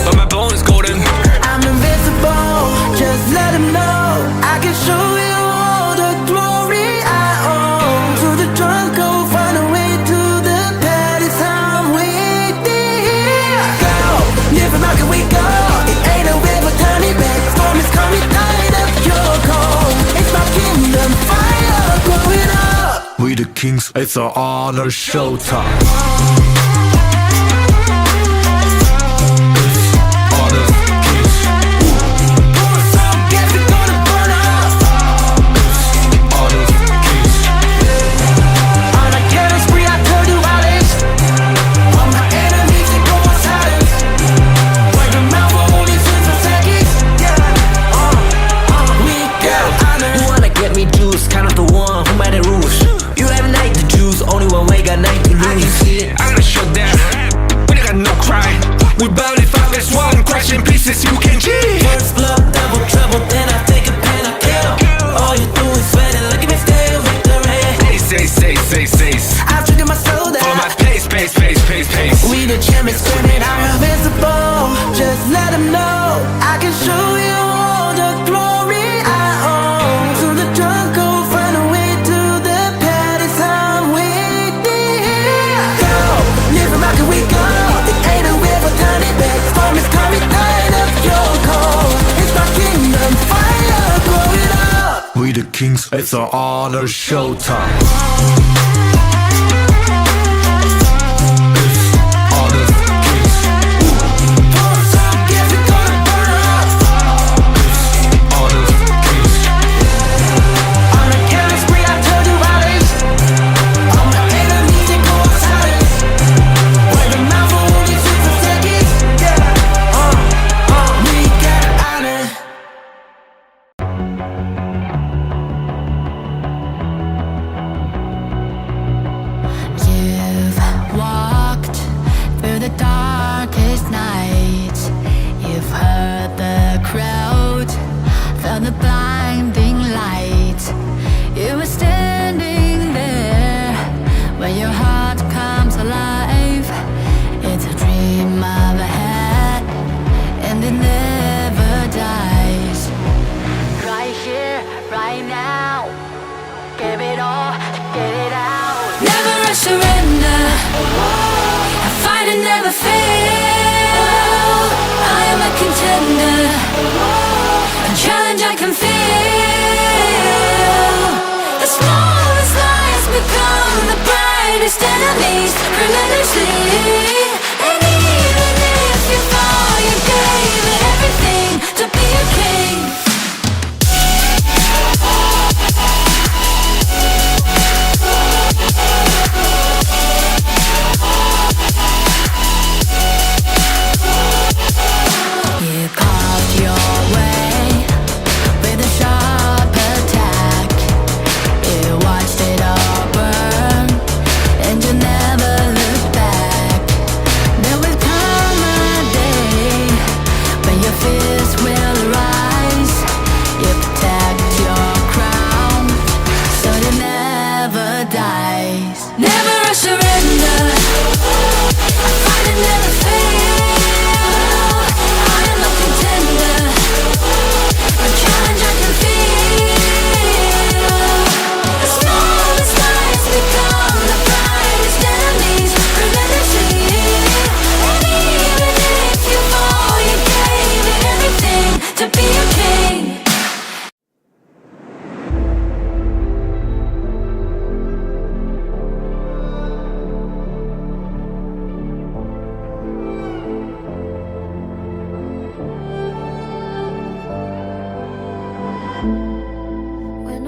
but my bone is golden. I'm invincible, just let him know I can show you all the glory I own. To the drunk, go find a way to the palace. I'm waiting here. Go, never mind, can we go? It ain't a river, tiny bit. Storm is coming, tide up your cold. It's my kingdom, fire growing up. We the kings, it's our honor showtime. We bout it, 5 as 1, crash in pieces, you can cheat. First blood, double trouble, then I take a pen, I kill. All you do is sweat and look at me still victory. Say. I've triggered my soul down. For my pace. We the champions screaming, I'm invincible. Just let them know I can show you all the glory I own. To the drunk, go find a way to the palace. I'm waiting here. Go, never mind, can we go? It ain't a river, tiny bit. Storm is coming, tide up your cold. It's my kingdom, fire growing up. We the kings, it's our honor showtime. Surrender, I fight and never fail. I am a contender, a challenge I can feel. The smallest lies become the brightest enemies, relentlessly. And even if you fall, you gave it everything to be a king.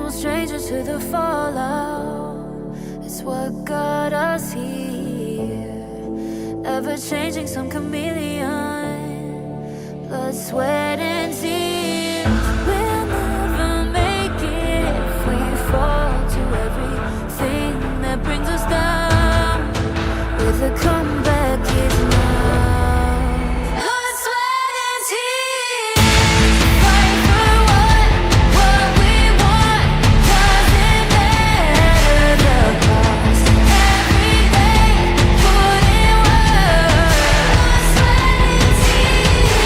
Strangers to the fallout, it's what got us here. Ever changing, some chameleon, blood, sweat and tears. We'll never make it if we fall to everything that brings us down. With a comeback is now. Blood, sweat and tears. Fight for what we want. Doesn't matter the cost. Every day put in work. Blood, sweat and tears.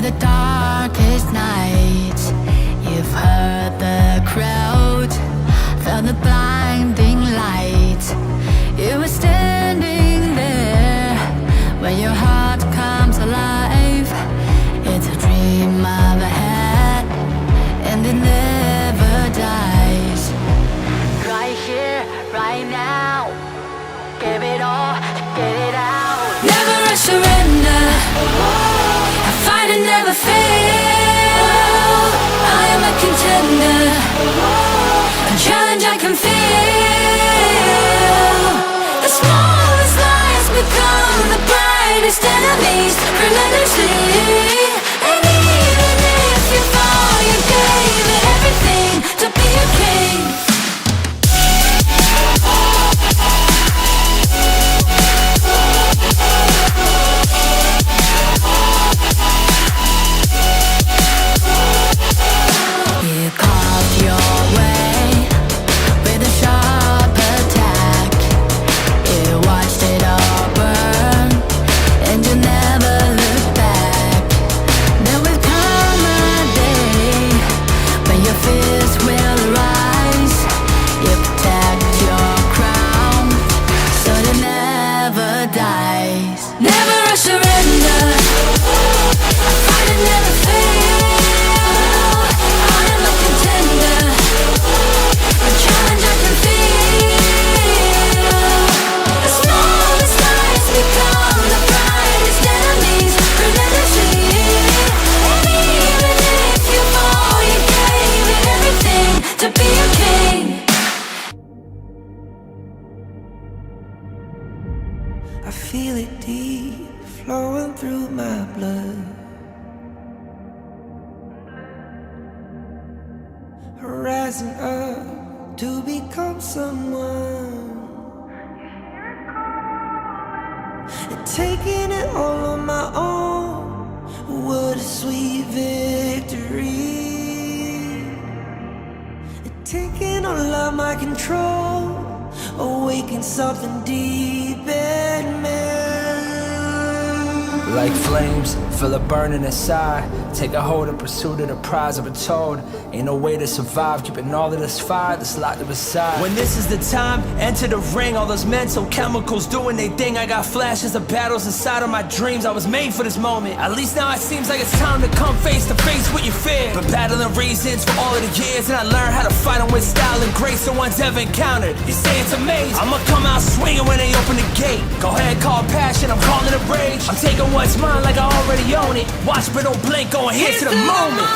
the darkest nights. You've heard the crowd, felt the blinding light. You were standing there when your heart comes alive. It's a dream of a hat, and it never dies. Right here, right now, give it all, get it out. Never a surrender, I fight and never fail. I am a contender, a challenge I can feel. The smallest lies become the brightest enemies, relentlessly. And even if you fall, you gave it everything to be a king. You carved your way with a sharp attack. You watched it all burn, and you never looked back. There will come a day when your fears will rise. You protect your crown so it never dies. Never a surrender, I fight and never fail. I am a contender, a challenge I can feel. The smallest lies become the brightest enemies, relentlessly. And even if you fall, you gave it everything to be a king. I feel it deep, flowing through my blood. Rising up to become someone, and taking it all on my own. What a sweet victory. And taking all of my control, awaken something deep in me. Like flames, feel it burning inside. Take a hold in pursuit of the prize. I've been told ain't no way to survive, keeping all of this fire that's locked up inside. When this is the time, enter the ring. All those mental chemicals doing they thing. I got flashes of battles inside of my dreams. I was made for this moment. At least now it seems like it's time to come face to face with your fear. Been battling reasons for all of the years, and I learned how to fight them with style and grace no one's ever encountered. You say it's amazing, I'ma come out swinging when they open the gate. Go ahead, call passion, I'm calling it rage. I'm taking what's mine like I already own it. Watch but don't blink, going here to the moment.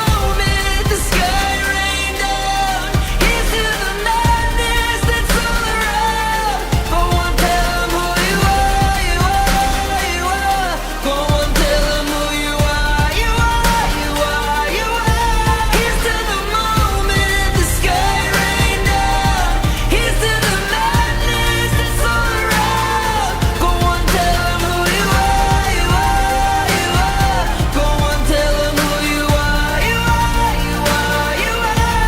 The sky rain down. Here's to the madness that's all around. Go on, tell 'em who you are, you are, you are. Go on, tell 'em who you are, you are, you are, you are. Here's to the moment, the sky rain down. Here's to the madness that's all around. Go on, tell 'em who you are, you are, you are. Go on, tell 'em who you are, you are, you are, you are.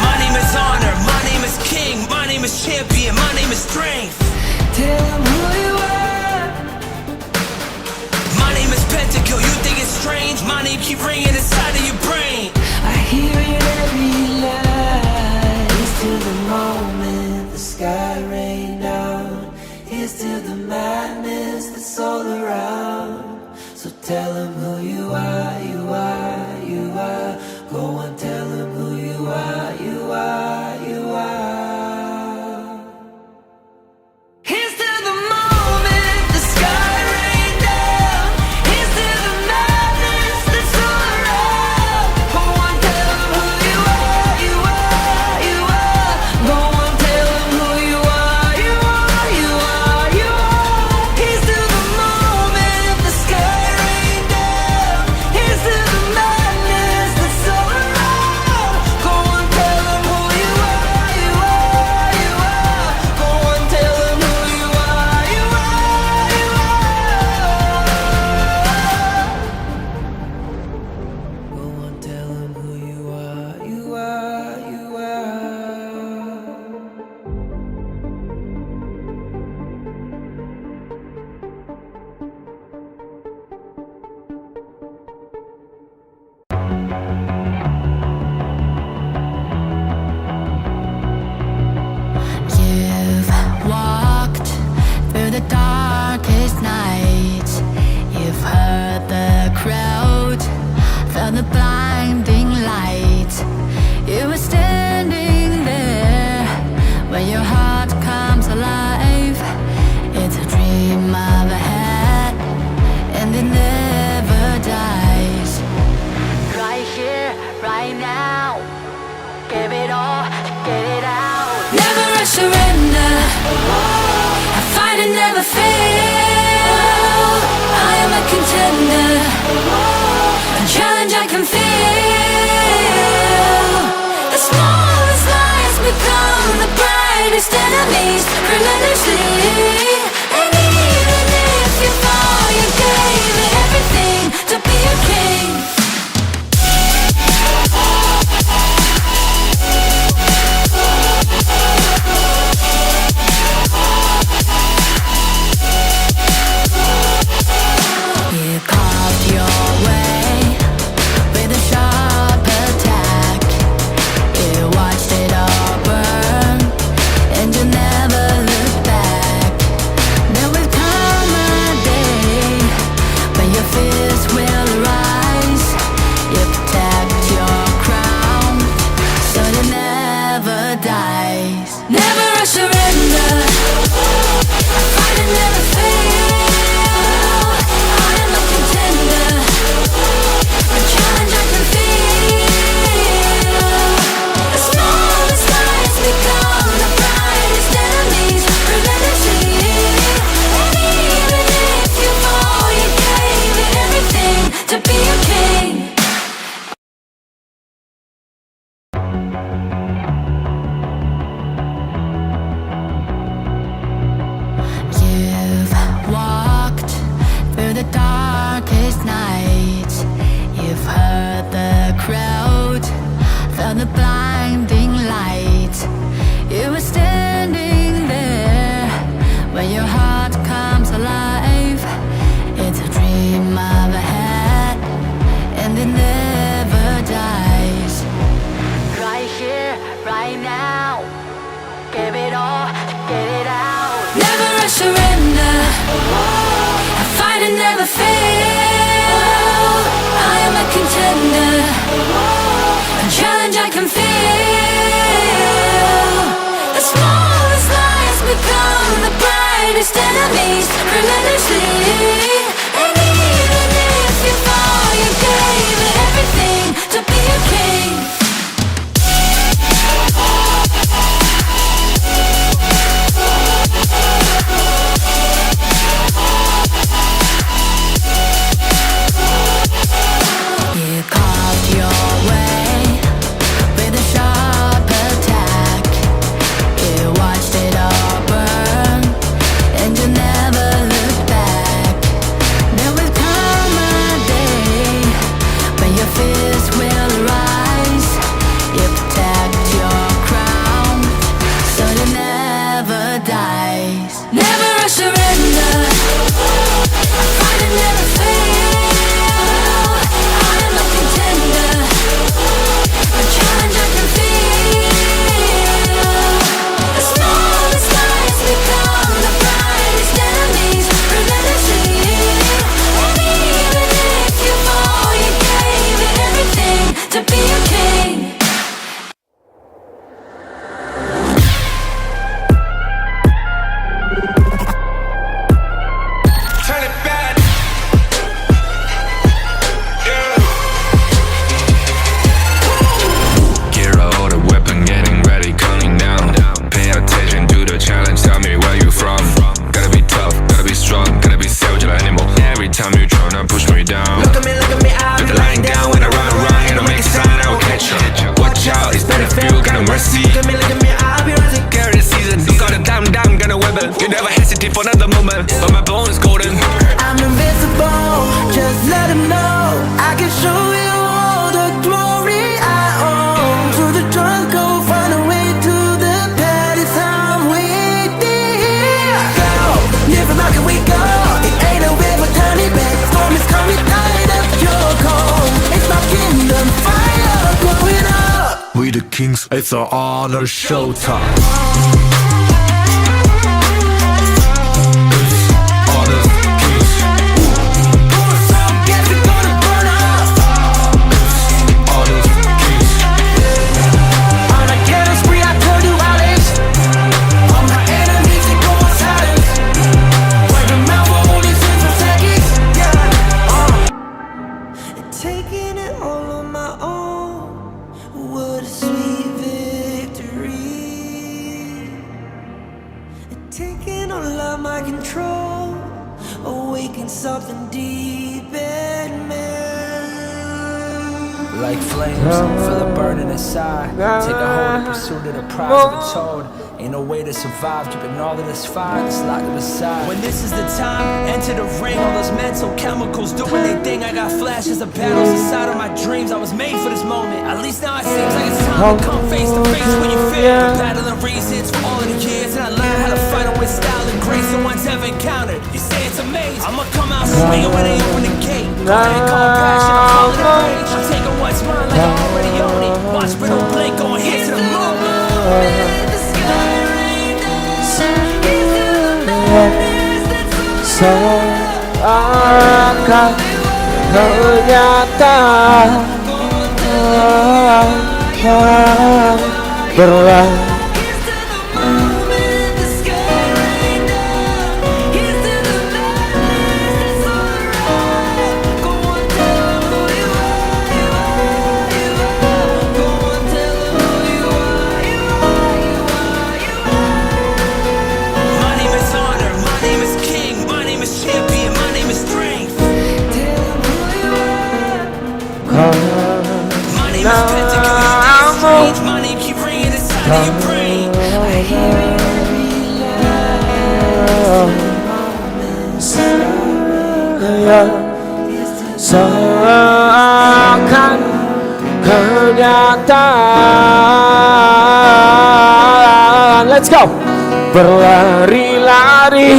My name is honor, my name is king, my name is champion, my name is strength. Tell 'em who you are. My name is Pentakill, you think it's strange? My name keep ringing inside of your brain. I hear it every night. Here's to the moment the sky rain down. Here's to the madness that's all around. So tell 'em who you are, you are, you are. Go on, tell 'em who you are, you are, you are. Here's to the moment the sky rain down. Here's to the madness that's all around. Go on, tell 'em who you are, you are, you are. Go on, tell 'em who you are, you are, you are, you are. Here's to the moment the sky rain down. Here's to the madness that's all around. Found the blinding light. You were standing there when your heart comes alive. It's a dream I've had, and it never dies. Right here, right now, give it all, get it out. Never I surrender, I fight and never fail. I am a contender, a challenge I can feel. The smallest lies become the brightest enemies, relentlessly. And even if you fall, you gave it everything to be a king. You carved your way with a sharp attack. You watched it all burn, and you never looked back. There will come a day when your fears will arise. You protect your crown, so it never dies. Never a surrender, I fight and never fail. I am a contender, a challenge I can feel. The smallest lies become the brightest enemies, relentlessly. And even if you fall, you gave it everything to be a king. You've walked through the darkest nights. You've heard the crowd, felt the blinding light. You were standing there when your heart comes alive. It's a dream I've had, and it never dies. Right here, right now, give it all, get it out. Never I surrender, I fight and never fail. I am a contender, a challenge I can feel. The smallest lies become the brightest enemies, relentlessly. And even if you fall, you gave it everything to be a king. You carved your way with a sharp attack. You watched it all burn, and you never looked back. There will come a day when your fears will arise. You protect your crown, so it never dies. Never a surrender, I fight and never fail. I am a contender, a challenge I can feel. The smallest lies become the brightest enemies, relentlessly. And even if you fall, you gave it everything to be a king. Turn it back. Yeah. Gear out the weapon, getting ready, counting down. Pay attention to the challenge, tell me where you from. Gotta be tough, gotta be strong, gotta be savage like animal. Every time you tryna push me down. Look at me, I'll Look be at lying down when I run around, you don't make a sign, I will catch you. Watch out, it's better for you, got no mercy. Look at me, I'll be rising. Carry the season, you got a damn, gonna weapon. You never hesitate for another moment, but my bone is golden. I'm invincible, just let him know. I can show you all the glory I own. To the drunk, go find a way to the pad. It's time we go. Live from how can we go? It ain't a river, tiny bed. Storm is coming, tired of your cold. It's my kingdom, fire blowing up. We the kings, it's our honor showtime. Honor kings. Pour some gas, it's gonna burn up. taking it all on my own. What a sweet victory. And taking all of my control, awaken something deep in me. Like flames, feel it burning inside. Take a hold of pursuit of the prize of a toad. Ain't no way to survive, keeping all of this fire that's locked aside. When this is the time, enter the ring. All those mental chemicals doing their thing. I got flashes of battles inside of my dreams. I was made for this moment. At least now it seems like it's time to come face to face when you fear. Battling reasons for all of the years, and I learned how to fight them with style and grace no one's ever encountered. You say it's amazing, I'ma come out swinging when they open the gate. Go ahead, call passion, I'm calling it rage. I'm taking what's mine like I already own it. Watch but don't blink, going here to the moon. Seakan kenyataan berlalu. My name keep ringing inside of your brain. I hear it Seakan kenyataan. Let's go. Berlari-lari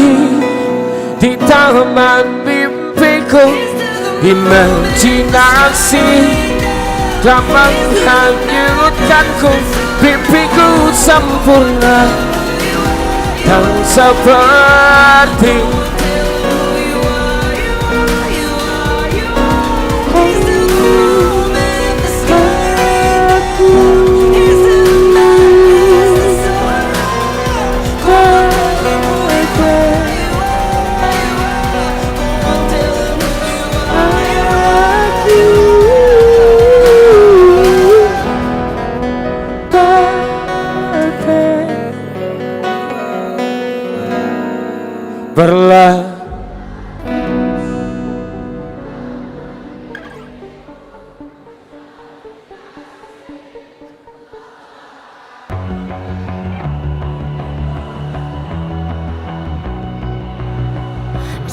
di taman mimpiku, imajinasi tak menghanyutkanku. Mimpiku sempurna dan seperti berlalu.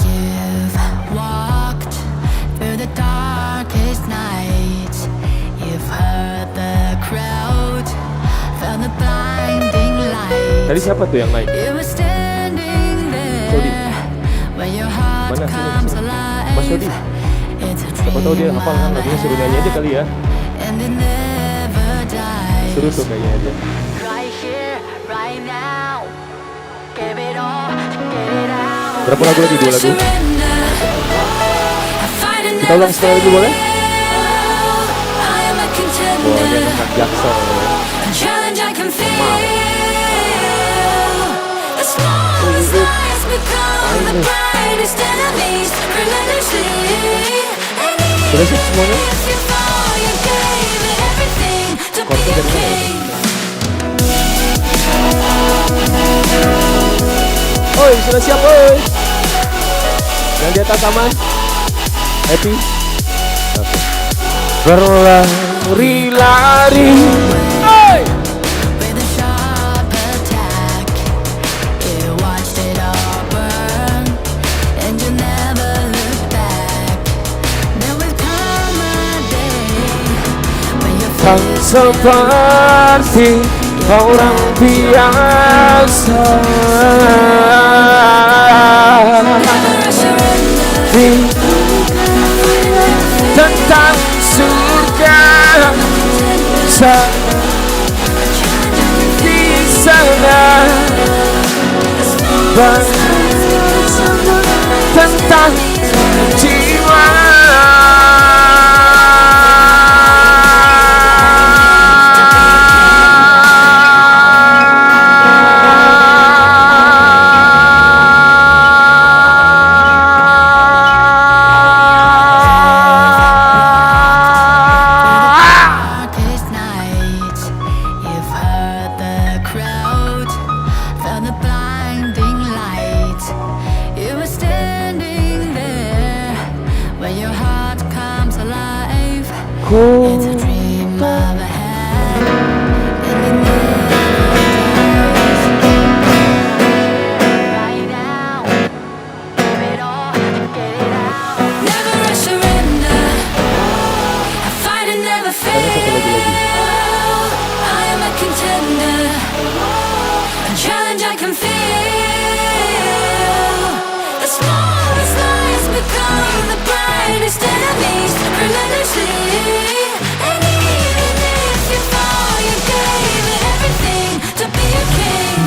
You've walked through the darkest night. You've heard the crowd, felt the blinding light. Tadi siapa tuh yang naik? You were standing Sodi. there when your heart Mana comes sini? alive. Mas Sodi. It's a Siapa tahu dia hafal kan lagunya, suruh nyanyi aja kali ya. and it never dies. Seru tuh kayaknya dia. Right here, right now. Give it all, get it out. Berapa lagu lagi? 2 lagu. Kita ulang sekali lagi boleh? Wah, dia angkat jaksel. Challenge I can feel. The smallest lies become the brightest enemies. Relentlessly. Sudah sih semuanya? If you fall, you gave it everything to be a king. Oi, sudah siap oi. Yang di atas aman? Happy? Oke. Berlari-lari. Oi! With a sharp attack, you watched it all burn, and you never looked back. There will come a day when you Kan seperti orang biasa. Tentang surga di sana, tentang jiwa. aku. It's a dream I've had, and it never dies. Right now, give it all, get it out. Never I surrender. I fight and never fail. I am a contender. A challenge I can feel. The smallest lies become the brightest enemies, relentlessly. And even if you fall, you gave it everything to be a king.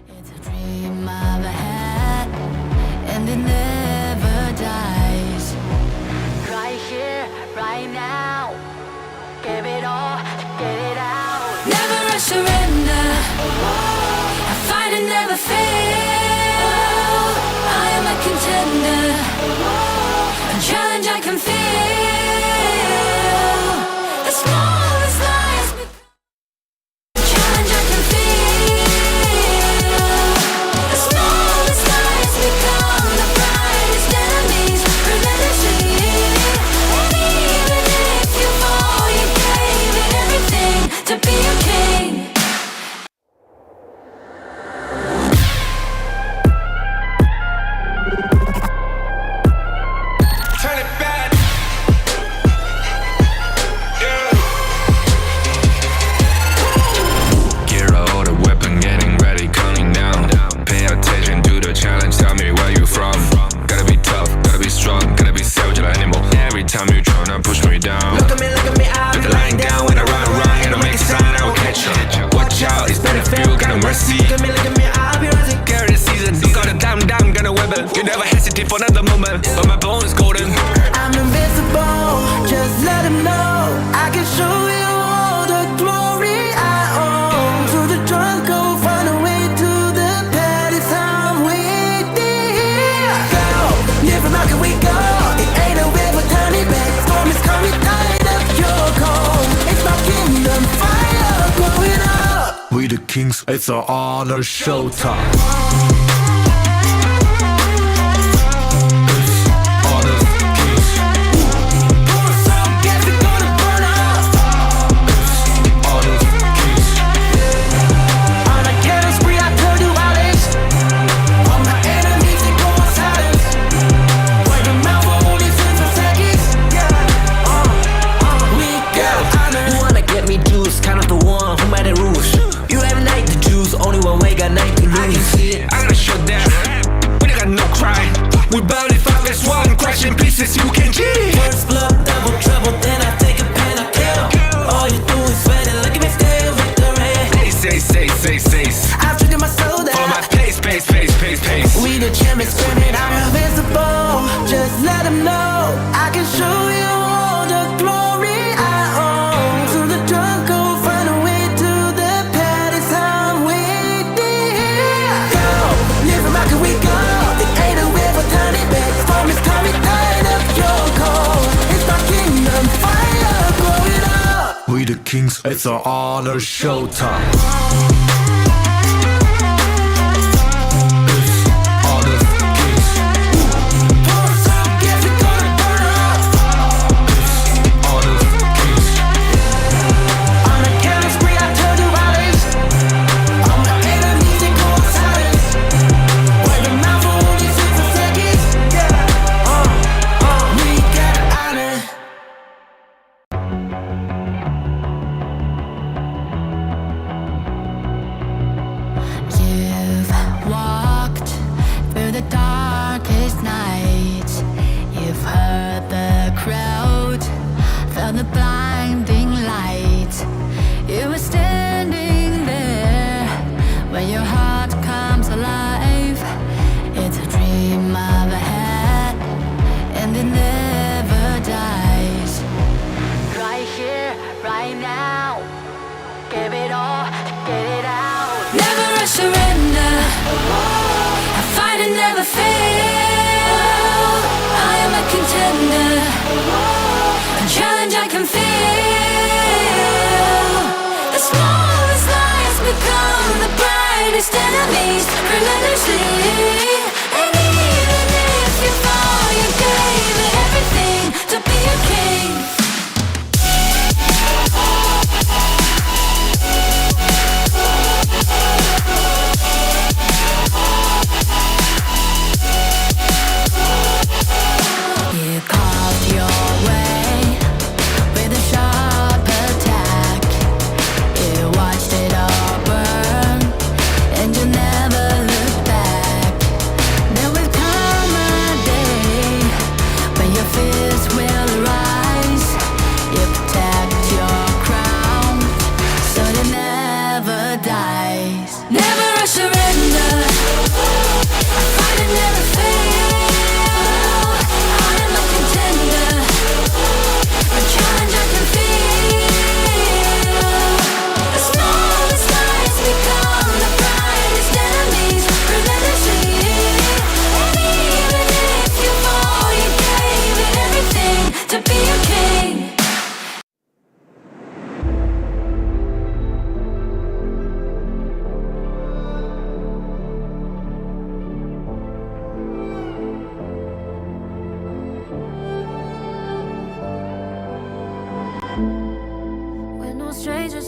It's a dream I've had, and it never dies. Right here, right now, give it all, get it out. Never I surrender. I fight and never fail. I am a contender. A challenge I can feel. The smallest lies become a challenge I can feel. The smallest lies become the brightest enemies, relentlessly. And even if you fall, you gave it everything to be a king. Turn it back. Yeah. Gear out a weapon, getting ready, counting down. Pay attention to the challenge, tell me where you from. Gotta be tough, gotta be strong, gotta be savage like animal. Every time you tryna push me down. Look at me, I'll Put be the line right down when I run around, and I make a sign, I will catch you. Watch out, it's better for you, got no mercy. Look at me, I'll be rising. Carry the season, you got a damn, gonna wibble. You never hesitate for another moment, but my bone is golden. I'm invincible, just let him know. I can show you all the glory I own. To the drunk, go find a way to the pad. It's how I'm waiting here. Go, live from how can we go? It ain't a river, tiny bed. Storm is coming, tired of your cold. It's my kingdom, fire blowing up. We the kings, it's an honor showtime. Honor kings, Pour some gas, it's gonna burn up. honor kings. On a killing spree, I turn to violence. All my enemies, they go on silence. Wipe them out for only 6 seconds. We got honor. You wanna get me juice, kind of the one who made the rules. You have night to choose, only one way, got night to I can lose. see it, I gotta show them. We don't got no cry. We burn it 5 as 1, crash in pieces, you can cheat. First blood, double trouble, then I take a pen, I kill. All you do is sweat and look at me still victory. Say. I've treated my soul Follow my that pace. we the champions, screaming I'm invincible. Just let them know I can show you all the glory I own. To the drunk, go find a way to the pad. It's how I'm waiting here. Go, live from how can we go? It ain't a river, tiny bed. Storm is coming, tired of your cold. It's my kingdom, fire blowing up. We the kings, it's an honor showtime. Honor kings, Pour some gas, it's gonna burn up. honor kings. On a killing spree, I turn to violence. All my enemies, they go on silence. Wipe them out for only 6 seconds. We got honor.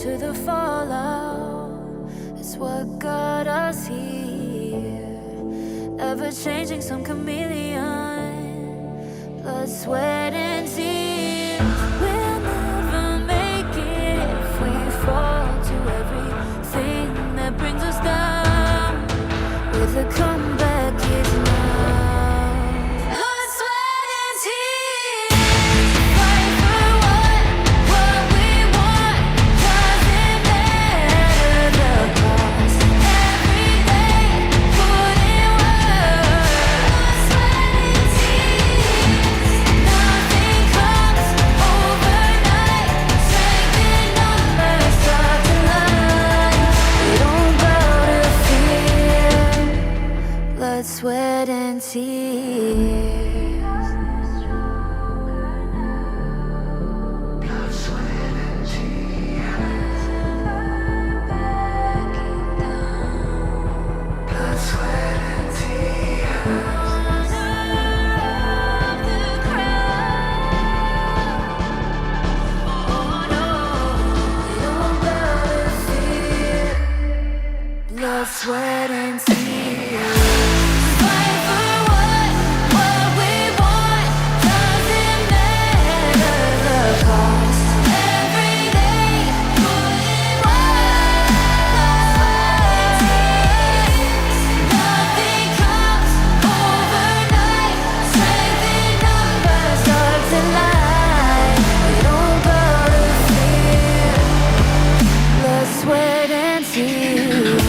to the fallout. It's what got us here. Ever changing, some chameleon. Blood, sweat, and tears. We'll never make it if we fall to everything that brings us down. With a comeback is now. Blood, sweat, and tears. Fight for what we want. Doesn't matter the cost. Every day, put in work. Blood, sweat, and tears. Nothing comes overnight. Strength in numbers start to line. We don't bow to fear. Blood, sweat, and tears. Blood, sweat, and tears. Fight for what we want. Doesn't matter the cost. Every day, put in work. Nothing comes overnight. Strength in numbers start to lie. We don't bow to fear. Blood, sweat, and tears.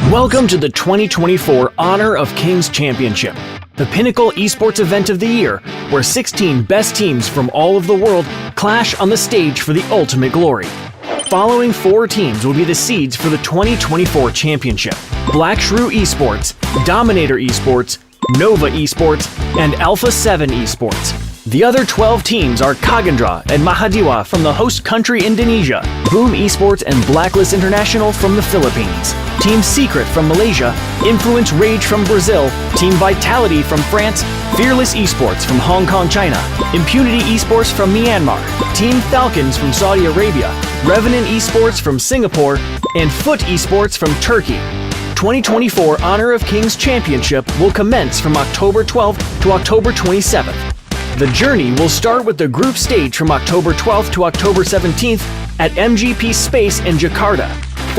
Welcome to the 2024 Honor of Kings Championship, the pinnacle esports event of the year, where 16 best teams from all of the world clash on the stage for the ultimate glory. Following 4 teams will be the seeds for the 2024 championship: Black Shrew Esports, Dominator Esports, Nova Esports, and Alpha 7 Esports. The other 12 teams are Kagendra and Mahadiwa from the host country Indonesia, Boom Esports and Blacklist International from the Philippines, Team Secret from Malaysia, Influence Rage from Brazil, Team Vitality from France, Fearless Esports from Hong Kong, China, Impunity Esports from Myanmar, Team Falcons from Saudi Arabia, Revenant Esports from Singapore, and Foot Esports from Turkey. 2024 Honor of Kings Championship will commence from October 12th to October 27th. The journey will start with the group stage from October 12th to October 17th at MGP Space in Jakarta.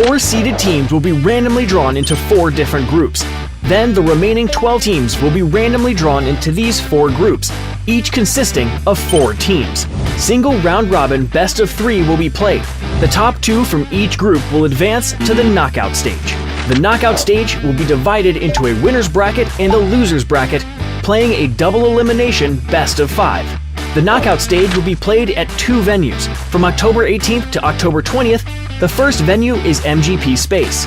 4 seeded teams will be randomly drawn into 4 different groups. Then the remaining 12 teams will be randomly drawn into these 4 groups, each consisting of 4 teams. Single round robin best of 3 will be played. The top 2 from each group will advance to the knockout stage. The knockout stage will be divided into a winner's bracket and a loser's bracket, playing a double elimination best of 5. The knockout stage will be played at 2 venues. From October 18th to October 20th, the first venue is MGP Space.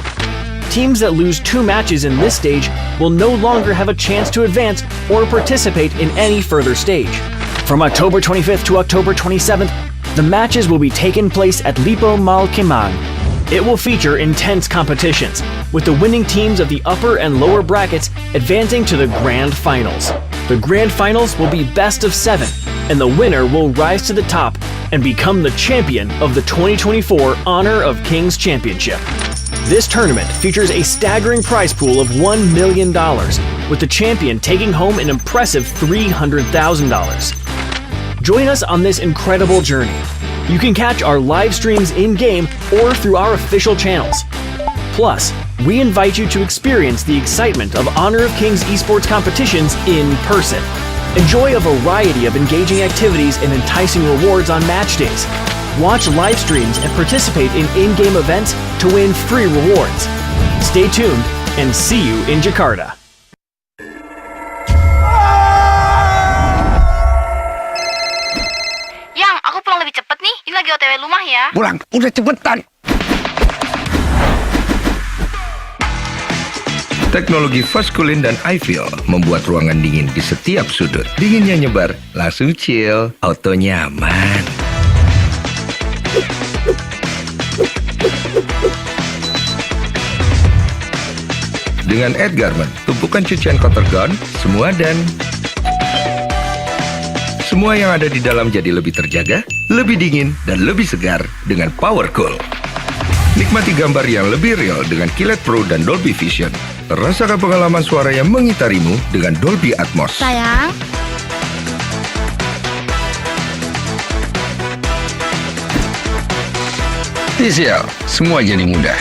teams that lose 2 matches in this stage will no longer have a chance to advance or participate in any further stage. From October 25th to October 27th, the matches will be taking place at Lipo Malkemang. It will feature intense competitions, with the winning teams of the upper and lower brackets advancing to the Grand Finals. The Grand Finals will be best of 7, and the winner will rise to the top and become the champion of the 2024 Honor of Kings Championship. This tournament features a staggering prize pool of $1 million, with the champion taking home an impressive $300,000. Join us on this incredible journey. You can catch our live streams in-game or through our official channels. Plus, we invite you to experience the excitement of Honor of Kings esports competitions in person. Enjoy a variety of engaging activities and enticing rewards on match days. Watch live streams and participate in in-game events to win free rewards. Stay tuned and see you in Jakarta. Yang, aku pulang lebih cepet nih. Ini lagi OTW rumah ya. Pulang, udah cepetan. Teknologi fast cooling dan iFeel membuat ruangan dingin di setiap sudut. Dinginnya nyebar, langsung chill, auto nyaman. Dengan Ed Garment, tumpukan cucian kotor gone, semua yang ada di dalam jadi lebih terjaga, lebih dingin, dan lebih segar dengan Power Cool. Nikmati gambar yang lebih real dengan Kilet Pro dan Dolby Vision. Rasakan pengalaman suara yang mengitarimu dengan Dolby Atmos. Sayang. TCL, semua jadi mudah.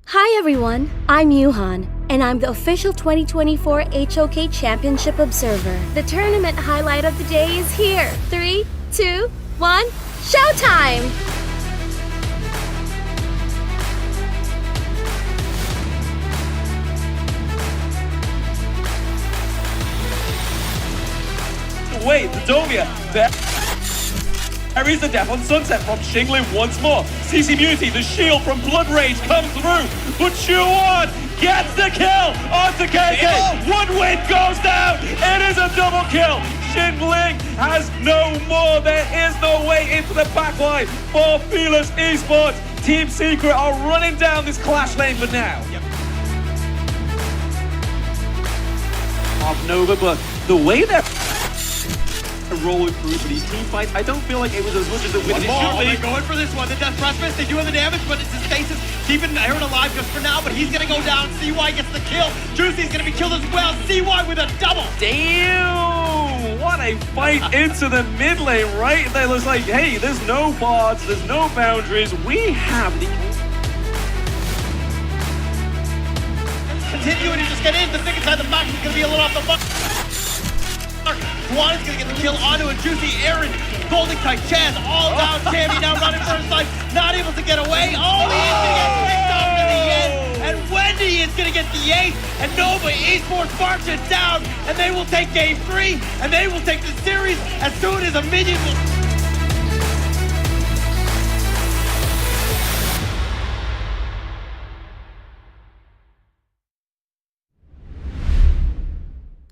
Hi everyone, I'm Yuhan, and I'm the official 2024 HOK Championship Observer. The tournament highlight of the day is here. 3, 2, 1, showtime! Wait, the Domia, there is the Death on Sunset from Xingling once more. CC Beauty, the shield from Blood Rage comes through, but Chuan gets the kill onto KK. One win goes down, it is a double kill. Xingling has no more, there is no way into the backline for Fearless Esports. Team Secret are running down this clash lane for now. Of Nova, but the way they're rolling through, but these team fights, I don't feel like it was as much as it should be. They're going for this one. The Death Precipice, they do have the damage, but it's his stasis keeping Aaron alive just for now, but he's gonna go down. CY gets the kill. Juicy's gonna be killed as well. CY with a double. Damn! What a fight into the mid lane right there. It looks like, hey, there's no bots, there's no boundaries. We have the... Continuing to just get in. The thick inside the box is gonna be a little off the mark. Juan is gonna get the kill onto a Juicy. Aaron, Golden Kite, Chaz, all down. Tammy now running for his life, not able to get away. Oh, he is gonna get picked off in the end. And Wendy is gonna get the ace. And Nova Esports marches down. And they will take game 3. And they will take the series as soon as a minion will...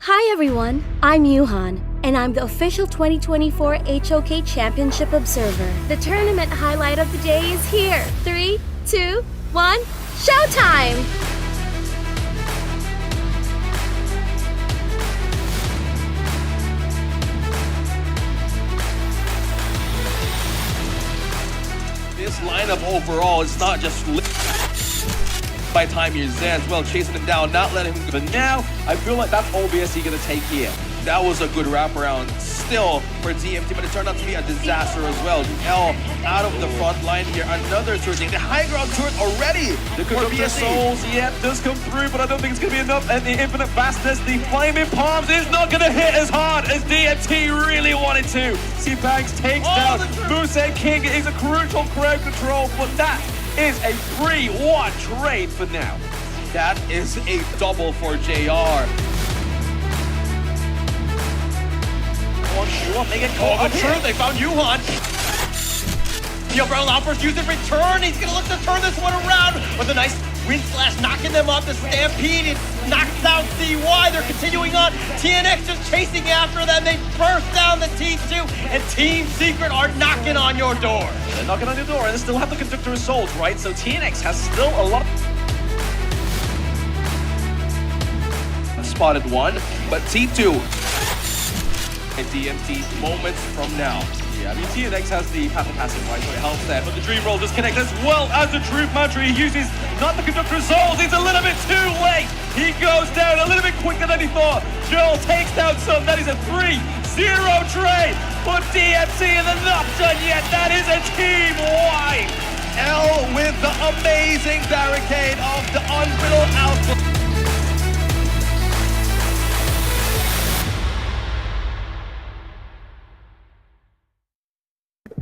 Hi everyone, I'm Yuhan, and I'm the official 2024 HOK Championship Observer. The tournament highlight of the day is here. 3, 2, 1, showtime! This lineup overall is not just by time you're there as well, chasing him down, not letting him go. But now, I feel like that's OBS he's gonna take here. That was a good wraparound still for DMT, but it turned out to be a disaster as well. L out of the front line here, another turret. The high ground turret already. The Conductor Souls, yeah, does come through, but I don't think it's gonna be enough. And the Infinite Fastness, the Flaming Palms is not gonna hit as hard as DMT really wanted to. C-Banks takes down Moose and King. It is a crucial crowd control, but that is a 3-1 trade for now. That is a double for JR. They get caught up here. They found Yuhan. Yo, Brown Loudburst uses return. He's gonna look to turn this one around with a nice wind slash, knocking them up. The Stampede, it knocks down CY. They're continuing on. TNX just chasing after them. They burst down the T2, and Team Secret are knocking on your door. They're knocking on your door, and they still have the Conductor Assault, right? So TNX has still a lot. Spotted one, but T2 at DMT moments from now. Yeah, I mean, TNX has the passive right, so it helps there. But the Dream Roll disconnect as well as the Truth Mantra. He uses not the Conductor Souls. It's a little bit too late. He goes down a little bit quicker than he thought. Joel takes down some. That is a 3-0 trade. But DMT and they're not done yet. That is a team wipe. L with the amazing barricade of the Unbrittled Alpha.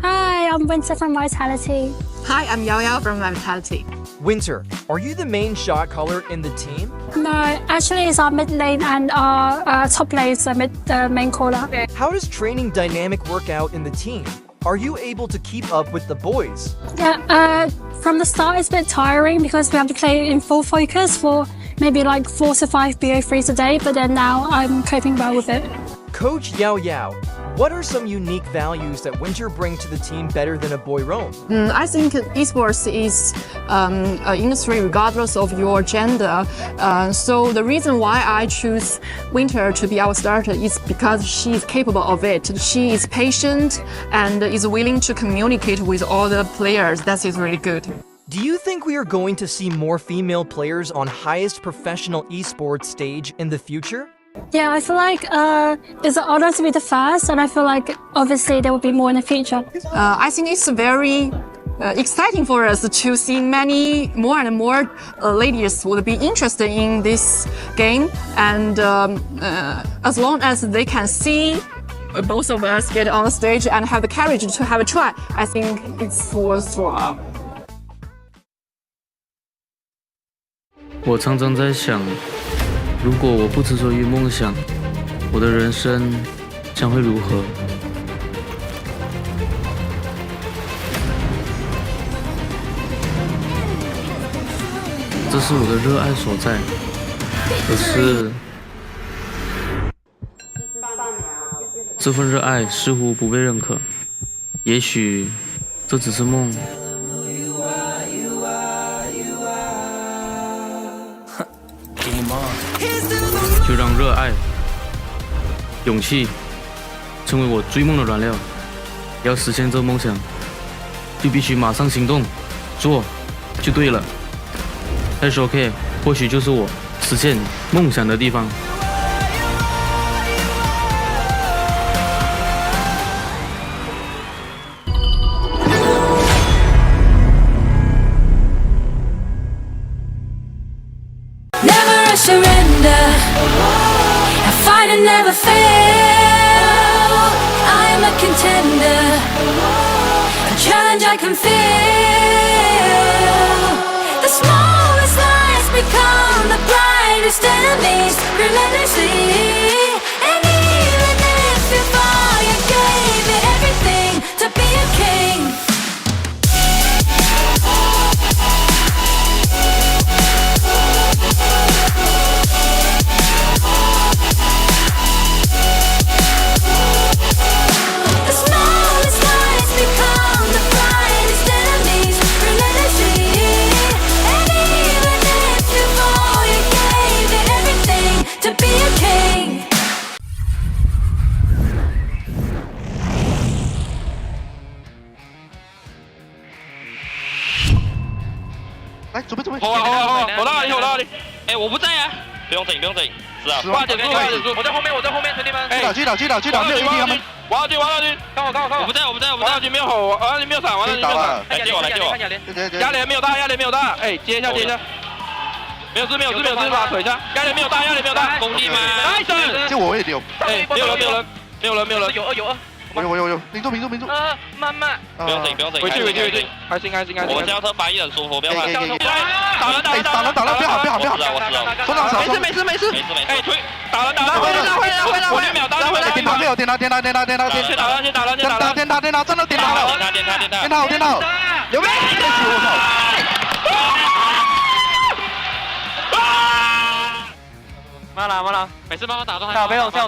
Hi, I'm Winter from Vitality. Hi, I'm Yao Yao from Vitality. Winter, are you the main shot caller in the team? No, actually it's our mid lane and our top lane is the main caller. How does training dynamic work out in the team? Are you able to keep up with the boys? Yeah, from the start it's a bit tiring because we have to play in full focus for maybe like 4 to 5 BO3s a day, but then now I'm coping well with it. Coach Yao Yao, what are some unique values that Winter brings to the team better than a boy roam? I think esports is an industry regardless of your gender. So the reason why I choose Winter to be our starter is because she is capable of it. She is patient and is willing to communicate with all the players. That is really good. Do you think we are going to see more female players on highest professional esports stage in the future? Yeah, I feel like it's an honor to be the first, and I feel like obviously there will be more in the future. I think it's very exciting for us to see more and more ladies would be interested in this game, and as long as they can see both of us get on stage and have the courage to have a try, I think it's worthwhile. 我常常在想，如果我不执着于梦想，我的人生将会如何？这是我的热爱所在，可是这份热爱似乎不被认可。也许这只是梦。 就让热爱、勇气成为我追梦的燃料。要实现这梦想，就必须马上行动，做就对了。HOK 或许就是我实现梦想的地方。Never surrender. I fight and never fail. I am a contender. A challenge I can feel. The smallest lies become the brightest enemies relentlessly. And even if you fall, you gave it everything to be a king. To be a king. 来，准备准备。好，我到哪里？哎，我不在啊。不用整，是啊。挂点住，我在后面，兄弟们。击倒，没有 AD 他们。王耀军，看我。我不在，王耀军没有吼，王耀军没有闪，来接我。压连没有大，哎，接一下。没有事，把腿一下。压连没有大，兄弟们。这我也丢。哎，没有人。有二。有，盯住。慢。不用整。回去。开心。我们这样车反应很舒服，不要怕。打人，不要。村长少。没事。哎，推，打人，回来。我6秒，打人回来。点他，先打人，先打人，真的点他了。点他，有没有？我操！慢了，没事，慢慢打中。跳被动，跳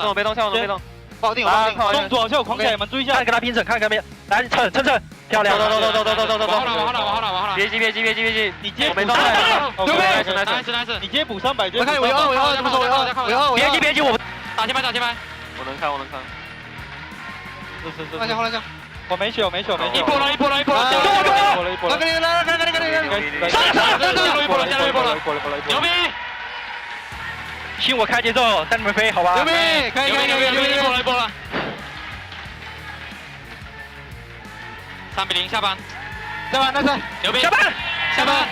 被动。保定，中左右狂起来，你们注意一下，看跟他拼整，看没有？来，蹭，漂亮，走。往好了，别急，你接没动，nice，你接补300，我看我2，怎么说我2，别急，我打前排，我能看，后来，我没血，一波了，来，牛逼！听我开节奏，带你们飞，好吧？牛逼！可以，一波了。3-0，下班，牛逼！下班。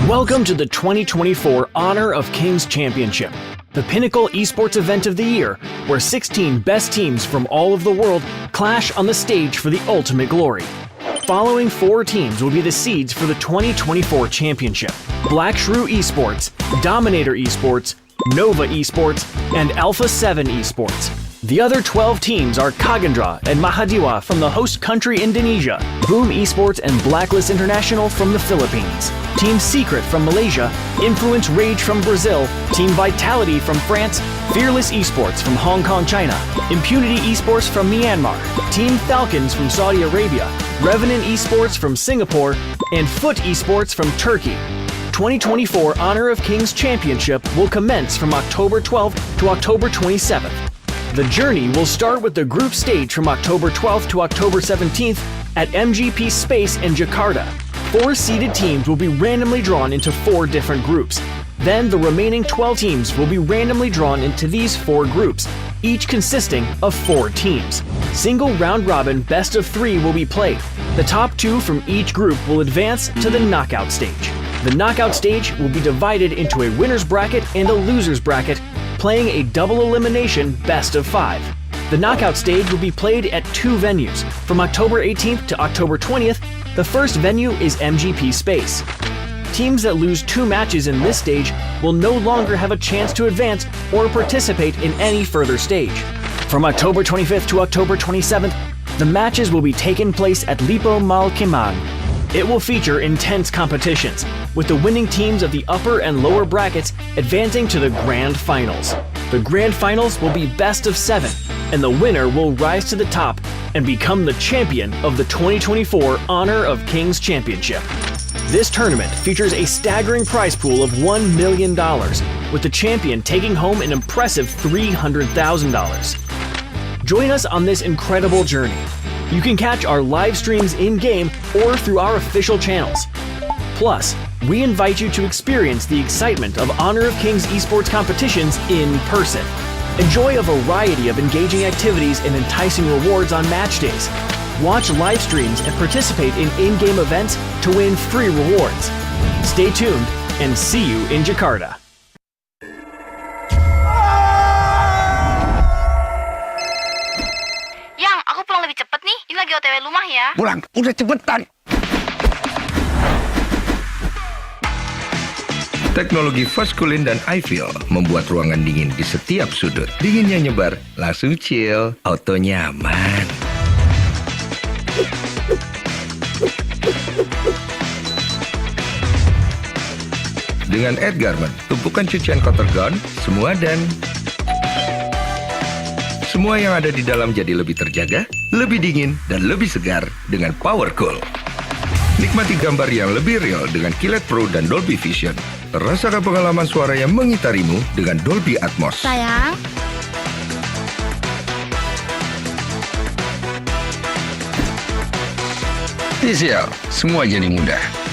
Welcome to the 2024 Honor of Kings Championship, the pinnacle esports event of the year, where 16 best teams from all of the world clash on the stage for the ultimate glory. Following 4 teams will be the seeds for the 2024 championship: Black Shrew Esports, Dominator Esports, Nova Esports, and Alpha 7 Esports. The other 12 teams are Kagandra and Mahadiwa from the host country Indonesia, Boom Esports and Blacklist International from the Philippines, Team Secret from Malaysia, Influence Rage from Brazil, Team Vitality from France, Fearless Esports from Hong Kong, China, Impunity Esports from Myanmar, Team Falcons from Saudi Arabia, Revenant Esports from Singapore, and Foot Esports from Turkey. 2024 Honor of Kings Championship will commence from October 12th to October 27th. The journey will start with the group stage from October 12th to October 17th at MGP Space in Jakarta. 4 seeded teams will be randomly drawn into 4 different groups. Then the remaining 12 teams will be randomly drawn into these 4 groups, each consisting of 4 teams. Single round-robin best of 3 will be played. The top 2 from each group will advance to the knockout stage. The knockout stage will be divided into a winner's bracket and a loser's bracket, playing a double elimination best of 5. The knockout stage will be played at 2 venues. From October 18th to October 20th, the first venue is MGP Space. Teams that lose 2 matches in this stage will no longer have a chance to advance or participate in any further stage. From October 25th to October 27th, the matches will be taking place at Lipo Mal Kimang. It will feature intense competitions, with the winning teams of the upper and lower brackets advancing to the grand finals. The grand finals will be best of 7, and the winner will rise to the top and become the champion of the 2024 Honor of Kings Championship. This tournament features a staggering prize pool of $1 million, with the champion taking home an impressive $300,000. Join us on this incredible journey. You can catch our live streams in-game or through our official channels. Plus, we invite you to experience the excitement of Honor of Kings esports competitions in person. Enjoy a variety of engaging activities and enticing rewards on match days. Watch live streams and participate in in-game events to win free rewards. Stay tuned and see you in Jakarta. Yang, aku pulang lebih cepet nih. Ini lagi OTW rumah ya. Pulang, udah cepetan. Teknologi Fast Cooling dan iFeel membuat ruangan dingin di setiap sudut. Dinginnya nyebar, langsung chill, auto nyaman. Dengan Edgarment, tumpukan cucian kotor gone, semua dan semua yang ada di dalam jadi lebih terjaga, lebih dingin, dan lebih segar dengan Power Cool. Nikmati gambar yang lebih real dengan Kilet Pro dan Dolby Vision. Rasakan pengalaman suara yang mengitarimu dengan Dolby Atmos. Sayang. Sieze, semua jadi mudah.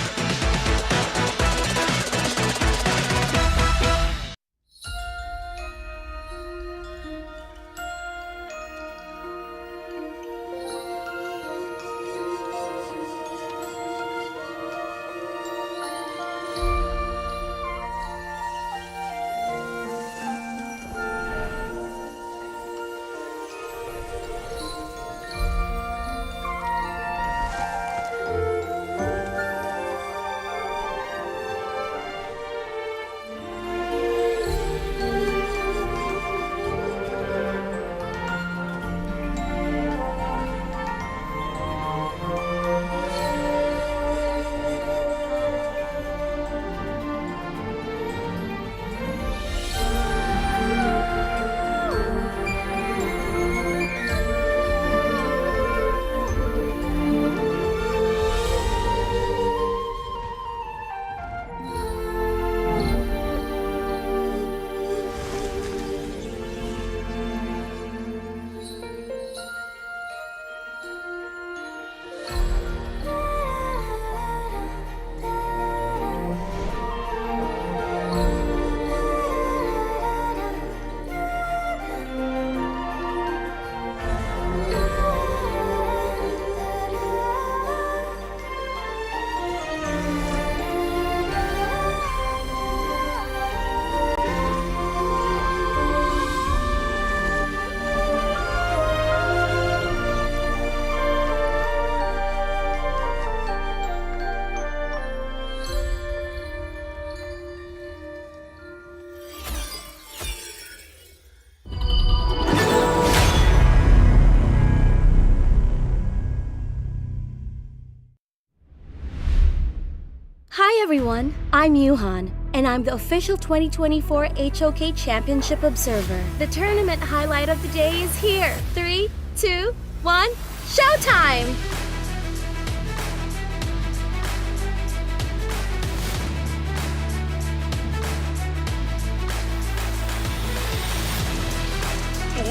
Hi everyone, I'm Yuhan, and I'm the official 2024 HOK Championship Observer. The tournament highlight of the day is here. 3, 2, 1, showtime!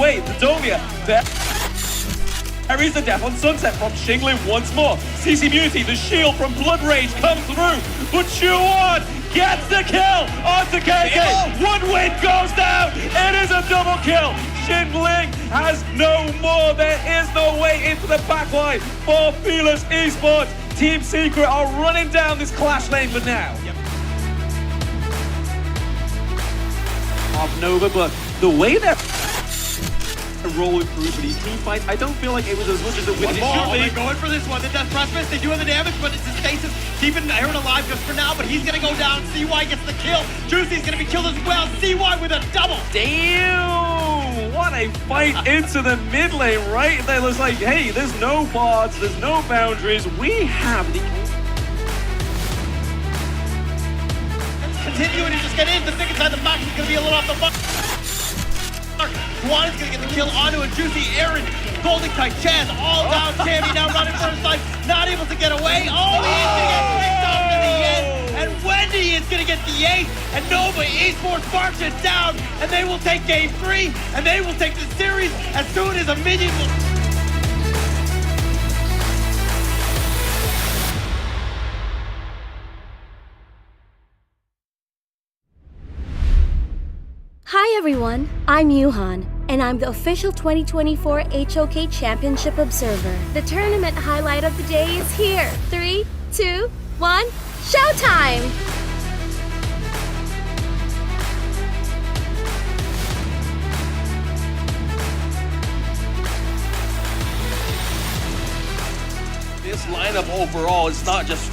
Wait, the Domia, there is the Death on Sunset from Xingling once more. CC Beauty, the shield from Blood Rage comes through, but Chuan gets the kill onto KK. One win goes down, it is a double kill. Xingling has no more, there is no way into the backline for Fearless Esports. Team Secret are running down this clash lane for now. Of Nova, but the way they're rolling through for these team fights, I don't feel like it was as much as it would be. They're going for this one. The Death Precipice, they do have the damage, but it's his stasis keeping Aaron alive just for now, but he's going to go down. CY gets the kill. Juicy's going to be killed as well. CY with a double. Damn! What a fight into the mid lane right there. It looks like, hey, there's no bots, there's no boundaries. We have the... Continuing to just get in. The thick inside the box is going to be a little off the box. Juan is gonna get the kill onto a Juicy. Aaron, Golden Kite, Chaz, all down. Champion now running first line, not able to get away. Oh, he is gonna get picked off to the end. And Wendy is gonna get the ace, and Nova Esports marches down, and they will take game 3, and they will take the series as soon as a minion will. Hi everyone, I'm Yuhan, and I'm the official 2024 HOK Championship Observer. The tournament highlight of the day is here. 3, 2, 1, showtime! This lineup overall is not just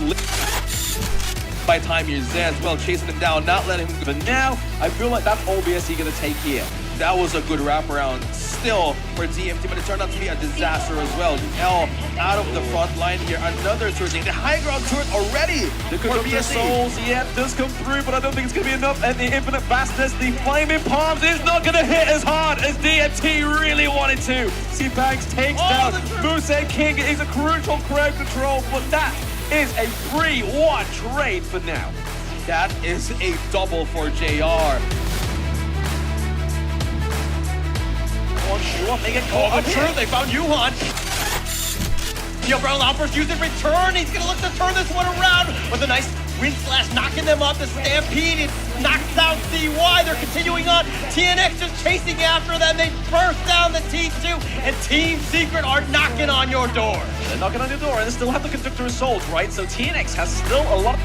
by time you're there as well, chasing him down, not letting him go. But now, I feel like that's OBSE gonna take here. That was a good wraparound still for DMT, but it turned out to be a disaster as well. L out of the front line here, another turret. The high ground turret already. The Contenders Souls, yeah, does come through, but I don't think it's gonna be enough. And the Infinite Vastness, the Flaming Palms is not gonna hit as hard as DMT really wanted to. C-Banks takes down Moose King. It is a crucial crowd control, but that is a 3-1 trade for now. That is a double for JR. They get caught up here. They found Yuhan. Yo, Brown Loppers using return. He's gonna look to turn this one around with a nice wind slash, knocking them up. The Stampede, it knocks out CY. They're continuing on. TNX just chasing after them. They burst down the T2, and Team Secret are knocking on your door. They're knocking on your door, and they still have the Conductor Assault, right? So TNX has still a lot.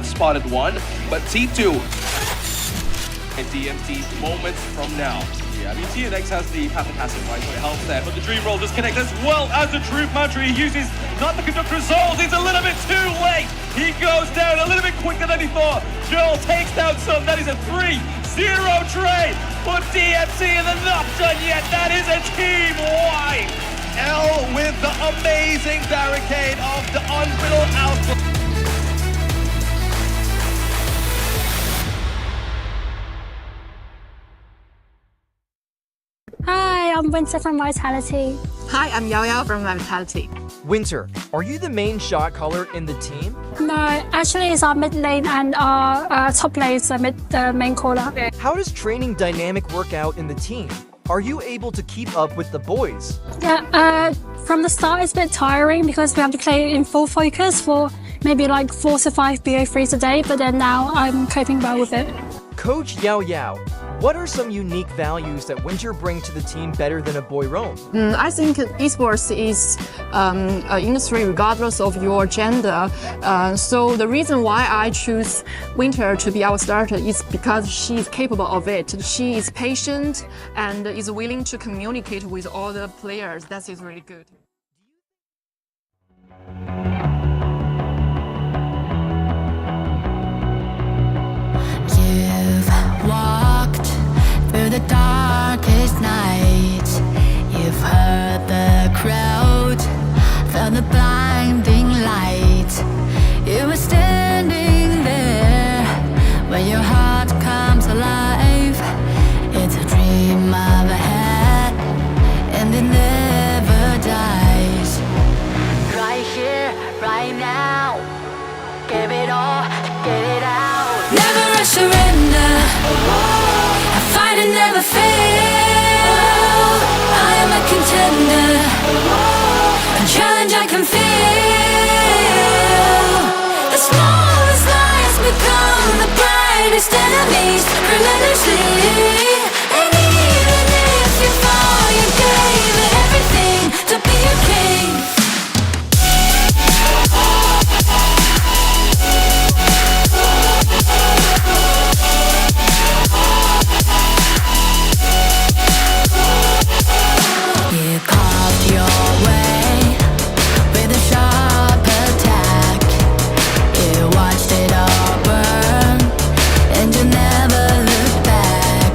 Spotted one, but T2 and DMT moments from now. Yeah, I mean, TNX has the passive, right, so it helps there. But the Dream Roll disconnect as well as the Truth Mantra. He uses not the Conductor Souls. It's a little bit too late. He goes down a little bit quicker than he thought. Joel takes down some. That is a 3-0 trade for DMT, and they're not done yet. That is a team wipe. L with the amazing barricade of the Unbrittled Alpha. Hi, I'm Winter from Vitality. Hi, I'm Yao Yao from Vitality. Winter, are you the main shot caller in the team? No, actually it's our mid lane and our top lane is the main caller. How does training dynamic work out in the team? Are you able to keep up with the boys? Yeah, from the start it's a bit tiring because we have to play in full focus for maybe like 4 to 5 BO3s a day, but then now I'm coping well with it. Coach Yao Yao, what are some unique values that Winter bring to the team better than a boy roam? I think esports is an industry regardless of your gender. So the reason why I choose Winter to be our starter is because she is capable of it. She is patient and is willing to communicate with all the players. That is really good. Walked through the darkest night. You've heard the crowd, felt the blinding light. You were standing there when your heart comes alive. It's a dream I've had, and it never dies. Right here, right now, give it all, get it out. Never a surrender. I fight and never fail. I am a contender. A challenge I can feel. The smallest lies become the brightest enemies. Relentlessly. And even if you fall, you gave it everything to be a king. You carved your way with a sharp attack. You watched it all burn, and you never looked back.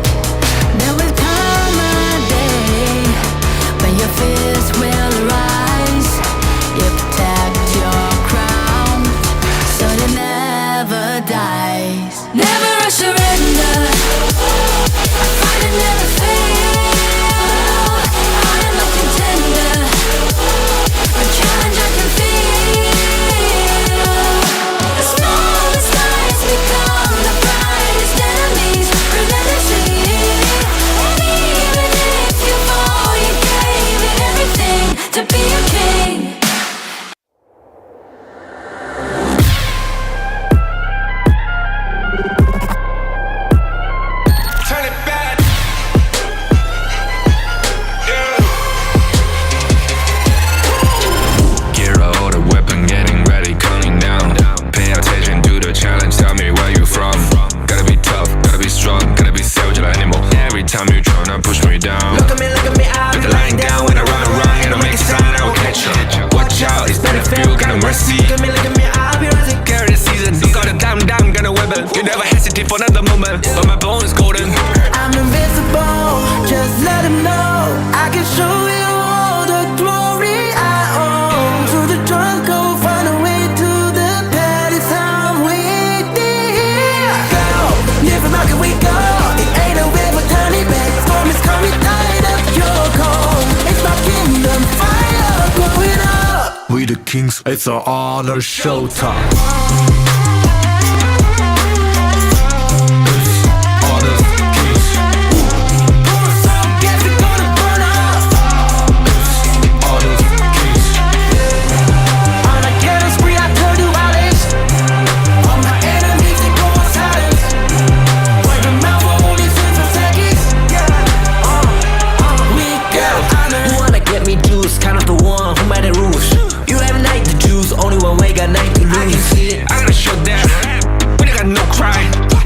no mercy. Look at me, I'll be rising. Carry the season, look out the damn, gonna weapon. You never hesitate for another moment, but my bone is golden. I'm invincible, just let him know. I can show you all the glory I own. To the drunk, go find a way to the palace. I'm waiting here. Go, live and rock and we go. It ain't a river, tiny bag. Storm is coming, tired of your cold. It's my kingdom, fire, growing up. We the kings, it's our honor showtime.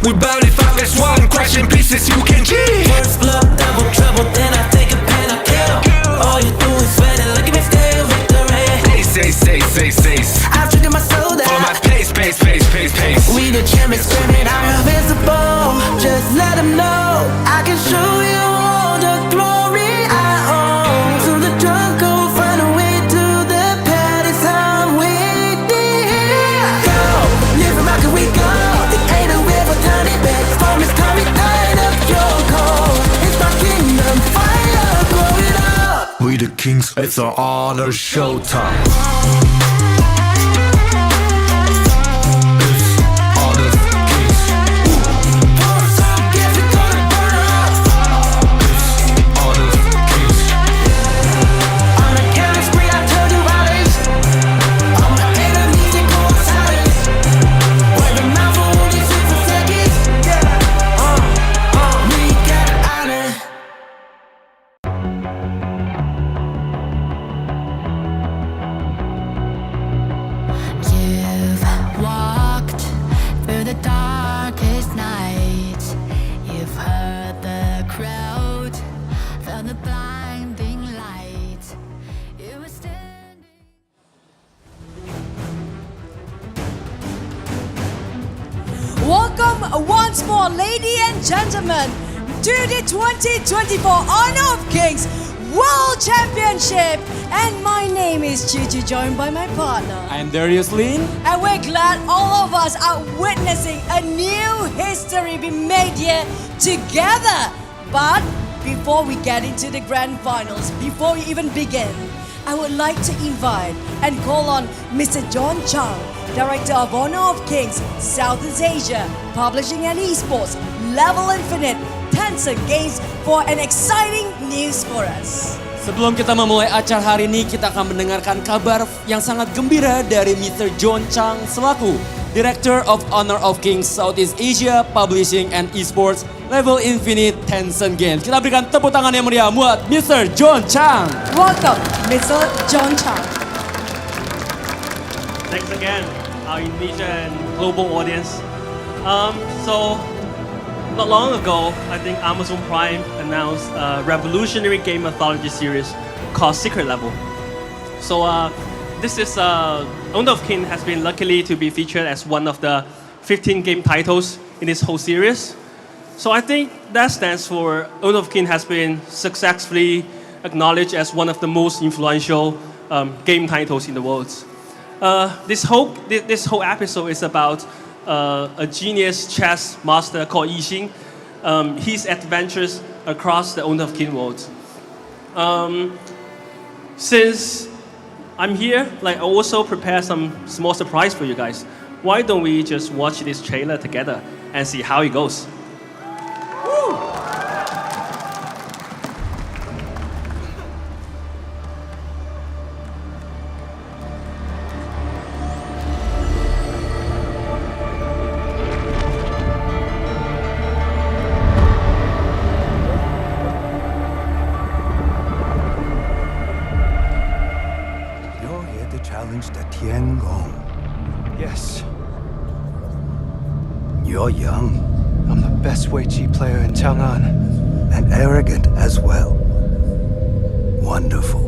We barely fight as one, crashing pieces you can cheat. First blood, double trouble, then I take a pen, I kill. All you do is sweat and look at me still victory. Say. I've triggered my soul down. Follow my pace. We the champions, screaming, I'm invincible. Just let them know I can show you all the glory I own. To the drunk, go find a way to the palace. I'm waiting here. Go, live and rock and we go. It ain't a river, tiny bag. Storm is coming, tired of your cold. It's my kingdom, fire, growing up. We the kings, it's our honor showtime. Welcome once more, ladies and gentlemen, to the 2024 Honor of Kings World Championship. And my name is Gigi, joined by my partner. I'm Darius Lin. And we're glad all of us are witnessing a new history being made here together. But before we get into the grand finals, before we even begin, I would like to invite and call on Mr. John Chang, Director of Honor of Kings, Southeast Asia, Publishing and Esports, Level Infinite, Tencent Games for an exciting news for us. Sebelum kita memulai acara hari ini, kita akan mendengarkan kabar yang sangat gembira dari Mr. John Chang selaku Director of Honor of Kings, Southeast Asia, Publishing and Esports, Level Infinite, Tencent Games. Kita berikan tepuk tangan yang meriah buat Mr. John Chang. Welcome, Mr. John Chang. Thanks again, our Indonesia and global audience. So, not long ago, I think Amazon Prime announced a revolutionary game anthology series called Secret Level. So, this is Honor of Kings has been luckily to be featured as one of the 15 game titles in this whole series. So I think that stands for Honor of Kings has been successfully acknowledged as one of the most influential game titles in the world. This whole episode is about a genius chess master called Yixing, his adventures across the Honor of Kings world. Since I'm here, I also prepared some small surprise for you guys. Why don't we just watch this trailer together and see how it goes? Yes. You're young. I'm the best Weiqi player in Chang'an. And arrogant as well. Wonderful.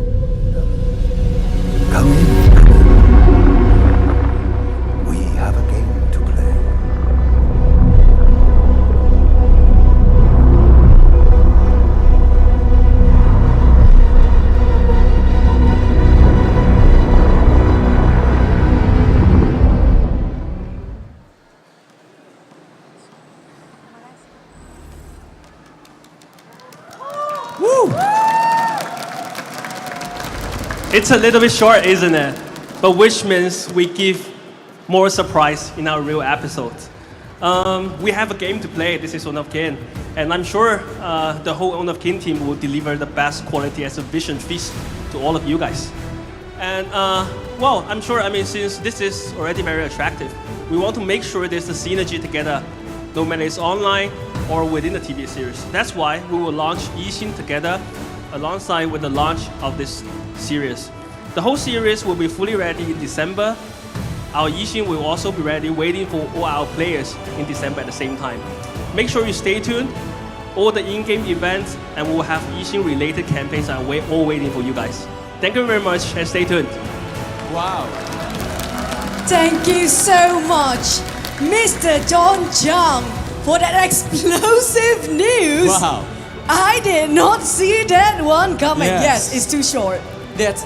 Come in. It's a little bit short, isn't it? But which means we give more surprise in our real episodes. We have a game to play. This is Honor of King, and I'm sure the whole Honor of King team will deliver the best quality exhibition feast to all of you guys. And well, I'm sure. I mean, since this is already very attractive, we want to make sure there's a synergy together, no matter it's online or within the TV series. That's why we will launch Yixin together, alongside with the launch of this series. The whole series will be fully ready in December. Our Yixin will also be ready, waiting for all our players in December at the same time. Make sure you stay tuned. All the in-game events, and we'll have Yixin-related campaigns are all waiting for you guys. Thank you very much, and stay tuned. Wow. Thank you so much, Mr. John Chang, for that explosive news. Wow. I did not see that one coming. Yes, it's too short. That's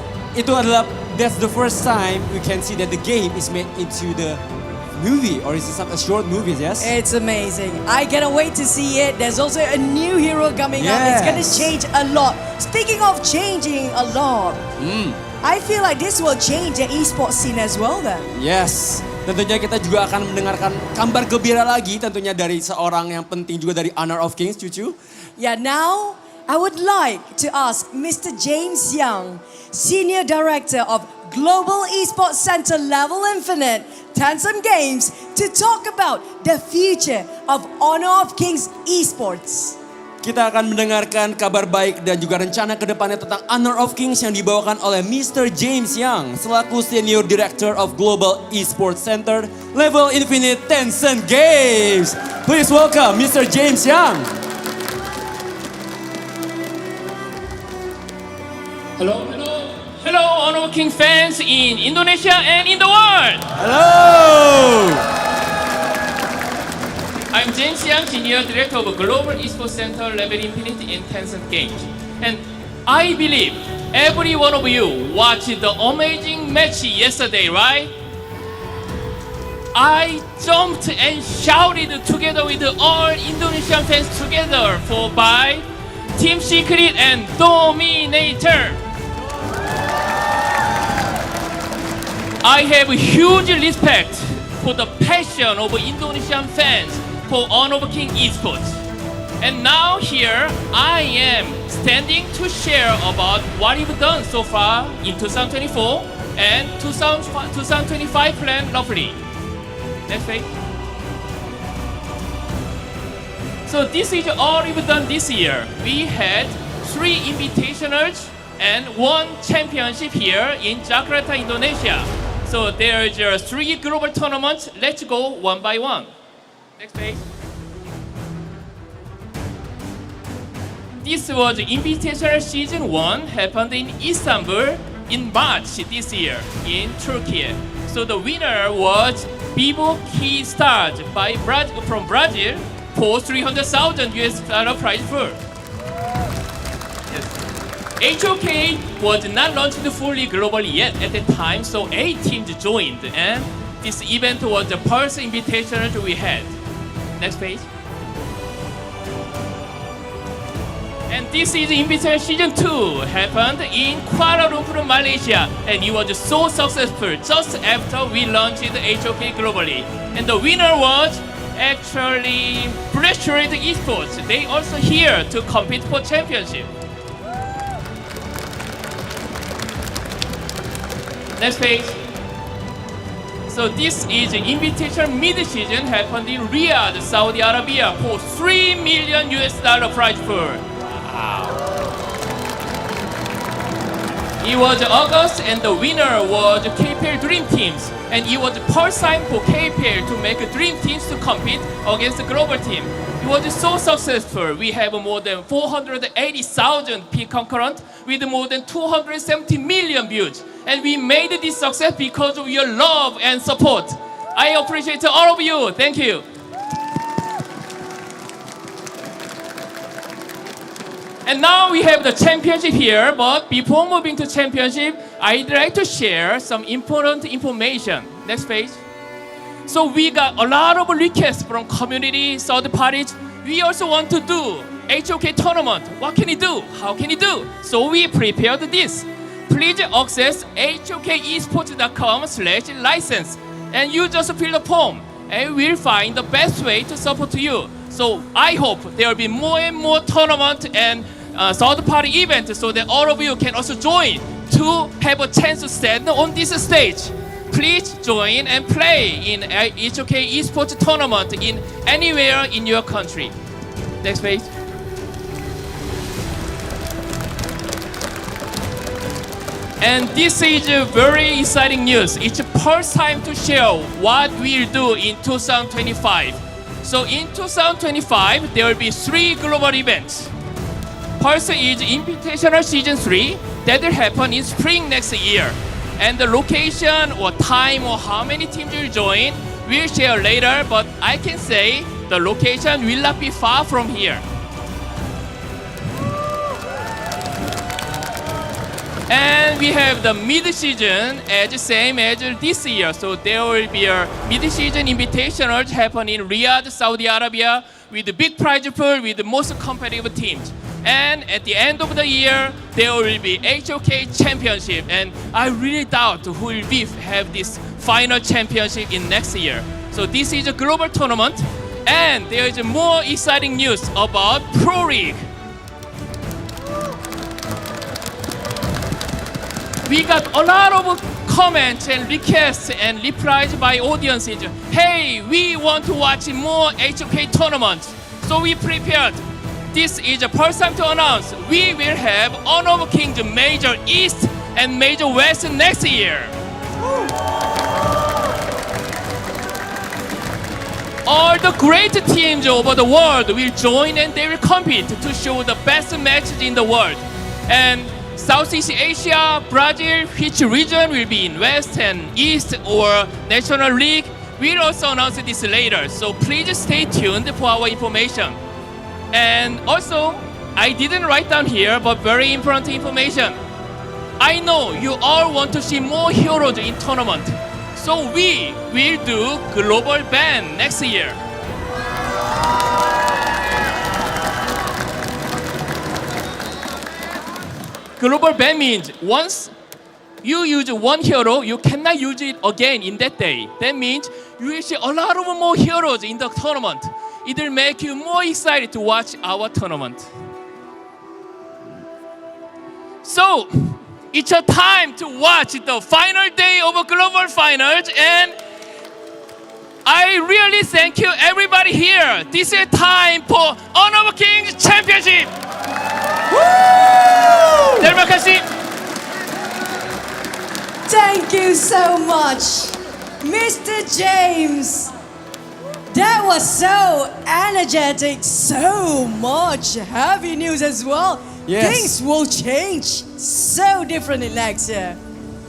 the first time we can see that the game is made into the movie, or is it a short movie? Yes. It's amazing. I cannot wait to see it. There's also a new hero coming up. It's gonna change a lot. Speaking of changing a lot, I feel like this will change the esports scene as well then. Yes. Tentunya kita juga akan mendengarkan kabar gembira lagi tentunya dari seorang yang penting juga dari Honor of Kings, Cucu. Yeah, now I would like to ask Mr. James Young, Senior Director of Global Esports Center Level Infinite, Tencent Games, to talk about the future of Honor of Kings Esports. Kita akan mendengarkan kabar baik dan juga rencana ke depannya tentang Honor of Kings yang dibawakan oleh Mr. James Young selaku Senior Director of Global Esports Center Level Infinite Tencent Games. Please welcome Mr. James Young. Hello, Honor of King fans in Indonesia and in the world. Hello. I'm James Young, Senior Director of Global Esports Center Level Infinite in Tencent Games. And I believe every one of you watched the amazing match yesterday, right? I jumped and shouted together with all Indonesian fans together by Team Secret and Dominator. I have huge respect for the passion of Indonesian fans for Honor of King Esports. And now here I am standing to share about what we've done so far in 2024 and 2025 plan roughly. Next page. So this is all we've done this year. We had 3 invitationals and 1 championship here in Jakarta, Indonesia. So there's 3 global tournaments. Let's go one by one. Next page. This was Invitational Season 1, happened in Istanbul in March this year in Turkey. So the winner was Vivo Key Stars from Brazil for $300,000 prize pool. Yes. HOK was not launched fully globally yet at the time, so 8 teams joined, and this event was the first invitational we had. Next page. And this is Invitational Season 2, happened in Kuala Lumpur, Malaysia, and it was so successful just after we launched HOK globally. And the winner was actually Shrew Esports. They also here to compete for championship. Next page. So this is an invitation mid-season happened in Riyadh, Saudi Arabia for $3 million prize pool. Wow. It was August and the winner was KPL Dream Teams. And it was the first time for KPL to make Dream Teams to compete against the global team. It was so successful. We have more than 480,000 peak concurrent with more than 270 million views. And we made this success because of your love and support. I appreciate all of you. Thank you. And now we have the championship here, but before moving to championship, I'd like to share some important information. Next page. So we got a lot of requests from community, third parties. We also want to do HOK tournament. What can you do? How can you do? So we prepared this. please access hokesports.com/license and you just fill the form and we'll find the best way to support you. So I hope there will be more and more tournament and third-party events so that all of you can also join to have a chance to stand on this stage. Please join and play in HOK Esports tournament in anywhere in your country. Next page. And this is a very exciting news. It's the first time to share what we'll do in 2025. So in 2025, there will be 3 global events. First is Invitational Season 3 that will happen in spring next year. And the location or time or how many teams will join, we'll share later, but I can say the location will not be far from here. And we have the mid-season as same as this year. So there will be a mid-season invitational happen in Riyadh, Saudi Arabia with the big prize pool with the most competitive teams. And at the end of the year, there will be HOK Championship. And I really doubt who will have this final championship in next year. So this is a global tournament. And there is more exciting news about Pro League. We got a lot of comments and requests and replies by audiences. Hey, we want to watch more HOK tournaments. So we prepared. This is the first time to announce we will have Honor of Kings Major East and Major West next year. All the great teams over the world will join and they will compete to show the best matches in the world. And Southeast Asia, Brazil, which region will be in West and East or National League, we'll also announce this later. So please stay tuned for our information. And also, I didn't write down here, but very important information. I know you all want to see more heroes in tournament. So we will do global ban next year. Global ban means once you use one hero, you cannot use it again in that day. That means you will see a lot of more heroes in the tournament. It will make you more excited to watch our tournament. So, it's a time to watch the final day of Global Finals, and I really thank you everybody here. This is time for Honor of Kings Championship. Terima kasih. Thank you so much, Mr. James. That was so energetic, so much heavy news as well. Yes. Things will change so differently next year.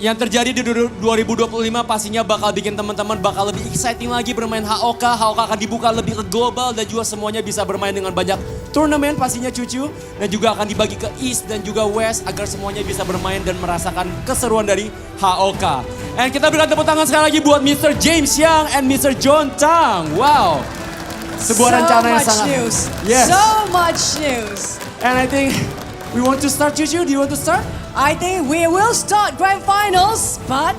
Yang terjadi di 2025 pastinya bakal bikin teman-teman bakal lebih exciting lagi bermain HOK. HOK akan dibuka lebih ke global dan juga semuanya bisa bermain dengan banyak turnamen pastinya cucu. Dan juga akan dibagi ke East dan juga West agar semuanya bisa bermain dan merasakan keseruan dari HOK. Dan kita berikan tepuk tangan sekali lagi buat Mr. James Yang and Mr. John Tang. Wow. Sebuah rencana yang sangat... News. Yes. So much news. And I think we want to start, Cucu. Do you want to start? I think we will start grand finals, but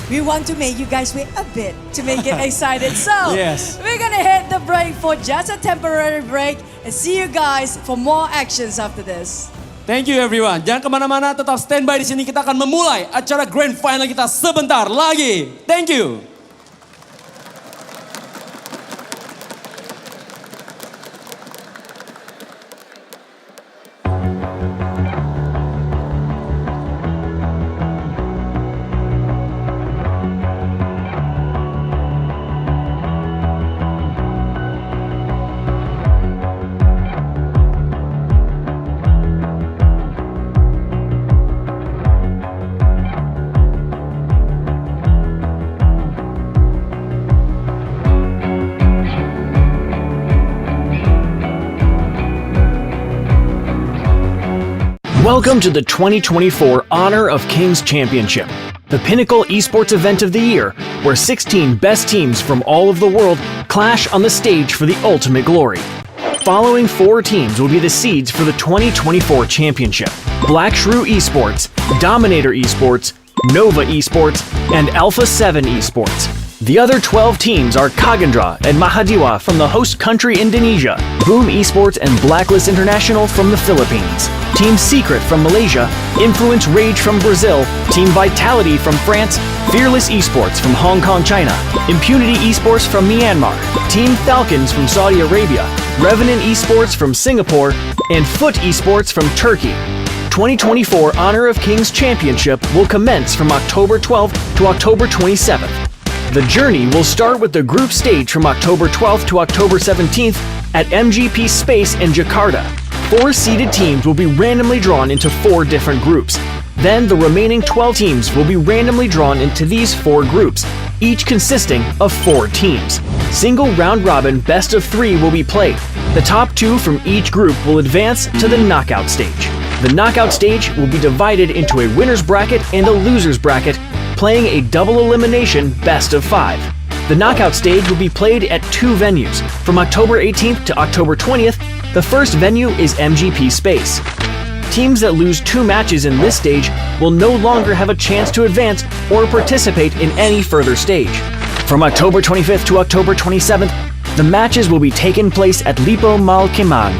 we want to make you guys wait a bit to make it excited. So yes. We're gonna hit the break for just a temporary break and see you guys for more actions after this. Thank you everyone. Jangan kemana-mana, tetap standby di sini. Kita akan memulai acara grand final kita sebentar lagi. Thank you. Welcome to the 2024 Honor of Kings Championship, the pinnacle esports event of the year, where 16 best teams from all of the world clash on the stage for the ultimate glory. following 4 teams will be the seeds for the 2024 championship: Black Shrew Esports, Dominator Esports, Nova Esports, and Alpha 7 Esports. The other 12 teams are Kagendra and Mahadiwa from the host country Indonesia, Boom Esports and Blacklist International from the Philippines, Team Secret from Malaysia, Influence Rage from Brazil, Team Vitality from France, Fearless Esports from Hong Kong, China, Impunity Esports from Myanmar, Team Falcons from Saudi Arabia, Revenant Esports from Singapore, and Foot Esports from Turkey. 2024 Honor of Kings Championship will commence from October 12th to October 27th. The journey will start with the group stage from October 12th to October 17th at MGP Space in Jakarta. 4 seeded teams will be randomly drawn into 4 different groups. Then the remaining 12 teams will be randomly drawn into these 4 groups, each consisting of 4 teams. Single round robin best of 3 will be played. The top 2 from each group will advance to the knockout stage. The knockout stage will be divided into a winner's bracket and a loser's bracket, playing a double elimination best of 5. The knockout stage will be played at 2 venues. From October 18th to October 20th, the first venue is MGP Space. Teams that lose 2 matches in this stage will no longer have a chance to advance or participate in any further stage. From October 25th to October 27th, the matches will be taking place at Lipo Mal Kemang.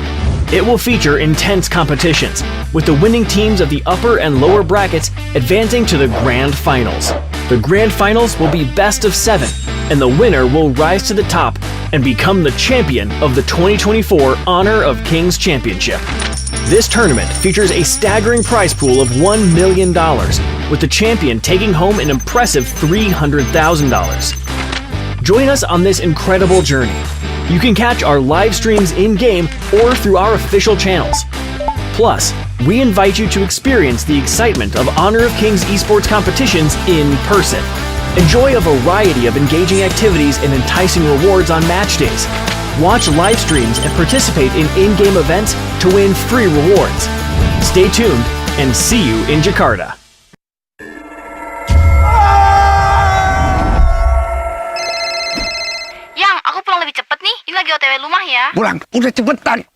It will feature intense competitions, with the winning teams of the upper and lower brackets advancing to the Grand Finals. The Grand Finals will be best of 7, and the winner will rise to the top and become the champion of the 2024 Honor of Kings Championship. This tournament features a staggering prize pool of $1 million, with the champion taking home an impressive $300,000. Join us on this incredible journey. You can catch our live streams in-game or through our official channels. Plus, we invite you to experience the excitement of Honor of Kings esports competitions in person. Enjoy a variety of engaging activities and enticing rewards on match days. Watch live streams and participate in in-game events to win free rewards. Stay tuned and see you in Jakarta. Yang, aku pulang lebih cepet nih. Ini lagi OTW rumah ya. Pulang, udah cepetan.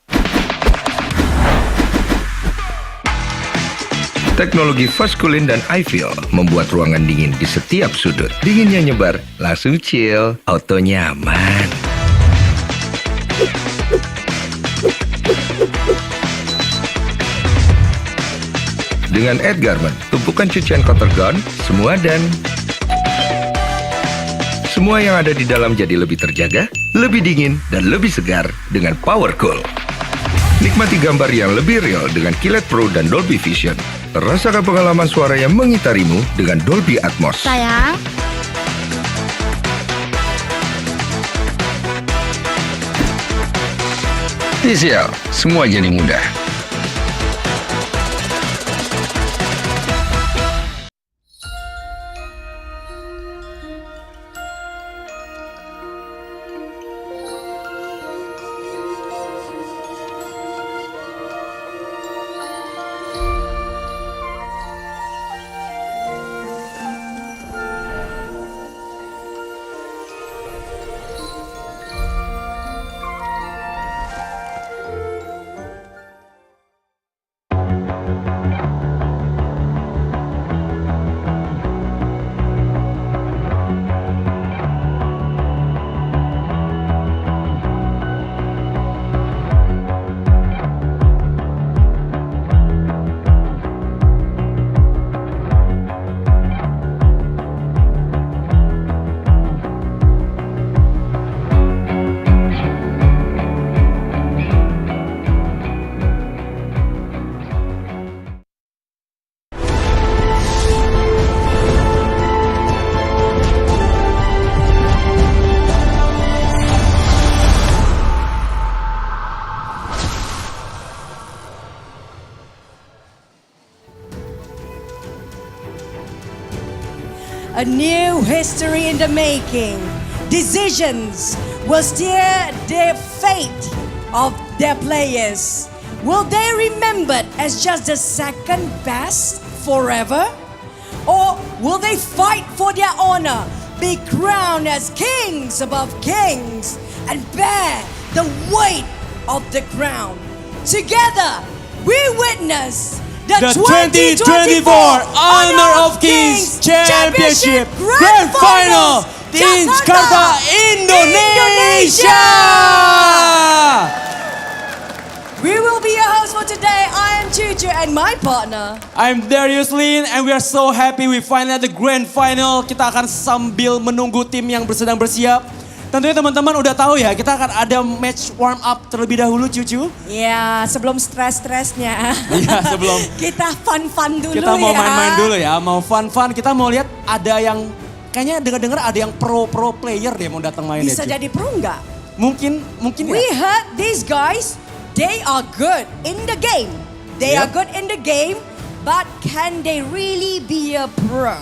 Teknologi fast cooling dan iFeel membuat ruangan dingin di setiap sudut. Dinginnya nyebar, langsung chill, auto nyaman. Dengan Edgarment, tumpukan cucian kotor gone, semua yang ada di dalam jadi lebih terjaga, lebih dingin, dan lebih segar dengan Power Cool. Nikmati gambar yang lebih real dengan Kilet Pro dan Dolby Vision. Rasakan pengalaman suara yang mengitarimu dengan Dolby Atmos. Sayang. TCL, semua jadi mudah. A new history in the making. Decisions will steer the fate of their players. Will they remembered as just the second best forever? Or will they fight for their honor, be crowned as kings above kings, and bear the weight of the crown. Together, we witness the 2024 Honor of Kings Championship Grand Final in Jakarta, Indonesia. We will be your host for today. I am Cucu and my partner. I'm Darius Lin and we are so happy we finally at the Grand Final. Kita akan sambil menunggu tim yang sedang bersiap. Tentunya teman-teman udah tahu ya, kita akan ada match warm up terlebih dahulu Cucu. Ya, sebelum stres-stresnya. Iya, sebelum. Kita fun-fun dulu ya. Kita mau main-main dulu ya, mau fun-fun. Kita mau lihat ada yang, kayaknya dengar-dengar ada yang pro player deh mau datang main. Bisa jadi pro nggak? Mungkin ya. We heard these guys, they are good in the game. They are good in the game, but can they really be a pro?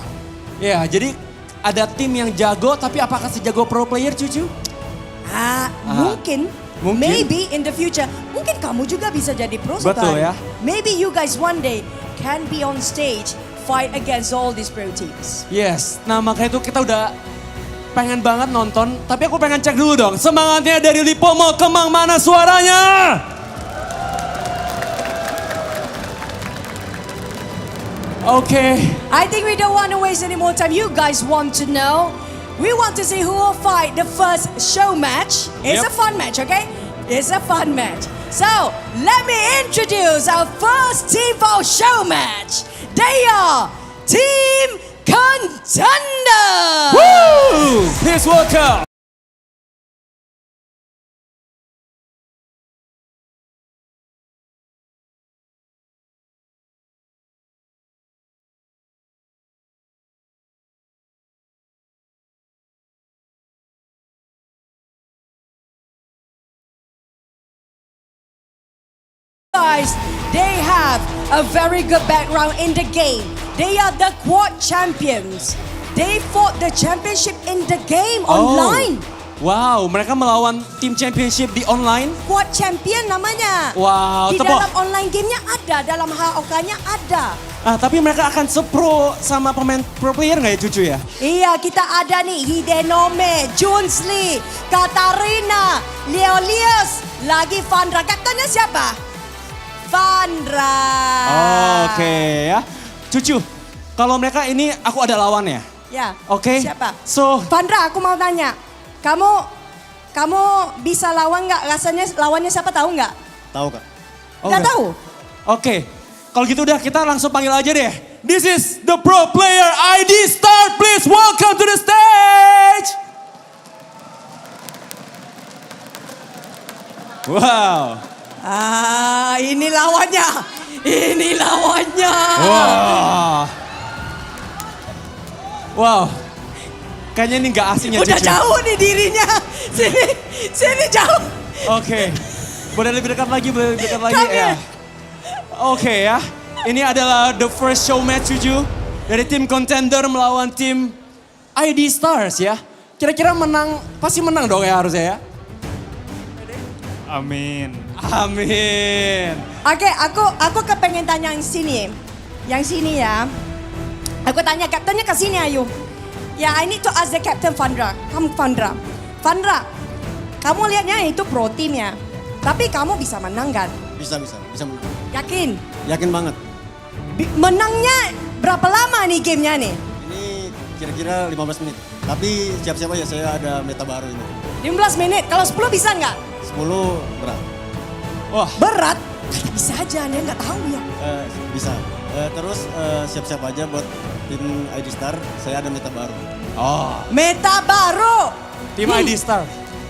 Ya, jadi ada tim yang jago, tapi apakah sejago pro player Cucu? Mungkin. Maybe in the future. Mungkin kamu juga bisa jadi pro suatu Betul hari. ya. Maybe you guys one day can be on stage, fight against all these pro teams. Yes, nah makanya itu kita udah pengen banget nonton. Tapi aku pengen cek dulu dong, semangatnya dari Lipomo Kemang mana suaranya? Okay. I think we don't want to waste any more time. You guys want to know. We want to see who will fight the first show match. It's a fun match, okay? It's a fun match. So, let me introduce our first team for show match. They are Team Contenders. Woo! Please welcome. Guys, they have a very good background in the game. They are the quad champions. They fought the championship in the game online. Wow, mereka melawan tim championship di online. Quad champion namanya. Wow, di dalam online gamenya ada, dalam HOK-nya ada. Tapi mereka akan sepro sama pemain pro player nggak ya Cucu ya? Iya, kita ada nih Hidenome, Junsli, Katarina, Leolius, lagi Vandra. Katanya siapa? Vandra. Oke ya. Cucu, kalau mereka ini aku ada lawannya. Ya. Oke. Siapa? So, Vandra, aku mau tanya. Kamu bisa lawan nggak? Rasanya lawannya siapa, tahu nggak? Tahu Kak. Nggak tahu? Oke. Kalau gitu udah kita langsung panggil aja deh. This is the pro player ID Star. Please welcome to the stage. Wow. Ini lawannya. Ini lawannya. Wow. Kayaknya ini nggak asing ya Udah Cucu. jauh nih dirinya. Sini jauh. Oke. Boleh lebih dekat lagi, ya. Oke ya. Ini adalah the first show match Cucu. Dari tim Contender melawan tim ID Stars ya. Kira-kira menang, pasti menang dong ya harusnya ya. Amin. Oke, aku kepengen tanya yang sini. Yang sini ya. Aku tanya kaptennya ke sini ayo. Ya, I need to ask the captain Vandra. Kamu Vandra. Vandra, kamu lihatnya itu pro team ya. Tapi kamu bisa menang kan? Bisa menang. Yakin? Yakin banget. Menangnya berapa lama nih gamenya nih? Ini kira-kira 15 menit. Tapi siap-siap aja, saya ada meta baru ini. 15 menit, kalau 10 bisa nggak? 10 berat. Wah. Berat? Bisa aja, dia nggak tahu ya. Bisa. Terus siap-siap aja buat tim ID Star, saya ada meta baru. Meta baru? Tim ID Star,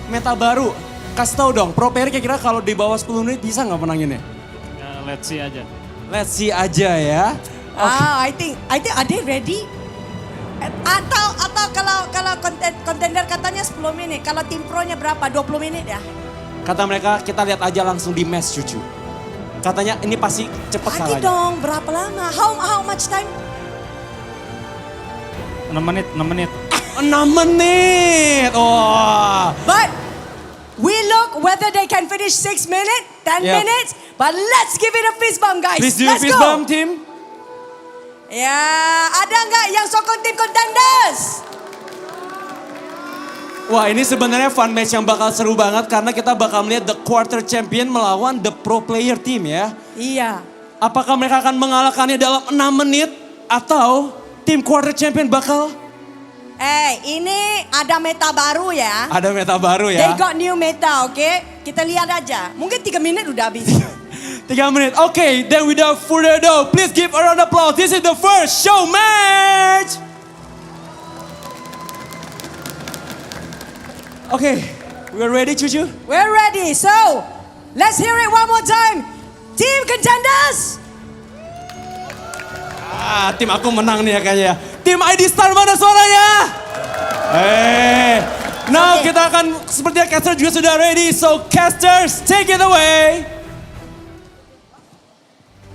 meta baru. Kasih tahu dong, pro player kira-kira kalau di bawah 10 menit bisa nggak menanginnya? Let's see aja. Let's see aja ya. I think are they ready? Atau kalau kontender katanya 10 menit, kalau tim pro-nya berapa? 20 menit ya? Kata mereka kita lihat aja langsung di match Cucu. Katanya ini pasti cepet Lagi salahnya. dong, berapa lama? How much time? 6 menit. 6 menit. Oh. But we look whether they can finish 6 minutes, 10 minutes. But let's give it a fist bump guys. Please do let's fist go. bump team. Ya, ada nggak yang sokong tim Contenders? Wah, ini sebenarnya fun match yang bakal seru banget karena kita bakal melihat the quarter champion melawan the pro player team ya. Iya. Apakah mereka akan mengalahkannya dalam 6 menit atau tim quarter champion bakal? Ini ada meta baru ya. Ada meta baru ya. They got new meta, oke? Kita lihat aja. Mungkin 3 menit udah habis. 3 menit. Okay, then without further ado, please give a round of applause. This is the first show match. Okay, we're ready, Cucu? We're ready. So, let's hear it one more time. Team contenders. Tim aku menang nih ya kayaknya. Tim ID Star mana suaranya? Now kita akan sepertinya caster juga sudah ready. So casters, take it away.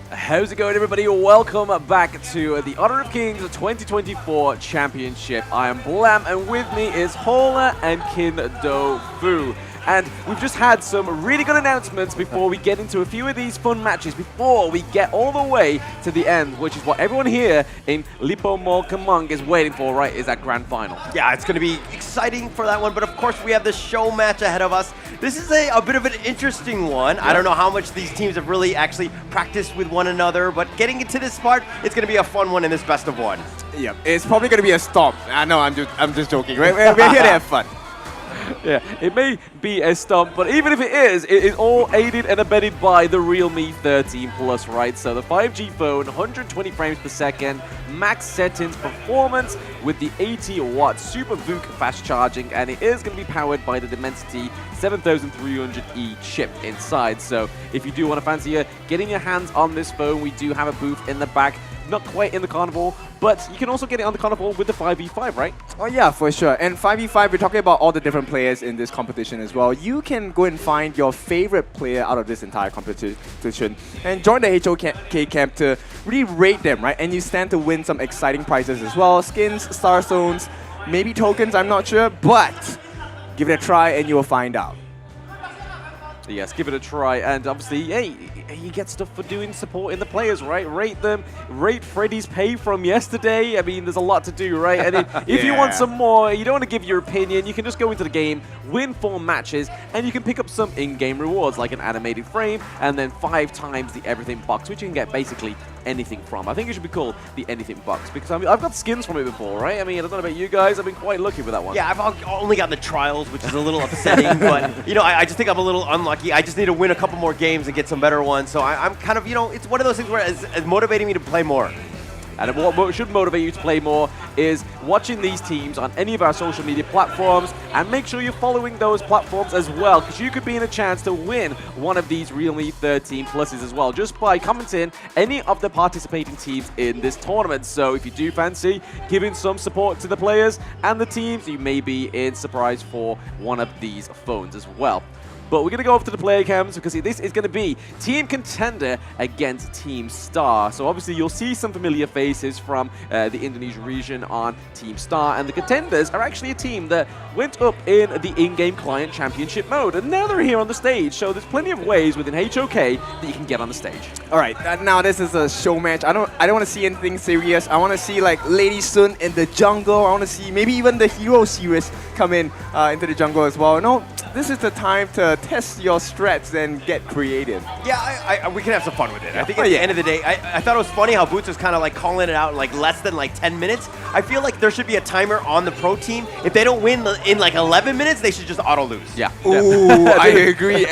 How's it going, everybody? Welcome back to the Honor of Kings 2024 Championship. I am Blam, and with me is Hola and Kin Do Fu. And we've just had some really good announcements before we get into a few of these fun matches, before we get all the way to the end, which is what everyone here in Lipo Mall Kamung is waiting for, right, is that grand final. Yeah, it's going to be exciting for that one, but of course we have the show match ahead of us. This is a bit of an interesting one. Yeah. I don't know how much these teams have really actually practiced with one another, but getting into this part, it's going to be a fun one in this best of one. Yeah, it's probably going to be a stomp. I know, I'm just joking. We're here to have fun. Yeah, it may be a stump, but even if it is all aided and abetted by the Realme 13 Plus, right? So the 5G phone, 120 frames per second, max settings, performance with the 80-watt Super VOOC fast charging, and it is going to be powered by the Dimensity 7300E chip inside. So if you do want to fancy getting your hands on this phone, we do have a booth in the back. Not quite in the carnival, but you can also get it on the carnival with the 5v5, right? Oh yeah, for sure. And 5v5, we're talking about all the different players in this competition as well. You can go and find your favorite player out of this entire competition and join the HOK camp to really rate them, right? And you stand to win some exciting prizes as well. Skins, star zones, maybe tokens, I'm not sure, but give it a try and you will find out. Yes, give it a try, and obviously, hey, you get stuff for doing support in the players, right? Rate them, rate Freddy's pay from yesterday. I mean, there's a lot to do, right? And if you want some more, you don't want to give your opinion, you can just go into the game, win 4 matches, and you can pick up some in-game rewards, like an animated frame, and then 5 times the everything box, which you can get basically anything from. I think it should be called the anything box, because I mean, I've got skins from it before, right? I mean, I don't know about you guys, I've been quite lucky with that one. Yeah, I've only gotten the trials, which is a little upsetting, but, you know, I just think I'm a little unlucky. I just need to win a couple more games and get some better ones, so I'm kind of, you know, it's one of those things where it's motivating me to play more. And what should motivate you to play more is watching these teams on any of our social media platforms, and make sure you're following those platforms as well, because you could be in a chance to win one of these Realme 13 Pluses as well, just by commenting any of the participating teams in this tournament. So if you do fancy giving some support to the players and the teams, you may be in surprise for one of these phones as well. But we're going to go over to the player cams, because this is going to be Team Contender against Team Star. So obviously you'll see some familiar faces from the Indonesia region on Team Star, and the Contenders are actually a team that went up in the in-game client championship mode, and now they're here on the stage. So there's plenty of ways within HOK that you can get on the stage. All right, now this is a show match. I don't want to see anything serious. I want to see like Lady Sun in the jungle. I want to see maybe even the Hero series come in into the jungle as well. No, this is the time to test your strats and get creative. Yeah, we can have some fun with it. I think at the end of the day, I thought it was funny how Boots was kind of like calling it out in like less than like 10 minutes. I feel like there should be a timer on the pro team. If they don't win in like 11 minutes, they should just auto lose. Yeah. Ooh, I agree.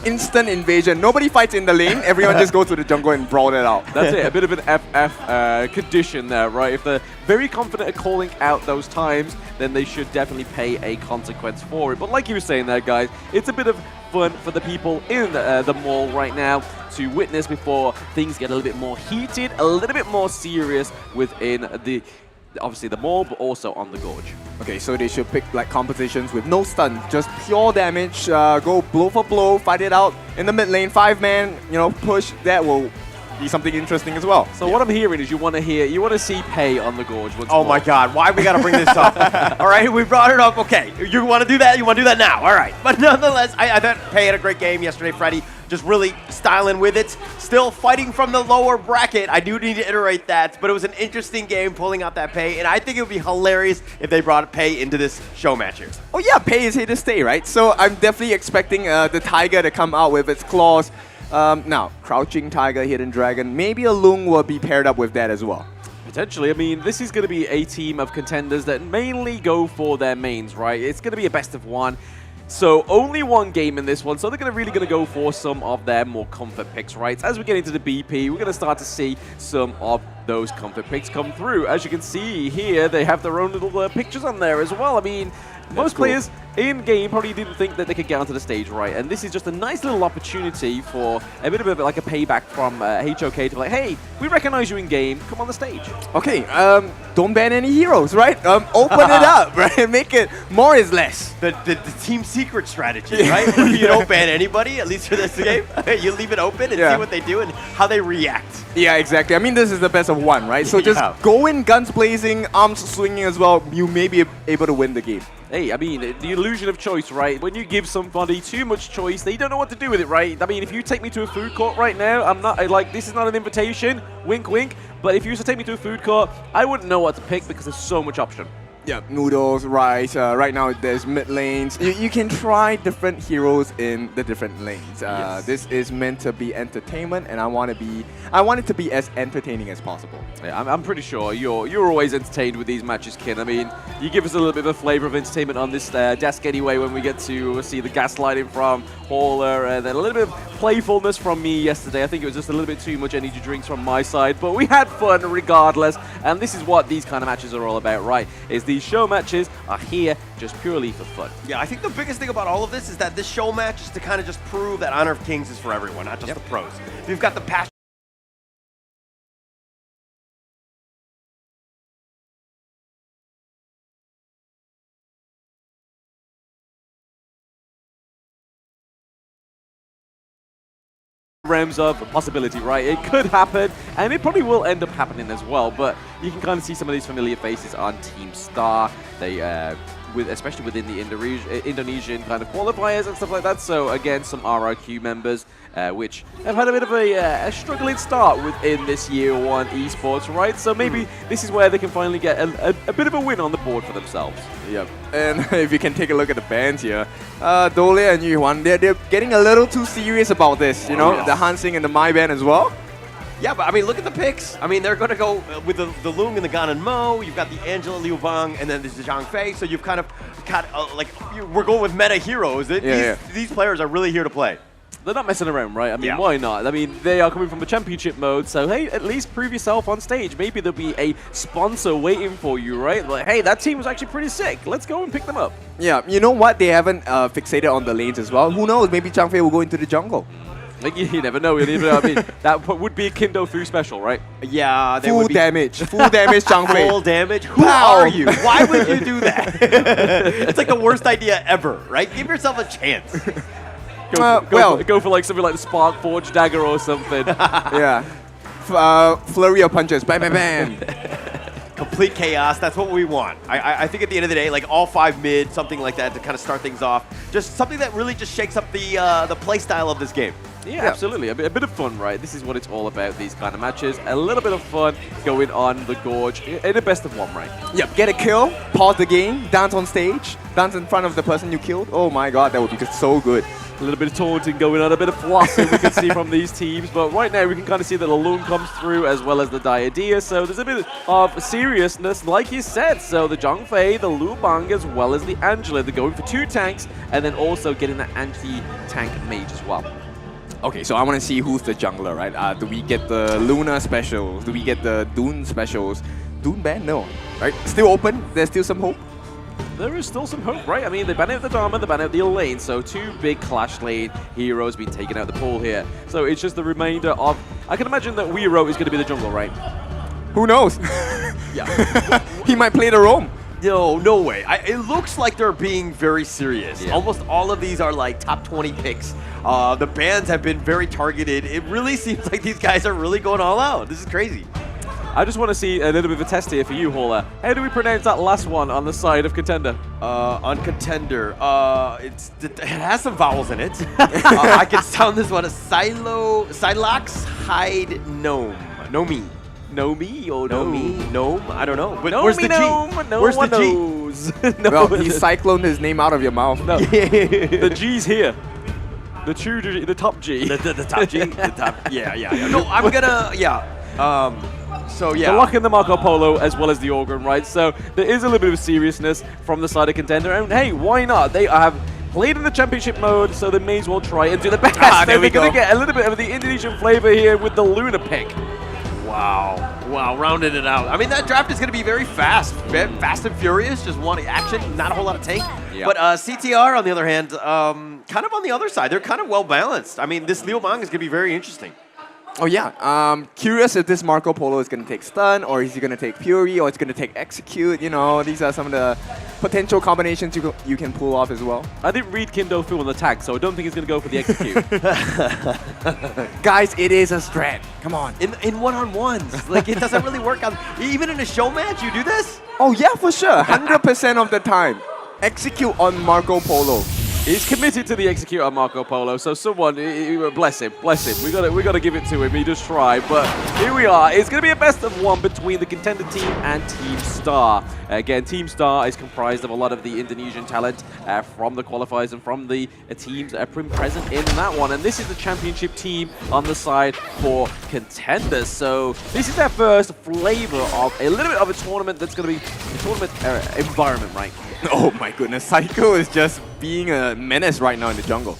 Instant invasion. Nobody fights in the lane. Everyone just goes to the jungle and brawl it out. That's it. A bit of an FF condition there, right? If they're very confident at calling out those times, then they should definitely pay a consequence for it. But like you were saying there, guys, it's a bit of fun for the people in the mall right now to witness before things get a little bit more heated, a little bit more serious within obviously the mall, but also on the gorge. Okay, so they should pick like compositions with no stun, just pure damage, go blow for blow, fight it out in the mid lane, 5-man, you know, push. That will be something interesting as well. So what I'm hearing is you want to see Pei on the gorge once more. My God, why we gotta bring this up? All right, we brought it up. Okay, you want to do that? You want to do that now? All right, but nonetheless, I thought Pei had a great game yesterday. Freddy just really styling with it. Still fighting from the lower bracket. I do need to iterate that, but it was an interesting game pulling out that Pei, and I think it would be hilarious if they brought Pei into this show match here. Oh yeah, Pei is here to stay, right? So I'm definitely expecting the Tiger to come out with its claws. Now, Crouching Tiger, Hidden Dragon, maybe a Lung will be paired up with that as well. Potentially. I mean, this is going to be a team of contenders that mainly go for their mains, right? It's going to be a best of one. So only one game in this one, so they're really going to go for some of their more comfort picks, right? As we get into the BP, we're going to start to see some of those comfort picks come through. As you can see here, they have their own little pictures on there as well. I mean, most players in-game probably didn't think that they could get onto the stage, right? And this is just a nice little opportunity for a bit of like a payback from HOK to be like, hey, we recognize you in-game, come on the stage. Okay, don't ban any heroes, right? Open it up, right? Make it more is less. The team secret strategy, right? Where you don't ban anybody, at least for this game. You leave it open and see what they do and how they react. Yeah, exactly. I mean, this is the best of one, right? So just go in guns blazing, arms swinging as well. You may be able to win the game. Hey, I mean, the illusion of choice, right? When you give somebody too much choice, they don't know what to do with it, right? I mean, if you take me to a food court right now, I'm not, like, this is not an invitation, wink, wink, but if you used to take me to a food court, I wouldn't know what to pick because there's so much option. Yeah, noodles, rice. Right now there's mid lanes. You can try different heroes in the different lanes. This is meant to be entertainment, and I want it to be as entertaining as possible. Yeah, I'm pretty sure you're always entertained with these matches, Kin. I mean, you give us a little bit of a flavor of entertainment on this desk anyway when we get to see the gaslighting from Hauler, and then a little bit of playfulness from me yesterday. I think it was just a little bit too much energy drinks from my side, but we had fun regardless, and this is what these kind of matches are all about, right? Is these show matches are here just purely for fun. Yeah, I think the biggest thing about all of this is that this show match is to kind of just prove that Honor of Kings is for everyone, not just the pros. If you've got the passion realms of possibility, right? It could happen, and it probably will end up happening as well, but you can kind of see some of these familiar faces on Team Star. They, especially within the Indonesian kind of qualifiers and stuff like that. So again, some RRQ members, which have had a bit of a struggling start within this year one esports, right? So maybe this is where they can finally get a bit of a win on the board for themselves. Yep. And if you can take a look at the bands here, Dole and Yuan, they're getting a little too serious about this, you know? The Hansing and the My band as well. Yeah, but I mean, look at the picks. I mean, they're going to go with the Lung and the Gan and Mo. You've got the Angela Liu Bang, and then there's the Zhang Fei. So you've kind of got, we're going with meta heroes. These players are really here to play. They're not messing around, right? I mean, why not? I mean, they are coming from a championship mode, so hey, at least prove yourself on stage. Maybe there'll be a sponsor waiting for you, right? Like, hey, that team was actually pretty sick. Let's go and pick them up. Yeah, you know what? They haven't fixated on the lanes as well. Who knows? Maybe Zhang Fei will go into the jungle. Like, you never know. I mean, that would be a Kindo Fu special, right? Yeah. Full damage. Full damage, Zhang Fei. Full damage? Who are you? Why would you do that? It's like the worst idea ever, right? Give yourself a chance. Go for like something like the Spark Forge Dagger or something. Yeah. Flurry of punches. Bam, bam, bam. Complete chaos. That's what we want. I think at the end of the day, like all 5 mid, something like that to kind of start things off. Just something that really just shakes up the play style of this game. Yeah, absolutely. A bit of fun, right? This is what it's all about, these kind of matches. A little bit of fun going on the Gorge in a best of one, right? Yep, get a kill, pause the game, dance on stage, dance in front of the person you killed. Oh my god, that would be just so good. A little bit of taunting going on, a bit of flossing we can see from these teams, but right now we can kind of see that the Lung comes through as well as the Diadea, so there's a bit of seriousness, like you said. So the Zhang Fei, the Liu Bang, as well as the Angela, they're going for 2 tanks, and then also getting the anti-tank mage as well. Okay, so I want to see who's the jungler, right? Do we get the Luna specials? Do we get the Dune specials? Dune ban? No, right? Still open? There's still some hope? There is still some hope, right? I mean, they ban out the Dharma, they ban out the Elaine, so 2 big Clash Lane heroes being taken out of the pool here. So it's just the remainder of... I can imagine that Weiro is going to be the jungle, right? Who knows? Yeah. He might play the roam. No way. It looks like they're being very serious. Yeah. Almost all of these are like top 20 picks. The bans have been very targeted. It really seems like these guys are really going all out. This is crazy. I just want to see a little bit of a test here for you, Hauler. How do we pronounce that last one on the side of Contender? On Contender, it has some vowels in it. I can sound this one: Silox Hide Gnome. Nomi. Nomi or Nomi? Gnome? I don't know. But Nomi, where's the gnome, G? no Where's one the G? knows. Well, he cycloned his name out of your mouth. No. The G's here. The top G. The top G? The top, yeah. No, I'm gonna, so yeah. The lock in the Marco Polo as well as the Organ, right? So there is a little bit of seriousness from the side of Contender. And hey, why not? They have played in the championship mode, so they may as well try and do the best. There we go. They're going to get a little bit of the Indonesian flavor here with the Luna pick. Wow, rounding it out. I mean, that draft is going to be very fast. Fast and furious, just wanting action, not a whole lot of tank. Yeah. But CTR, on the other hand, kind of on the other side. They're kind of well balanced. I mean, this Liu Bang is going to be very interesting. Oh yeah, curious if this Marco Polo is going to take stun, or is he going to take Fury, or it's going to take execute. You know, these are some of the potential combinations you can pull off as well. I didn't read Kindo through on the tag, so I don't think he's going to go for the execute. Guys, it is a strat. Come on. In one-on-ones, like it doesn't really work on. Even in a show match, you do this? Oh yeah, for sure. 100% of the time. Execute on Marco Polo. He's committed to the execute on Marco Polo, so someone, bless him. We got to give it to him. He just tried, but here we are. It's going to be a best of one between the Contender team and Team Star. Again, Team Star is comprised of a lot of the Indonesian talent from the qualifiers and from the teams that are present in that one. And this is the championship team on the side for Contenders. So this is their first flavor of a little bit of a tournament that's going to be a tournament environment, right? Oh my goodness, Psycho is just being a menace right now in the jungle.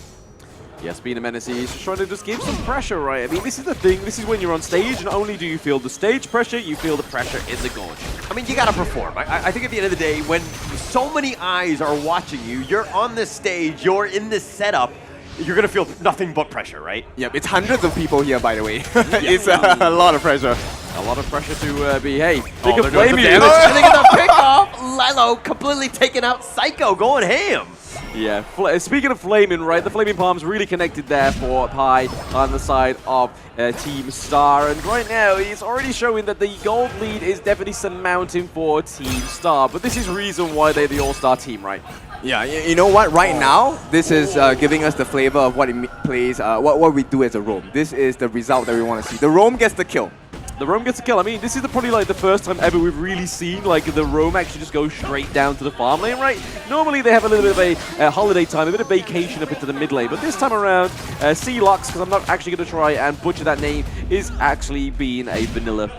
Yes, being a menace, he's just trying to just give some pressure, right? I mean, this is the thing. This is when you're on stage. Not only do you feel the stage pressure, you feel the pressure in the gorge. I mean, you got to perform. I think at the end of the day, when so many eyes are watching you, you're on this stage, you're in this setup, you're going to feel nothing but pressure, right? Yep, it's hundreds of people here, by the way. It's a lot of pressure. A lot of pressure to be, hey, they can blame you. And they get the pick off. Lilo completely taking out Psycho, going ham. Yeah, speaking of flaming, right, the flaming palms really connected there for Pi on the side of Team Star. And right now, he's already showing that the gold lead is definitely surmounting for Team Star. But this is reason why they're the all-star team, right? Yeah, you know what? Right now, this is giving us the flavor of what it plays, what we do as a roam. This is the result that we want to see. The roam gets the kill. The roam gets a kill. I mean, this is probably like the first time ever we've really seen like the roam actually just go straight down to the farm lane, right? Normally they have a little bit of a holiday time, a bit of vacation up into the mid lane, but this time around, C-Lux, because I'm not actually going to try and butcher that name, is actually being a vanilla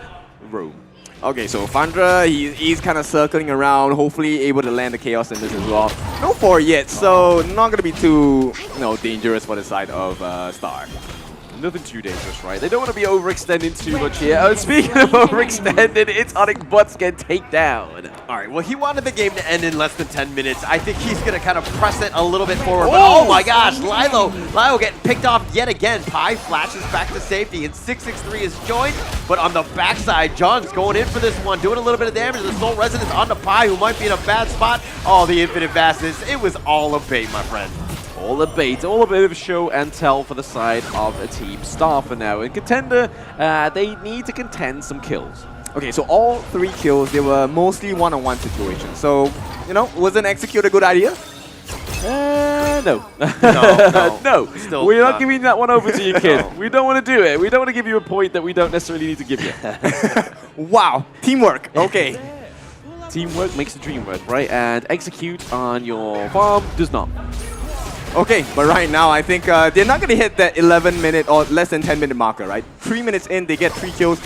roam. Okay, so Fandra, he's kind of circling around, hopefully able to land the Chaos in this as well. No 4 yet, so not going to be too dangerous for the side of Star. Nothing too dangerous, right? They don't want to be overextending too much here. Oh, speaking of overextended, it's Onic Butts get take down. All right, well, he wanted the game to end in less than 10 minutes. I think he's going to kind of press it a little bit forward. But oh my gosh, Lilo getting picked off yet again. Pi flashes back to safety, and 663 is joined. But on the backside, John's going in for this one, doing a little bit of damage. The Soul Resonance onto Pi, who might be in a bad spot. Oh, the infinite vastness. It was all a bait, my friend. All a bait, all a bit of show and tell for the side of a Team Star for now. In Contender, they need to contend some kills. Okay, so all 3 kills, they were mostly one-on-one situations. So, wasn't execute a good idea? No. No. Still we're not giving that one over to you, kid. We don't want to do it. We don't want to give you a point that we don't necessarily need to give you. Wow, teamwork. Okay. Teamwork makes the dream work, right? And execute on your farm does not. Okay, but right now, I think they're not going to hit that 11-minute or less than 10-minute marker, right? 3 minutes in, they get 3 kills.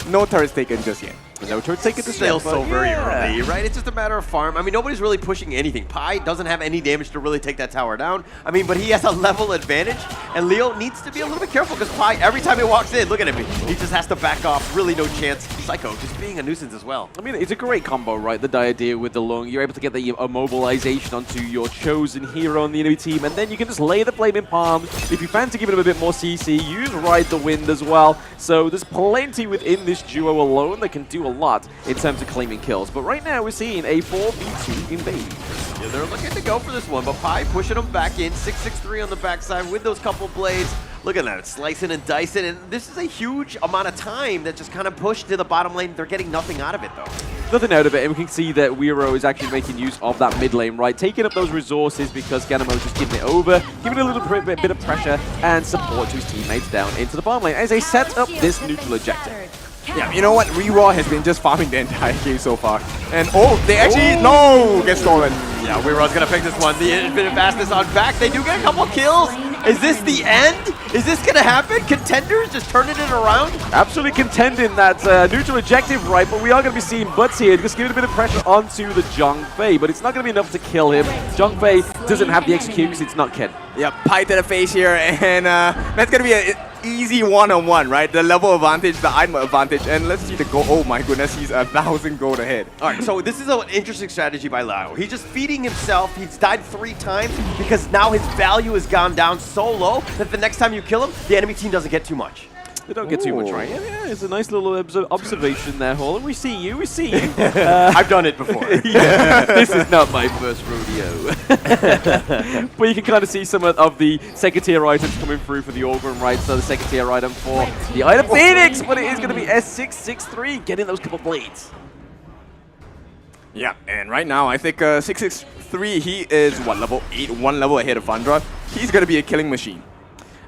No turrets taken just yet. No turrets taken just still yet. So very early, right? It's just a matter of farm. I mean, nobody's really pushing anything. Pi doesn't have any damage to really take that tower down. I mean, but he has a level advantage, and Leo needs to be a little bit careful because Pi, every time he walks in, look at him, he just has to back off. Really no chance. Psycho just being a nuisance as well. I mean, it's a great combo, right? The idea with the Lung. You're able to get the immobilization onto your chosen hero on the enemy team, and then you can just lay the Flaming Palms. If you fancy giving him a bit more CC, use Ride the Wind as well. So there's plenty within this duo alone that can do a lot in terms of claiming kills. But right now we're seeing a 4v2 invade. Yeah, they're looking to go for this one, but Pi pushing them back in. 663 on the backside with those couple blades. Look at that, slicing and dicing, and this is a huge amount of time that just kind of pushed to the bottom lane. They're getting nothing out of it, though. Nothing out of it, and we can see that Weiro is actually making use of that mid lane, right? Taking up those resources because Ganamo just giving it over, giving a little bit of pressure and support to his teammates down into the bottom lane as they set up this neutral objective. Yeah, you know what? Reroll has been just farming the entire game so far. And they actually, no, get stolen. Yeah, Wero's gonna pick this one. The infinite fastness on back. They do get a couple kills. Is this the end? Is this gonna happen? Contenders just turning it around? Absolutely contending that neutral objective, right? But we are going to be seeing Butts here, just giving a bit of pressure onto the Zhongfei, but it's not going to be enough to kill him. Zhongfei doesn't have the execute because it's not Ken. Yep, pie to the face here, and that's going to be an easy one-on-one, right? The level advantage, the item advantage, and let's see the goal. Oh my goodness, he's 1,000 gold ahead. All right, so this is an interesting strategy by Lao. He's just feeding himself. He's died 3 times because now his value has gone down so low that the next time you kill him, the enemy team doesn't get too much. They don't get too much, right? Yeah, it's a nice little observation there, Hall. And we see you, we see you. I've done it before. This is not my first rodeo. But you can kind of see some of the second tier items coming through for the Orgrim, right? So the second tier item for the item Phoenix, but it is going to be S663 getting those couple blades. Yeah, and right now I think 663, he is what, level 8, 1 level ahead of Vandra. He's going to be a killing machine.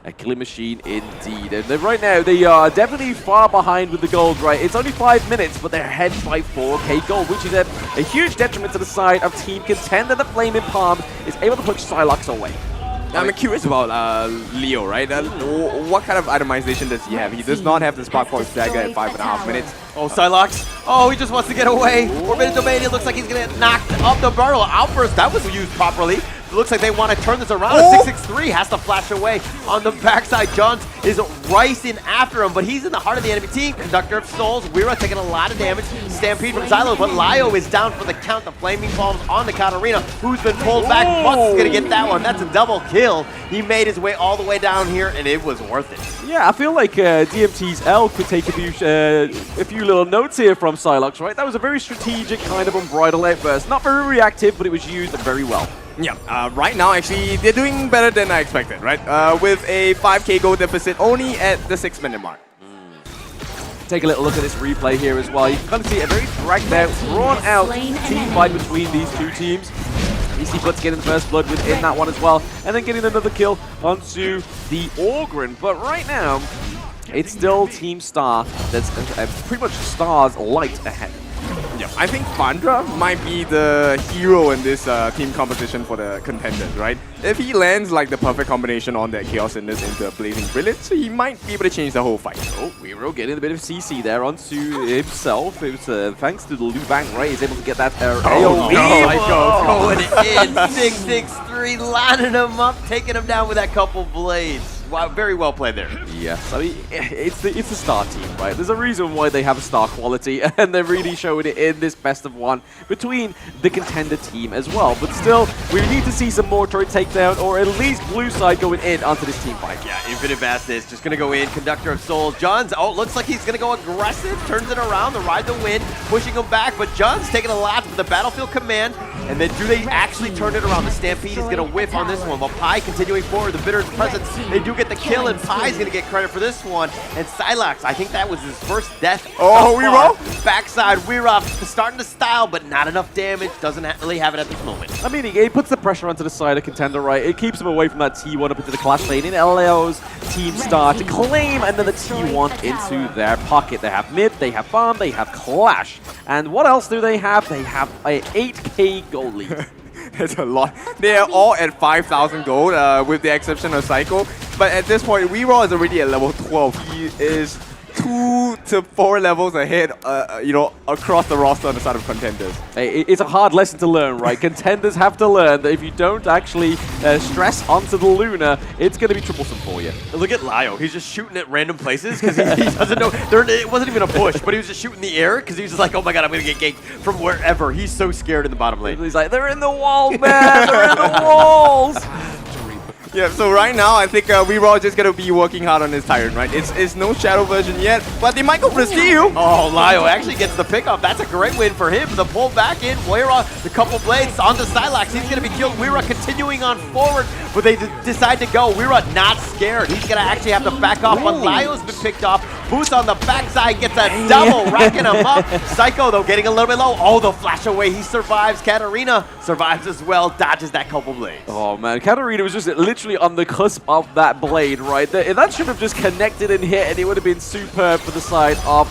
A killing machine indeed. And right now, they are definitely far behind with the gold, right? It's only 5 minutes, but they're ahead by 4k gold, which is a huge detriment to the side of Team Contender. The Flaming Palm is able to push Sylox away. I'm curious about Leo, right? What kind of itemization does he have? He does not have the Spark Force Dagger at 5.5 minutes. Oh, Sylox. Oh, he just wants to get away. Forbidden Domain, it looks like he's going to get knocked off the barrel. Outburst, that was used properly. It looks like they want to turn this around. 663 has to flash away on the backside. Johns is racing after him, but he's in the heart of the enemy team. Conductor of Souls, Weira taking a lot of damage. Stampede from Xylo, but Lio is down for the count. The Flaming Palms on the Katarina, who's been pulled back. Butts is going to get that one. That's a double kill. He made his way all the way down here, and it was worth it. Yeah, I feel like DMT's L could take a few little notes here from Sylox, right? That was a very strategic kind of unbridled outburst. Not very reactive, but it was used very well. Yeah, right now actually they're doing better than I expected, right? With a 5k gold deficit only at the 6-minute mark. Take a little look at this replay here as well. You can kind of see a very dragged out, drawn out team fight between these two teams. You see Butts getting the first blood within that one as well, and then getting another kill onto the Orgrim. But right now, it's still Team Star that's pretty much Star's light ahead. Yeah, I think Vandra might be the hero in this team competition for the Contenders, right? If he lands like the perfect combination on that Chaos Cinders into Blazing Brilliance, he might be able to change the whole fight. Oh, Weiro getting a bit of CC there onto himself. It was thanks to the Liu Bang Ray, he's able to get that AoE. Going in, 663, lining him up, taking him down with that couple blades. Wow, very well played there. Yes, I mean, it's the Star team, right? There's a reason why they have a Star quality, and they're really showing it in this best of one between the Contender team as well. But still, we need to see some more turret takedown, or at least blue side going in onto this team fight. Yeah, Infinite Vastness just going to go in. Conductor of Souls. Johns, looks like he's going to go aggressive, turns it around, the ride the wind, pushing him back, but Johns taking a lot with the Battlefield Command, and then do they actually turn it around? The Stampede is going to whiff on this one, while Pi continuing forward, the Bitter's presence, they do get the kill, and Pi's going to get credit for this one. And Sylox, I think that was his first death. Oh, Weiro? Backside, Weiro starting to style, but not enough damage. Doesn't really have it at this moment. I mean, he puts the pressure onto the side of Contender, right? It keeps him away from that T1 up into the Clash lane. It allows Team Star to claim another T1 into their pocket. They have mid, they have farm, they have Clash. And what else do they have? They have a 8k gold lead. That's a lot. They are all at 5,000 gold, with the exception of Psycho. But at this point, Weiro is already at level 12. He is 2 to 4 levels ahead, you know, across the roster on the side of Contenders. Hey, it's a hard lesson to learn, right? Contenders have to learn that if you don't actually stress onto the Luna, it's going to be troublesome for you. Look at Lio. He's just shooting at random places because he doesn't know. It wasn't even a push, but he was just shooting in the air because he was just like, oh my god, I'm going to get ganked from wherever. He's so scared in the bottom lane. He's like, they're in the walls, man! They're in the walls! Yeah, so right now I think we're all just gonna be working hard on this Tyrant, right? It's no Shadow version yet, but they might go for the steal. Oh, Lio actually gets the pickup. That's a great win for him. The pull back in. Weira, the couple blades on the Silax. He's going to be killed. Weira continuing on forward, but they decide to go. Weira not scared. He's going to actually have to back off, but Lio's been picked off. Boots on the backside gets a double, racking him up. Psycho, though, getting a little bit low. Oh, the flash away. He survives. Katarina survives as well, dodges that couple blades. Oh, man. Katarina was just literally on the cusp of that blade right there. That should have just connected and hit, and it would have been superb for the side of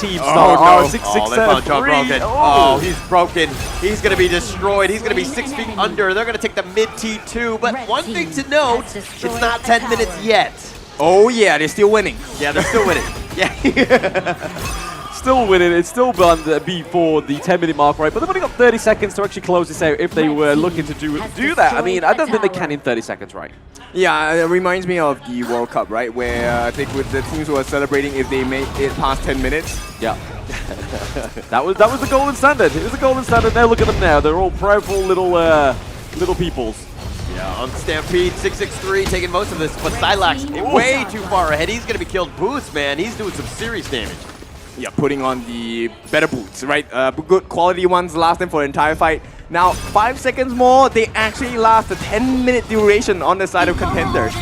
Team Star. Oh, no. 6-6-7-3. They found John broken. Oh, he's broken. He's going to be destroyed. He's going to be 6 feet under. They're going to take the mid T2. But one thing to note, it's not 10 minutes yet. Oh, yeah, they're still winning. Yeah, they're still winning. Yeah. Still winning. It's still before the 10-minute mark, right? But they've only got 30 seconds to actually close this out if they were looking to do that. I mean, I don't think they can in 30 seconds, right? Yeah, it reminds me of the World Cup, right? Where I think with the teams were celebrating if they made it past 10 minutes. Yeah. that was the golden standard. It was the golden standard. Now look at them now. They're all proudful little peoples. Yeah, on Stampede, 663 taking most of this, but Silax way too far ahead. He's going to be killed. Boots, man, he's doing some serious damage. Yeah, putting on the better boots, right? Good quality ones last them for the entire fight. Now, 5 seconds more, they actually last a 10-minute duration on the side of contenders.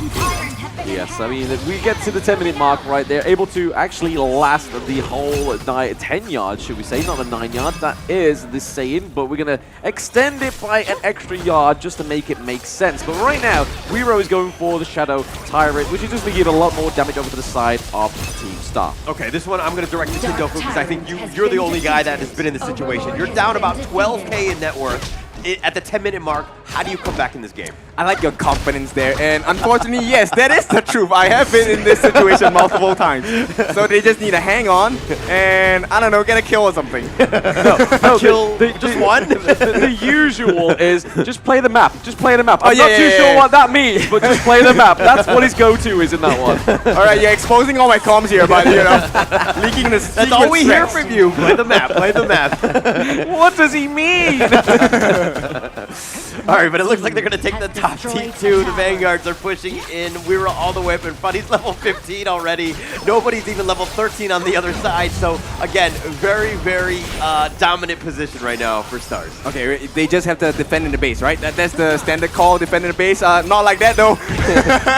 Yes, I mean, if we get to the 10-minute mark, right, they're able to actually last the whole 10 yards, should we say, not the 9 yards. That is the saying, but we're going to extend it by an extra yard just to make it make sense. But right now, Weiro is going for the Shadow Tyrant, which is just going to give a lot more damage over to the side of Team Star. Okay, this one I'm going to direct to Tindofu because I think you're the only guy that has been in this situation. You're down about 12K in net worth. At the 10-minute mark, how do you come back in this game? I like your confidence there, and unfortunately, yes, that is the truth. I have been in this situation multiple times. So they just need to hang on, and I don't know, get a kill or something. No, kill just one? The usual is just play the map. Just play the map. I'm not too sure what that means, but just play the map. That's what his go-to is in that one. All right, you're exposing all my comms here, but you know, leaking the secret. That's all we hear from you. Play the map. Play the map. What does he mean? All right, but it looks like they're going to take the top T2. The Vanguards are pushing in. Weira all the way up in front. He's level 15 already. Nobody's even level 13 on the other side. So, again, very, very dominant position right now for Stars. Okay, they just have to defend in the base, right? That's the standard call, defend in the base. Not like that, though.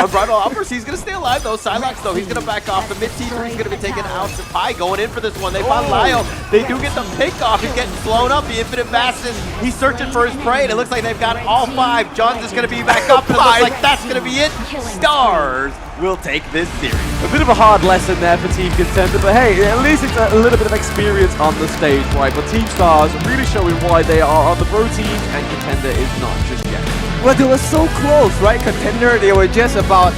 Bridal Uppers, he's going to stay alive, though. Silax, though, he's going to back off. The mid T3 is going to be taken out. Pai going in for this one. They found Lio. They do get the pick off. He's getting blown up. The Infinite Fastness. He's searching for his prey, and it looks like they've got all 5. John's is going to be back up, and it looks like that's going to be it. Stars will take this series. A bit of a hard lesson there for Team Contender, but hey, at least it's a little bit of experience on the stage, right? But Team Stars really showing why they are on the pro team, and Contender is not just yet. Well, they were so close, right? Contender, they were just about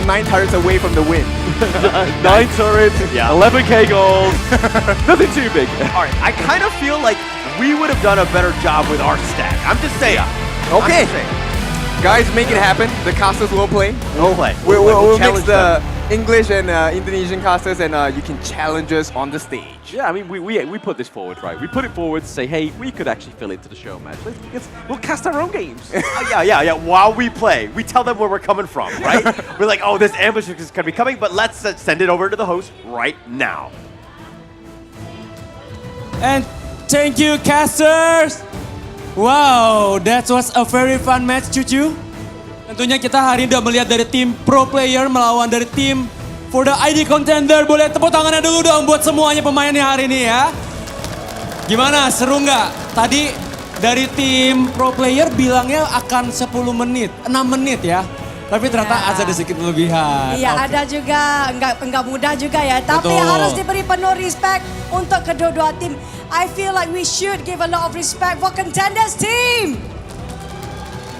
9 turrets away from the win. 9 turrets, 11K goals, nothing too big. All right, I kind of feel like we would have done a better job with our stack. I'm just saying. Okay. Guys, make it happen. The casters will play. We'll play. We'll mix the English and Indonesian casters, and you can challenge us on the stage. Yeah, I mean, we put this forward, right? We put it forward to say, hey, we could actually fill into the show match. We'll cast our own games. Yeah. While we play, we tell them where we're coming from, right? We're like, oh, this ambush is going to be coming, but let's send it over to the host right now. And thank you, casters. Wow, that was a very fun match, Cucu. Tentunya kita hari ini udah melihat dari tim pro player melawan dari tim for the ID contender. Boleh tepuk tangannya dulu dong buat semuanya pemainnya hari ini ya. Gimana, seru nggak? Tadi dari tim pro player bilangnya akan 10 menit, 6 menit ya. Tapi ternyata ada sedikit kelebihan. Iya, ada juga, enggak mudah juga ya. Tapi harus diberi penuh respect untuk kedua-dua tim. I feel like we should give a lot of respect for Contenders team.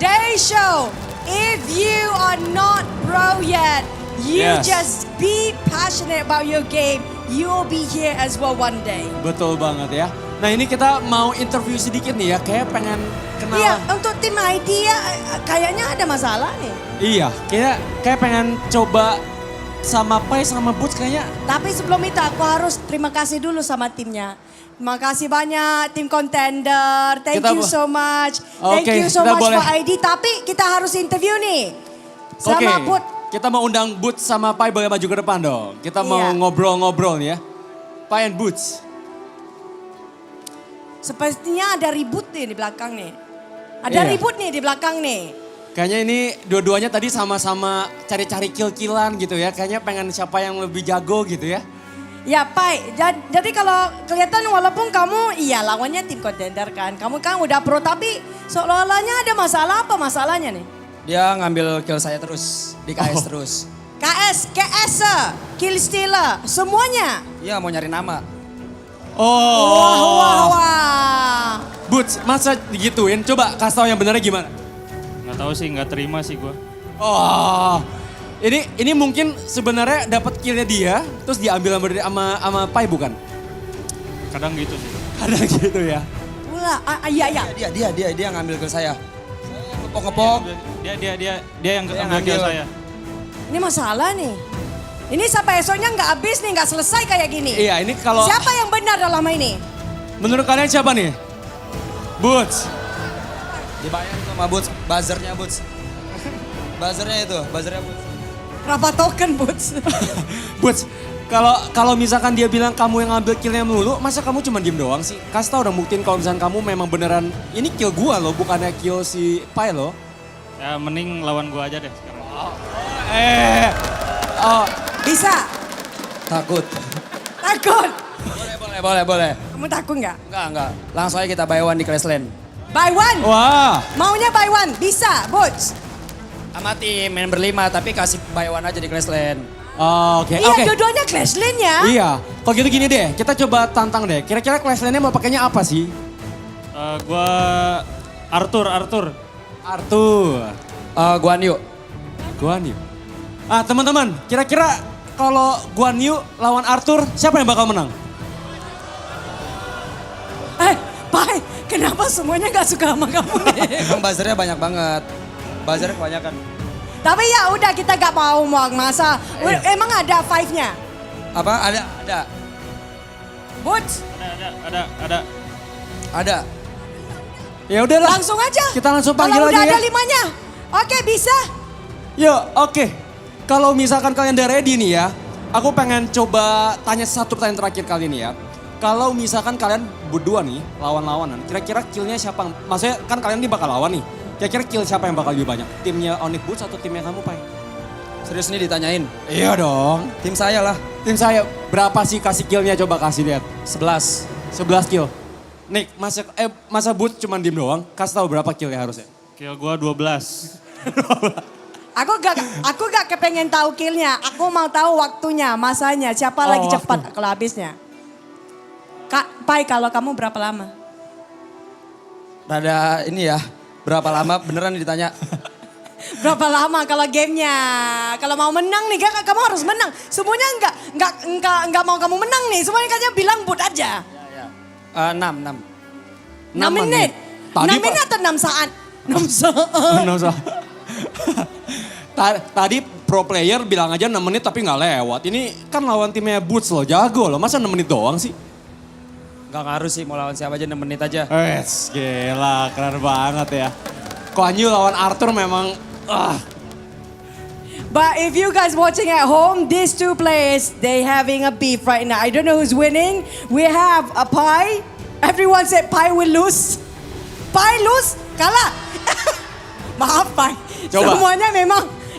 They show, if you are not pro yet, you just be passionate about your game. You will be here as well one day. Betul banget ya. Nah ini kita mau interview sedikit nih ya, kayak pengen kenal. Iya, untuk tim ID ya kayaknya ada masalah nih. Iya, kayak pengen coba sama Pai sama Boots kayaknya. Tapi sebelum itu aku harus terima kasih dulu sama timnya. Terima kasih banyak tim Contender. Thank you so much. Thank you so much for ID. Tapi kita harus interview nih. Sama Oke, Bud. kita mau undang Boots sama Pai boleh maju ke depan dong. Kita mau Iya. ngobrol-ngobrol nih ya. Pai and Boots. Sepertinya ada ribut nih di belakang nih. Ada Iya. ribut nih di belakang nih. Kayaknya ini dua-duanya tadi sama-sama cari-cari kill-killan gitu ya. Kayaknya pengen siapa yang lebih jago gitu ya. Ya Pai, jadi kalau kelihatan walaupun kamu lawannya tim contender kan. Kamu kan udah pro tapi seolah-olahnya ada masalah, apa masalahnya nih? Dia ngambil kill saya terus, di KS terus. KS, kill stealer, semuanya. Iya mau nyari nama. Wah. Boots, masa digituin? Coba kasih tau yang benernya gimana? Nggak tahu sih, nggak terima sih gue. Oh, ini mungkin sebenarnya dapat killnya dia, terus diambil sama Pai bukan? Kadang gitu sih. Kadang gitu ya. Pula, iya. Dia ngambil kill saya. Ngepok-ngepok. Dia yang ngambil kill saya. Ini masalah nih. Ini sampai esoknya nggak habis nih, nggak selesai kayak gini. Iya, ini kalau... Siapa yang benar dalam ini? Menurut kalian siapa nih? Boots. Dibayar sama Boots, buzzernya Boots. Buzzernya Boots. Berapa token, Boots? Boots, kalau misalkan dia bilang kamu yang ngambil killnya melulu, masa kamu cuma diem doang sih? Kasih tau dong, buktiin kalau misalkan kamu memang beneran, ini kill gua loh, bukannya kill si Pai loh. Ya mending lawan gua aja deh sekarang. Bisa? Takut. Boleh. Kamu takut nggak? Enggak. Langsung aja kita buy one di Clashland. Buy one? Wah. Maunya buy one? Bisa, Boots? Sama tim main berlima, tapi kasih buy one aja di Clashland. Oke. Iya, dua-duanya Clashland ya? Iya. Kalau gitu gini deh, kita coba tantang deh. Kira-kira Clashland-nya mau pakainya apa sih? Gua Arthur. Guan Yu. Teman-teman, kira-kira kalau Guan Yu lawan Arthur, siapa yang bakal menang? Pai, kenapa semuanya gak suka sama kamu nih? Emang buzzernya banyak banget. Buzzernya kebanyakan. Tapi ya udah kita gak mau masa. Emang ada 5-nya? Apa? Ada. Boots? Ada. Ya udahlah. Langsung aja. Kita langsung panggil Kalau aja udah ya. ada 5-nya. Oke, bisa. Yuk, oke. Kalau misalkan kalian udah ready nih ya, aku pengen coba tanya satu pertanyaan terakhir kali ini ya. Kalau misalkan kalian berdua nih, lawan-lawanan, kira-kira killnya siapa? Maksudnya kan kalian nih bakal lawan nih. Kira-kira kill siapa yang bakal lebih banyak? Timnya Onyx Boots atau timnya kamu, Pai? Serius nih ditanyain? Iya dong. Tim saya lah. Tim saya. Berapa sih kasih killnya? Coba kasih lihat. 11 kill. Nick, masa Boots cuma diem doang? Kasih tahu berapa killnya harusnya? Kill gua 12. Aku gak kepengen tahu killnya. Aku mau tahu waktunya, masanya. Siapa lagi cepat kalau habisnya. Kak, Pai, kalau kamu berapa lama? Rada ini ya, berapa lama beneran ditanya? Berapa lama kalau gamenya? Kalau mau menang nih, kamu harus menang. Semuanya enggak mau kamu menang nih. Semuanya kayaknya bilang but aja. 6 menit? 6 menit atau 6 saat? 6 saat. Tadi pro player bilang aja 6 menit tapi nggak lewat. Ini kan lawan timnya Boots loh, jago loh. Masa 6 menit doang sih? Gak ngaruh sih, mau lawan siapa aja 6 menit aja. Gila, keren banget ya. Guan Yu lawan Arthur memang... But if you guys watching at home, these two players, they having a beef right now. I don't know who's winning. We have a Pai. Everyone said Pai will lose. Pai lose, kalah. Maaf Pai. Coba. Semuanya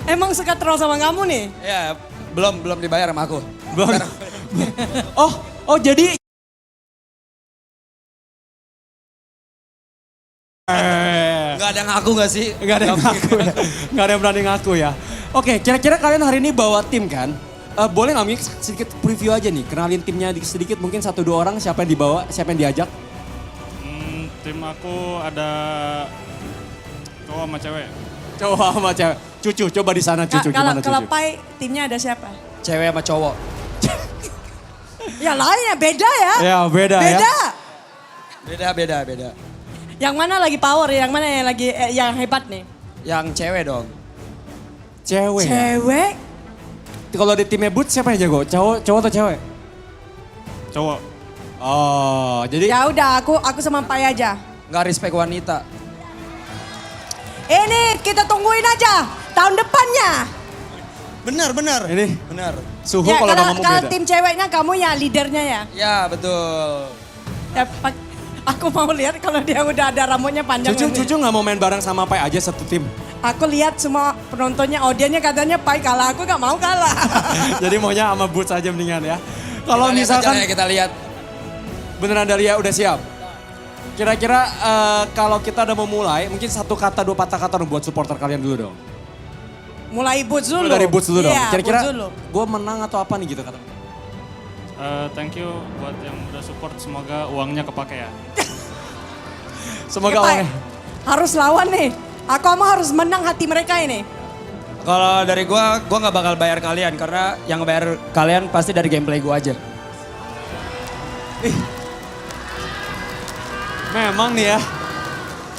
emang suka troll sama kamu nih. Ya, belum dibayar sama aku. Belum. Oh jadi... Gak ada yang ngaku gak sih? Gak ada yang ngaku ya. Gak ada yang berani ngaku ya. Oke, kira-kira kalian hari ini bawa tim kan? Boleh gak Mik sedikit preview aja nih? Kenalin timnya sedikit, mungkin 1-2 orang. Siapa yang dibawa, siapa yang diajak? Tim aku ada cowok sama cewek. Cowok sama cewek. Cucu, coba di sana Cucu. Gimana Cucu? Kalau Pai, timnya ada siapa? Cewek sama cowok. Ya lainnya beda ya. Ya beda ya. Beda. Yang mana lagi power, yang mana yang lagi yang hebat nih? Yang cewek dong. Cewek? Kalau di timnya Boots siapa yang jago? Cowok atau cewek? Cowok. Oh, jadi... Ya udah, aku sama Pai aja. Nggak respect wanita. Ini kita tungguin aja. tahun depannya. Benar. Ini Benar. suhu Ya, kalau udah kalau ngomong kalau beda. tim ceweknya kamu ya leadernya ya. Ya, betul. Ya, aku mau lihat kalau dia udah ada rambutnya panjang. ini. Cucu nggak mau main bareng sama Pai aja satu tim. Aku lihat semua penontonnya, audiennya katanya Pai kalah, aku gak mau kalah. Jadi maunya sama Boots aja mendingan ya. Kalau Kita lihat misalkan aja ya, kita lihat. beneran Dalia udah siap. Kira-kira kalau kita udah mau mulai, mungkin satu kata, dua patah kata dong buat supporter kalian dulu dong. Mulai Boots dulu. Dari Boots dulu dong. Iya, Kira-kira Boots dulu. gue menang atau apa nih gitu kata. Thank you buat yang udah support, semoga uangnya kepake ya. Semoga Pai, harus lawan nih. Aku harus menang hati mereka ini. Kalau dari gua nggak bakal bayar kalian karena yang bayar kalian pasti dari gameplay gua aja. Memang nih ya,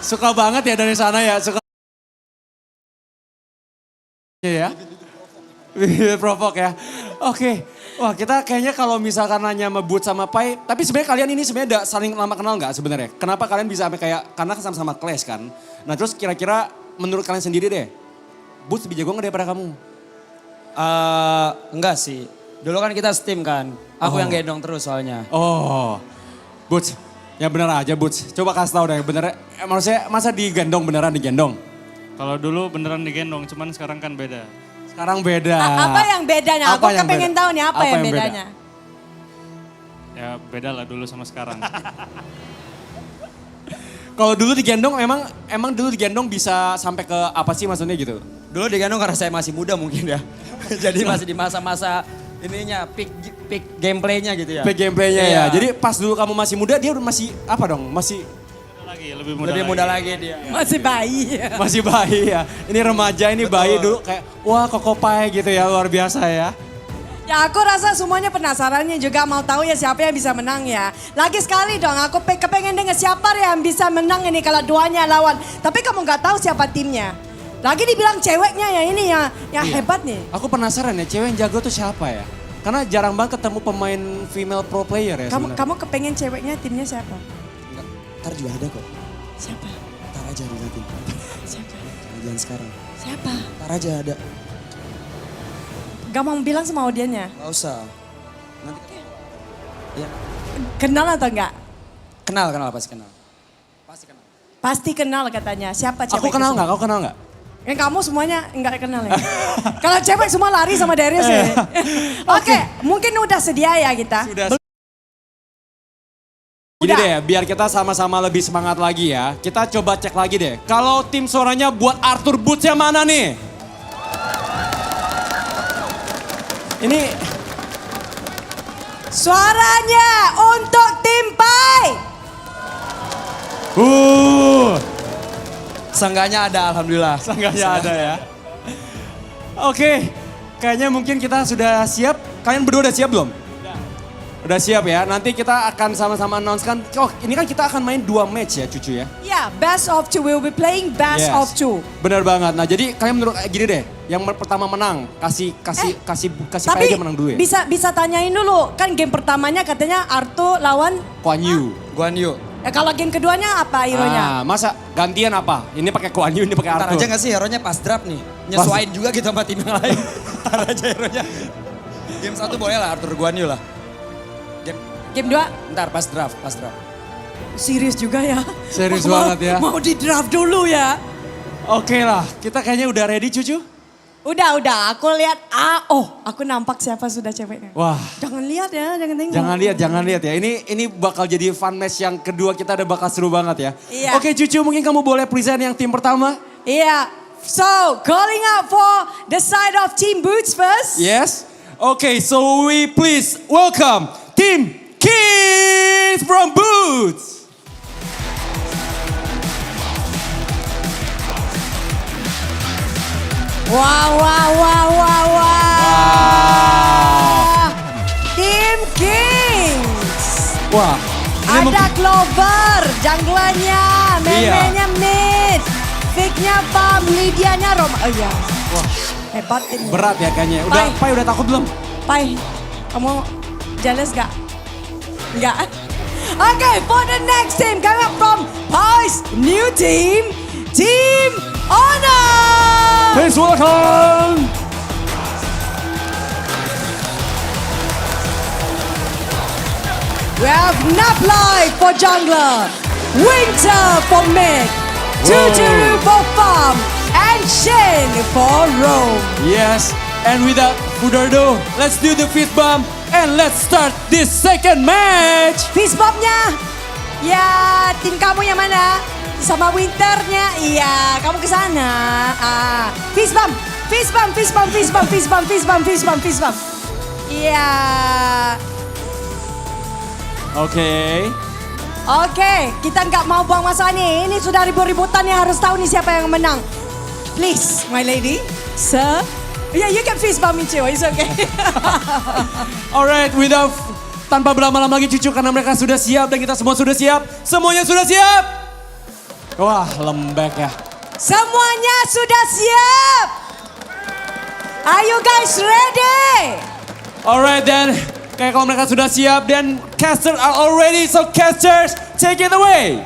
suka banget ya dari sana ya, suka ya. Provok ya. Oke. Wah, kita kayaknya kalau misalkan nanya sama Boots sama Pai, tapi sebenarnya kalian ini sebenarnya saling lama kenal nggak sebenarnya? Kenapa kalian bisa sampai kayak, karena sama-sama Clash kan? Nah terus kira-kira menurut kalian sendiri deh, Boots lebih jago nggak daripada kamu? Enggak sih. Dulu kan kita steam kan. Aku Oh. yang gendong terus soalnya. Oh, Boots, ya bener aja Boots. Coba kasih tau deh, bener, maksudnya masa digendong, beneran digendong? Kalau dulu beneran digendong, cuman sekarang kan beda. Sekarang beda. Apa yang bedanya? Apa Aku yang kan pengen beda? tahu nih apa yang beda? bedanya. Ya beda lah dulu sama sekarang. Kalau dulu digendong emang dulu digendong bisa sampai ke apa sih maksudnya gitu? Dulu digendong karena saya masih muda mungkin ya. Jadi masih di masa-masa ininya peak gameplaynya gitu ya. Peak gameplaynya Iya. ya. Jadi pas dulu kamu masih muda dia udah masih apa dong? Masih Lebih muda lagi dia. Masih bayi. masih bayi ya. Ini remaja, ini bayi dulu kayak wah Koko Pai gitu ya, luar biasa ya. Ya aku rasa semuanya penasarannya juga mau tahu ya siapa yang bisa menang ya. Lagi sekali dong aku kepengen dengar siapa yang bisa menang ini kalau duanya lawan. Tapi kamu nggak tahu siapa timnya. Lagi dibilang ceweknya ya ini ya yang Iya. hebat nih. Aku penasaran ya cewek yang jago tuh siapa ya? Karena jarang banget ketemu pemain female pro player ya sebenarnya. Kamu kepengen ceweknya timnya siapa? Ntar juga ada kok. Siapa? Ntar aja dilihatin. Siapa? Jangan sekarang. Siapa? Ntar aja ada. Gak mau bilang sama audiennya? Gak usah. Nanti. Ya. Kenal atau enggak? Kenal pasti kenal. Pasti kenal katanya. Siapa cewek? Aku kenal nggak? Kau kenal nggak? Kamu semuanya enggak kenal ya? Kalau cewek semua lari sama Darius ya? Oke, mungkin udah sedia ya kita? Sudah. Gini deh, biar kita sama-sama lebih semangat lagi ya. Kita coba cek lagi deh. Kalau tim suaranya buat Arthur Boots yang mana nih? Ini suaranya untuk tim Pai. Seenggaknya ada, alhamdulillah. Seenggaknya ada ya. Oke, kayaknya mungkin kita sudah siap. Kalian berdua udah siap belum? Udah siap ya, nanti kita akan sama-sama announce-kan. Oh ini kan kita akan main 2 match ya Cucu ya? Ya, best of 2. We'll be playing best of 2. Bener banget, nah jadi kalian menurut gini deh. Yang pertama menang, kasih Pai aja menang dulu ya? Bisa tanyain dulu, kan game pertamanya katanya Arto lawan Guan Yu. kalau game keduanya apa hero-nya? Masa gantian apa? Ini pakai Guan Yu, ini pakai Ntar Arthur. aja gak sih hero-nya pas draft nih. Nyesuain juga gitu sama tim yang lain. Ntar aja hero-nya. Game 1 boleh lah Arthur Guan Yu lah. Game 2? Ntar pas draft. Serius juga ya? Serius banget ya. Mau di draft dulu ya? Oke lah, kita kayaknya udah ready Cucu? Udah. Aku lihat, aku nampak siapa sudah ceweknya. Wah. Jangan lihat ya, jangan tengok. Jangan lihat ya. Ini bakal jadi fun match yang kedua kita udah bakal seru banget ya. Iya. Oke Cucu, mungkin kamu boleh present yang tim pertama? Iya. So, calling out for the side of Team Boots first. Yes. Okay, so we please welcome Team Kids from Boots. Wow. Team Kings. Wah. Ada Clover, junglernya, Meme-nya mid, Vic-nya farm, Lydia-nya Rom. Oh iya. Wah. Hebat ini. Berat ya kayaknya. Pai udah takut belum? Pai, kamu jealous gak? Enggak. Okay, for the next team coming up from Pai's new team, Team Honor. Please welcome. We have Naplai for jungler, Winter for mid, Tutoru for farm, and Shin for roam. Yes, and without further ado, let's do the fist bump and let's start this second match. Fist bumpnya, ya tim kamu yang mana? Sama Winternya, iya kamu ke sana. Fist bump, fist bump, fist bump, fist bump, fist bump, fist bump, fist bump, fist bump. Iya. Oke, kita nggak mau buang masa nih. Ini sudah ribut-ributan yang harus tahu nih siapa yang menang. Please, my lady, sir. Yeah, you can fist bump me too. It's okay. alright, tanpa berlama-lama lagi cucu karena mereka sudah siap dan kita semua sudah siap. Semuanya sudah siap? Wah, lembek ya. Semuanya sudah siap. Are you guys ready? Alright then. Kayak kalau mereka sudah siap dan casters are all ready, so casters take it away.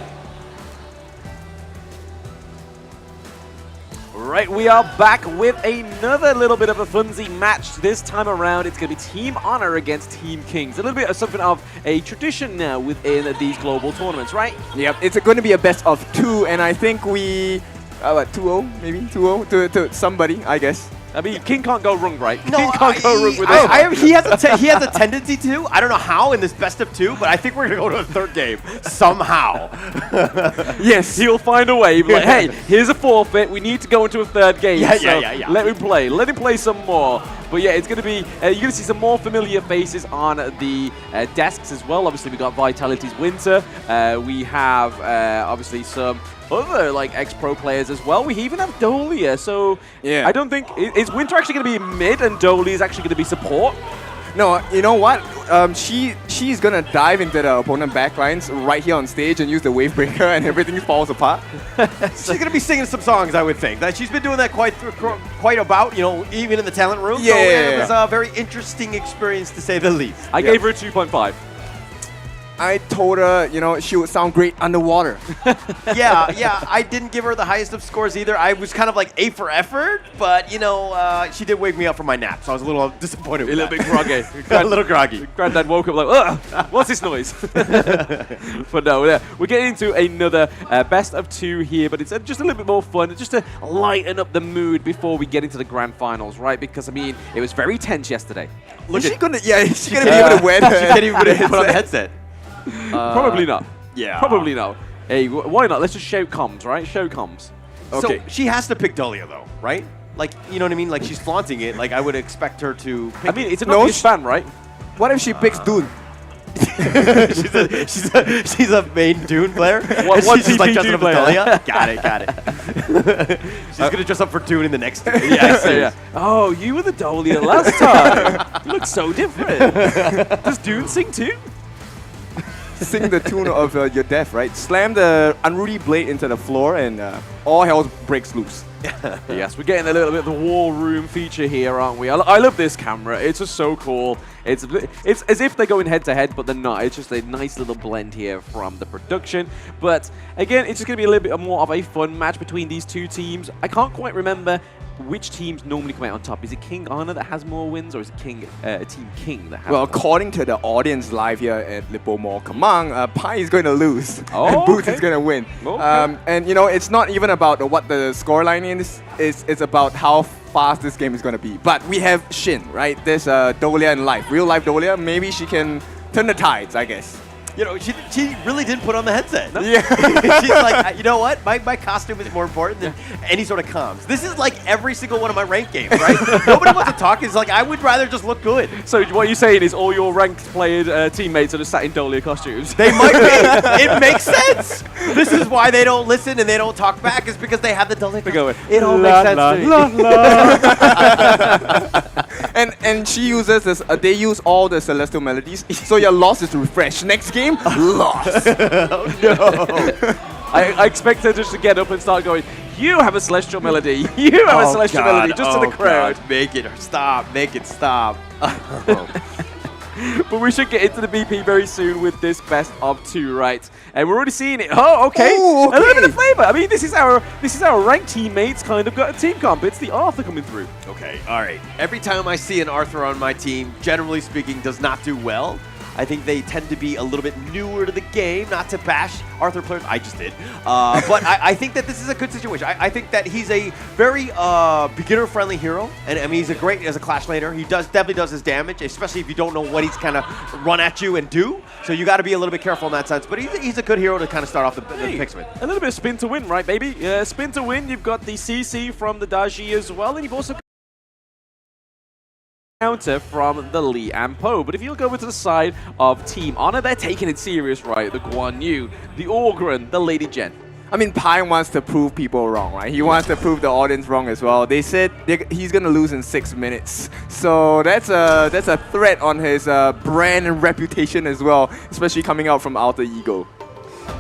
Right, we are back with another little bit of a funsy match. This time around, it's going to be Team Honor against Team Kings. A little bit of something of a tradition now within these global tournaments, right? Yep, it's going to be a best of 2, and I think we, 2-0, maybe 2-0 to somebody, I guess. I mean, King can't go wrong, right? No, King can't go wrong with this. he has a tendency to. I don't know how in this best of 2, but I think we're gonna go to a third game somehow. Yes, he'll find a way. He'll be like, hey, here's a forfeit. We need to go into a third game. Yeah. Let him play. Let him play some more. But yeah, it's going to be, you're going to see some more familiar faces on the desks as well. Obviously, we got Vitality's Winter. We have, obviously, some other like ex-pro players as well. We even have Dolia, so yeah. I don't think, is Winter actually going to be mid and Dolia is actually going to be support? No, you know what? She's gonna dive into the opponent backlines right here on stage and use the wave breaker and everything falls apart. She's gonna be singing some songs, I would think. That she's been doing that quite about, you know, even in the talent room. Yeah, so it was a very interesting experience to say the least. I gave her a 2.5. I told her, you know, she would sound great underwater. yeah, I didn't give her the highest of scores either. I was kind of like A for effort, but, you know, she did wake me up from my nap, so I was a little disappointed with that. A little bit groggy. A little groggy. Granddad woke up like, ugh, what's this noise? But no, yeah, we're getting into another best of 2 here, but it's just a little bit more fun, just to lighten up the mood before we get into the grand finals, right? Because, I mean, it was very tense yesterday. Is she gonna be able to wear She can't even put on the headset. Probably not. Yeah. Probably not. Hey, why not? Let's just show comms, right? Show comms. Okay. So she has to pick Dolia though, right? Like, you know what I mean? Like she's flaunting it. Like I would expect her to pick it's an obvious fan, right? What if she picks Dune? she's a main Dune player. She's just like dressing up as player. Dolia. Got it. She's gonna dress up for Dune in the next. Yeah. Oh, you were the Dolia last time. You look so different. Does Dune sing too? Sing the tune of your death, right? Slam the unruly blade into the floor and all hell breaks loose. Yes, we're getting a little bit of the war room feature here, aren't we? I love this camera. It's just so cool. It's as if they're going head to head, but they're not. It's just a nice little blend here from the production. But again, it's just going to be a little bit more of a fun match between these two teams. I can't quite remember which teams normally come out on top. Is it King Honor that has more wins, or is it Team King that has Well, more? according to the audience live here at Lippo Mall Kamang, Pai is going to lose Oh, and Boots okay. is going to win. Okay. And you know, it's not even about what the scoreline is. It's about how fast this game is going to be. But we have Shin, right? There's Dolia in life, real life Dolia. Maybe she can turn the tides, I guess. You know, she really didn't put on the headset. No? Yeah. She's like, you know what? My costume is more important than any sort of comms. This is like every single one of my ranked games, right? Nobody wants to talk. It's like, I would rather just look good. So what you're saying is all your ranked player teammates are just sat in Dolia costumes? They might be. It makes sense. This is why they don't listen and they don't talk back, is because they have the Dolia costume. It all makes sense to me. And she uses this. They use all the celestial melodies, so your loss is refreshed. Next game, loss. Oh no! I expect her just to get up and start going, you have a celestial melody. You have a celestial melody, just to the crowd. God. Make it stop. Make it stop. But we should get into the BP very soon with this best of 2, right? And we're already seeing it. Oh, okay. Ooh, okay. A little bit of flavor. I mean, this is our ranked teammates kind of got a team comp. It's the Arthur coming through. Okay, all right. Every time I see an Arthur on my team, generally speaking, does not do well. I think they tend to be a little bit newer to the game, not to bash Arthur players. I just did. But I think that this is a good situation. I think that he's a very beginner-friendly hero. And I mean, he's a great as a Clash laner. He definitely does his damage, especially if you don't know what he's kind of run at you and do. So you got to be a little bit careful in that sense. But he's a good hero to kind of start off the picks with. A little bit of spin to win, right, baby? Yeah, spin to win. You've got the CC from the Daji as well, and you've also got counter from the Lee and Po. But if you look over to the side of Team Honor, they're taking it serious, right? The Guan Yu, the Orgren, the Lady Jen. I mean, Pai wants to prove people wrong, right? He wants to prove the audience wrong as well. They said he's gonna lose in 6 minutes, so that's a threat on his brand and reputation as well, especially coming out from Alter Ego.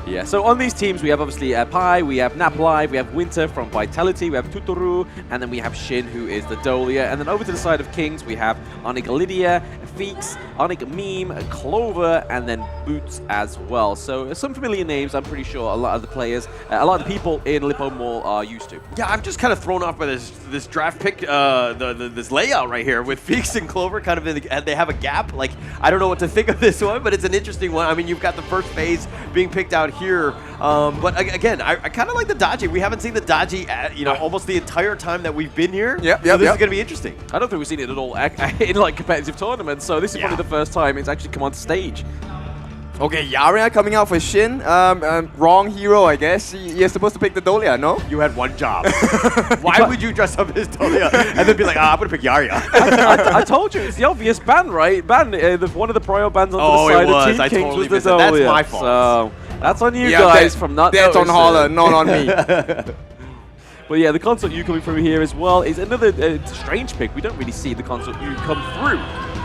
Yeah, so on these teams, we have obviously Pai, we have Nap Live, we have Winter from Vitality, we have Tutoru, and then we have Shin, who is the Dolia. And then over to the side of Kings, we have Onig Lydia, Feeks, Onig Meme, Clover, and then Boots as well. So some familiar names, I'm pretty sure a lot of the players, a lot of the people in Lippo Mall are used to. Yeah, I'm just kind of thrown off by this draft pick, this layout right here with Feeks and Clover kind of they have a gap. Like, I don't know what to think of this one, but it's an interesting one. I mean, you've got the first phase being picked out here. But again, I kind of like the Dodgy. We haven't seen the Dodgy almost the entire time that we've been here. Yep, so this is going to be interesting. I don't think we've seen it at all in like competitive tournaments, so this is probably the first time it's actually come on stage. Okay, Yaria coming out for Shin. Wrong hero, I guess. You're supposed to pick the Dolia, no? You had one job. Why would you dress up as Dolia and then be like, I'm going to pick Yaria? I told you, it's the obvious ban, right? Ban, one of the prior bans on the side of Team Kings totally was the Dolia. That's my fault. So, that's on you guys from not That's noticing. on Holler, not on me. But yeah, the Consort U coming through here as well is another strange pick. We don't really see the Consort U come through.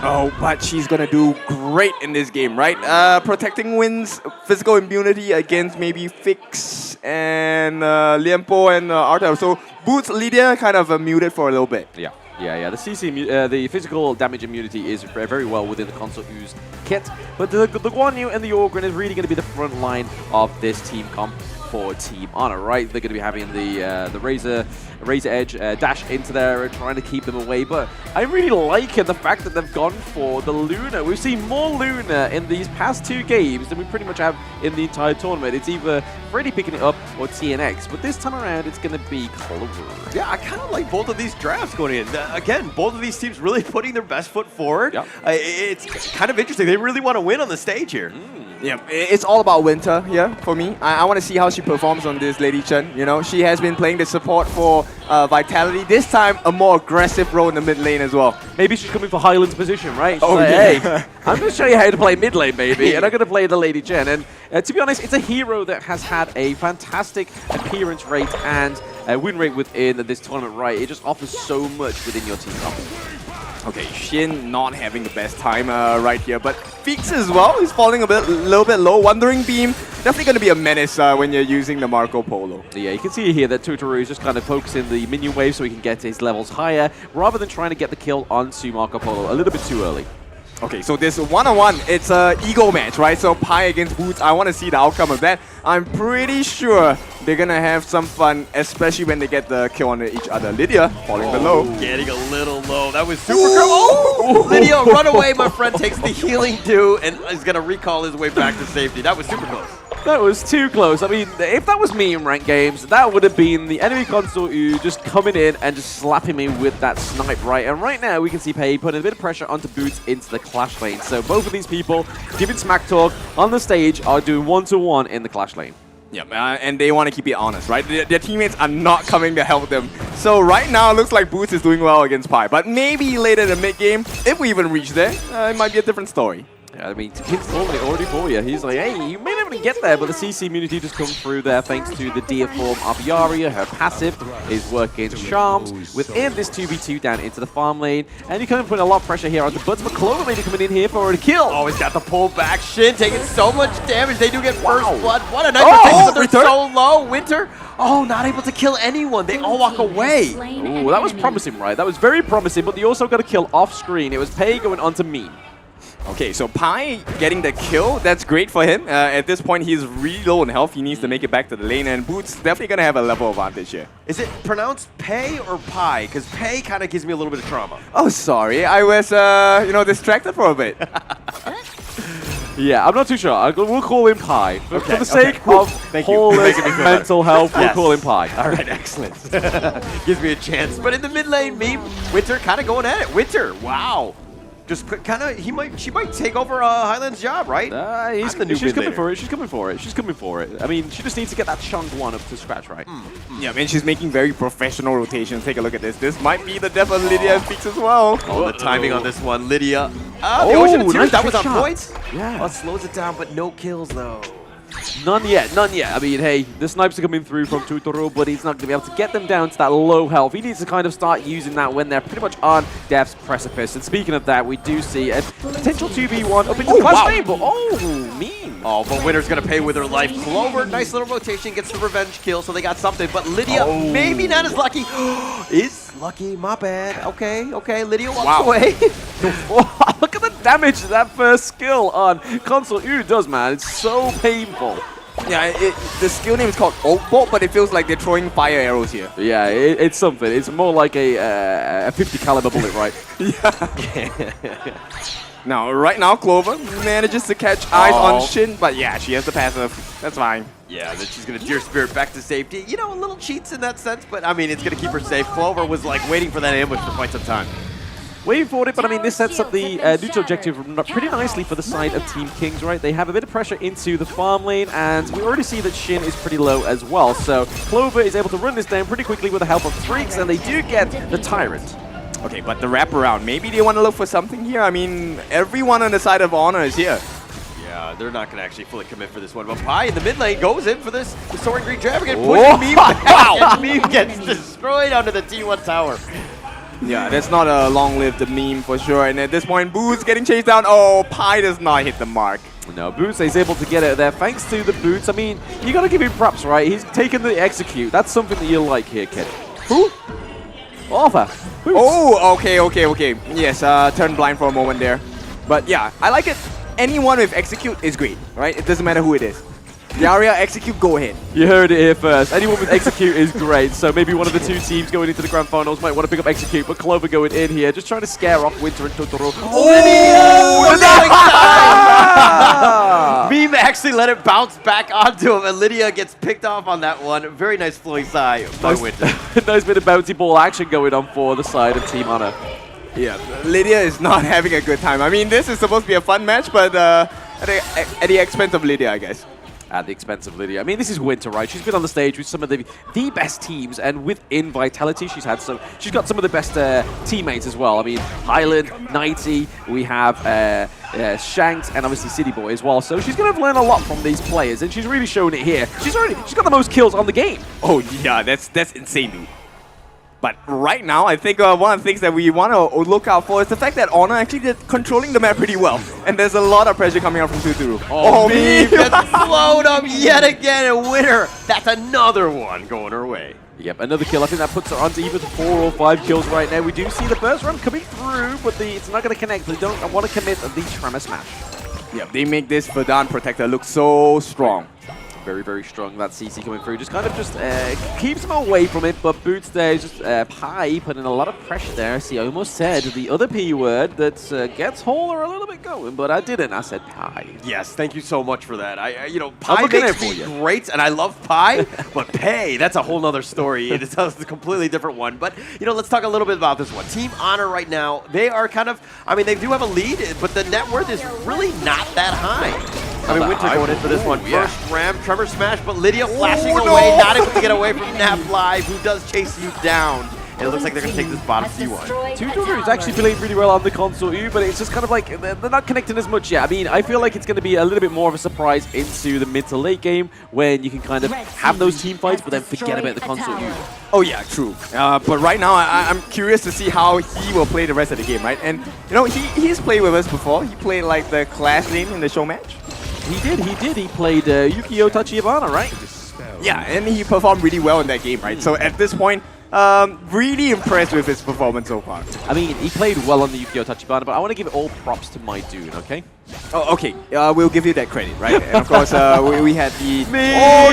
Oh, but she's gonna do great in this game, right? Protecting wins, physical immunity against maybe Fix and Liempo and Arthur. So Boots, Lydia kind of muted for a little bit. Yeah. The CC, the physical damage immunity is very well within the Consort U's kit. But the Guan Yu and the Orgren is really going to be the front line of this team comp for Team Honor, right? They're going to be having the Razor Edge dash into there and trying to keep them away. But I really like the fact that they've gone for the Luna. We've seen more Luna in these past 2 games than we pretty much have in the entire tournament. It's either Freddy picking it up or TNX. But this time around, it's going to be Clover. Yeah, I kind of like both of these drafts going in. Again, both of these teams really putting their best foot forward. Yep. It's kind of interesting. They really want to win on the stage here. Yeah, it's all about Winter here for me. I want to see how she performs on this Lady Chen. You know, she has been playing the support for Vitality. This time, a more aggressive role in the mid lane as well. Maybe she's coming for Highland's position, right? She's Oh, like, yeah. Hey, I'm going to show you how to play mid lane, baby, and I'm going to play the Lady Jen. And to be honest, it's a hero that has had a fantastic appearance rate and win rate within this tournament, right? It just offers so much within your team comp. Okay, Shin not having the best time right here, but Feeks as well. He's falling a little bit low. Wandering Beam, definitely going to be a menace when you're using the Marco Polo. Yeah, you can see here that Tutoru is just kind of focusing the minion wave so he can get his levels higher, rather than trying to get the kill onto Marco Polo a little bit too early. Okay, so this one-on-one, it's an ego match, right? So Pai against Boots, I want to see the outcome of that. I'm pretty sure they're going to have some fun, especially when they get the kill on each other. Lydia falling below. Getting a little low. That was super cool. Lydia, run away, my friend, takes the healing dew and is going to recall his way back to safety. That was super close. That was too close. I mean, if that was me in ranked games, that would have been the enemy Consort U just coming in and just slapping me with that snipe, right? And right now, we can see Pei putting a bit of pressure onto Boots into the Clash lane. So both of these people giving smack talk on the stage are doing one-to-one in the Clash lane. Yeah, and they want to keep it honest, right? Their teammates are not coming to help them. So right now, it looks like Boots is doing well against Pai. But maybe later in the mid-game, if we even reach there, it might be a different story. Yeah, I mean, Kid's already for you. He's like, hey, you may not even get there, but the CC immunity just comes through there thanks to the Dia form of Yaria. Her passive is working charms within this 2v2 down into the farm lane. And you kind of put a lot of pressure here on the Buds. But Clover maybe coming in here for a kill. Oh, he's got the pull back. Shin taking so much damage. They do get first blood. What a nice protection, but they're so low. Winter, not able to kill anyone. They all walk away. Ooh, that was promising, right? That was very promising, but they also got a kill off screen. It was Pei going onto Meme. Okay, so Pi getting the kill, that's great for him. At this point, he's really low in health. He needs to make it back to the lane, and Boots definitely going to have a level advantage here. Is it pronounced Pay or Pi? Because Pay kind of gives me a little bit of trauma. Oh, sorry. I was, distracted for a bit. Yeah, I'm not too sure. We'll call him Pi. For the sake of Thank you. Paula's Making me feel mental health, we'll call him Pi. All right, excellent. Gives me a chance. But in the mid lane, Winter kind of going at it. Winter, wow. Just kind of, she might take over Highland's job, right? She's coming for it. She's coming for it. She's coming for it. I mean, she just needs to get that chunk one up to scratch, right? Yeah, I mean, she's making very professional rotations. Take a look at this. This might be the death of Lydia and Feeks as well. Oh, the timing on this one, Lydia. The Ocean of Tears, nice that was on shot. point. Yeah. Oh, it slows it down, but no kills though. None yet, none yet. I mean, hey, the snipes are coming through from Tutoro, but he's not going to be able to get them down to that low health. He needs to kind of start using that when they're pretty much on death's precipice. And speaking of that, we do see a potential 2v1 up into the clash table. Oh, mean. Oh, but Winter's going to pay with her life. Clover, nice little rotation, gets the revenge kill, so they got something. But Lydia, maybe not as lucky. Is lucky, my bad. Okay, Lydia walks away. Look at the damage that first skill on Console U does, man. It's so painful. Yeah, the skill name is called Oak Bolt, but it feels like they're throwing fire arrows here. Yeah, it's something. It's more like a 50 caliber bullet, right? Now, right now, Clover manages to catch eyes on Shin, but yeah, she has the passive. That's fine. Yeah, then she's going to Deer Spirit back to safety. You know, a little cheats in that sense, but I mean, it's going to keep her safe. Clover was like waiting for that ambush for quite some time. Waiting for it, but I mean, this sets up the neutral objective pretty nicely for the side of Team Kings, right? They have a bit of pressure into the farm lane, and we already see that Shin is pretty low as well. So Clover is able to run this down pretty quickly with the help of Freaks, and they do get the Tyrant. Okay, but the wraparound, maybe they want to look for something here. I mean, everyone on the side of Honor is here. Yeah, they're not going to actually fully commit for this one. But Pi in the mid lane goes in for this. The Soaring Green Dragon pushes Meme back, and Meme gets destroyed under the T1 tower. Yeah, that's not a long-lived meme for sure. And at this point, Boots getting chased down. Oh, Pi does not hit the mark. No, Boots is able to get it there thanks to the Boots. I mean, you got to give him props, right? He's taken the execute. That's something that you like here, kid. Who? Arthur. Boots. Oh, okay. Yes, turn blind for a moment there. But yeah, I like it. Anyone with execute is great, right? It doesn't matter who it is. Yaria, execute, go ahead. You heard it here first. Anyone with execute is great. So maybe one of the two teams going into the grand finals might want to pick up execute, but Clover going in here, just trying to scare off Winter and Totoro. Meme actually let it bounce back onto him, and Lydia gets picked off on that one. Very nice flowing side by Winter. Nice bit of bouncy ball action going on for the side of Team Honor. Yeah, Lydia is not having a good time. I mean, this is supposed to be a fun match, but at the expense of Lydia, I guess. At the expense of Lydia. I mean, this is Winter, right? She's been on the stage with some of the best teams, and within Vitality, she's got some of the best teammates as well. I mean, Highland, Nighty, we have Shanks, and obviously City Boy as well. So she's going to learn a lot from these players, and she's really showing it here. She's got the most kills on the game. Oh yeah, that's insane, dude. But right now, I think one of the things that we want to look out for is the fact that Honor actually controlling the map pretty well. And there's a lot of pressure coming out from Tuturu. Oh, Meme gets slowed up yet again, and Winter, that's another one going her way. Yep, another kill. I think that puts her onto either 4 or 5 kills right now. We do see the first run coming through, but it's not going to connect. They don't want to commit the Tremor Smash. Yep, they make this Verdant Protector look so strong. Very, very strong. That CC coming through just kind of keeps him away from it, but Boots there is just Pi putting a lot of pressure there. See, I almost said the other P word that gets Hauler a little bit going, but I didn't. I said Pi. Yes, thank you so much for that. Pi makes me great, and I love Pi, but Pay, that's a whole nother story. It's a completely different one. But, let's talk a little bit about this one. Team Honor right now, they are kind of, they do have a lead, but the net worth is really not that high. Winter going in for this one. First ram, Tremor Smash, but Lydia flashing away, not able to get away from Nap Live, who does chase you down. And it looks like they're going to take this bottom C1. Tutoro is actually playing really well on the console U, but it's just kind of like, they're not connecting as much yet. I mean, I feel like it's going to be a little bit more of a surprise into the mid to late game when you can kind of have those team fights, but then forget about the console U. Oh yeah, true. But right now, I'm curious to see how he will play the rest of the game, right? And, he's played with us before. He played like the class lane in the show match. He did. He played Yukio Tachibana, right? Yeah, and he performed really well in that game, right? So at this point, Really impressed with his performance so far. I mean, he played well on the Yu-Gi-Oh! Tachibana, but I want to give all props to my Dune, okay? Oh, okay. We'll give you that credit, right? And of course, we had the... Oh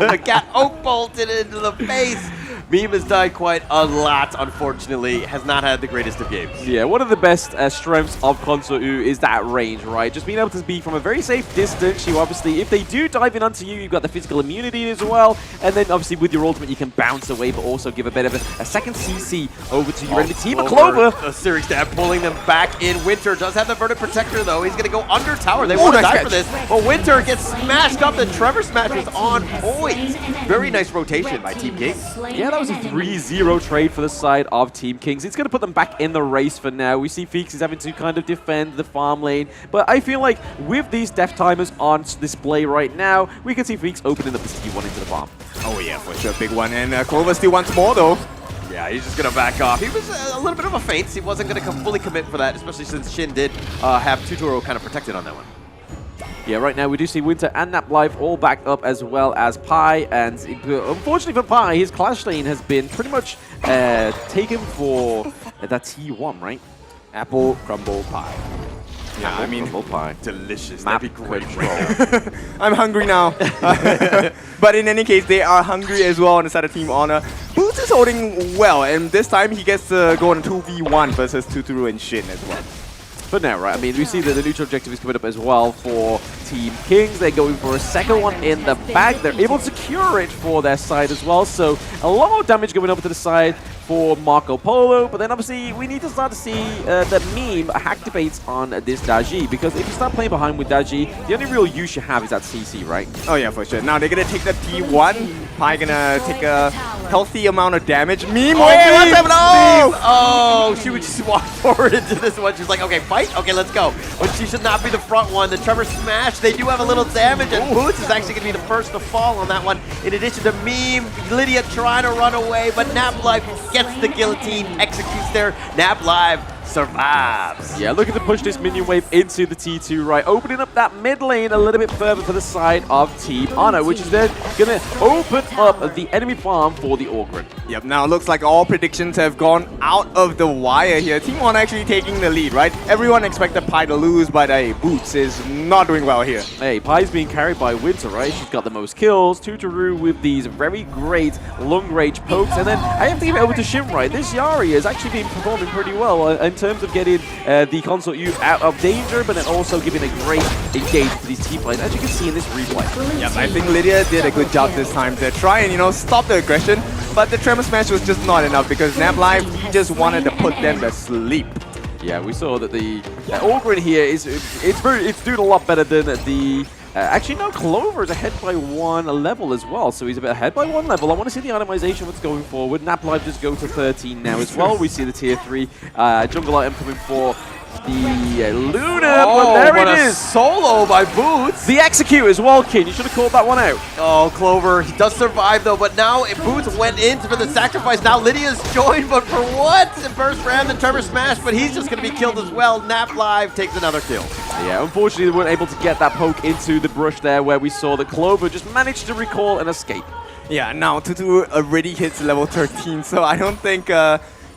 no! Got oak bolted into the face. Meme has died quite a lot, unfortunately. Has not had the greatest of games. Yeah, one of the best strengths of Console U is that range, right? Just being able to be from a very safe distance. You obviously, if they do dive in onto you, you've got the physical immunity as well. And then obviously with your ultimate, you can bounce away, but also give a bit of a second CC over to your enemy team. Clover! A series stab pulling them back in. Winter does have the Verdant Protector, though. He's going to go under tower. They want to die for this. But Winter gets smashed up. The Trevor smash is on point. Very nice rotation by Team Kings. Yeah, that was a 3-0 trade for the side of Team Kings. It's going to put them back in the race for now. We see Feeks is having to kind of defend the farm lane. But I feel like with these death timers on display right now, we can see Feeks opening up the T1 into the farm. Oh yeah, for sure. Big one. And Clover still wants more though. Yeah, he's just going to back off. He was a little bit of a feint. He wasn't going to fully commit for that, especially since Shin did have Tutoro kind of protected on that one. Yeah, right now we do see Winter and Nap Life all backed up, as well as Pi. And unfortunately for Pi, his Clash lane has been pretty much taken for that T1, right? Apple, crumble, pie. Yeah, I mean, pie. Delicious. Map That'd be great. I'm hungry now. But in any case, they are hungry as well on the side of Team Honor. Boots is holding well, and this time he gets to go on a 2v1 versus Tuturu and Shin as well. But now, right, I mean, we see that the neutral objective is coming up as well for Team Kings. They're going for a second one in the bag. They're able to secure it for their side as well. So a lot more damage going over to the side for Marco Polo. But then obviously we need to start to see that Meme activates on this Daji. Because if you start playing behind with Daji, the only real use you have is that CC, right? Oh yeah, for sure. Now they're going to take the T1. Pi gonna take a healthy amount of damage. Meme, what's happening? Oh, she would just walk forward into this one. She's like, okay, fight? Okay, let's go. But she should not be the front one. The Trevor smash, they do have a little damage, and Boots is actually going to be the first to fall on that one. In addition to Meme, Lydia trying to run away, but Nap Life gets the guillotine, executes there. Nap Life survives. Yeah, looking to push this minion wave into the T2, right? Opening up that mid lane a little bit further for the side of Team Honor, which is then going to open up the enemy farm for the Orgrin. Yep, now it looks like all predictions have gone out of the wire here. Team Honor actually taking the lead, right? Everyone expected Pi to lose, but hey, Boots is not doing well here. Hey, Pi's being carried by Winter, right? She's got the most kills. Tuturu with these very great long-range pokes. And then I have to give it over to Shin, right? This Yari has actually been performing pretty well in terms of getting the Console U out of danger, but then also giving a great engage to these team players, as you can see in this replay. Yep, I think Lydia did a good job this time to try and, stop the aggression, but the Tremor Smash was just not enough because Nap Life, he just wanted to put them to sleep. Yeah, we saw that the Orgrin here it's doing a lot better than the... actually, no, Clover is ahead by 1 level as well, so he's a bit ahead by 1 level. I want to see the itemization, what's going forward. Nap Life just go to 13 now as well. We see the tier 3 jungle item coming for the Luna, but there it is. Solo by Boots. The execute as well, King. You should have called that one out. Oh, Clover, he does survive though, but now Boots went in for the sacrifice. Now Lydia's joined, but for what? It burst for him, the Trevor smash, but he's just going to be killed as well. Nap Live takes another kill. Yeah, unfortunately they weren't able to get that poke into the brush there, where we saw that Clover just managed to recall and escape. Yeah, now Tutu already hits level 13, so I don't think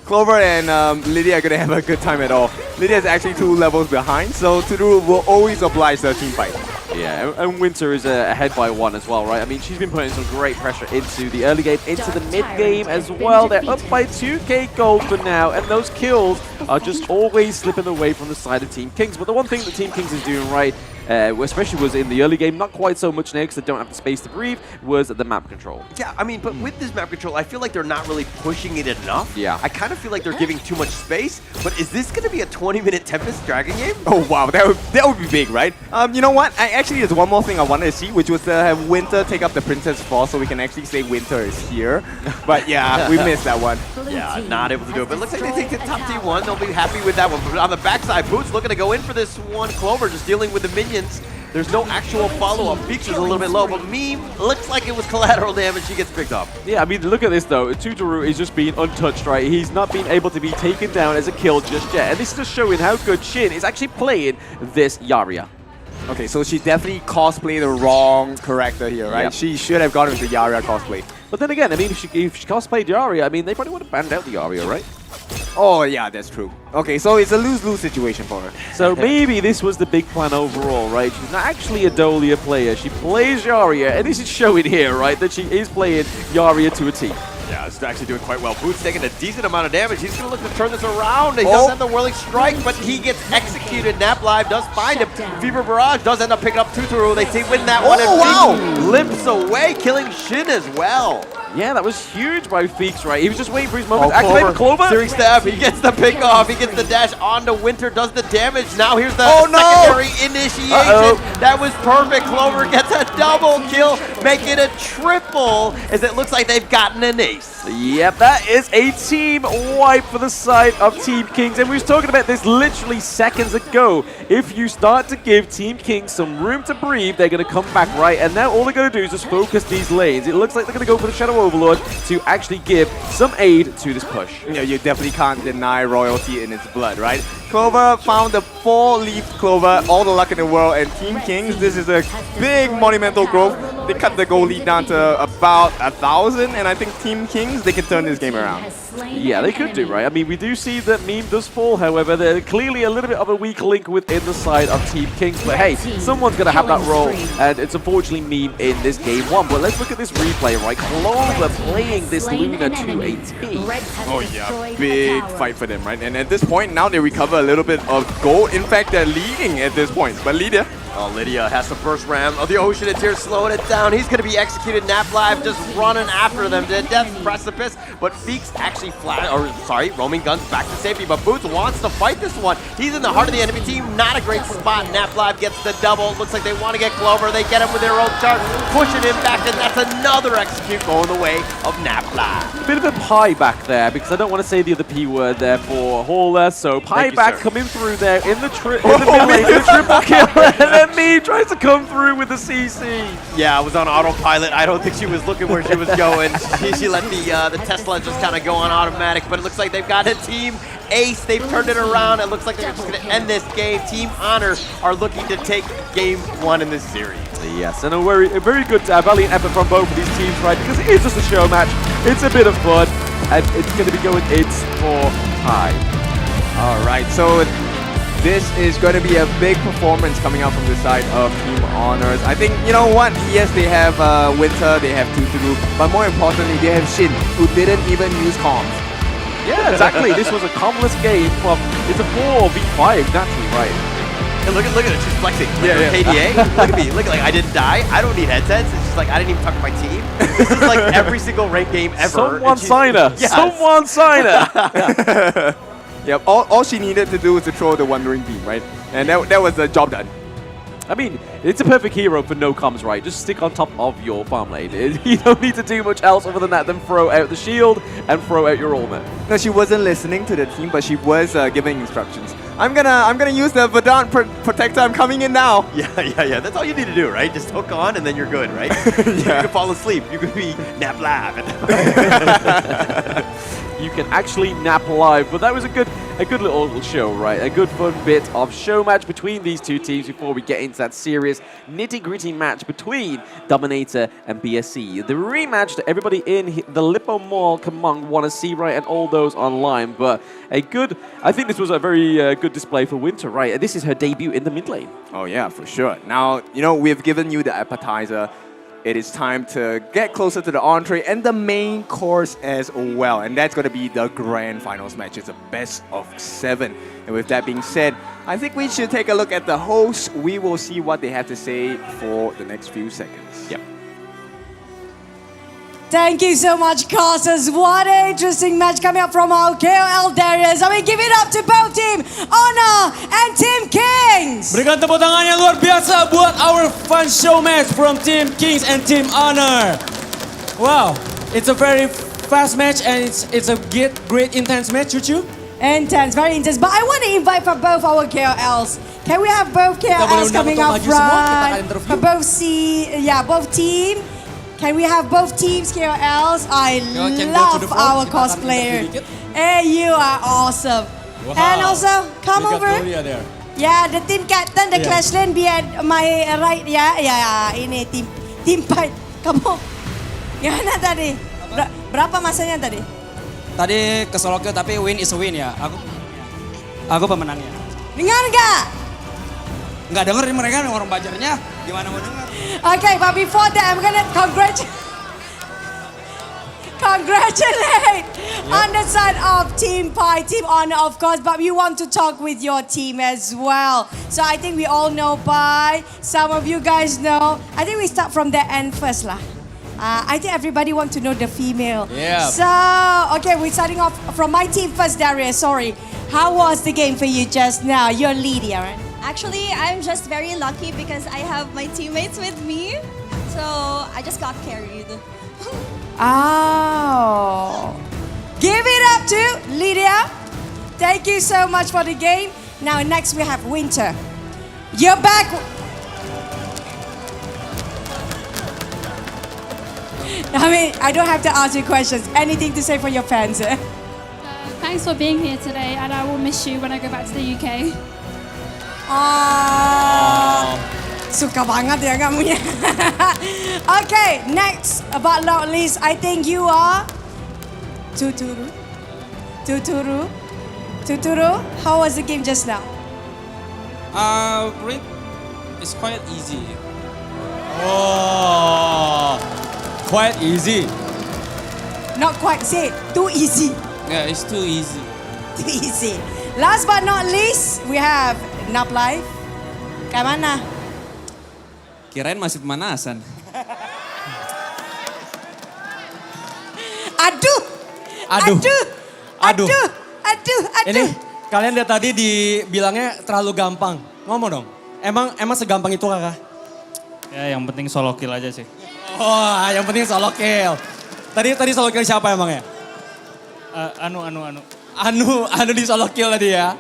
Clover and Lydia are going to have a good time at all. Lydia is actually 2 levels behind, so Tutu will always oblige the team fight. Yeah, and Winter is ahead by 1 as well, right? I mean, she's been putting some great pressure into the early game, into the mid game as well. They're up by 2k gold for now, and those kills are just always slipping away from the side of Team Kings. But the one thing that Team Kings is doing right, especially was in the early game, not quite so much now because they don't have the space to breathe, was the map control. Yeah, I mean, but with this map control, I feel like they're not really pushing it enough. Yeah. I kind of feel like they're giving too much space, but is this going to be a 20-minute Tempest Dragon game? Oh, wow, that would be big, right? You know what? Actually, there's one more thing I wanted to see, which was to have Winter take up the Princess Fall so we can actually say Winter is here. But yeah, we missed that one. Yeah, not able to do it. But it looks like they take the top T1. They'll be happy with that one. But on the backside, Boots looking to go in for this one. Clover just dealing with the minions. There's no actual follow-up. Beaks is a little bit low, but Meme looks like it was collateral damage. He gets picked up. Yeah, I mean, look at this, though. Tuturu is just being untouched, right? He's not being able to be taken down as a kill just yet. And this is just showing how good Shin is actually playing this Yaria. Okay, so she definitely cosplayed the wrong character here, right? Yep. She should have gone with the Yaria cosplay. But then again, I mean, if she cosplayed Yaria, I mean, they probably would have banned out the Yaria, right? Oh, yeah, that's true. Okay, so it's a lose-lose situation for her. So maybe this was the big plan overall, right? She's not actually a Dolia player. She plays Yaria, and this is showing here, right, that she is playing Yaria to a T. Yeah, it's actually doing quite well. Boots taking a decent amount of damage. He's going to look to turn this around. He does have the whirling strike, but he gets executed. Nap Live does find him. Fever Barrage does end up picking up Tuturu. They see win that one, and Feeks limps away, killing Shin as well. Yeah, that was huge by Feeks, right? He was just waiting for his moment to activate the Clover. Searing Stab, he gets the pick off, he gets the dash onto Winter, does the damage. Now here's the secondary initiation. That was perfect. Clover gets a double kill, making a triple, as it looks like they've gotten an ace. Yep, that is a team wipe for the side of Team Kings. And we was talking about this literally seconds ago. If you start to give Team Kings some room to breathe, they're going to come back, right? And now all they're going to do is just focus these lanes. It looks like they're going to go for the Shadow Overlord to actually give some aid to this push. You know, you definitely can't deny royalty in its blood, right? Clover found the 4-leaf Clover, all the luck in the world, and Team Kings, this is a big monumental growth. They cut the goal lead down to about 1,000, and I think Team Kings, they can turn this game around. Yeah, they could do, right? I mean, we do see that Meme does fall, however, they're clearly a little bit of a weak link within the side of Team Kings, but hey, someone's going to have that role, and it's unfortunately Meme in this game one. But let's look at this replay, right? Clover playing this Luna to a T. Oh yeah, big fight for them, right? And at this point, now they recover a little bit of gold. In fact, they're leading at this point. But Lydia, Lydia has the first ram of the Ocean. It's here slowing it down. He's going to be executed. Nap Live just running after them to death precipice. But Feeks actually roaming guns back to safety. But Boots wants to fight this one. He's in the heart of the enemy team. Not a great spot. Nap Live gets the double. Looks like they want to get Clover. They get him with their own chart, pushing him back. And that's another execute going the way of Nap Live. A bit of a pie back there, because I don't want to say the other P word there for Hauler. So pie back coming through there in the triple kill. Me tries to come through with the CC. Yeah, it was on autopilot. I don't think she was looking where she was going. She let the Tesla just kind of go on automatic, but it looks like they've got a team ace. They've turned it around. It looks like they're just going to end this game. Team Honor are looking to take game one in this series. Yes, and a very good valiant effort from both of these teams, right? Because it is just a show match. It's a bit of fun, and it's going to be going for high. All right, so this is going to be a big performance coming out from the side of Team Honors. I think, you know what, yes, they have Winter, they have Tuturu, but more importantly, they have Shin, who didn't even use comms. Yeah, exactly. This was a comless game from, it's a 4v5, naturally, right? And look at it, she's flexing. KDA, look at me, look at I didn't die, I don't need headsets. It's just like, I didn't even talk to my team. This is like every single ranked game ever. Someone sign her. Yes. Someone sign her. Yep, all she needed to do was to throw the Wandering Beam, right? And that was the job done. I mean, it's a perfect hero for no comms, right? Just stick on top of your farm lane. You don't need to do much else other than that than throw out the shield and throw out your ultimate. No, she wasn't listening to the team, but she was giving instructions. I'm gonna use the Verdant Protector. I'm coming in now. Yeah. That's all you need to do, right? Just hook on and then you're good, right? You can fall asleep. You can be Nap Live. You can actually nap live, but that was a good little show, right? A good fun bit of show match between these two teams before we get into that serious nitty-gritty match between Dominator and BSC. The rematch that everybody in the Lippo Mall Kamong want to see, right? And all those online, but I think this was a very good display for Winter, right? This is her debut in the mid lane. Oh yeah, for sure. Now, we've given you the appetizer. It is time to get closer to the entree and the main course as well. And that's going to be the grand finals match. It's a best of 7. And with that being said, I think we should take a look at the hosts. We will see what they have to say for the next few seconds. Yep. Thank you so much, Casas. What an interesting match coming up from our KOL Darius. I mean, give it up to both Team Honor and Team Kings. Berikan tepuk tangan yang luar biasa buat our fun show match from Team Kings and Team Honor. Wow, it's a very fast match and it's a great intense match, Chuchu. Intense, very intense. But I want to invite for both our KOLs. Can we have both KOLs coming up front? For both both teams. Can we have both teams KOLs? I love our cosplayer. Hey, you are awesome. Wow. And also, come over. Yeah, the team captain, the Clash Lane be at my right ya. Ya, ini team fight. Kamu gimana tadi? Berapa masanya tadi? Tadi ke solo kill tapi win is a win ya. Aku pemenangnya. Dengar nggak? Nggak denger mereka orang bajarnya. Gimana mau denger? Okay, but before that, I'm gonna congratulate on the side of Team Pi, Team Honor, of course, but we want to talk with your team as well. So I think we all know Pi. Some of you guys know. I think we start from the end first lah. I think everybody want to know the female. Yeah. So, okay, we're starting off from my team first, Darius. Sorry. How was the game for you just now? You're leading, right? Actually, I'm just very lucky because I have my teammates with me. So I just got carried. Oh. Give it up to Lydia. Thank you so much for the game. Now next we have Winter. You're back. I mean, I don't have to ask you questions. Anything to say for your fans? Thanks for being here today, and I will miss you when I go back to the UK. Suka banget ya kamunya. Okay, next, but not least, I think you are Tuturu. How was the game just now? Great. It's quite easy. Oh, quite easy. Not quite, say it, too easy. Yeah, it's too easy. Too easy. Last but not least, we have Nap Life. Kayak mana? Kirain masih pemanasan. Aduh. Ini kalian lihat tadi dibilangnya terlalu gampang. Ngomong dong. Emang segampang itu kakak? Ya yang penting solo kill aja sih. Oh, yang penting solo kill. Tadi solo kill siapa emang ya? Anu di solo kill tadi ya.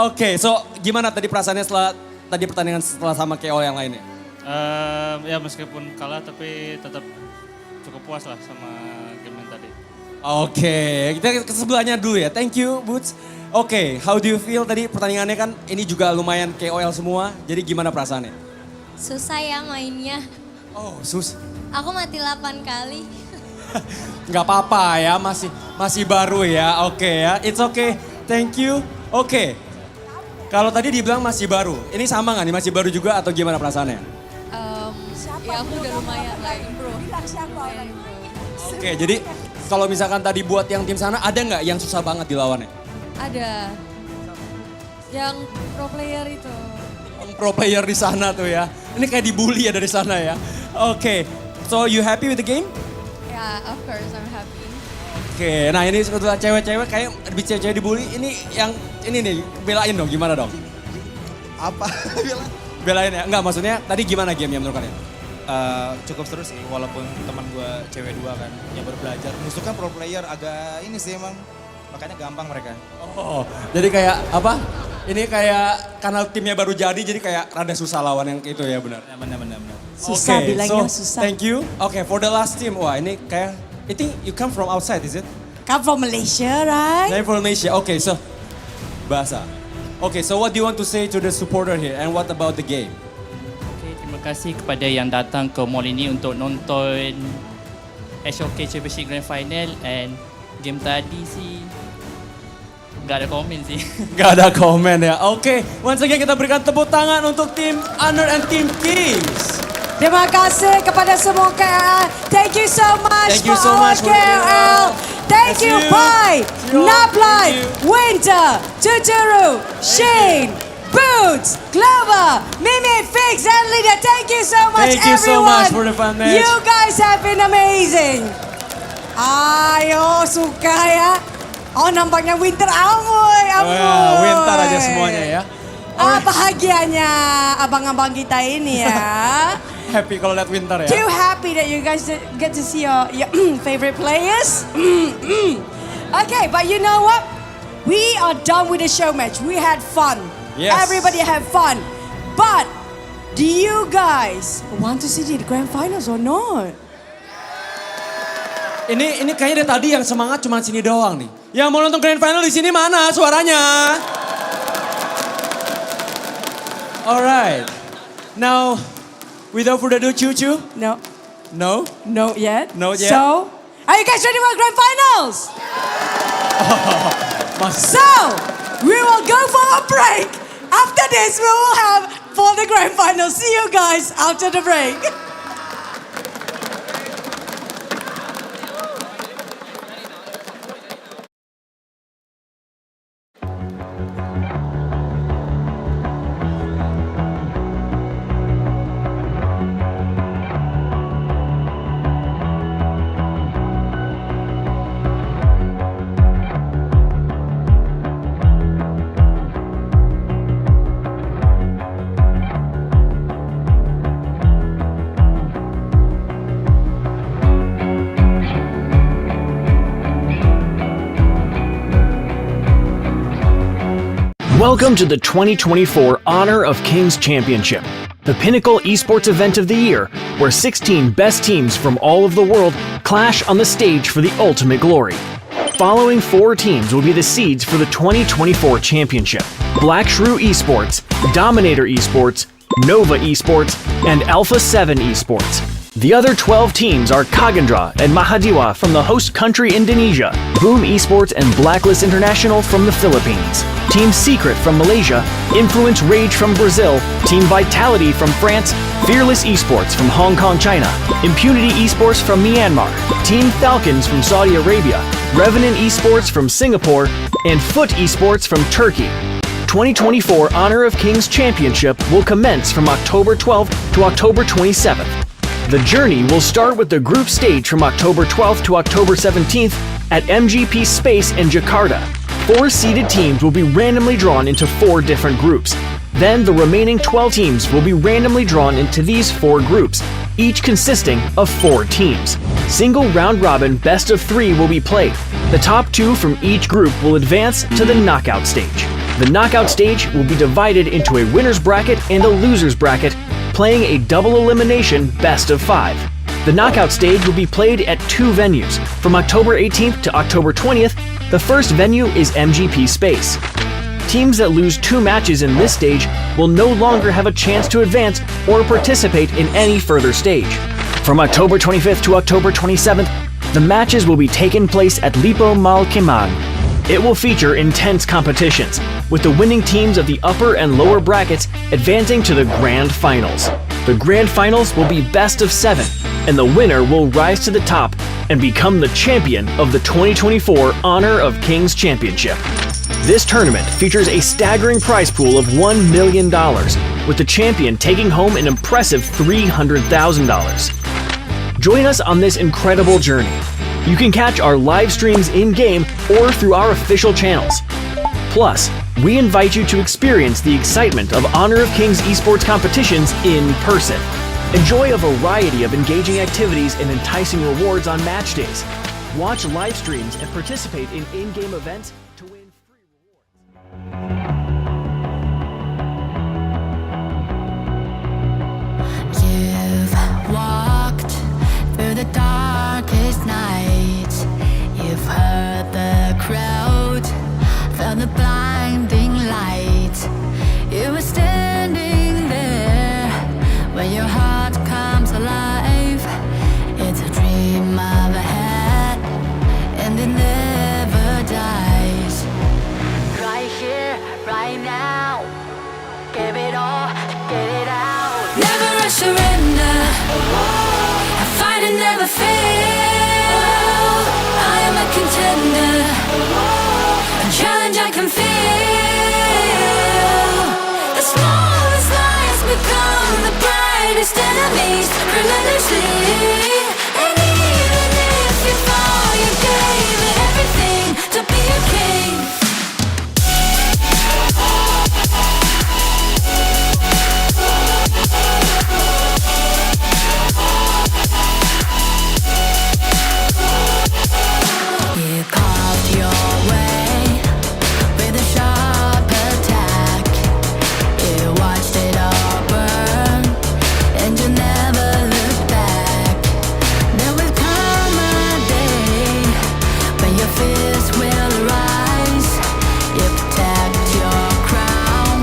Oke, so gimana tadi perasaannya setelah tadi pertandingan setelah sama KO yang lainnya? Ya meskipun kalah tapi tetap cukup puas lah sama game yang tadi. Oke, kita ke sebelahnya dulu ya. Thank you, Boots. Oke, how do you feel tadi pertandingannya kan ini juga lumayan KOL semua. Jadi gimana perasaannya? Susah ya mainnya. Oh, Aku mati 8 kali. Nggak apa-apa ya, masih baru ya. Oke ya, it's okay. Thank you. Oke. Kalau tadi dibilang masih baru, ini sama nggak nih? Masih baru juga atau gimana perasaannya? Ya aku udah lumayan lah, bro. Oke, jadi kalau misalkan tadi buat yang tim sana, ada nggak yang susah banget dilawannya? Ada. Yang pro player itu. Pro player di sana tuh ya. Ini kayak dibully ya dari sana ya. Oke, so you happy with the game? Ya, of course I'm happy. Oke, nah ini sebetulnya cewek-cewek kayak lebih cewek-cewek dibully. Ini yang ini nih, belain dong, gimana dong? Apa? Belain ya? Enggak, maksudnya tadi gimana gamenya menurut kalian? Cukup seru sih, walaupun teman gue cewek 2 kan yang baru belajar. Musuh kan pro player agak ini sih emang, makanya gampang mereka. Oh, jadi kayak apa? Ini kayak karena timnya baru jadi kayak rada susah lawan yang itu ya benar? Benar. Susah bilangnya susah. Thank you. Oke, for the last team, wah ini kayak, I think you come from outside, is it? Come from Malaysia, right? I'm from Malaysia. Okay, so bahasa. Okay, so what do you want to say to the supporter here and what about the game? Terima kasih kepada yang datang ke mall ini untuk nonton HOK Championship Grand Final and game tadi sih nggak ada komen sih. Nggak ada komen ya. Oke, once again kita berikan tepuk tangan untuk tim Honor and Team Kings. Terima kasih kepada semua KL. Thank you so much. Thank you so much for KL. Thank you, Pi, Naplai, Winter, Tuturu, Shane, Boots, Clover, Mimi, Fix, and Lydia. Thank you so much, Thank you so much for the fun match. You guys have been amazing. Ayo, suka ya. Oh, nampaknya Winter amoy. Winter aja semuanya ya. Bahagianya abang-abang kita ini ya. Happy kalau lihat Winter ya. Too happy that you guys get to see your favorite players. Okay, but you know what? We are done with the show match. We had fun. Yes. Everybody had fun. But do you guys want to see the grand finals or not? Ini kayaknya dari tadi yang semangat cuma sini doang nih. Yang mau nonton grand final di sini mana suaranya? All right. Now, without further ado, Choo Choo. No. No? No yet. No yet. So, are you guys ready for the grand finals? So, we will go for a break. After this, we will have for the grand finals. See you guys after the break. Welcome to the 2024 Honor of Kings Championship, the pinnacle esports event of the year, where 16 best teams from all of the world clash on the stage for the ultimate glory. Following 4 teams will be the seeds for the 2024 championship: Black Shrew Esports, Dominator Esports, Nova Esports, and Alpha 7 Esports. The other 12 teams are Kagendra and Mahadiwa from the host country Indonesia, Boom Esports and Blacklist International from the Philippines, Team Secret from Malaysia, Influence Rage from Brazil, Team Vitality from France, Fearless Esports from Hong Kong, China, Impunity Esports from Myanmar, Team Falcons from Saudi Arabia, Revenant Esports from Singapore, and Foot Esports from Turkey. 2024 Honor of Kings Championship will commence from October 12th to October 27th. The journey will start with the group stage from October 12th to October 17th at MGP Space in Jakarta. 4 seeded teams will be randomly drawn into 4 different groups. Then the remaining 12 teams will be randomly drawn into these 4 groups, each consisting of 4 teams. Single round-robin best of 3 will be played. The top 2 from each group will advance to the knockout stage. The knockout stage will be divided into a winner's bracket and a loser's bracket, playing a double elimination best of 5. The knockout stage will be played at 2 venues. From October 18th to October 20th, the first venue is MGP Space. Teams that lose 2 matches in this stage will no longer have a chance to advance or participate in any further stage. From October 25th to October 27th, the matches will be taking place at Lipo Malkemang. It will feature intense competitions, with the winning teams of the upper and lower brackets advancing to the Grand Finals. The Grand Finals will be best of 7, and the winner will rise to the top and become the champion of the 2024 Honor of Kings Championship. This tournament features a staggering prize pool of $1 million, with the champion taking home an impressive $300,000. Join us on this incredible journey. You can catch our live streams in-game or through our official channels. Plus, we invite you to experience the excitement of Honor of Kings esports competitions in person. Enjoy a variety of engaging activities and enticing rewards on match days. Watch live streams and participate in in-game events to win free rewards. You've walked through the darkest nights. You've heard the crowd, felt the blinding light. You were standing there when your heart comes alive. It's a dream of ahead, and it never dies. Right here, right now, give it all, get it out. Never a surrender, I fight and never fail. I am a contender, a challenge I can feel. The smallest lies become the brightest enemies, relentlessly. And even if you fall, you gave it everything to be a king. You carved your way with a sharp attack. You watched it all burn, and you never looked back. There will come a day when your fears will rise. You protect your crown,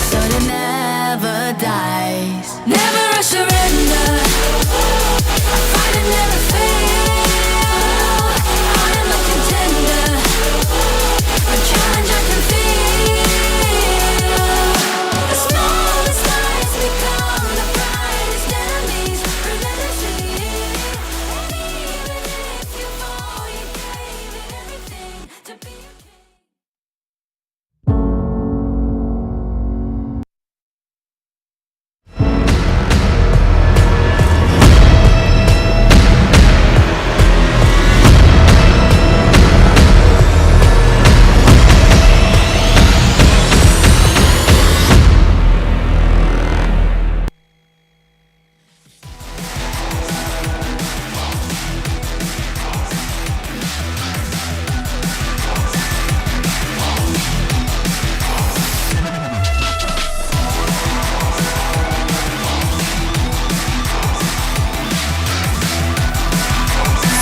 so they never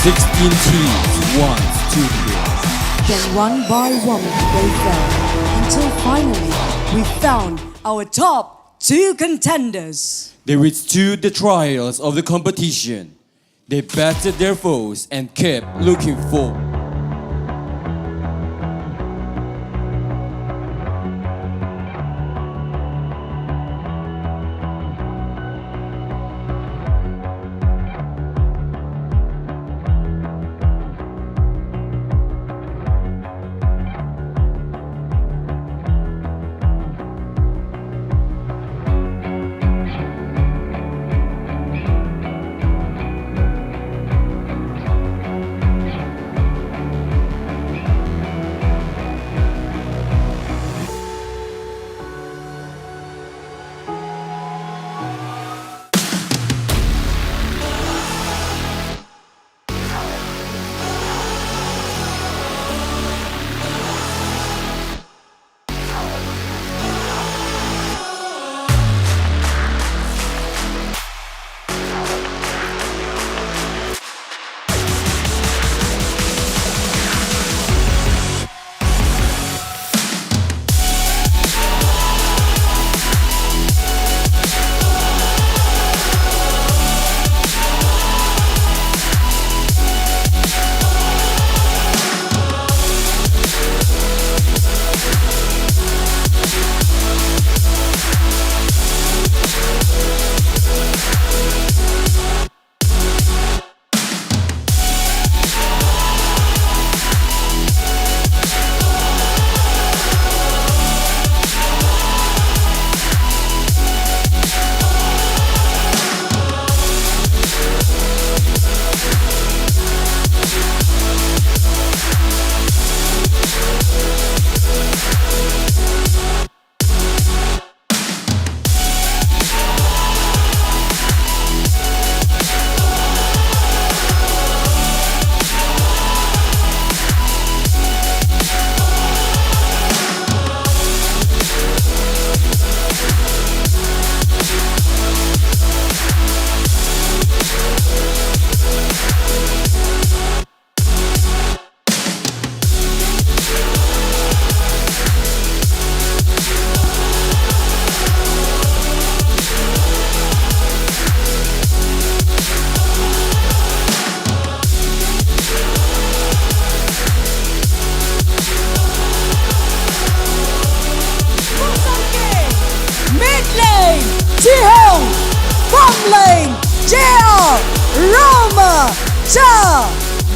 16 teams wants to this. Then one by one they fell, until finally we found our top 2 contenders. They withstood the trials of the competition. They battered their foes and kept looking forward.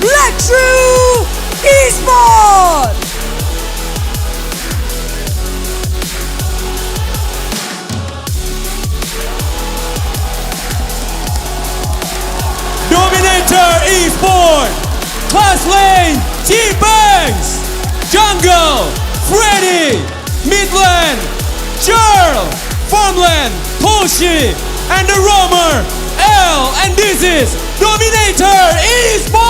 Black Shrew Esports! Dominator Esports! Class Lane, T-Banks! Jungle, Freddy! Midland, Charles! Farmland, Toshi! And the roamer, L! And this is Dominator Esports!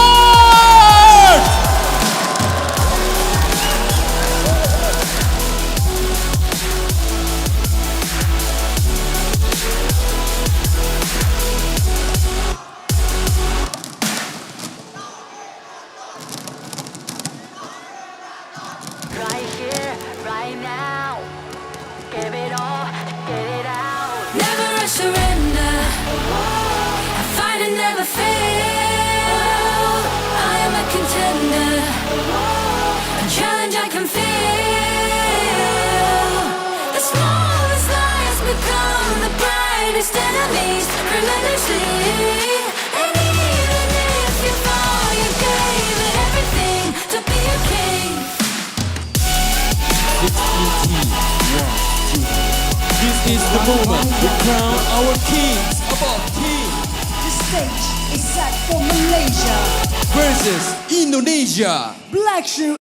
Right here, right now. Give it all, get it out. Never a surrender. I fight and never fail. I am a contender. A challenge I can feel. The smallest lies become the brightest enemies. Relentlessly. And even if you fall, you gave it everything to be a king. 16 teams want to win. This is the moment we crown our kings above kings. The stage is set for Malaysia versus Indonesia. Black Shrew.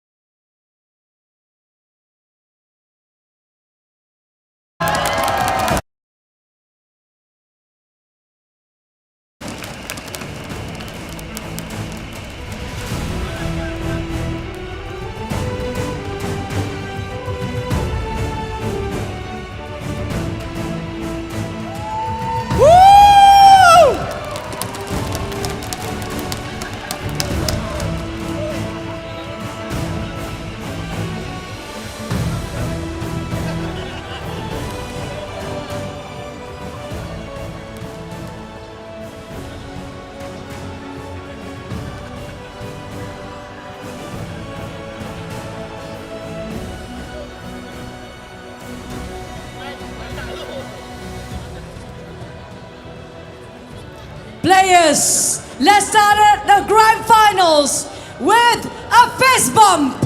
August. Let's start at the grand finals with a fist bump.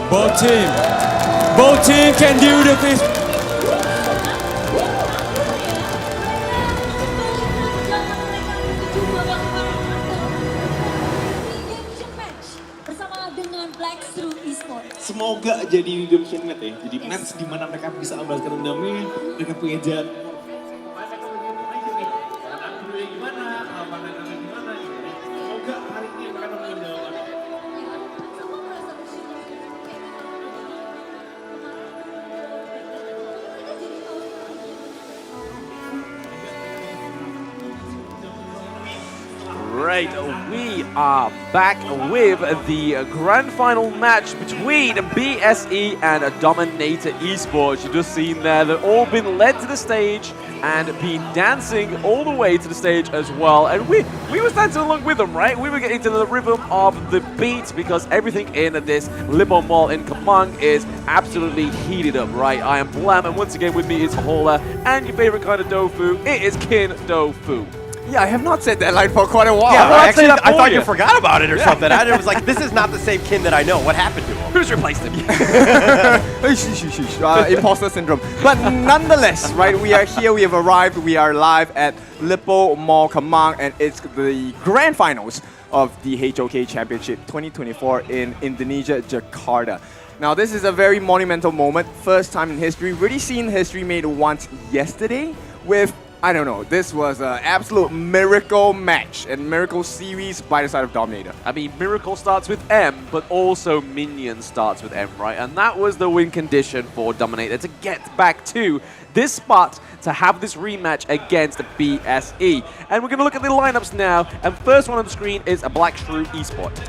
Both team can do the fist. bersama dengan Shrew Esports. Semoga jadi redemption match ya, jadi match di mana mereka bisa membalaskan dendamnya dengan punya jalan. Semoga hari ini mereka nemuin jawabannya. Right, we are back with the grand final match between BSE and Dominator Esports. You've just seen there, they've all been led to the stage and been dancing all the way to the stage as well. And we were dancing along with them, right? We were getting to the rhythm of the beat because everything in this Lipo Mall in Kamang is absolutely heated up, right? I am Blam, and once again with me is Hola, and your favorite kind of tofu, it is Kin Tofu. Yeah, I have not said that line for quite a while. Yeah, I thought you forgot about it or something. I was like, this is not the same Kin that I know. What happened to him? Who's replaced him? Imposter syndrome. But nonetheless, right, we are here, we have arrived, we are live at Lipo Mall Kamang, and it's the grand finals of the HOK Championship 2024 in Indonesia, Jakarta. Now, this is a very monumental moment, first time in history, really seen history made once yesterday with, I don't know, this was an absolute miracle match and miracle series by the side of Dominator. I mean, miracle starts with M, but also minion starts with M, right? And that was the win condition for Dominator to get back to this spot to have this rematch against BSE. And we're going to look at the lineups now. And first one on the screen is a Black Shrew Esports.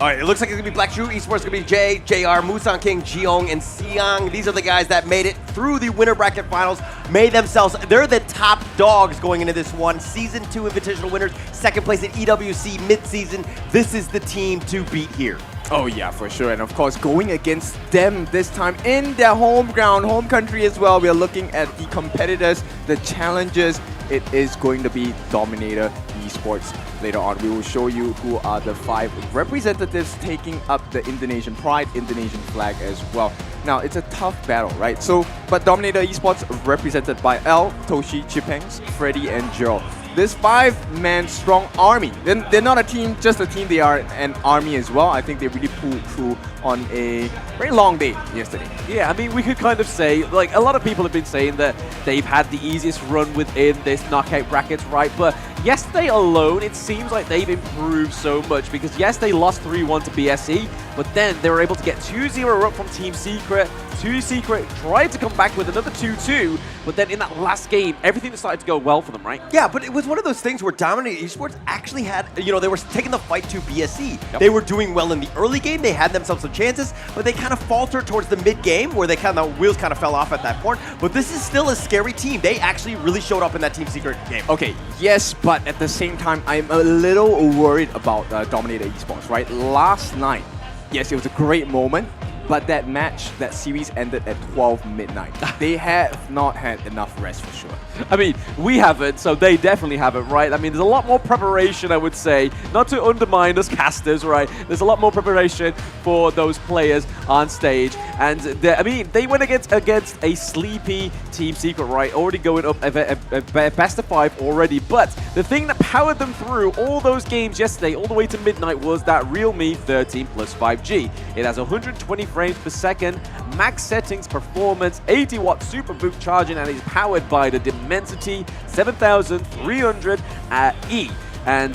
All right, it looks like it's going to be Black Shrew Esports, it's going to be Jay, JR, Musang King, Jiong, and Siang. These are the guys that made it through the winner bracket finals, made themselves, they're the top dogs going into this one. Season 2 Invitational winners, second place at EWC mid-season. This is the team to beat here. Oh yeah, for sure. And of course, going against them this time in their home ground, home country as well. We are looking at the competitors, the challengers. It is going to be Dominator Esports. Later on, we will show you who are the 5 representatives taking up the Indonesian pride, Indonesian flag as well. Now, it's a tough battle, right? So, but Dominator Esports represented by L, Toshi, Chipengs, Freddy, and Gerald. This 5-man strong army. They're not a team, just a team, they are an army as well. I think they really pulled through on a very long day yesterday. Yeah, I mean, we could kind of say, like, a lot of people have been saying that they've had the easiest run within this knockout brackets, right? But yesterday alone, it seems like they've improved so much because yes, they lost 3-1 to BSE, but then they were able to get 2-0 up from Team Secret. Team Secret tried to come back with another 2-2, but then in that last game, everything started to go well for them, right? Yeah, but it was one of those things where Dominator Esports actually had, you know, they were taking the fight to BSE. Yep. They were doing well in the early game, they had themselves some chances, but they kind of faltered towards the mid-game where they kind of, wheels kind of fell off at that point. But this is still a scary team. They actually really showed up in that Team Secret game. Okay, yes, but at the same time, I'm a little worried about Dominator Esports, right? Last night, yes, it was a great moment, but that match, that series ended at 12 midnight. They have not had enough rest for sure. I mean, we haven't, so they definitely haven't, right? I mean, there's a lot more preparation, I would say, not to undermine us casters, right? There's a lot more preparation for those players on stage. And, I mean, they went against a sleepy Team Secret, right? Already going up a best of 5 already. But the thing that powered them through all those games yesterday, all the way to midnight, was that Realme 13 plus 5G. It has 120 frames per second, max settings, performance, 80-watt super boot charging, and is powered by the Dimensity 7300E. And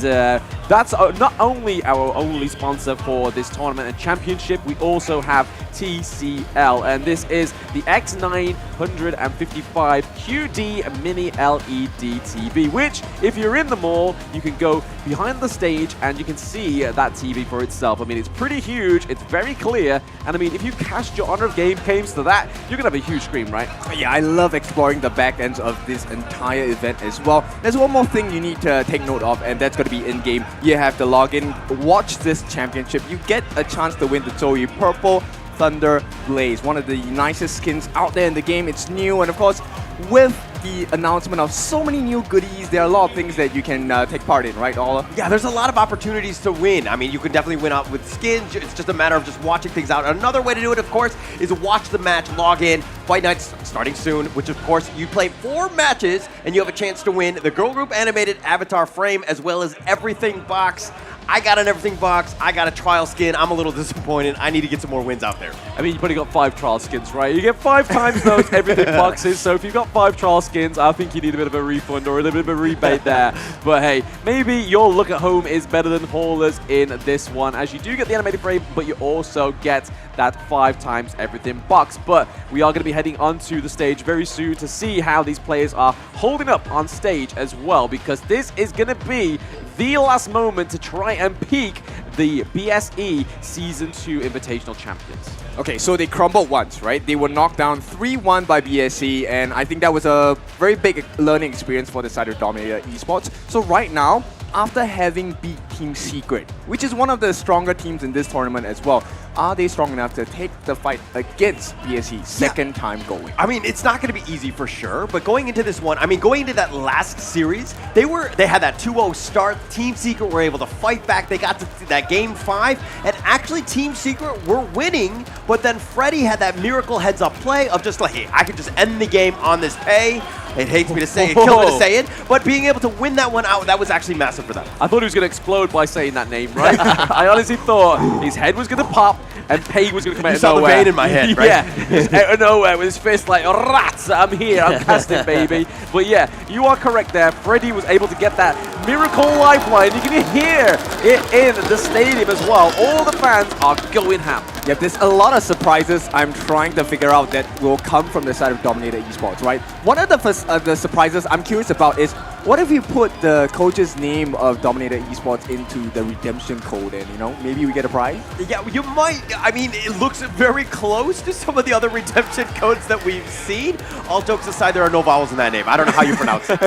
that's not only our only sponsor for this tournament and championship, we also have TCL, and this is the X955 QD Mini LED TV, which, if you're in the mall, you can go behind the stage and you can see that TV for itself. I mean, it's pretty huge, it's very clear, and I mean, if you cast your Honor of games to that, you're gonna have a huge screen, right? Yeah, I love exploring the back ends of this entire event as well. There's one more thing you need to take note of, and that's going to be in-game. You have to log in, watch this championship. You get a chance to win the Zoe Purple Thunder Blaze, one of the nicest skins out there in the game. It's new, and of course, with the announcement of so many new goodies, there are a lot of things that you can take part in, right, Ola? Yeah, there's a lot of opportunities to win. I mean, you can definitely win out with skins. It's just a matter of just watching things out. Another way to do it, of course, is watch the match, log in. Fight Night's starting soon, which, of course, you play 4 matches, and you have a chance to win the Girl Group Animated Avatar Frame, as well as Everything Box. I got an Everything Box. I got a trial skin. I'm a little disappointed. I need to get some more wins out there. I mean, you've only got 5 trial skins, right? You get 5 times those Everything Boxes, so if you've got 5 trial skins, I think you need a bit of a refund or a little bit of a rebate there. But hey, maybe your look at home is better than Haulers in this one, as you do get the animated frame, but you also get that 5 times Everything Box. But we are going to be heading onto the stage very soon to see how these players are holding up on stage as well, because this is going to be the last moment to try and peak the BSE Season 2 Invitational Champions. Okay, so they crumbled once, right? They were knocked down 3-1 by BSE, and I think that was a very big learning experience for the side of Dominator Esports. So right now, after having beat Team Secret, which is one of the stronger teams in this tournament as well, are they strong enough to take the fight against BSE second time going? I mean, it's not going to be easy for sure, but going into this one, I mean, going into that last series, they had that 2-0 start. Team Secret were able to fight back. They got to that game 5, and actually Team Secret were winning, but then Freddy had that miracle heads-up play of just like, hey, I could just end the game on this pay. It hates me to say it, kills me to say it, but being able to win that one out, that was actually massive for them. I thought he was going to explode by saying that name, right? I honestly thought his head was going to pop and Pay was going to come out of nowhere. You saw the vein in my head, right? Yeah, just out of nowhere with his fist like, rats, I'm here, I'm casting, baby. But yeah, you are correct there. Freddy was able to get that miracle lifeline. You can hear it in the stadium as well. All the fans are going ham. Yeah, there's a lot of surprises I'm trying to figure out that will come from the side of Dominator Esports, right? One of the surprises I'm curious about is, what if you put the coach's name of Dominator Esports into the redemption code and, you know, maybe we get a prize? Yeah, you might. I mean, it looks very close to some of the other redemption codes that we've seen. All jokes aside, there are no vowels in that name. I don't know how you pronounce it.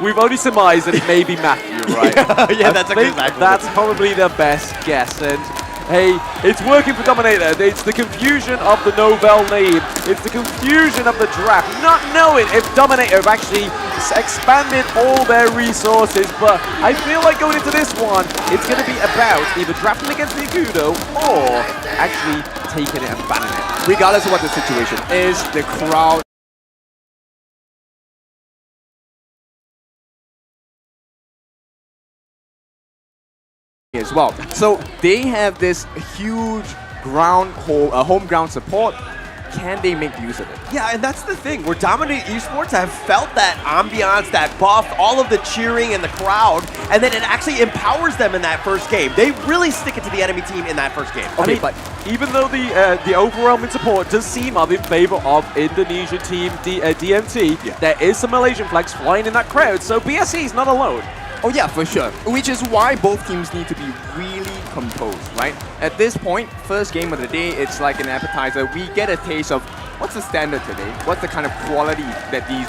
We've only surmised that it may be Matthew, right? Yeah, that's exactly. That's probably the best guess. And hey, it's working for Dominator. It's the confusion of the Nobel name. It's the confusion of the draft. Not knowing if Dominator have actually expanded all their resources. But I feel like going into this one, it's going to be about either drafting against the Ikudo or actually taking it and banning it. Regardless of what the situation is, the crowd as well. So they have this huge home ground support. Can they make use of it? Yeah, and that's the thing. Where Dominator Esports have felt that ambiance, that buff, all of the cheering and the crowd, and then it actually empowers them in that first game. They really stick it to the enemy team in that first game. Okay, I mean, but even though the overwhelming support does seem in favor of Indonesian team DMT, yeah, there is some Malaysian flags flying in that crowd, so BSE is not alone. Oh yeah, for sure. Which is why both teams need to be really composed, right? At this point, first game of the day, it's like an appetizer. We get a taste of what's the standard today, what's the kind of quality that these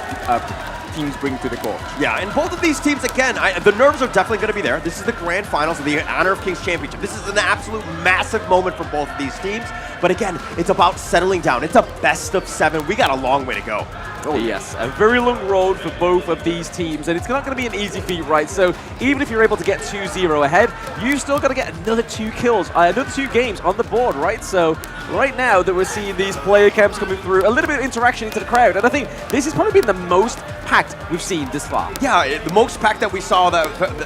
teams bring to the court. Yeah, and both of these teams, again, the nerves are definitely going to be there. This is the grand finals of the Honor of Kings Championship. This is an absolute massive moment for both of these teams. But again, it's about settling down. It's a best of 7. We got a long way to go. Oh yes, a very long road for both of these teams, and it's not going to be an easy feat, right? So even if you're able to get 2-0 ahead, you still got to get another 2 kills, another 2 games on the board, right? So right now that we're seeing these player camps coming through, a little bit of interaction into the crowd, and I think this has probably been the most packed we've seen this far. Yeah, the most packed that we saw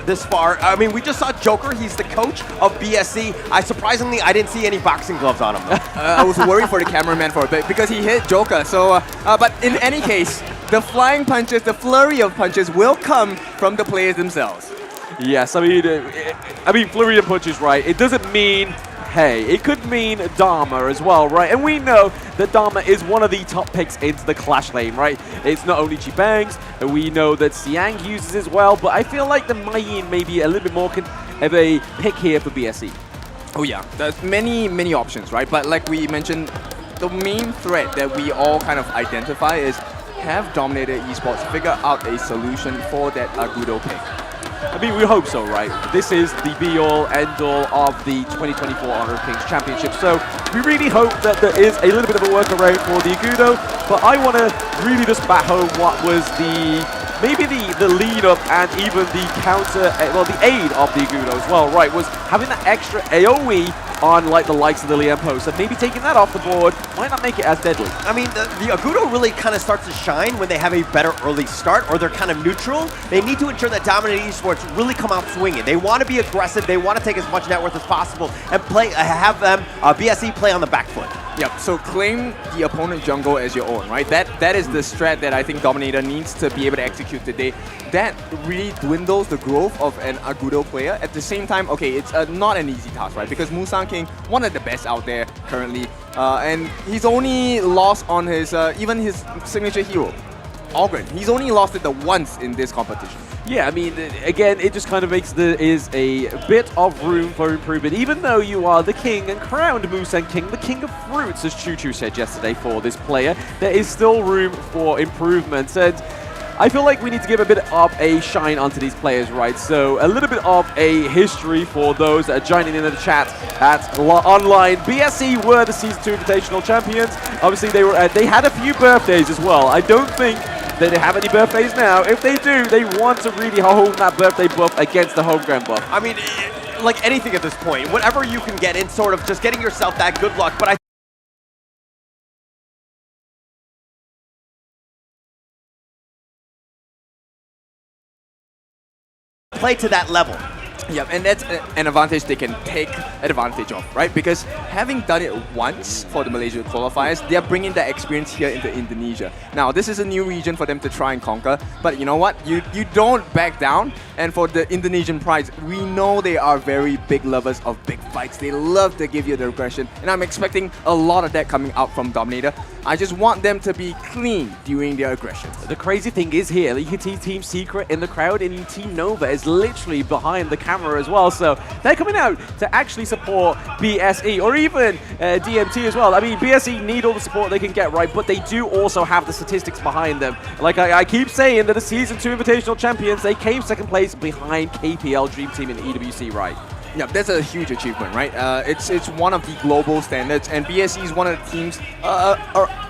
this far. I mean, we just saw Joker. He's the coach of BSE. Surprisingly, I didn't see any boxing gloves on him. I was worried for the cameraman for a bit because he hit Joker. So, but in any case, the flying punches, the flurry of punches will come from the players themselves. Yes, I mean, flurry of punches, right? It doesn't mean, hey, it could mean Dharma as well, right? And we know that Dharma is one of the top picks into the Clash lane, right? It's not only Chibangs, and we know that Siang uses as well, but I feel like the Mayin may be a little bit more of a pick here for BSE. Oh yeah, there's many options, right? But like we mentioned, the main threat that we all kind of identify is have Dominator Esports figure out a solution for that Agudo pick. I mean, we hope so, right? This is the be-all, end-all of the 2024 Honor of Kings Championship. So We really hope that there is a little bit of a workaround for the Agudo, but I want to really just bat home what was maybe the lead up and even the counter, well, the aid of the Agudo as well, right, was having that extra AoE on like the likes of the Liempo. So maybe taking that off the board might not make it as deadly. I mean, the Agudo really kind of starts to shine when they have a better early start or they're kind of neutral. They need to ensure that Dominator Esports really come out swinging. They want to be aggressive. They want to take as much net worth as possible and have them BSE play on the back foot. Yep, so claim the opponent jungle as your own, right? That is the strat that I think Dominator needs to be able to execute today. That really dwindles the growth of an Agudo player. At the same time, okay, it's not an easy task, right? Because Musang King, one of the best out there currently, and he's only lost on his even his signature hero, Ogren. He's only lost it the once in this competition. Yeah, I mean, again, it just kind of makes there is a bit of room for improvement. Even though you are the king and crowned Musang King, the king of fruits, as Choo Choo said yesterday for this player, there is still room for improvements. And I feel like we need to give a bit of a shine onto these players, right? So a little bit of a history for those that are joining in the chat at online. BSE were the Season 2 Invitational champions. Obviously, they had a few birthdays as well. I don't think they have any birthdays now. If they do, they want to really hold that birthday buff against the home ground buff. I mean, like anything at this point, whatever you can get in sort of just getting yourself that good luck. But I play to that level. Yeah, and that's an advantage they can take advantage of, right? Because having done it once for the Malaysia qualifiers, they are bringing that experience here into Indonesia. Now, this is a new region for them to try and conquer, but you know what? You don't back down. And for the Indonesian prize, we know they are very big lovers of big fights. They love to give you the aggression, and I'm expecting a lot of that coming out from Dominator. I just want them to be clean during their aggressions. The crazy thing is here, you can see Team Secret in the crowd, and Team Nova is literally behind the camera as well. So they're coming out to actually support BSE or even DMT as well. I mean, BSE need all the support they can get, right? But they do also have the statistics behind them. Like I keep saying, that the Season 2 Invitational champions, they came second place behind KPL Dream Team in EWC, right? Yeah, that's a huge achievement, right? It's one of the global standards, and BSE is one of the teams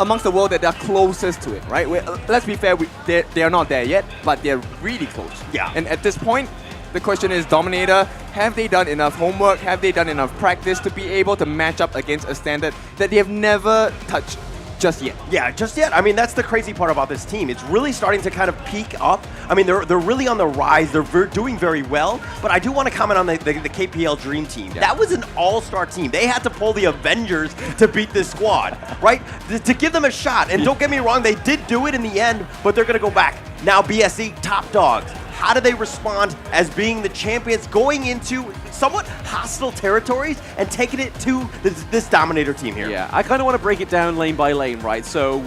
amongst the world that are closest to it, right? Let's be fair, they are not there yet, but they're really close. Yeah. And at this point, the question is, Dominator, have they done enough homework? Have they done enough practice to be able to match up against a standard that they have never touched just yet? Yeah, just yet. I mean, that's the crazy part about this team. It's really starting to kind of peak up. I mean, they're really on the rise. They're doing very well. But I do want to comment on the KPL Dream Team. Yeah. That was an all-star team. They had to pull the Avengers to beat this squad, right? To give them a shot. And don't get me wrong, they did do it in the end, but they're going to go back. Now BSE, top dogs. How do they respond as being the champions going into somewhat hostile territories and taking it to this Dominator team here? Yeah, I kind of want to break it down lane by lane, right? So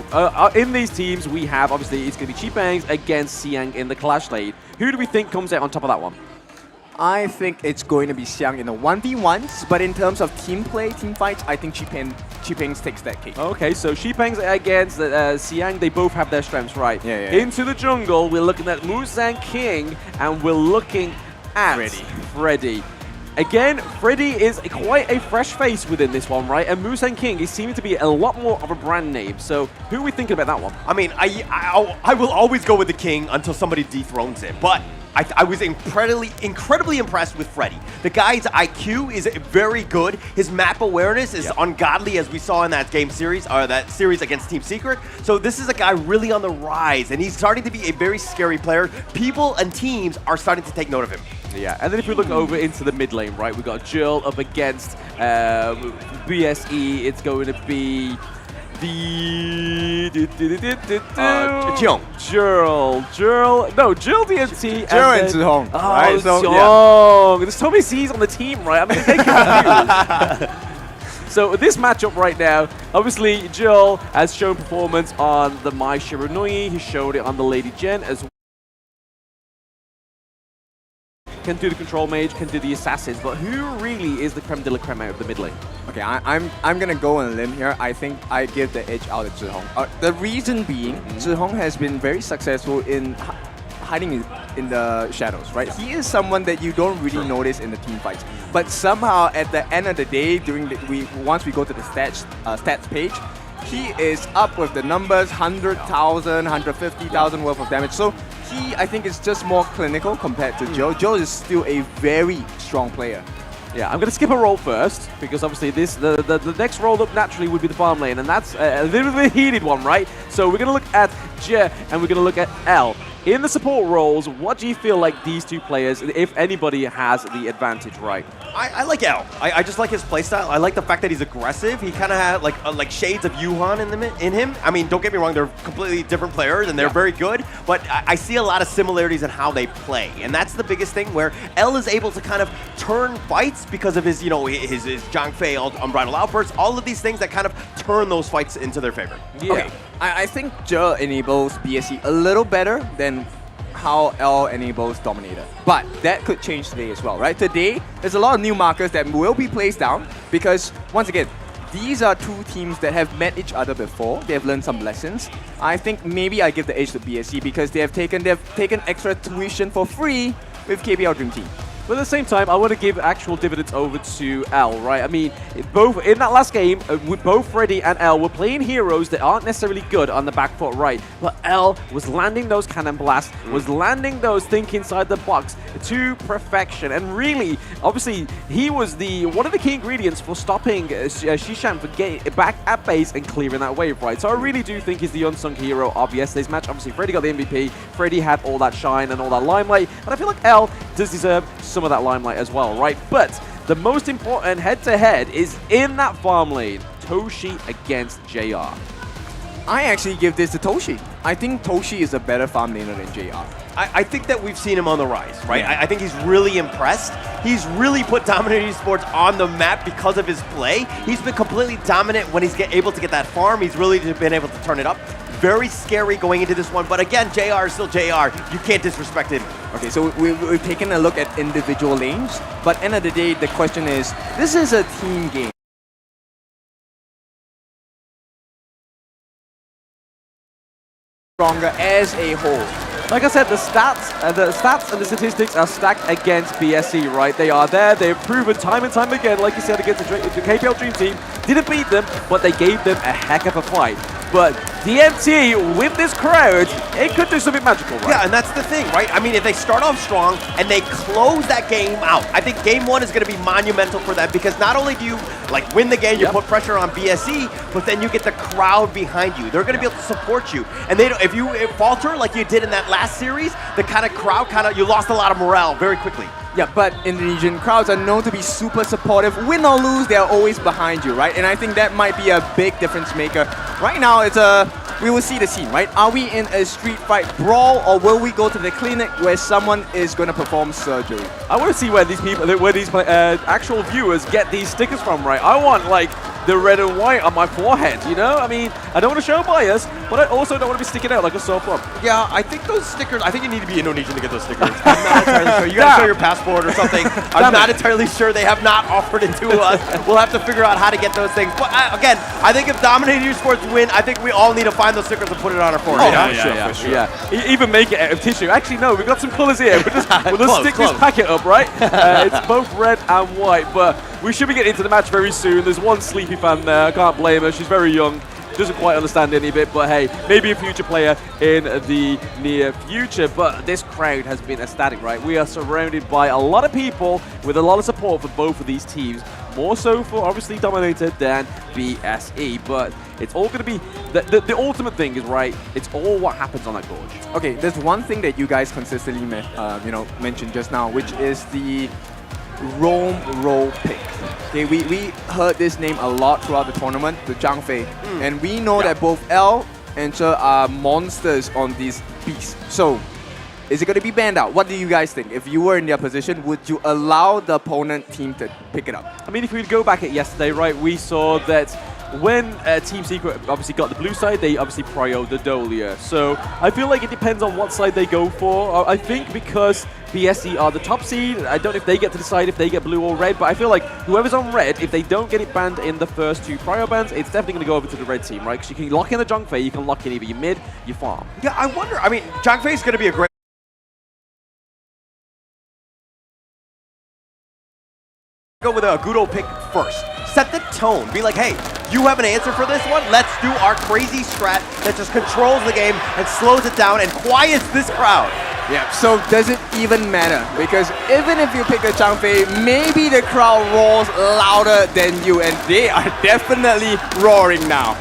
in these teams, we have, obviously, it's going to be Chipangs against Siang in the Clash lane. Who do we think comes out on top of that one? I think it's going to be Siang in the 1v1s, but in terms of team play, team fights, I think Chipangs takes that cake. Okay, so Chipangs against Siang, they both have their strengths, right? Yeah. Into the jungle, we're looking at Musang King, and we're looking at Freddy. Again, Freddy is quite a fresh face within this one, right? And Musang King is seeming to be a lot more of a brand name. So who are we thinking about that one? I mean, I will always go with the King until somebody dethrones him, but I was incredibly impressed with Freddy. The guy's IQ is very good. His map awareness is ungodly, as we saw in that series against Team Secret. So this is a guy really on the rise, and he's starting to be a very scary player. People and teams are starting to take note of him. Yeah, and then if we look over into the mid lane, right, we've got Jill up against BSE. It's going to be Jill DMT. Jill and Zhong. Right? So, there's so many C's on the team, right? I mean, they confused. So this matchup right now, obviously Jill has shown performance on the Mai Shiranui. He showed it on the Lady Jen as well. Can do the control mage, can do the assassins, but who really is the creme de la creme out of the mid lane? Okay, I'm gonna go on a limb here. I think I give the edge out to Zhihong. The reason being, Zhihong has been very successful in hiding in the shadows, right? He is someone that you don't really notice in the team fights. But somehow, at the end of the day, once we go to the stats page, he is up with the numbers, 100,000, 150,000 worth of damage. So he, I think, is just more clinical compared to Joe. Joe is still a very strong player. Yeah, I'm going to skip a role first, because obviously the next role up naturally would be the farm lane, and that's a little bit heated one, right? So we're going to look at Je, and we're going to look at L. In the support roles, what do you feel like these two players, if anybody, has the advantage, right? I like L. I just like his playstyle. I like the fact that he's aggressive. He kind of had like shades of Yuhan in him. I mean, don't get me wrong, they're completely different players and they're very good, but I see a lot of similarities in how they play. And that's the biggest thing, where L is able to kind of turn fights because of his, his Zhang Fei unbridled outbursts, all of these things that kind of turn those fights into their favor. Yeah. Okay. I think Je enables BSC a little better than how L enables Dominator. But that could change today as well, right? Today, there's a lot of new markers that will be placed down because, once again, these are two teams that have met each other before. They have learned some lessons. I think maybe I give the edge to BSC because they've taken extra tuition for free with KPL Dream Team. But at the same time, I want to give actual dividends over to L, right? I mean, both in that last game, both Freddy and L were playing heroes that aren't necessarily good on the back foot, right? But L was landing those cannon blasts, was landing those think inside the box to perfection. And really, obviously, he was one of the key ingredients for stopping Shishan from getting back at base and clearing that wave, right? So I really do think he's the unsung hero of yesterday's match. Obviously, Freddy got the MVP. Freddy had all that shine and all that limelight. And I feel like L does deserve some of that limelight as well, right? But the most important head-to-head is in that farm lane, Toshi against JR. I actually give this to Toshi. I think Toshi is a better farm laner than JR. I think that we've seen him on the rise, right? Yeah. I think he's really impressed. He's really put Dominator Esports on the map because of his play. He's been completely dominant when he's able to get that farm. He's really been able to turn it up. Very scary going into this one, but again, JR is still JR. You can't disrespect him. Okay, so we've taken a look at individual lanes, but end of the day, the question is, this is a team game. Stronger as a whole. Like I said, the stats and the statistics are stacked against BSC, right? They are there. They've proven time and time again, like you said, against the KPL Dream Team. Didn't beat them, but they gave them a heck of a fight. But DMT, with this crowd, it could do something magical, right? Yeah, and that's the thing, right? I mean, if they start off strong and they close that game out, I think game one is going to be monumental for them because not only do you win the game, you put pressure on BSC, but then you get the crowd behind you. They're going to be able to support you. And they don't, if you falter like you did in that last series, the kind of crowd, you lost a lot of morale very quickly. Yeah, but Indonesian crowds are known to be super supportive. Win or lose, they're always behind you, right? And I think that might be a big difference maker. Right now, we will see the scene, right? Are we in a street fight brawl, or will we go to the clinic where someone is going to perform surgery? I want to see where these actual viewers get these stickers from, right? I want, the red and white on my forehead, you know? I mean, I don't want to show bias, but I also don't want to be sticking out like a sore thumb. Yeah, I think those stickers, I think you need to be Indonesian to get those stickers. I'm not entirely sure. You gotta show your passport or something. I'm not entirely sure. They have not offered it to us. We'll have to figure out how to get those things. But again, I think if Dominator Esports win, I think we all need to find those stickers and put it on our forehead. Oh, yeah. Even make it out of tissue. Actually, no, we've got some colors here. We'll just stick this packet up, right? It's both red and white, but we should be getting into the match very soon. There's one sleepy fan there. I can't blame her. She's very young. Doesn't quite understand any of it, but hey, maybe a future player in the near future. But this crowd has been ecstatic, right? We are surrounded by a lot of people with a lot of support for both of these teams. More so for, obviously, Dominator than BSE. But it's all going to be... The ultimate thing is, right, it's all what happens on that gorge. Okay, there's one thing that you guys consistently mentioned just now, which is the roam role pick. Okay, we heard this name a lot throughout the tournament, the Zhang Fei, and we know that both L and Che are monsters on these beasts. So, is it going to be banned out? What do you guys think? If you were in their position, would you allow the opponent team to pick it up? I mean, if we go back at yesterday, right, we saw that when Team Secret obviously got the blue side, they obviously prio'd the Dolia. So I feel like it depends on what side they go for. I think because BSC are the top seed, I don't know if they get to decide if they get blue or red, but I feel like whoever's on red, if they don't get it banned in the first two prio bans, it's definitely going to go over to the red team, right? Because you can lock in the Zhang Fei, you can lock in either your mid, your farm. Yeah, I wonder, I mean, Zhang Fei is going to be a great go with a Gudo pick first. Set the tone. Be like, hey, you have an answer for this one? Let's do our crazy strat that just controls the game and slows it down and quiets this crowd. Yeah, so does it even matter? Because even if you pick a Changfei, maybe the crowd roars louder than you, and they are definitely roaring now.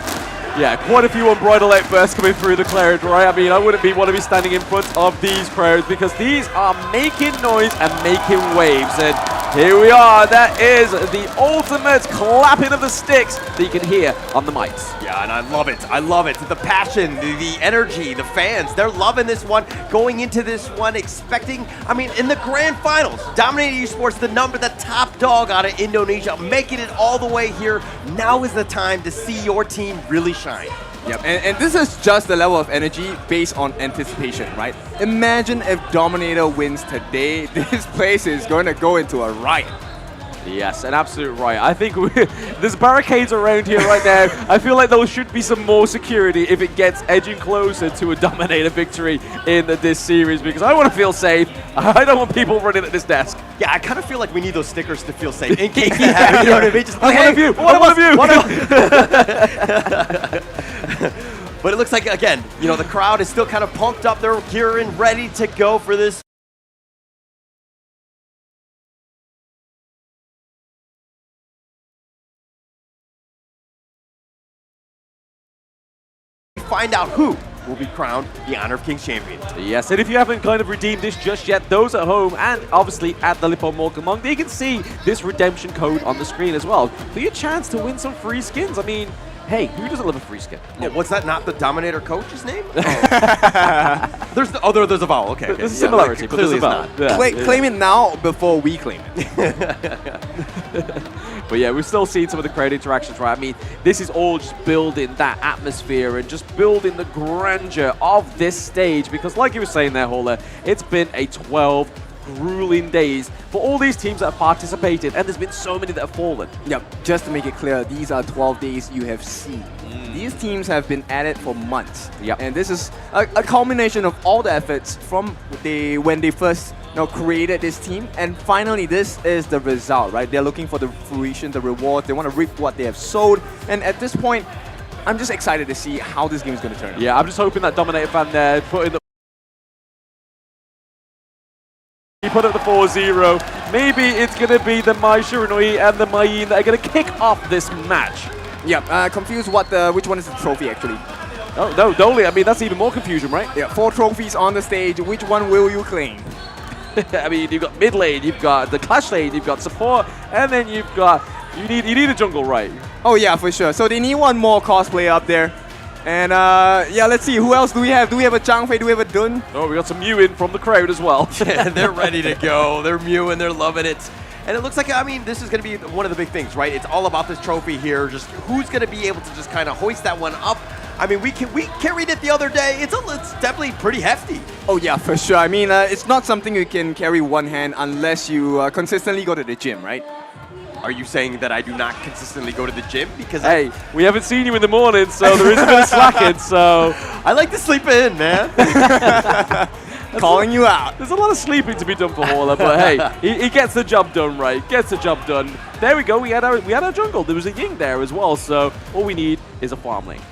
Yeah, quite a few unbridled outbursts coming through the crowd, right? I mean, I wouldn't want to be standing in front of these crowds because these are making noise and making waves. And here we are. That is the ultimate clapping of the sticks that you can hear on the mics. Yeah, and I love it. I love it. The passion, the energy, the fans, they're loving this one. Going into this one, expecting, I mean, in the grand finals, Dominator Esports, the top dog out of Indonesia, making it all the way here. Now is the time to see your team really shine. Yep, and this is just the level of energy based on anticipation, right? Imagine if Dominator wins today, this place is going to go into a riot. Yes, an absolute riot. I think there's barricades around here right now. I feel like there should be some more security if it gets edging closer to a Dominator victory in this series because I want to feel safe. I don't want people running at this desk. Yeah, I kind of feel like we need those stickers to feel safe in case that happens. You know what I mean? Just like, one of you. One of you. But it looks like, again, you know, the crowd is still kind of pumped up. They're here and ready to go for this. Find out who will be crowned the Honor of Kings champion. Yes, and if you haven't kind of redeemed this just yet, those at home and obviously at the Lippo Morkamong, they can see this redemption code on the screen as well for your chance to win some free skins. I mean, hey, who doesn't love a free skin? Oh, what's that? Not the Dominator coach's name? Oh. There's a vowel. Okay. There's a similarity, but there's a vowel. Yeah. Claim it now before we claim it. But yeah, we've still seen some of the crowd interactions, right? I mean, this is all just building that atmosphere and just building the grandeur of this stage because like you were saying there, Hola, it's been a 12 grueling days for all these teams that have participated, and there's been so many that have fallen. Yep, just to make it clear, these are 12 days you have seen. These teams have been at it for months. Yep. And this is a culmination of all the efforts from when they first created this team, and finally this is the result, right? They're looking for the fruition, the reward, they want to reap what they have sowed, and at this point, I'm just excited to see how this game is going to turn out. Yeah, I'm just hoping that Dominator fan there put in the he put up the 4-0. Maybe it's going to be the Mai Shiranui and the Mayin that are going to kick off this match. Yeah, confused which one is the trophy actually. Oh, no, Dolly, I mean, that's even more confusion, right? Yeah, 4 trophies on the stage. Which one will you claim? I mean, you've got mid lane, you've got the clash lane, you've got support, and then you've got, you need a jungle, right? Oh yeah, for sure. So they need one more cosplayer up there. And yeah, let's see, who else do we have? Do we have a Changfei? Do we have a Dun? Oh, we got some Mew in from the crowd as well. Yeah, they're ready to go. They're mewing, they're loving it. And it looks like, I mean, this is going to be one of the big things, right? It's all about this trophy here. Just who's going to be able to just kind of hoist that one up. I mean, we carried it the other day. It's definitely pretty hefty. Oh yeah, for sure. I mean, it's not something you can carry one hand unless you consistently go to the gym, right? Are you saying that I do not consistently go to the gym? Because hey, we haven't seen you in the morning, so there is a bit of slacking. So I like to sleep in, man. Calling you out. There's a lot of sleeping to be done for Horler, but hey, he gets the job done, right? Gets the job done. There we go. We had our jungle. There was a Ying there as well. So all we need is a farm lane.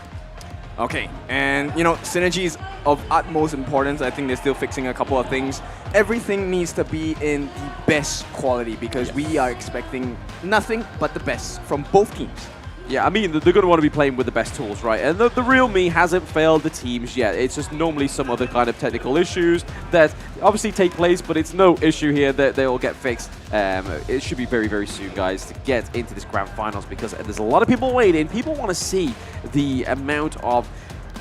Okay, and synergy is of utmost importance. I think they're still fixing a couple of things. Everything needs to be in the best quality because we are expecting nothing but the best from both teams. Yeah, I mean, they're going to want to be playing with the best tools, right? And the real me hasn't failed the teams yet. It's just normally some other kind of technical issues that obviously take place, but it's no issue here that they all get fixed. It should be very, very soon, guys, to get into this grand finals because there's a lot of people waiting. People want to see the amount of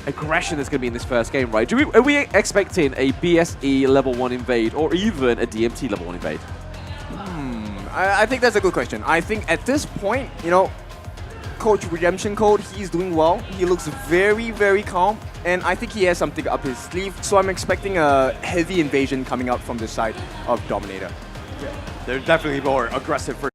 aggression that's going to be in this first game, right? Are we expecting a BSE level 1 invade or even a DMT level 1 invade? I think that's a good question. I think at this point, Coach Redemption Code, he's doing well. He looks very, very calm, and I think he has something up his sleeve. So I'm expecting a heavy invasion coming out from the side of Dominator. Yeah. They're definitely more aggressive for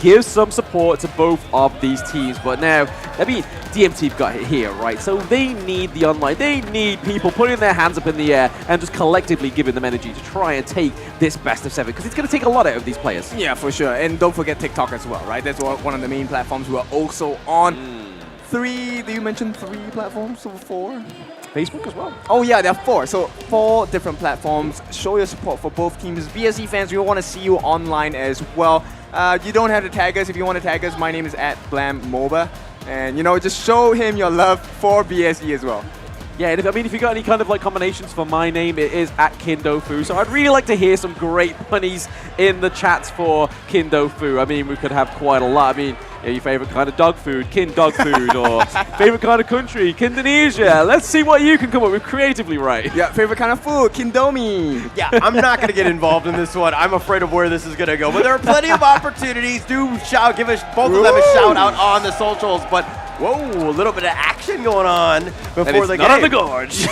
give some support to both of these teams. But now, I mean, DMT got it here, right? So they need the online. They need people putting their hands up in the air and just collectively giving them energy to try and take this best of 7, because it's going to take a lot out of these players. Yeah, for sure. And don't forget TikTok as well, right? That's one of the main platforms we are also on. 3, do you mention 3 platforms or 4? Facebook as well. Oh yeah, there are 4. So 4 different platforms. Show your support for both teams. BSE fans, we want to see you online as well. You don't have to tag us. If you want to tag us, my name is @BlamMoba. And you know, just show him your love for BSE as well. Yeah, and if you got any kind of like combinations for my name, it is @Kindofu. So I'd really like to hear some great bunnies in the chats for Kindofu. I mean, we could have quite a lot. I mean, your favorite kind of dog food, Kin dog food, or favorite kind of country, Kindonesia. Let's see what you can come up with creatively, right? Yeah, favorite kind of food, Kindomi. Yeah, I'm not going to get involved in this one. I'm afraid of where this is going to go. But there are plenty of opportunities. Do give us both of them a shout out on the socials. But whoa, a little bit of action going on before the game. Not on the gorge.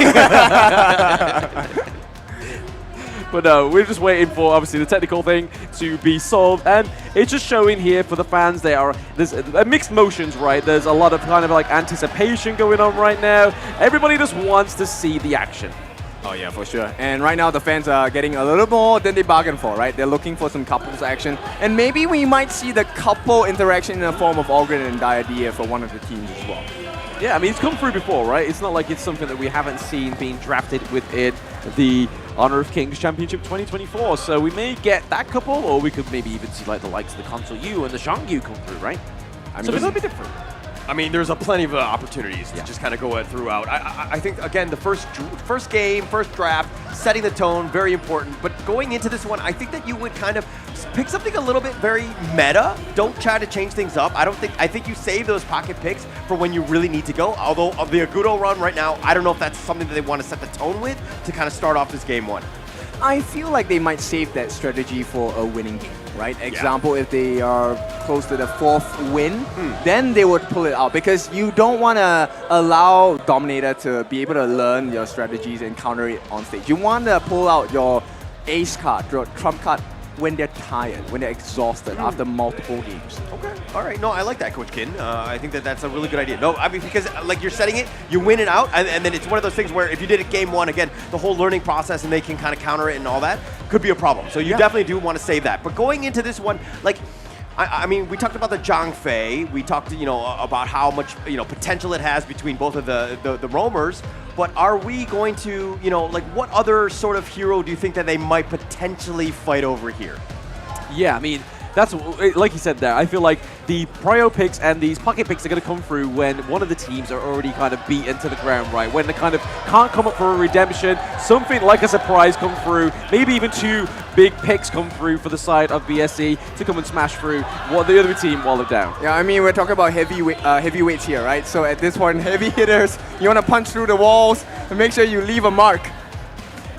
But no, we're just waiting for, obviously, the technical thing to be solved. And it's just showing here for the fans, there's mixed motions, right? There's a lot of kind of like anticipation going on right now. Everybody just wants to see the action. Oh yeah, for sure. And right now the fans are getting a little more than they bargained for, right? They're looking for some couples action. And maybe we might see the couple interaction in the form of Ogren and Diadea for one of the teams as well. Yeah, I mean, it's come through before, right? It's not like it's something that we haven't seen being drafted within the Honor of Kings Championship 2024. So we may get that couple, or we could maybe even see like the likes of the Console U and the Shangyu come through, right? I mean, so it's a little bit different. I mean, there's plenty of opportunities to just kind of go throughout. I think, again, the first game, first draft, setting the tone, very important. But going into this one, I think that you would kind of pick something a little bit very meta. Don't try to change things up. I think you save those pocket picks for when you really need to go. Although of the Agudo run right now, I don't know if that's something that they want to set the tone with to kind of start off this game 1. I feel like they might save that strategy for a winning game, right? Example, if they are close to the 4th win, then they would pull it out, because you don't want to allow Dominator to be able to learn your strategies and counter it on stage. You want to pull out your ace card, your trump card, when they're tired, when they're exhausted after multiple games. Okay, all right. No, I like that, Coach Kin. I think that that's a really good idea. No, I mean, because like you're setting it, you win it out, and then it's one of those things where if you did it game 1, again, the whole learning process and they can kind of counter it and all that could be a problem. So you definitely do want to save that. But going into this one, like, I mean, we talked about the Zhang Fei. We talked, about how much, potential it has between both of the roamers. But are we going to, like, what other sort of hero do you think that they might potentially fight over here? Yeah, I mean, that's like you said there. I feel like the prio picks and these pocket picks are going to come through when one of the teams are already kind of beaten to the ground, right? When they kind of can't come up for a redemption, something like a surprise come through, maybe even 2 big picks come through for the side of BSE to come and smash through what the other team while they're down. Yeah, I mean, we're talking about heavyweights here, right? So at this point, heavy hitters, you want to punch through the walls and make sure you leave a mark.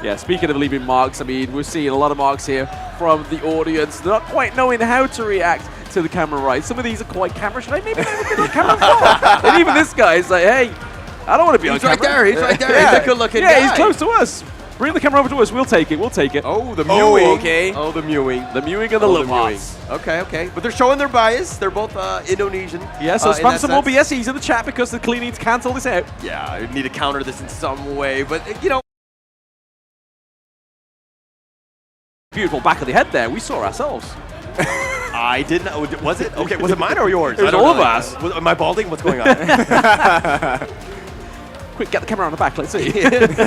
Yeah, speaking of leaving marks, I mean, we're seeing a lot of marks here from the audience, not quite knowing how to react to the camera, right? Some of these are quite camera shy. Maybe never been on camera before. And even this guy is like, hey, I don't want to be on camera. He's right there. He's a good-looking guy. Yeah, he's close to us. Bring the camera over to us. We'll take it. We'll take it. Oh, the mewing. Oh, okay. Oh, the mewing. The mewing and the love hearts. Okay. But they're showing their bias. They're both Indonesian. Yeah, so spam some more BSEs in the chat because they clearly need to cancel this out. Yeah, I need to counter this in some way. But, Beautiful back of the head there. We saw ourselves. I didn't. Was it? Okay, was it mine or yours? It was all of us. Am I balding? What's going on? Quick, get the camera on the back. Let's see.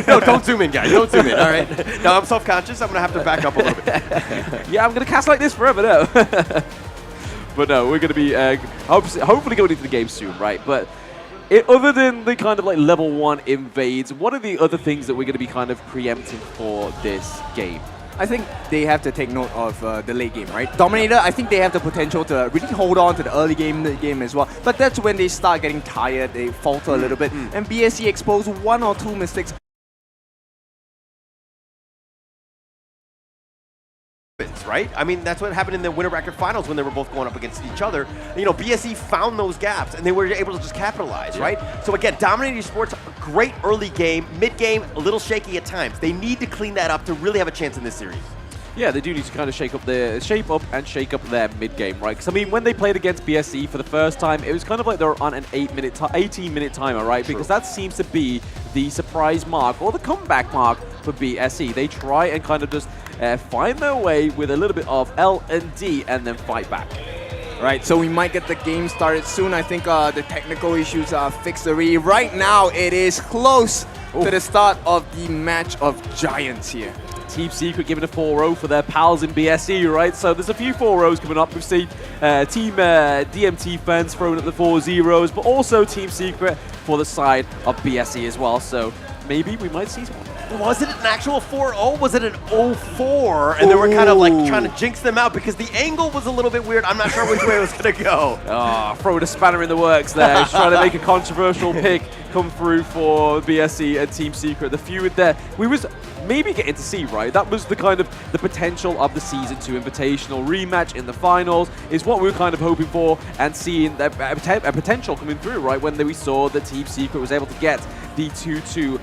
No, don't zoom in, guys. Don't zoom in. All right. Now I'm self-conscious. I'm gonna have to back up a little bit. Yeah, I'm gonna cast like this forever now. But no, we're gonna be hopefully going into the game soon, right? But other than the kind of like level 1 invades, what are the other things that we're gonna be kind of preempting for this game? I think they have to take note of the late game, right? Dominator, I think they have the potential to really hold on to the early game as well. But that's when they start getting tired, they falter a little bit. And BSE expose 1 or 2 mistakes. Right? I mean, that's what happened in the winter bracket finals when they were both going up against each other. BSE found those gaps and they were able to just capitalize, right? So again, Dominator Esports, great early game, mid-game, a little shaky at times. They need to clean that up to really have a chance in this series. Yeah, they do need to kind of shape up and shake up their mid game, right? Because I mean, when they played against BSE for the first time, it was kind of like they were on an 18-minute timer, right? Because that seems to be the surprise mark or the comeback mark for BSE. They try and kind of just find their way with a little bit of L and D and then fight back. Right, so we might get the game started soon. I think the technical issues are fixed already. Right now, it is close to the start of the match of giants here. Team Secret giving a 4-0 for their pals in BSE, right? So there's a few 4-0s coming up. We've seen Team DMT fans throwing at the 4-0s, but also Team Secret for the side of BSE as well. So maybe we might see one. Was it an actual 4-0? Was it an 0-4? And they were kind of like trying to jinx them out because the angle was a little bit weird. I'm not sure which way it was going to go. Throwing a spanner in the works there. He's trying to make a controversial pick come through for BSE and Team Secret. The feud there, we was maybe getting to see, right? That was the kind of the potential of the Season 2 Invitational rematch in the finals is what we were kind of hoping for and seeing a potential coming through, right? When we saw that Team Secret was able to get the 2-2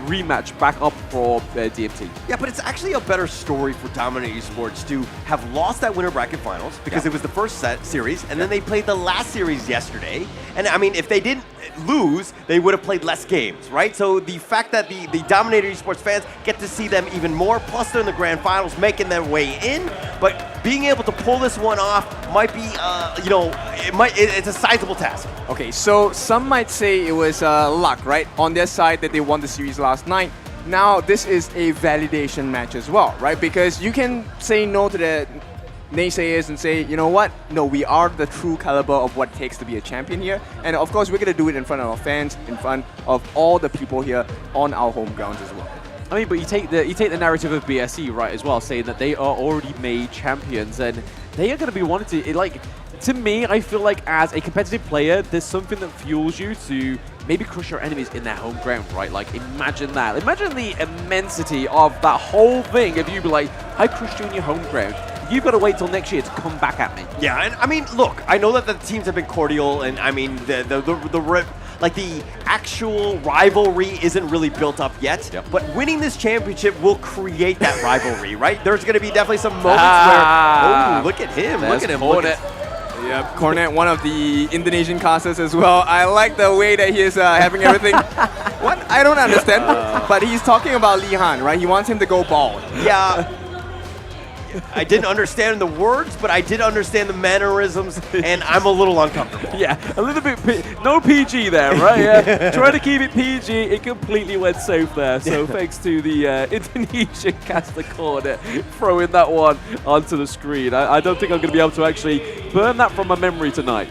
rematch back up for DMT. Yeah, but it's actually a better story for Dominator Esports to have lost that winter bracket finals because it was the first series, and then they played the last series yesterday. And I mean, if they didn't lose, they would have played less games, right? So the fact that the Dominator Esports fans get to see them even more, plus they're in the grand finals making their way in, but being able to pull this one off might be, it's a sizable task. Okay, so some might say it was luck, right? On their side that they won the series last night. Now, this is a validation match as well, right? Because you can say no to the naysayers and say, you know what? No, we are the true caliber of what it takes to be a champion here. And of course, we're going to do it in front of our fans, in front of all the people here on our home grounds as well. I mean, but you take the narrative of BSE, right, as well, saying that they are already made champions and they are going to be wanting to, to me, I feel like as a competitive player, there's something that fuels you to maybe crush your enemies in their home ground, right? Like, imagine that. Imagine the immensity of that whole thing if you be like, I crushed you in your home ground. You've got to wait till next year to come back at me. Yeah, and I mean, look, I know that the teams have been cordial, and I mean, the actual rivalry isn't really built up yet. Yep. But winning this championship will create that rivalry, right? There's going to be definitely some moments where, look at him, look at him, look at him. Yep, Cornet, one of the Indonesian casters as well. I like the way that he is having everything. What? I don't understand. But he's talking about Lee Han, right? He wants him to go bald. Yeah. I didn't understand the words, but I did understand the mannerisms, and I'm a little uncomfortable. Yeah, a little bit, no PG there, right? Yeah, trying to keep it PG, it completely went south there. So thanks to the Indonesian caster corner throwing that one onto the screen. I don't think I'm going to be able to actually burn that from my memory tonight.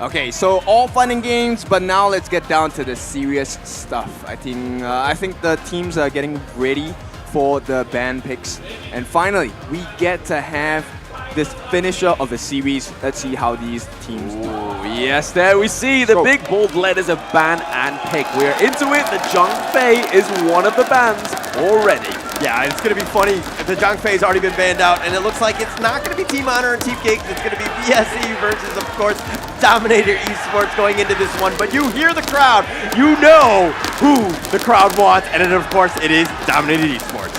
Okay, so all fun and games, but now let's get down to the serious stuff. I think the teams are getting ready for the ban picks. And finally, we get to have this finisher of the series. Let's see how these teams do. Yes, there we see the big bold letters of ban and pick. We're into it. The Zhang Fei is one of the bans already. Yeah, it's going to be funny. The Zhang Fei's already been banned out, and it looks like it's not going to be Team Honor and Team Cake. It's going to be BSE versus, of course, Dominator Esports going into this one. But you hear the crowd. You know who the crowd wants, and then, of course, it is Dominator Esports.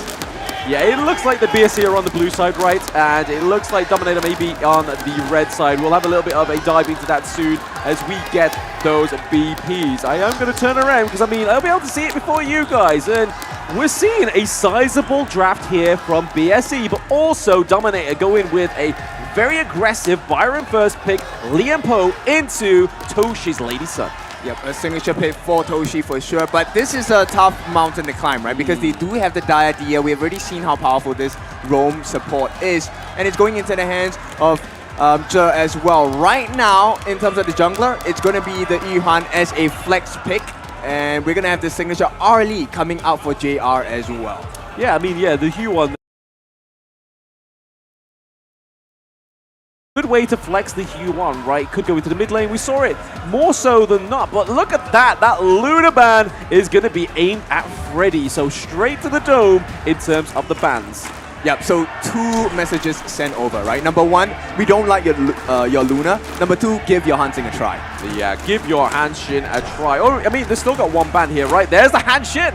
Yeah, it looks like the BSE are on the blue side, right? And it looks like Dominator may be on the red side. We'll have a little bit of a dive into that soon as we get those BPs. I am going to turn around because, I mean, I'll be able to see it before you guys. And we're seeing a sizable draft here from BSE, but also Dominator going with a very aggressive Byron first pick, Liam Poe into Toshi's Lady Sun. Yep, a signature pick for Toshi for sure, but this is a tough mountain to climb, right? Because they do have the Diadea. We've already seen how powerful this roam support is, and it's going into the hands of Zhe as well. Right now, in terms of the jungler, it's going to be the Yuhan as a flex pick, and we're going to have the signature Arlie coming out for JR as well. Yeah, I mean, yeah, the Yuan. Good way to flex the Huan, right? Could go into the mid lane. We saw it more so than not, but look at that. That Luna ban is going to be aimed at Freddy, so straight to the dome in terms of the bans. Yep, so two messages sent over, right? Number one, we don't like your Luna. Number two, give your Hanshin a try. Yeah, give your Hanshin a try. Oh, I mean, they've still got one ban here, right? There's the Hanshin.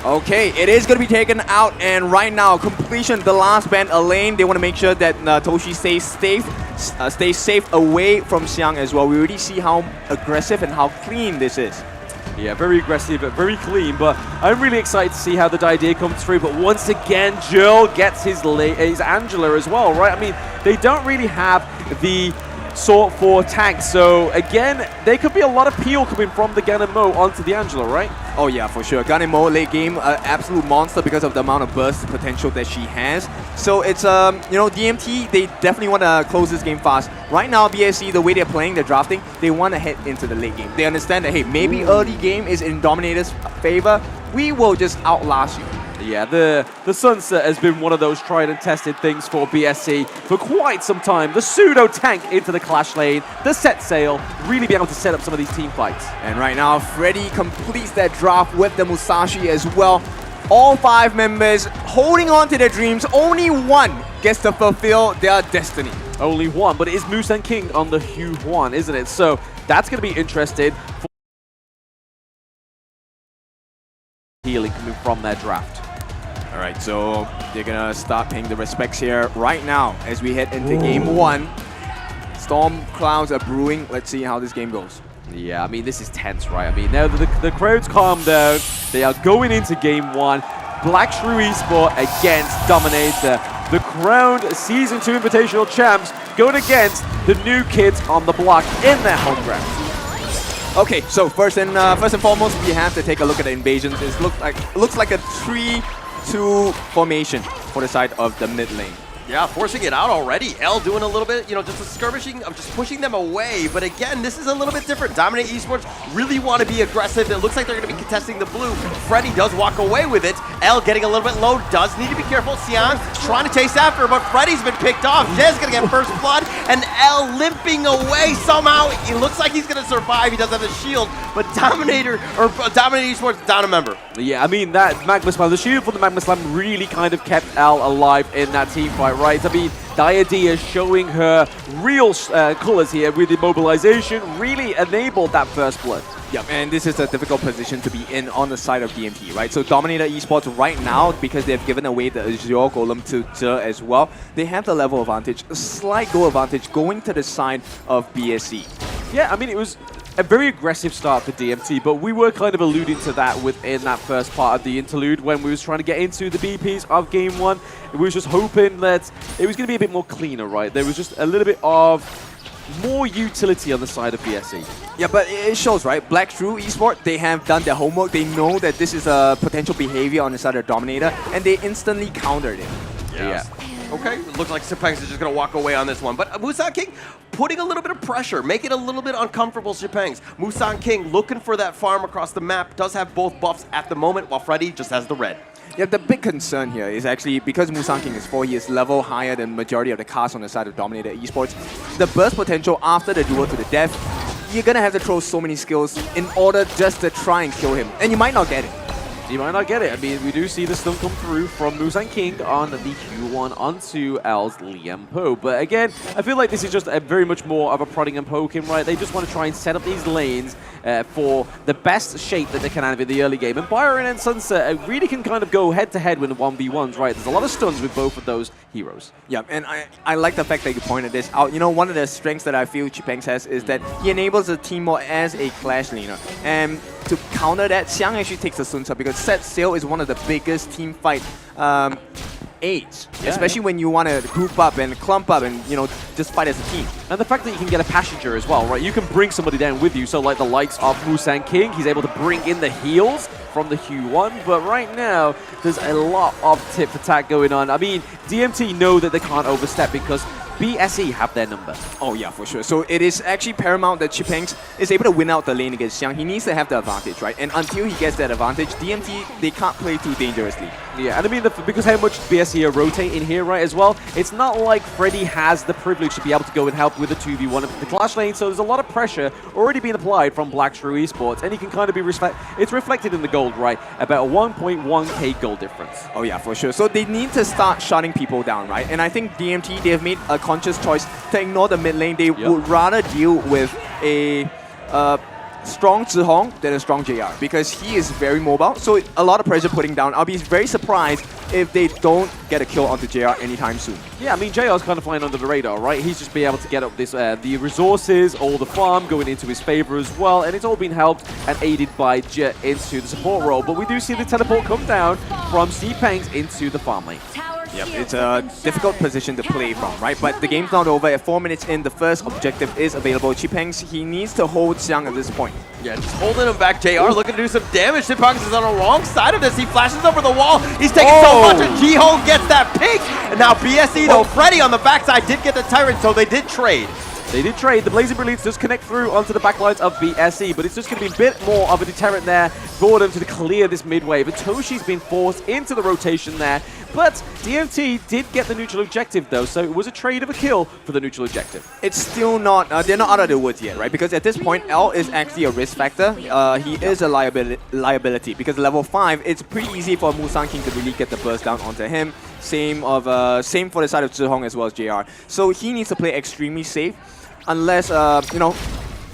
Okay, it is going to be taken out, and right now, completion, the last band, a lane. They want to make sure that Toshi stays safe away from Xiang as well. We already see how aggressive and how clean this is. Yeah, very aggressive, but very clean. But I'm really excited to see how the idea comes through. But once again, Joel gets his Angela as well, right? I mean, they don't really have the sort for tanks. So again, there could be a lot of peel coming from the Gan and Mo onto the Angela, right? Oh yeah, for sure. Gan and Mo late game, absolute monster because of the amount of burst potential that she has. So it's DMT, they definitely want to close this game fast. Right now, BSC, the way they're playing, they're drafting, they want to head into the late game. They understand that, hey, maybe early game is in Dominator's favor. We will just outlast you. Yeah, the Sunset has been one of those tried and tested things for BSC for quite some time. The pseudo tank into the clash lane, the set sail, really be able to set up some of these team fights. And right now, Freddy completes that draft with the Musashi as well. All 5 members holding on to their dreams. Only one gets to fulfill their destiny. Only one, but it is Musan King on the Hugh Huan, isn't it? So that's going to be interesting. Healing coming from their draft. All right, so they're gonna start paying the respects here right now as we head into game 1. Storm clouds are brewing. Let's see how this game goes. Yeah, I mean, this is tense, right? I mean, now the crowd's calmed down. They are going into game 1. Black Shrew Esports against Dominator. The crowned Season 2 Invitational champs going against the new kids on the block in their home ground. Okay, so first and foremost, we have to take a look at the invasions. It looks like a 3-2 formation for the side of the mid lane. Yeah, forcing it out already. L doing a little bit, just a skirmishing of just pushing them away. But again, this is a little bit different. Dominator Esports really want to be aggressive. It looks like they're going to be contesting the blue. Freddy does walk away with it. L getting a little bit low, does need to be careful. Xiang trying to chase after her, but Freddy's been picked off. Jez going to get first blood, and L limping away somehow. It looks like he's going to survive. He does have the shield, but Dominator Esports down a member. Yeah, I mean, that Magma Slam, the shield for the Magma Slam really kind of kept L alive in that team fight, right? I mean, Diadea showing her real colors here with immobilization really enabled that first blood. Yep, and this is a difficult position to be in on the side of DMT, right? So Dominator Esports right now, because they've given away the Azure Golem to Zhe as well, they have the level advantage, a slight goal advantage going to the side of BSC. Yeah, I mean, it was a very aggressive start for DMT, but we were kind of alluding to that within that first part of the interlude when we was trying to get into the BPs of Game 1. We was just hoping that it was going to be a bit more cleaner, right? There was just a little bit of more utility on the side of BSC. Yeah, but it shows, right? Black Shrew Esports, they have done their homework. They know that this is a potential behavior on the side of Dominator, and they instantly countered it. Yeah. Okay, it looks like Sipex is just going to walk away on this one. But Musan King putting a little bit of pressure, make it a little bit uncomfortable, Sipex. Musan King looking for that farm across the map, does have both buffs at the moment, while Freddy just has the red. Yeah, the big concern here is actually because Musan King is 4, he is level higher than majority of the cast on the side of Dominator Esports. The burst potential after the duel to the death, you're going to have to throw so many skills in order just to try and kill him. And you might not get it. You might not get it. I mean, we do see the stun come through from Musan King on the Q1 onto L's Liam Po. But again, I feel like this is just a very much more of a prodding and poking, right? They just want to try and set up these lanes for the best shape that they can have in the early game. And Byron and Sunset really can kind of go head-to-head with the 1v1s, right? There's a lot of stuns with both of those heroes. Yeah, and I like the fact that you pointed this out. You know, one of the strengths that I feel Chipengs has is that he enables the team more as a clash laner. And to counter that, Xiang actually takes the Sun Tzu because set sail is one of the biggest team fight aids, especially when you want to group up and clump up and, just fight as a team. And the fact that you can get a passenger as well, right? You can bring somebody down with you. So like the likes of Musan King, he's able to bring in the heals from the Q1. But right now, there's a lot of tit for tat going on. I mean, DMT know that they can't overstep because BSE have their number. Oh yeah, for sure. So it is actually paramount that Chipengs is able to win out the lane against Xiang. He needs to have the advantage, right? And until he gets that advantage, DMT, they can't play too dangerously. Yeah, and I mean, because how much BSE are rotating here, right, as well, it's not like Freddy has the privilege to be able to go and help with the 2v1 of the clash lane, so there's a lot of pressure already being applied from Black Shrew Esports, and he can kind of be it's reflected in the gold, right? About a 1.1k gold difference. Oh yeah, for sure. So they need to start shutting people down, right? And I think DMT, they've made a conscious choice to ignore the mid lane. They would rather deal with a strong Zihong than a strong JR because he is very mobile. So a lot of pressure putting down. I'll be very surprised if they don't get a kill onto JR anytime soon. Yeah, I mean, JR's kind of flying under the radar, right? He's just been able to get up this the resources, all the farm going into his favor as well, and it's all been helped and aided by Jet into the support role. But we do see the teleport come down from Xpeng's into the farm lane. Yep, it's a difficult position to play from, right? But the game's not over. At 4 minutes in, the first objective is available. Xpeng, he needs to hold Xiang at this point. Yeah, just holding him back. JR looking to do some damage. Xpeng is on the wrong side of this. He flashes over the wall. He's taking so much, and Jihong gets that peek. And now BSE, though, Freddy on the backside did get the Tyrant, so they did trade. They did trade. The Blazing Brilliance does connect through onto the backlines of BSE, but it's just going to be a bit more of a deterrent there for them to clear this mid wave. And Toshi's been forced into the rotation there, but DMT did get the neutral objective though, so it was a trade of a kill for the neutral objective. It's still not, they're not out of the woods yet, right? Because at this point, L is actually a risk factor. He is a liability because level 5, it's pretty easy for Musang King to really get the burst down onto him. Same for the side of Zihong as well as JR. So he needs to play extremely safe. Unless, you know,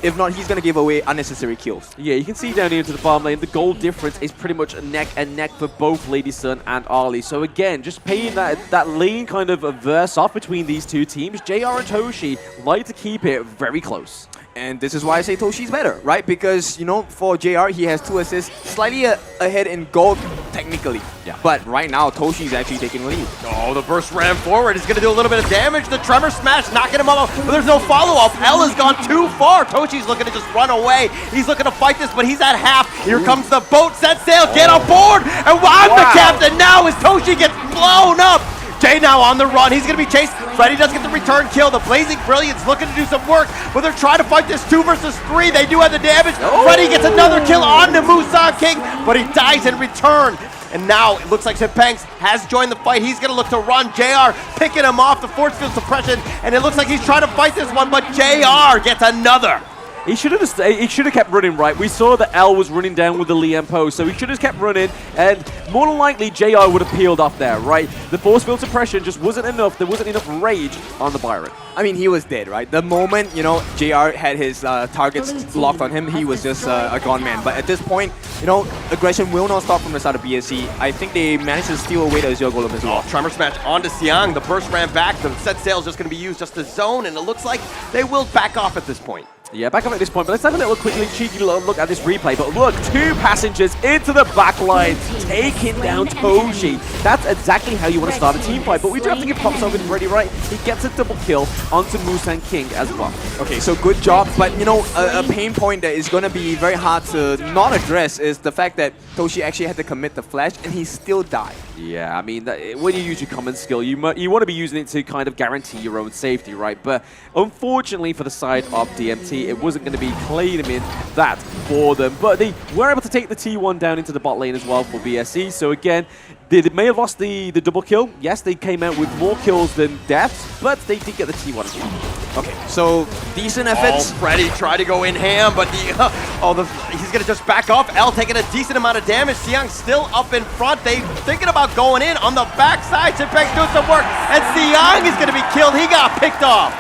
if not, he's going to give away unnecessary kills. Yeah, you can see down here into the farm lane, the goal difference is pretty much neck and neck for both Lady Sun and Ali. So again, just paying that lane kind of a verse off between these two teams. JR and Toshi like to keep it very close. And this is why I say Toshi's better, right? Because, you know, for JR, he has 2 assists, slightly ahead in gold, technically. Yeah. But right now, Toshi's actually taking the lead. Oh, the burst ram forward. He's going to do a little bit of damage. The Tremor Smash knocking him off, but there's no follow-up. L has gone too far. Toshi's looking to just run away. He's looking to fight this, but he's at half. Here comes the boat. Set sail. Get aboard. And I'm the captain now as Toshi gets blown up. Jay now on the run. He's going to be chased. Freddy does get the return kill. The Blazing Brilliance looking to do some work, but they're trying to fight this 2 versus 3. They do have the damage. Freddy gets another kill on the Musang King, but he dies in return. And now it looks like Xpeng has joined the fight. He's going to look to run. JR picking him off the force field suppression, and it looks like he's trying to fight this one, but JR gets another. He should have kept running, right? We saw that L was running down with the Liam Poe, so he should have kept running, and more than likely JR would have peeled off there, right? The force field suppression just wasn't enough. There wasn't enough rage on the Byron. I mean, he was dead, right? The moment, you know, JR had his targets locked on him, he was just a gone man. But at this point, you know, aggression will not stop from the side of BSE. I think they managed to steal away the Azure Golem as well. Tremor Smash onto Xiang. The burst ran back. The set sail is just going to be used just to zone, and it looks like they will back off at this point. Yeah, back up at this point, but let's have a little quickly cheeky look at this replay. But look, 2 passengers into the back line, taking down Toshi. That's exactly how you want to start a team fight, but we do have to give props over to Freddy, right? He gets a double kill onto Musang King as well. Okay, so good job, but you know, a pain point that is going to be very hard to not address is the fact that Toshi actually had to commit the flash, and he still died. Yeah, I mean, when you use your common skill, you want to be using it to kind of guarantee your own safety, right? But unfortunately for the side of DMT, it wasn't going to be claiming that for them. But they were able to take the T1 down into the bot lane as well for BSE. So again, they may have lost the double kill. Yes, they came out with more kills than deaths, but they did get the T1 as well. Okay, so decent efforts. Freddy tried to go in ham, but he's going to just back off. L taking a decent amount of damage. Xiang still up in front. They thinking about going in on the backside. Xpeng's doing some work, and Xiang is going to be killed. He got picked off.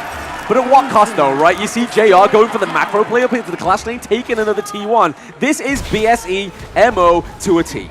But at what cost though, right? You see JR going for the macro play up into the clash lane, taking another T1. This is BSE MO to a T.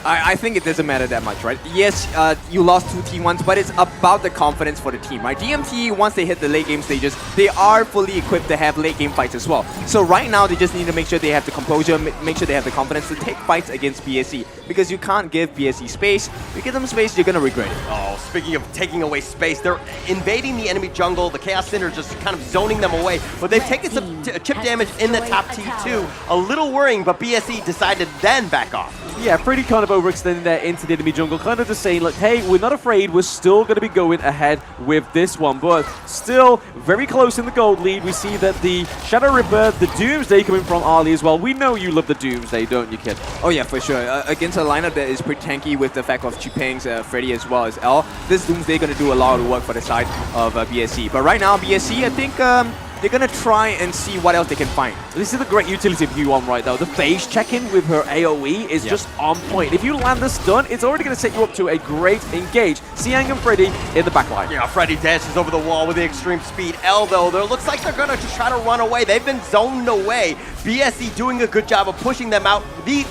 I think it doesn't matter that much, right? Yes, you lost 2 T1s, but it's about the confidence for the team, right? DMT, once they hit the late game stages, they are fully equipped to have late game fights as well. So right now, they just need to make sure they have the composure, make sure they have the confidence to take fights against BSE. Because you can't give BSE space. If you give them space, you're going to regret it. Oh, speaking of taking away space, they're invading the enemy jungle. The Chaos Cinder just kind of zoning them away. But they've taken some chip damage in the top T2. A little worrying, but BSE decided to then back off. Yeah, pretty kind of overextending there into the enemy jungle, kind of just saying, like, hey, we're not afraid, we're still going to be going ahead with this one, but still very close in the gold lead. We see that the Shadow Ripper, the Doomsday coming from Ali as well. We know you love the Doomsday, don't you, kid? Oh yeah, for sure. Against a lineup that is pretty tanky with the fact of Xpeng's, Freddy as well as L, this Doomsday going to do a lot of work for the side of BSE. But right now, BSE, I think they're gonna try and see what else they can find. This is the great utility of Huon right though. The phase check-in with her AoE is just on point. If you land the stun, it's already going to set you up to a great engage. Siang and Freddy in the backline. Yeah, Freddy dashes over the wall with the extreme speed. L though, there looks like they're going to try to run away. They've been zoned away. BSE doing a good job of pushing them out.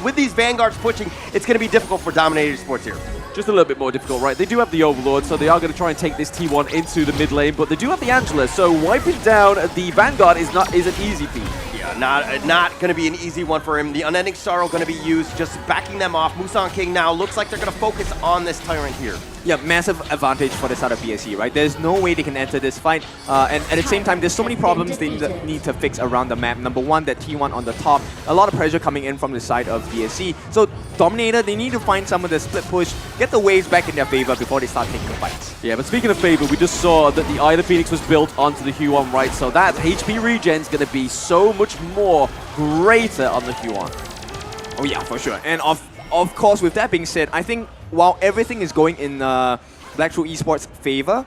With these Vanguards pushing, it's going to be difficult for Dominator Esports here. Just a little bit more difficult, right? They do have the Overlord, so they are going to try and take this T1 into the mid lane, but they do have the Angela, so wiping down the Vanguard is an easy feat. Yeah, not going to be an easy one for him. The Unending Sorrow going to be used, just backing them off. Musang King now looks like they're going to focus on this Tyrant here. Yeah, massive advantage for the side of BSE, right? There's no way they can enter this fight. And at the same time, there's so many problems they need to fix around the map. Number one, that T1 on the top. A lot of pressure coming in from the side of BSE. So Dominator, they need to find some of the split push, get the waves back in their favor before they start taking the fights. Yeah, but speaking of favor, we just saw that the Eye of the Phoenix was built onto the Huon, right? So that HP regen is going to be so much more greater on the Huon. Oh yeah, for sure. And of course, with that being said, I think while everything is going in Black Shrew Esports' favor,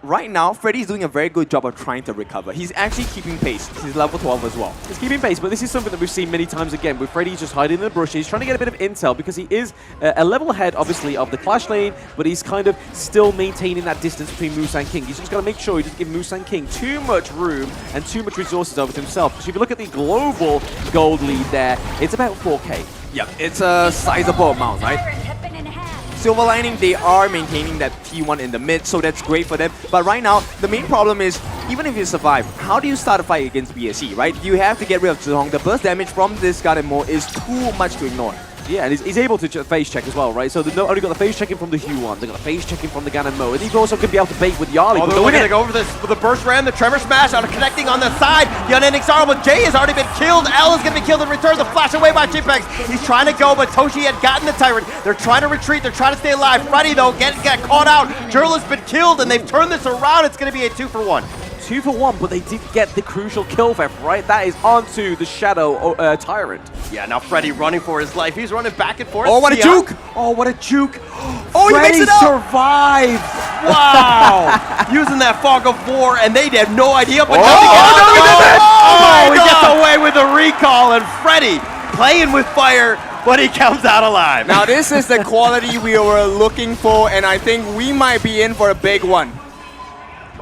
right now, Freddy's doing a very good job of trying to recover. He's actually keeping pace. He's level 12 as well. He's keeping pace, but this is something that we've seen many times again, with Freddy just hiding in the bushes. He's trying to get a bit of intel because he is a level ahead, obviously, of the Clash lane, but he's kind of still maintaining that distance between Musang King. He's just got to make sure he doesn't give Musang King too much room and too much resources over to himself. Because if you look at the global gold lead there, it's about 4K. Yeah, it's a sizable amount, right? Silver Lining, they are maintaining that T1 in the mid, so that's great for them. But right now, the main problem is, even if you survive, how do you start a fight against BSE, right? You have to get rid of Zhong. The burst damage from this Garden Mo is too much to ignore. Yeah, and he's able to phase check as well, right? So they've not only got the phase checking from the Huon, they've got the phase checking from the Ganon Mo, and he's also going to be able to bait with Yarley. Oh, they're looking to go over this with the burst ram, the Tremor Smash on connecting on the side. The Unending Sorrow, but Jay has already been killed. L is going to be killed in return. The flash away by Chipex. He's trying to go, but Toshi had gotten the Tyrant. They're trying to retreat. They're trying to stay alive. Freddy, though, got caught out. Jurl has been killed, and they've turned this around. It's going to be a 2-for-1. 2-for-1, but they did get the crucial kill theft, right? That is onto the Shadow Tyrant. Yeah, now Freddy running for his life. He's running back and forth. Oh, what a juke! Oh, what a juke! Oh, he Freddy makes it up! survived! Wow! Using that Fog of War, and they had no idea, but he gets away with the recall, and Freddy playing with fire, but he comes out alive. Now, this is the quality we were looking for, and I think we might be in for a big one.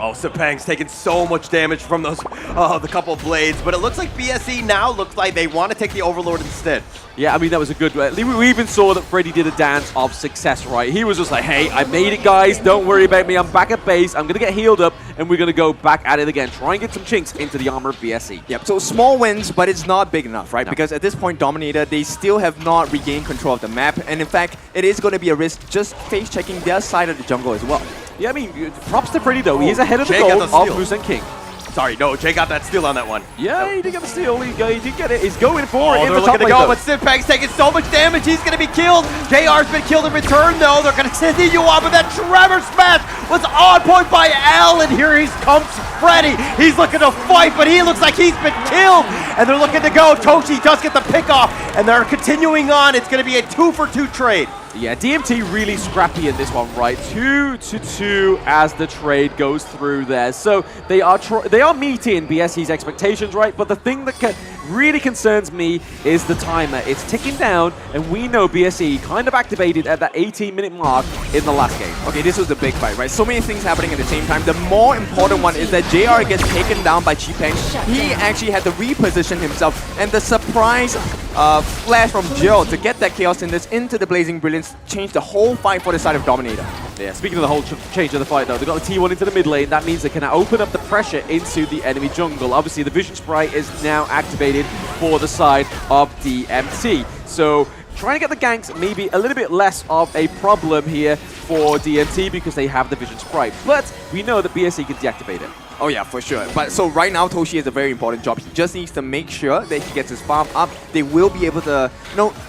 Oh, Sepang's taking so much damage from those, the couple of blades, but it looks like BSE now looks like they want to take the Overlord instead. Yeah, I mean, that was a good... we even saw that Freddy did a dance of success, right? He was just like, hey, I made it, guys. Don't worry about me. I'm back at base. I'm going to get healed up, and we're going to go back at it again. Try and get some chinks into the armor of BSE. Yep, so small wins, but it's not big enough, right? No. Because at this point, Dominator, they still have not regained control of the map, and in fact, it is going to be a risk just face checking their side of the jungle as well. Yeah, I mean, props to Freddy, though. He is ahead of the goal of Musang King. Sorry, no, Jay got that steal on that one. Yeah, he did get the steal. He did get it. He's going for it. They're looking to go, but Simpang's taking so much damage. He's going to be killed. JR's been killed in return, though. They're going to continue on, but that Tremor Smash was on point by L, and here comes Freddy. He's looking to fight, but he looks like he's been killed, and they're looking to go. Toshi does get the pick off, and they're continuing on. It's going to be a 2-for-2 trade. Yeah, DMT really scrappy in this one, right? 2-2 as the trade goes through there. So they are meeting BSE's expectations, right? But the thing that really concerns me is the timer. It's ticking down, and we know BSE kind of activated at that 18-minute mark in the last game. Okay, this was a big fight, right? So many things happening at the same time. The more important one is that JR gets taken down by Chipeng. He actually had to reposition himself, and the surprise flash from Jill to get that Chaos in this into the Blazing Brilliance changed the whole fight for the side of Dominator. Yeah, speaking of the whole change of the fight, though, they got the T1 into the mid lane. That means they can now open up the pressure into the enemy jungle. Obviously, the Vision Sprite is now activated for the side of DMT. So trying to get the ganks maybe a little bit less of a problem here for DMT because they have the Vision Sprite. But we know that BSE can deactivate it. Oh yeah, for sure. But so right now, Toshi has a very important job. He just needs to make sure that he gets his farm up. They will be able to,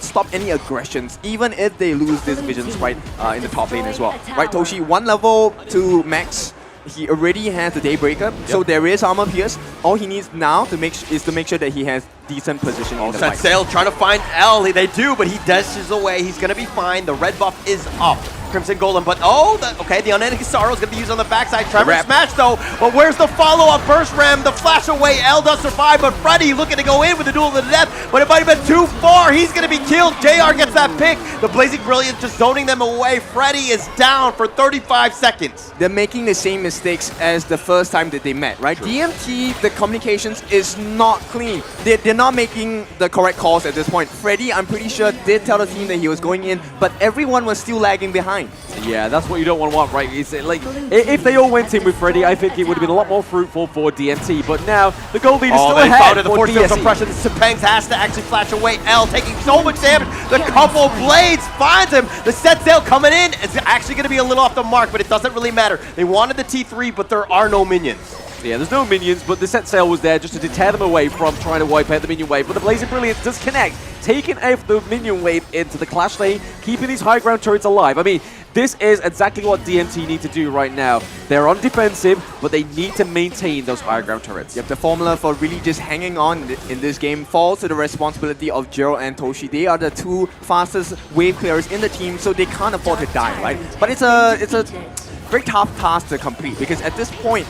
stop any aggressions, even if they lose this Vision Sprite in the top lane as well. Right, Toshi, 1 level to max. He already has the Daybreaker, so there is armor pierce. All he needs now is to make sure that he has decent position in the Set fight. sail, trying to find L. They do, but he dashes away. He's going to be fine. The red buff is up. Crimson Golem, but okay, the Unending Sorrow is going to be used on the backside. Tremor smash though, but where's the follow-up burst ram? The flash away, L does survive, but Freddy looking to go in with the duel to the death, but it might have been too far. He's going to be killed. JR gets that pick. The Blazing Brilliance just zoning them away. Freddy is down for 35 seconds. They're making the same mistakes as the first time that they met, right? True. DMT, the communications is not clean. They're not making the correct calls at this point. Freddy, I'm pretty sure, did tell the team that he was going in, but everyone was still lagging behind. Yeah, that's what you don't want, right? It's like, if they all went in with Freddy, I think it would have been a lot more fruitful for DMT, but now the gold lead is still they ahead found it. The for force field DSE. suppression. Sepangs has to actually flash away. L taking so much damage. The couple blades finds him. The set sail coming in is actually going to be a little off the mark, but it doesn't really matter. They wanted the T3, but there are no minions. Yeah, there's no minions, but the set sail was there just to deter them away from trying to wipe out the minion wave. But the Blazing Brilliance does connect, taking out the minion wave into the clash lane, keeping these high ground turrets alive. I mean, this is exactly what DMT need to do right now. They're on defensive, but they need to maintain those high ground turrets. Yep, the formula for really just hanging on in this game falls to the responsibility of Jiro and Toshi. They are the two fastest wave clearers in the team, so they can't afford to die, right? But it's a very tough task to complete, because at this point,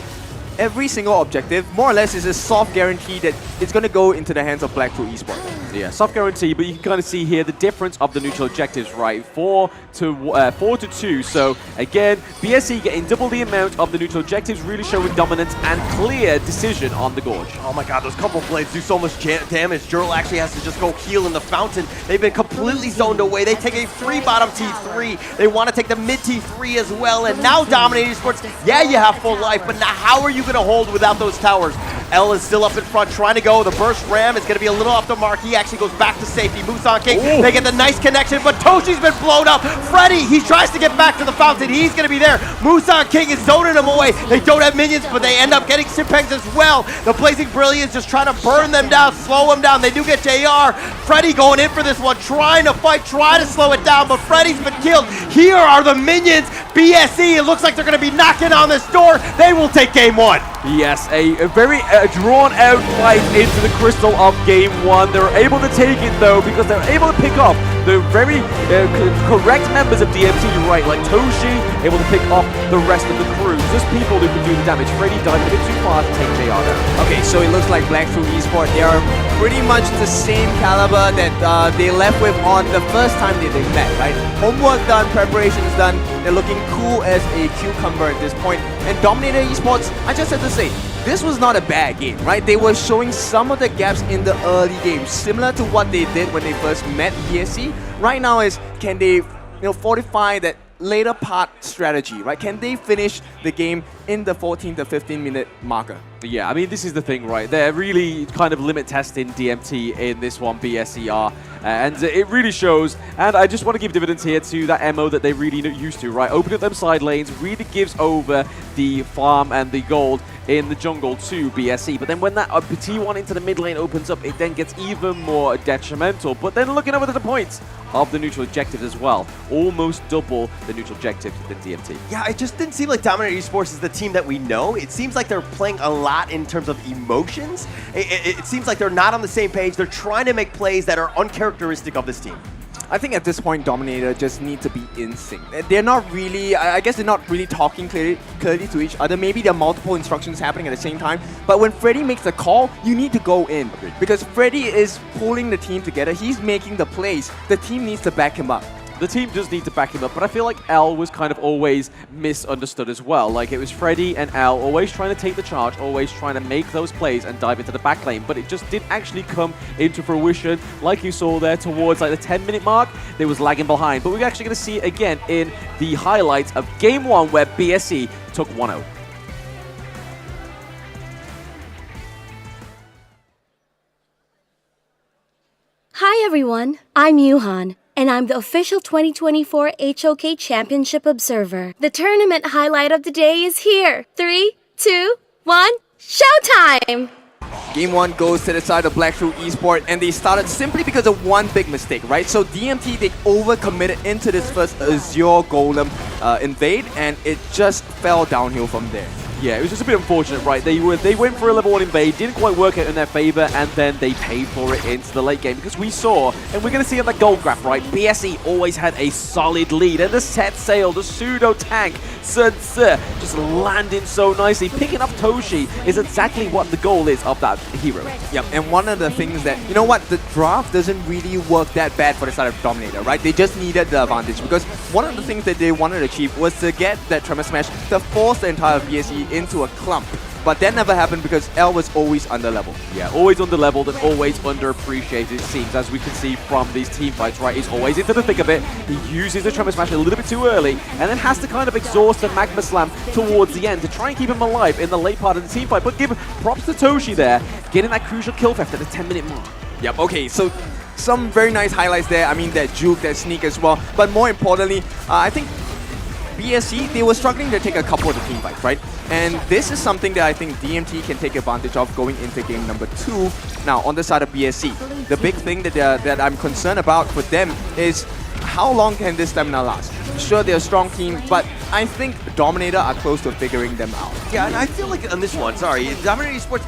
every single objective, more or less, is a soft guarantee that it's going to go into the hands of Black Shrew Esports. Yeah, soft guarantee, but you can kind of see here the difference of the neutral objectives, right? 4 to 2. So again, BSE getting double the amount of the neutral objectives, really showing dominance and clear decision on the Gorge. Oh my god, those couple blades do so much damage. Jurl actually has to just go heal in the fountain. They've been completely zoned away. They take a free bottom T3. They want to take the mid T3 as well. And now Dominator Esports, yeah, you have full life, but now how are you going to hold without those towers? L is still up in front, trying to go. The burst ram is going to be a little off the mark. He actually goes back to safety. Moves on King. Ooh. They get the nice connection, but Toshi's been blown up. Freddy, he tries to get back to the fountain. He's going to be there. Musan King is zoning him away. They don't have minions, but they end up getting Simpengs as well. The Blazing Brilliance just trying to burn them down, slow them down. They do get JR. Freddy going in for this one, trying to fight, trying to slow it down, but Freddy's been killed. Here are the minions. BSE, it looks like they're going to be knocking on this door. They will take game one. Yes, a very drawn-out fight into the crystal of game one. They were able to take it, though, because they were able to pick off the very correct members of DMT, right, like Toshi, able to pick off the rest of the crew. Just people who can do the damage. Freddy died a bit too far to take JR down. Okay, so it looks like Black Shrew Esports, they are pretty much the same caliber that they left with on the first time that they met, right? Homework done, preparations done. They're looking cool as a cucumber at this point. And Dominator Esports, I just have to say, this was not a bad game, right? They were showing some of the gaps in the early game, similar to what they did when they first met BSE. Right now is, can they fortify that later part strategy, right? Can they finish the game in the 14 to 15 minute marker? Yeah, I mean, this is the thing, right? They're really kind of limit testing DMT in this one, BSER, and it really shows. And I just want to give dividends here to that MO that they really used to, right? Opening up them side lanes really gives over the farm and the gold in the jungle to BSE. But then when that T1 into the mid lane opens up, it then gets even more detrimental. But then looking over to the points of the neutral objectives as well, almost double the neutral objectives than DMT. Yeah, it just didn't seem like Dominator Esports is the team that we know. It seems like they're playing a lot in terms of emotions. It seems like they're not on the same page. They're trying to make plays that are uncharacteristic of this team. I think at this point, Dominator just need to be in sync. They're not really, I guess they're not really talking clearly to each other. Maybe there are multiple instructions happening at the same time. But when Freddy makes a call, you need to go in. Because Freddy is pulling the team together. He's making the plays. The team needs to back him up. The team does need to back him up, but I feel like L was kind of always misunderstood as well. Like, it was Freddy and L always trying to take the charge, always trying to make those plays and dive into the back lane, but it just didn't actually come into fruition. Like you saw there towards like the 10-minute mark, they was lagging behind. But we're actually going to see it again in the highlights of Game 1 where BSE took 1-0. Hi everyone, I'm Yuhan, and I'm the official 2024 HOK Championship Observer. The tournament highlight of the day is here. 3, 2, 1, showtime! Game 1 goes to the side of Black Shrew Esports, and they started simply because of one big mistake, right? So DMT, they overcommitted into this first Azure Golem invade, and it just fell downhill from there. Yeah, it was just a bit unfortunate, right? They went for a level 1 invade, didn't quite work out in their favor, and then they paid for it into the late game because we saw, and we're going to see on the gold graph, right? BSE always had a solid lead, and the set sail, the pseudo tank, Sun Tzu, just landing so nicely. Picking up Toshi is exactly what the goal is of that hero. Yep, and one of the things that, you know what, the draft doesn't really work that bad for the side of Dominator, right? They just needed the advantage because one of the things that they wanted to achieve was to get that Tremor Smash to force the entire BSE into a clump. But that never happened because L was always under level. Yeah, always under leveled and always underappreciated, it seems, as we can see from these team fights, right? He's always into the thick of it. He uses the Tremor Smash a little bit too early and then has to kind of exhaust the Magma Slam towards the end to try and keep him alive in the late part of the team fight. But give props to Toshi there, getting that crucial kill theft at the 10-minute mark. Yep, okay, so some very nice highlights there. I mean, that juke, that sneak as well. But more importantly, I think BSE, they were struggling to take a couple of the team fights, right? And this is something that I think DMT can take advantage of going into game number 2. Now, on the side of BSE, the big thing that I'm concerned about for them is how long can this stamina last? Sure, they're a strong team, but I think Dominator are close to figuring them out. Yeah, and I feel like on this one, Dominator Esports,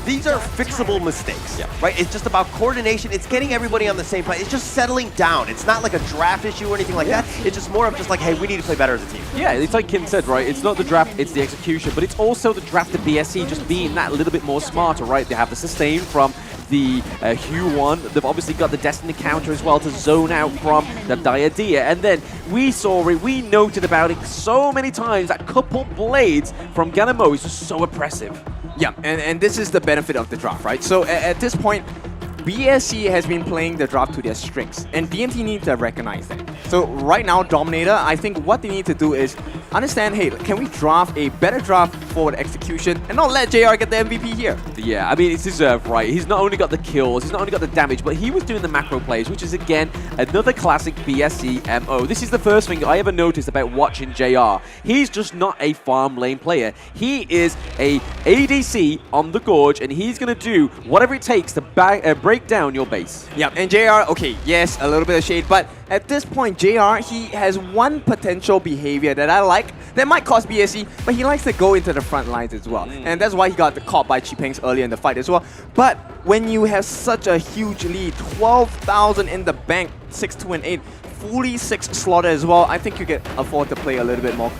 these are fixable mistakes, right? It's just about coordination. It's getting everybody on the same plane. It's just settling down. It's not like a draft issue or anything like that. It's just more of just like, hey, we need to play better as a team. Yeah, it's like Kim said, right? It's not the draft, it's the execution, but it's also the draft of BSE just being that little bit more smarter, right? They have the sustain from the Hue 1. They've obviously got the Destiny counter as well to zone out from the Diadea. And then we saw it, we noted about it so many times, that couple blades from Ganamo is just so oppressive. Yeah, and this is the benefit of the draft, right? So at this point, BSE has been playing the draft to their strengths, and DMT needs to recognize that. So right now, Dominator, I think what they need to do is understand, hey, can we draft a better draft forward execution and not let JR get the MVP here? Yeah, I mean, it's deserved, right? He's not only got the kills, he's not only got the damage, but he was doing the macro plays, which is, again, another classic BSE MO. This is the first thing I ever noticed about watching JR. He's just not a farm lane player. He is a ADC on the Gorge, and he's going to do whatever it takes to break down your base. Yeah, and JR, okay, yes, a little bit of shade, but at this point, JR, he has one potential behavior that I like that might cost BSE, but he likes to go into the front lines as well. And that's why he got caught by Chipengs early in the fight as well. But when you have such a huge lead, 12,000 in the bank, 6-2 and 8, fully 6 slaughter as well, I think you can afford to play a little bit more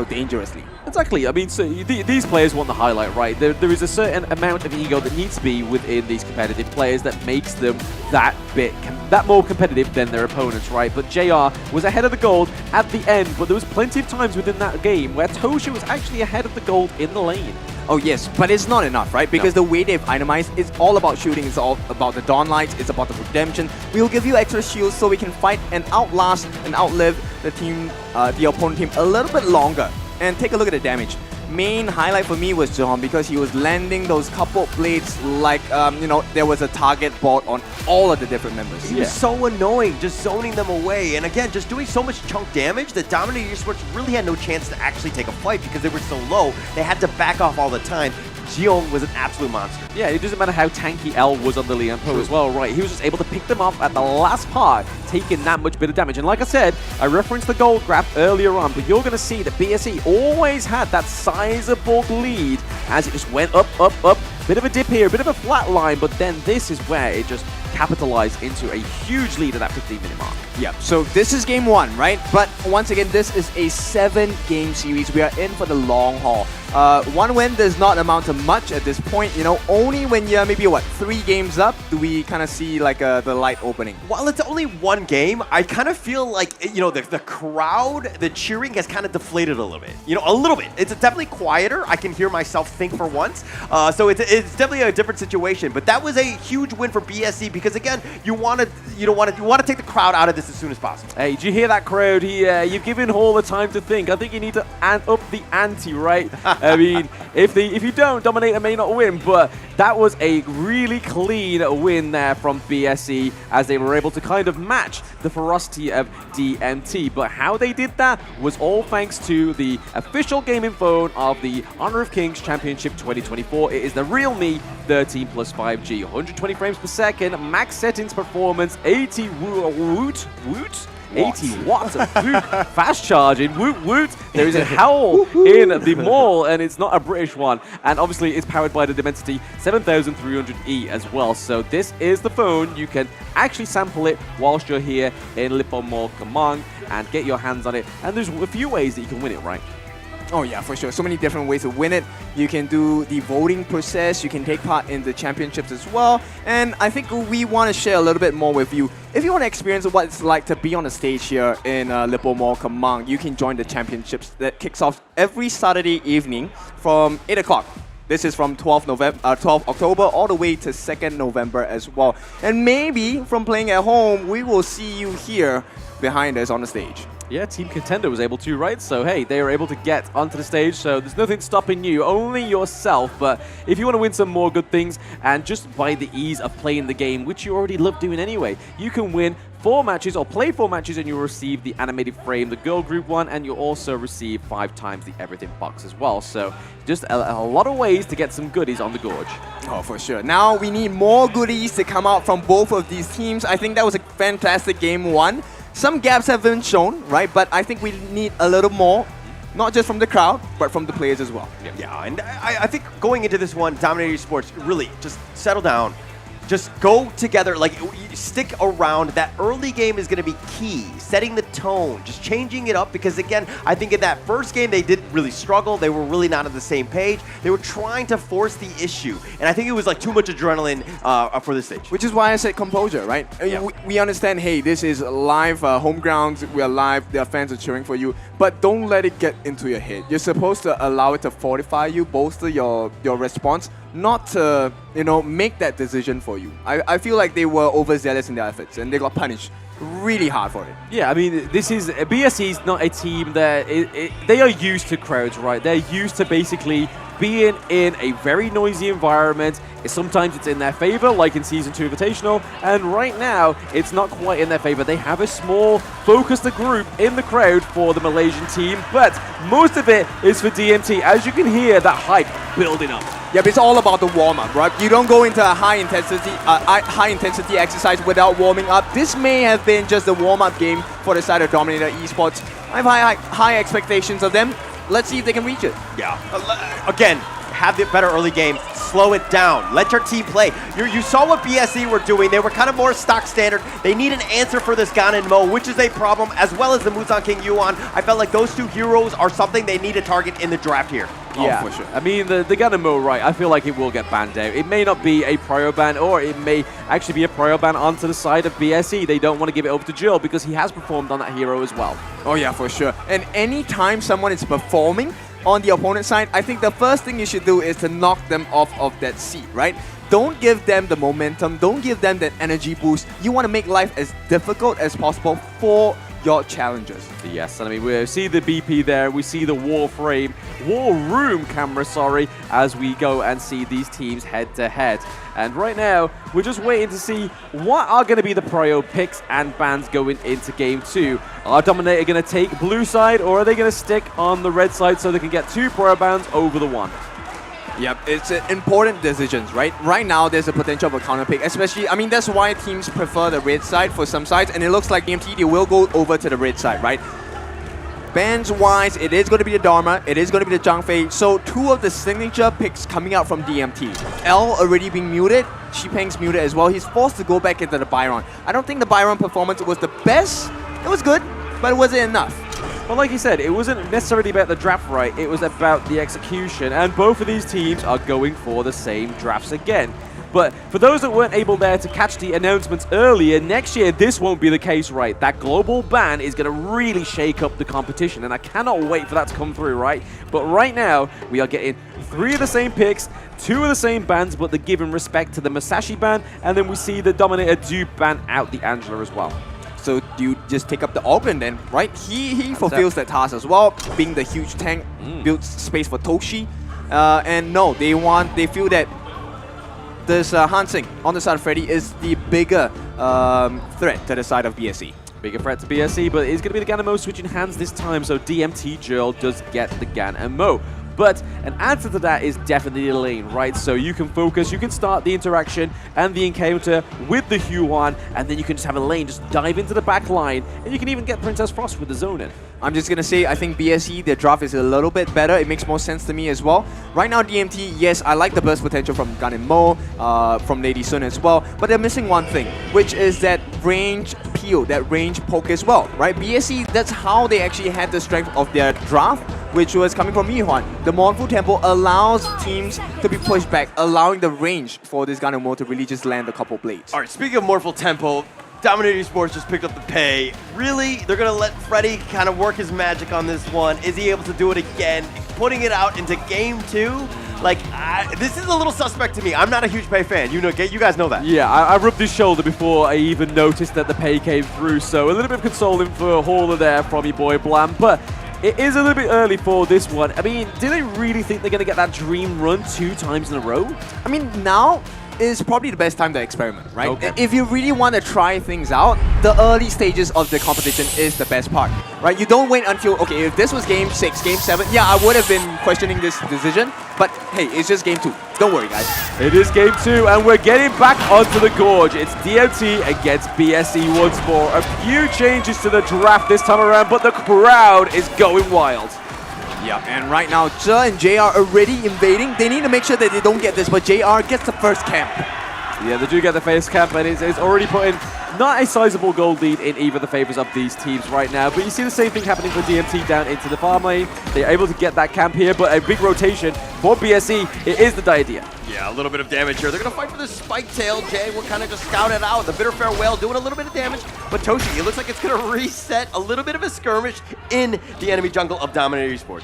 dangerously. Exactly. I mean, so these players want the highlight, right? There is a certain amount of ego that needs to be within these competitive players that makes them that more competitive than their opponents, right? But JR was ahead of the gold at the end, but there was plenty of times within that game where Toshi was actually ahead of the gold in the lane. Oh yes, but it's not enough, right? Because the way they've itemized, it's all about shooting, it's all about the Dawn Lights, it's about the redemption. We'll give you extra shields so we can fight and outlast and outlive the team, the opponent team a little bit longer. And take a look at the damage. Main highlight for me was John because he was landing those couple blades like, there was a target bot on all of the different members. He was so annoying, just zoning them away. And again, just doing so much chunk damage that Dominator Esports really had no chance to actually take a fight because they were so low. They had to back off all the time. Jiong was an absolute monster. Yeah, it doesn't matter how tanky L was on the Lianpo as well, right? He was just able to pick them up at the last part, taking that much bit of damage. And like I said, I referenced the gold graph earlier on, but you're going to see that BSE always had that sizable lead as it just went up, up, up. Bit of a dip here, a bit of a flat line, but then this is where it just capitalized into a huge lead at that 15-minute mark. Yeah, so this is game 1, right? But once again, this is a 7-game series. We are in for the long haul. One win does not amount to much at this point. Only when you're maybe, 3 games up do we kind of see like the light opening. While it's only 1 game, I kind of feel like, the crowd, the cheering has kind of deflated a little bit. A little bit. It's definitely quieter. I can hear myself think for once. So it's definitely a different situation. But that was a huge win for BSE because, again, you want to take the crowd out of this as soon as possible. Hey, did you hear that crowd? You've given Hall the time to think. I think you need to amp up the ante, right? I mean, if you don't, Dominator may not win, but that was a really clean win there from BSE as they were able to kind of match the ferocity of DMT. But how they did that was all thanks to the official gaming phone of the Honor of Kings Championship 2024. It is the Realme 13 plus 5G, 120 frames per second, max settings performance, 80 woot, 80 watts of food, fast charging, woot woot. There is a howl in the mall, and it's not a British one. And obviously, it's powered by the Dimensity 7300E as well. So this is the phone. You can actually sample it whilst you're here in Lippo Mall Kemang and get your hands on it. And there's a few ways that you can win it, right? Oh yeah, for sure. So many different ways to win it. You can do the voting process. You can take part in the championships as well. And I think we want to share a little bit more with you. If you want to experience what it's like to be on the stage here in Lippo Mall Kemang, you can join the championships that kicks off every Saturday evening from 8 o'clock. This is from 12 October all the way to 2nd November as well. And maybe from playing at home, we will see you here behind us on the stage. Yeah, Team Contender was able to, right? So, hey, they were able to get onto the stage, so there's nothing stopping you, only yourself. But if you want to win some more good things, and just by the ease of playing the game, which you already love doing anyway, you can win 4 matches or play 4 matches and you'll receive the animated frame, the girl group one, and you'll also receive 5 times the everything box as well. So just a lot of ways to get some goodies on the Gorge. Oh, for sure. Now we need more goodies to come out from both of these teams. I think that was a fantastic game 1. Some gaps have been shown, right? But I think we need a little more, not just from the crowd, but from the players as well. Yeah, and I think going into this one, Dominator Esports, really just settle down. Just go together, like stick around. That early game is going to be key, setting the tone, just changing it up, because again, I think in that first game they did really struggle. They were really not on the same page. They were trying to force the issue, and I think it was like too much adrenaline for this stage. Which is why I said composure, right? Yeah. We understand, hey, this is live home grounds, we are live, their fans are cheering for you, but don't let it get into your head. You're supposed to allow it to fortify you, bolster your response, not to, make that decision for you. I feel like they were overzealous in their efforts and they got punished really hard for it. Yeah, I mean, BSE is not a team that they are used to crowds, right? They're used to basically being in a very noisy environment. Sometimes it's in their favor, like in Season 2 Invitational, and right now, it's not quite in their favor. They have a small, focused group in the crowd for the Malaysian team, but most of it is for DMT. As you can hear, that hype building up. Yeah, but it's all about the warm-up, right? You don't go into a high-intensity exercise without warming up. This may have been just a warm-up game for the side of Dominator Esports. I have high expectations of them. Let's see if they can reach it. Yeah. Again, have the better early game. Slow it down. Let your team play. You saw what BSE were doing. They were kind of more stock standard. They need an answer for this Gan and Mo, which is a problem, as well as the Muzan King Yuan. I felt like those 2 heroes are something they need to target in the draft here. Yeah, for sure. I mean, the Gan and Mo, right, I feel like it will get banned out. It may not be a prio ban, or it may actually be a prio ban onto the side of BSE. They don't want to give it over to Jill because he has performed on that hero as well. Oh yeah, for sure. And anytime someone is performing on the opponent's side, I think the first thing you should do is to knock them off of that seat, right? Don't give them the momentum. Don't give them that energy boost. You want to make life as difficult as possible for your challengers. Yes, and I mean, we see the BP there, we see the war room camera, as we go and see these teams head to head. And right now, we're just waiting to see what are going to be the prio picks and bans going into Game 2. Are Dominator going to take blue side, or are they going to stick on the red side so they can get 2 prio bans over the 1? Yep, it's important decisions, right? Right now, there's a potential of a counter pick, especially, I mean, that's why teams prefer the red side for some sides, and it looks like DMT, they will go over to the red side, right? Bans-wise, it is going to be the Dharma, it is going to be the Zhang Fei, so 2 of the signature picks coming out from DMT. L already being muted, Xipeng's muted as well, he's forced to go back into the Byron. I don't think the Byron performance was the best, it was good, but it wasn't enough. Well, like you said, it wasn't necessarily about the draft right, it was about the execution, and both of these teams are going for the same drafts again. But for those that weren't able there to catch the announcements earlier, next year this won't be the case, right? That global ban is going to really shake up the competition, and I cannot wait for that to come through, right? But right now, we are getting 3 of the same picks, 2 of the same bans, but they're giving respect to the Masashi ban, and then we see the Dominator do ban out the Angela as well. So you just take up the Organ then, right? He fulfills that task as well, being the huge tank, builds space for Toshi. And no, they feel that this Hansing on the side of Freddy is the bigger threat to the side of BSE. Bigger threat to BSE, but it's going to be the Gan and Mo switching hands this time, so DMT Jill does get the Gan and Mo. But an answer to that is definitely a lane, right? So you can focus, you can start the interaction and the encounter with the Huan, and then you can just have a lane, just dive into the back line, and you can even get Princess Frost with the zone in. I'm just going to say, I think BSE, their draft is a little bit better. It makes more sense to me as well. Right now, DMT, yes, I like the burst potential from Gun and Mo, from Lady Sun as well, but they're missing one thing, which is that range peel, that range poke as well, right? BSE, that's how they actually had the strength of their draft, which was coming from Yuhan. The Mournful Temple allows teams to be pushed back, allowing the range for this Gun and Mo to really just land a couple blades. All right, speaking of Mournful Temple, Dominator Esports just picked up the pay. Really? They're going to let Freddy kind of work his magic on this one. Is he able to do it again? Putting it out into game 2? Like, this is a little suspect to me. I'm not a huge pay fan. You guys know that. Yeah, I rubbed his shoulder before I even noticed that the pay came through. So a little bit of consoling for Hauler there from your boy Blam. But it is a little bit early for this one. I mean, do they really think they're going to get that dream run 2 times in a row? I mean, now is probably the best time to experiment, right? Okay. If you really want to try things out, the early stages of the competition is the best part, right? You don't wait until, okay, if this was game 6, game 7, yeah, I would have been questioning this decision, but hey, it's just game 2. Don't worry, guys. It is game 2, and we're getting back onto the gorge. It's DMT against BSE once more. A few changes to the draft this time around, but the crowd is going wild. Yeah, and right now, Zhe and JR are already invading. They need to make sure that they don't get this, but JR gets the first camp. Yeah, they do get the first camp, and it's already putting not a sizable gold lead in either of the favors of these teams right now. But you see the same thing happening for DMT down into the farm lane. They're able to get that camp here, but a big rotation for BSE. It is the idea. Yeah, a little bit of damage here. They're going to fight for this Spike Tail. Jay will kind of just scout it out. The Bitter Farewell doing a little bit of damage, but Toshi, it looks like it's going to reset a little bit of a skirmish in the enemy jungle of Dominator Esports.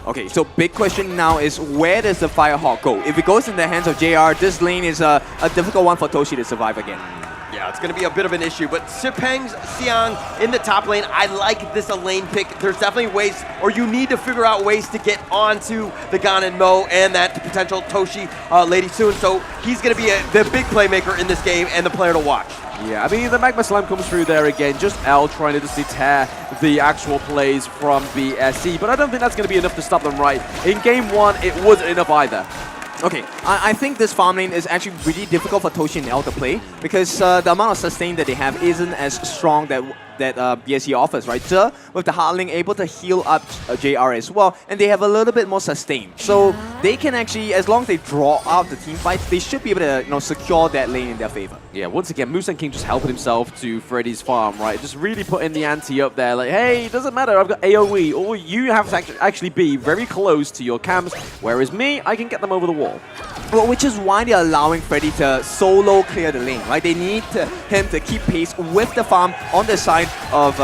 Okay, so big question now is where does the Firehawk go? If it goes in the hands of JR, this lane is a difficult one for Toshi to survive again. Yeah, it's going to be a bit of an issue, but Sipeng's Xiang in the top lane, I like this a lane pick. There's definitely ways, or you need to figure out ways to get onto the Gan and Mo and that potential Toshi Lady Soon, so he's going to be the big playmaker in this game and the player to watch. Yeah, I mean, the Magma Slam comes through there again, just L trying to just deter the actual plays from BSE, but I don't think that's going to be enough to stop them right. In game 1, it wasn't enough either. Okay, I think this farm lane is actually really difficult for Toshi and L to play because the amount of sustain that they have isn't as strong that BSE offers, right? Zhe, with the Heartling, able to heal up JR as well, and they have a little bit more sustain. So they can actually, as long as they draw out the team fights, they should be able to secure that lane in their favor. Yeah, once again, Musan King just helping himself to Freddy's farm, right? Just really putting the ante up there, like, hey, it doesn't matter, I've got AoE, or you have to actually be very close to your camps, whereas me, I can get them over the wall. Well, which is why they're allowing Freddy to solo clear the lane, right? They need him to keep pace with the farm on the side of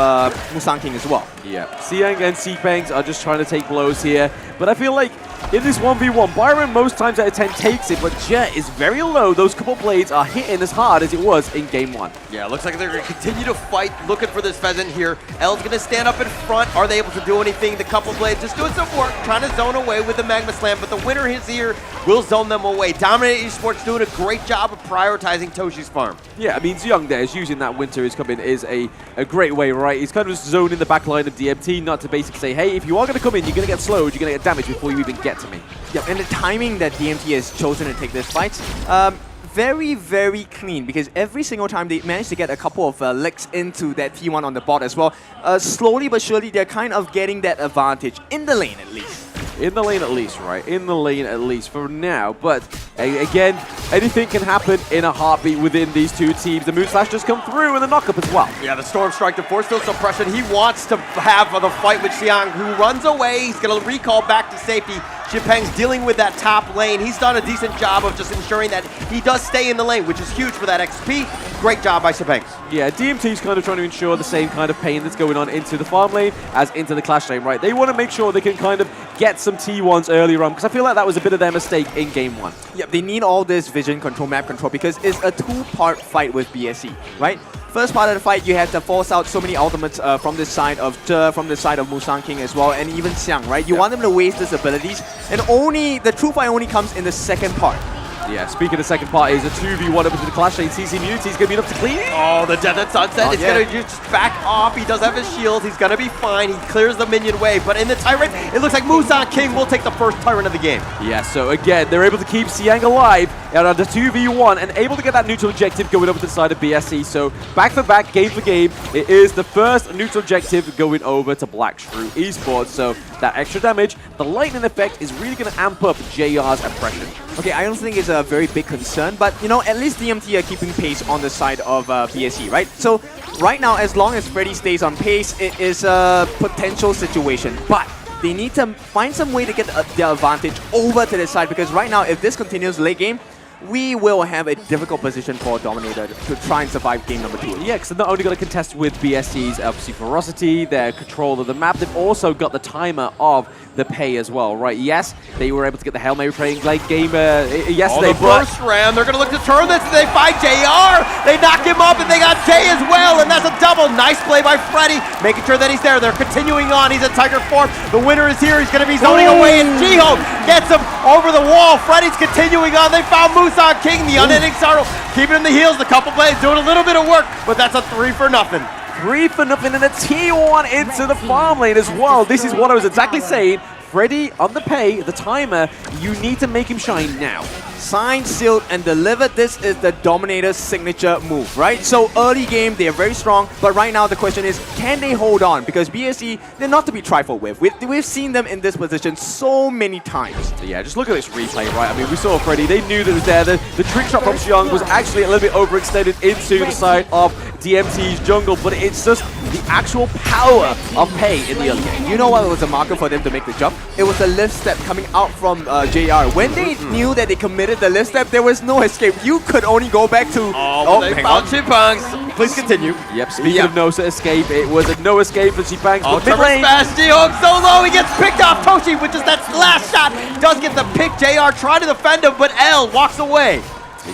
Musan King as well. Yeah, Xiang and Seepangs are just trying to take blows here, but I feel like in this 1v1, Byron most times out of 10 takes it, but Jet is very low. Those couple blades are hitting as hard as it was in game 1. Yeah, looks like they're going to continue to fight, looking for this pheasant here. L's going to stand up in front. Are they able to do anything? The couple blades just doing some work, trying to zone away with the Magma Slam, but the winner is here, will zone them away. Dominator Esports doing a great job of prioritizing Toshi's farm. Yeah, I mean, Xiang there is using that winter is coming is a great way, right? He's kind of just zoning the back line of DMT, not to basically say, hey, if you are going to come in, you're going to get slowed, you're going to get damaged before you even get to me. Yeah, and the timing that DMT has chosen to take this fight, very, very clean, because every single time they manage to get a couple of licks into that T1 on the bot as well. Slowly but surely, they're kind of getting that advantage in the lane at least. In the lane at least, right? In the lane at least for now. But again, anything can happen in a heartbeat within these two teams. The Moon Slash just come through and the knock-up as well. Yeah, the Storm Strike, the Force Field Suppression. He wants to have the fight with Xiang, who runs away. He's going to recall back to safety. Xipeng's dealing with that top lane. He's done a decent job of just ensuring that he does stay in the lane, which is huge for that XP. Great job by Xipeng. Yeah, DMT's kind of trying to ensure the same kind of pain that's going on into the farm lane as into the clash lane, right? They want to make sure they can kind of get some T1s earlier on, because I feel like that was a bit of their mistake in game 1. Yep, they need all this vision control, map control, because it's a two-part fight with BSE, right? First part of the fight, you have to force out so many ultimates from this side of Zhe, from the side of Musan King as well, and even Xiang, right? You want them to waste these abilities, and only the true fight only comes in the second part. Yeah, speaking of second party, is a 2v1 up into the clash lane. CC Immunity's going to be enough to clean. Oh, the Desert Sunset is going to just back off. He does have his shield. He's going to be fine. He clears the minion wave. But in the Tyrant, it looks like Musang King will take the first Tyrant of the game. Yeah, so again, they're able to keep Siang alive out under 2v1 and able to get that neutral objective going over to the side of BSC. So back for back, game for game, it is the first neutral objective going over to Black Shrew Esports. So that extra damage, the lightning effect is really going to amp up JR's oppression. Okay, I don't think it's a very big concern, but you know, at least DMT are keeping pace on the side of BSC, right? So right now, as long as Freddy stays on pace, it is a potential situation, but they need to find some way to get their advantage over to the side, because right now, if this continues late game, we will have a difficult position for Dominator to try and survive game number 2. Yeah, because they're not only going to contest with BSC's obviously ferocity, their control of the map, they've also got the timer of the pay as well, right? Yes, they were able to get the Hail Mary playing late game yesterday, the first round, they're going to look to turn this. They find JR. They knock him up, and they got Jay as well, and that's a double. Nice play by Freddy, making sure that he's there. They're continuing on. He's in Tiger form. The winner is here. He's going to be zoning away, and Jiho gets him over the wall. Freddy's continuing on. They found Musang King, the unending sorrow, keeping him the heels. The couple plays doing a little bit of work, but that's a 3 for nothing. 3 for nothing and a T1 into the farm lane as well. This is what I was exactly saying. Freddy on the pay, the timer, you need to make him shine now. Signed, sealed, and delivered. This is the Dominator's signature move, right? So early game, they are very strong, but right now the question is, can they hold on? Because BSC, they're not to be trifled with. We've seen them in this position so many times. So yeah, just look at this replay, right? I mean, we saw Freddy, they knew that it was there. The trick shot from Xiong was actually a little bit overextended into the side of DMT's jungle, but it's just the actual power of pay in the early game. You know what was a marker for them to make the jump? It was a lift step coming out from JR. When they knew that they committed the lift step, there was no escape. You could only go back to... they found Chipmunks. Please continue. Yep, speaking of no escape, it was a no escape for Chipmunks. Oh, Trevor smash, Jihong so low, he gets picked off. Toshi with just that last shot does get the pick. JR trying to defend him, but L walks away.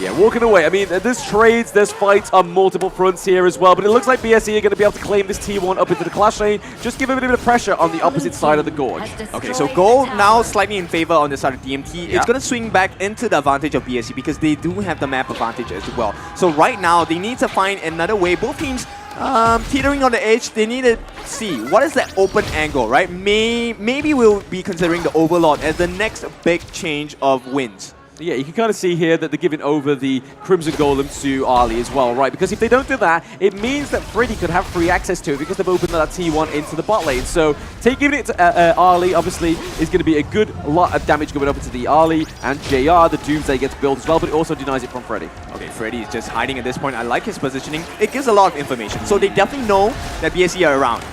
Yeah, walking away. I mean, there's trades, there's fights on multiple fronts here as well, but it looks like BSC are going to be able to claim this T1 up into the clash lane, just give a bit of pressure on the opposite side of the gorge. Okay, so gold now slightly in favor on the side of DMT. Yeah. It's going to swing back into the advantage of BSC because they do have the map advantage as well. So right now, they need to find another way. Both teams teetering on the edge, they need to see what is that open angle, right? Maybe we'll be considering the Overlord as the next big change of wins. Yeah, you can kind of see here that they're giving over the Crimson Golem to Ali as well, right? Because if they don't do that, it means that Freddy could have free access to it because they've opened that T1 into the bot lane. So giving it to Ali, obviously, is going to be a good lot of damage going over to the Ali and JR. The Doomsday gets built as well, but it also denies it from Freddy. Okay, Freddy is just hiding at this point. I like his positioning. It gives a lot of information. So they definitely know that BSC are around.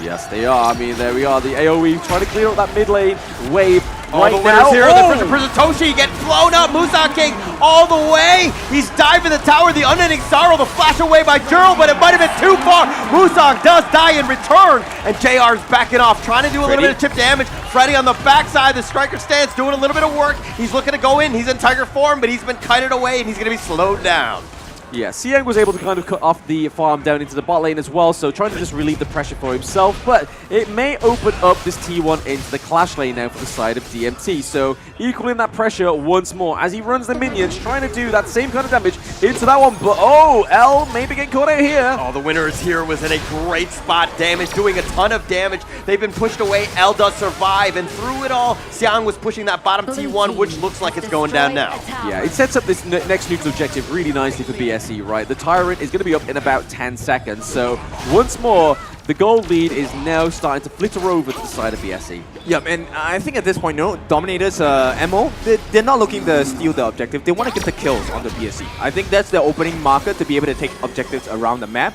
Yes, they are. I mean, there we are. The AoE trying to clear up that mid lane wave. Right the winner's here, the prison Toshi get blown up, Musang King all the way, he's diving the tower, the unending sorrow, the flash away by Jurl, but it might have been too far. Musang does die in return, and JR's backing off, trying to do a little bit of chip damage. Freddy on the backside, the striker stance, doing a little bit of work, he's looking to go in, he's in Tiger form, but he's been kited away, and he's going to be slowed down. Yeah, Siang was able to kind of cut off the farm down into the bot lane as well, so trying to just relieve the pressure for himself, but it may open up this T1 into the clash lane now for the side of DMT, so equaling that pressure once more as he runs the minions, trying to do that same kind of damage into that one, but L maybe getting caught out here. Oh, the winner is here, was in a great spot, damage, doing a ton of damage. They've been pushed away, L does survive, and through it all, Siang was pushing that bottom T1, which looks like it's going down now. Yeah, it sets up this next neutral objective really nicely for BSC. Right, the Tyrant is going to be up in about 10 seconds. So once more, the gold lead is now starting to flitter over to the side of BSC. Yep, and I think at this point, you know, Dominator's MO, they're not looking to steal the objective. They want to get the kills on the BSC. I think that's their opening marker to be able to take objectives around the map.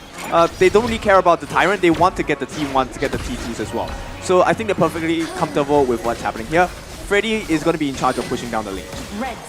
They don't really care about the Tyrant. They want to get the T1 to get the T2s as well. So I think they're perfectly comfortable with what's happening here. Freddy is going to be in charge of pushing down the lane.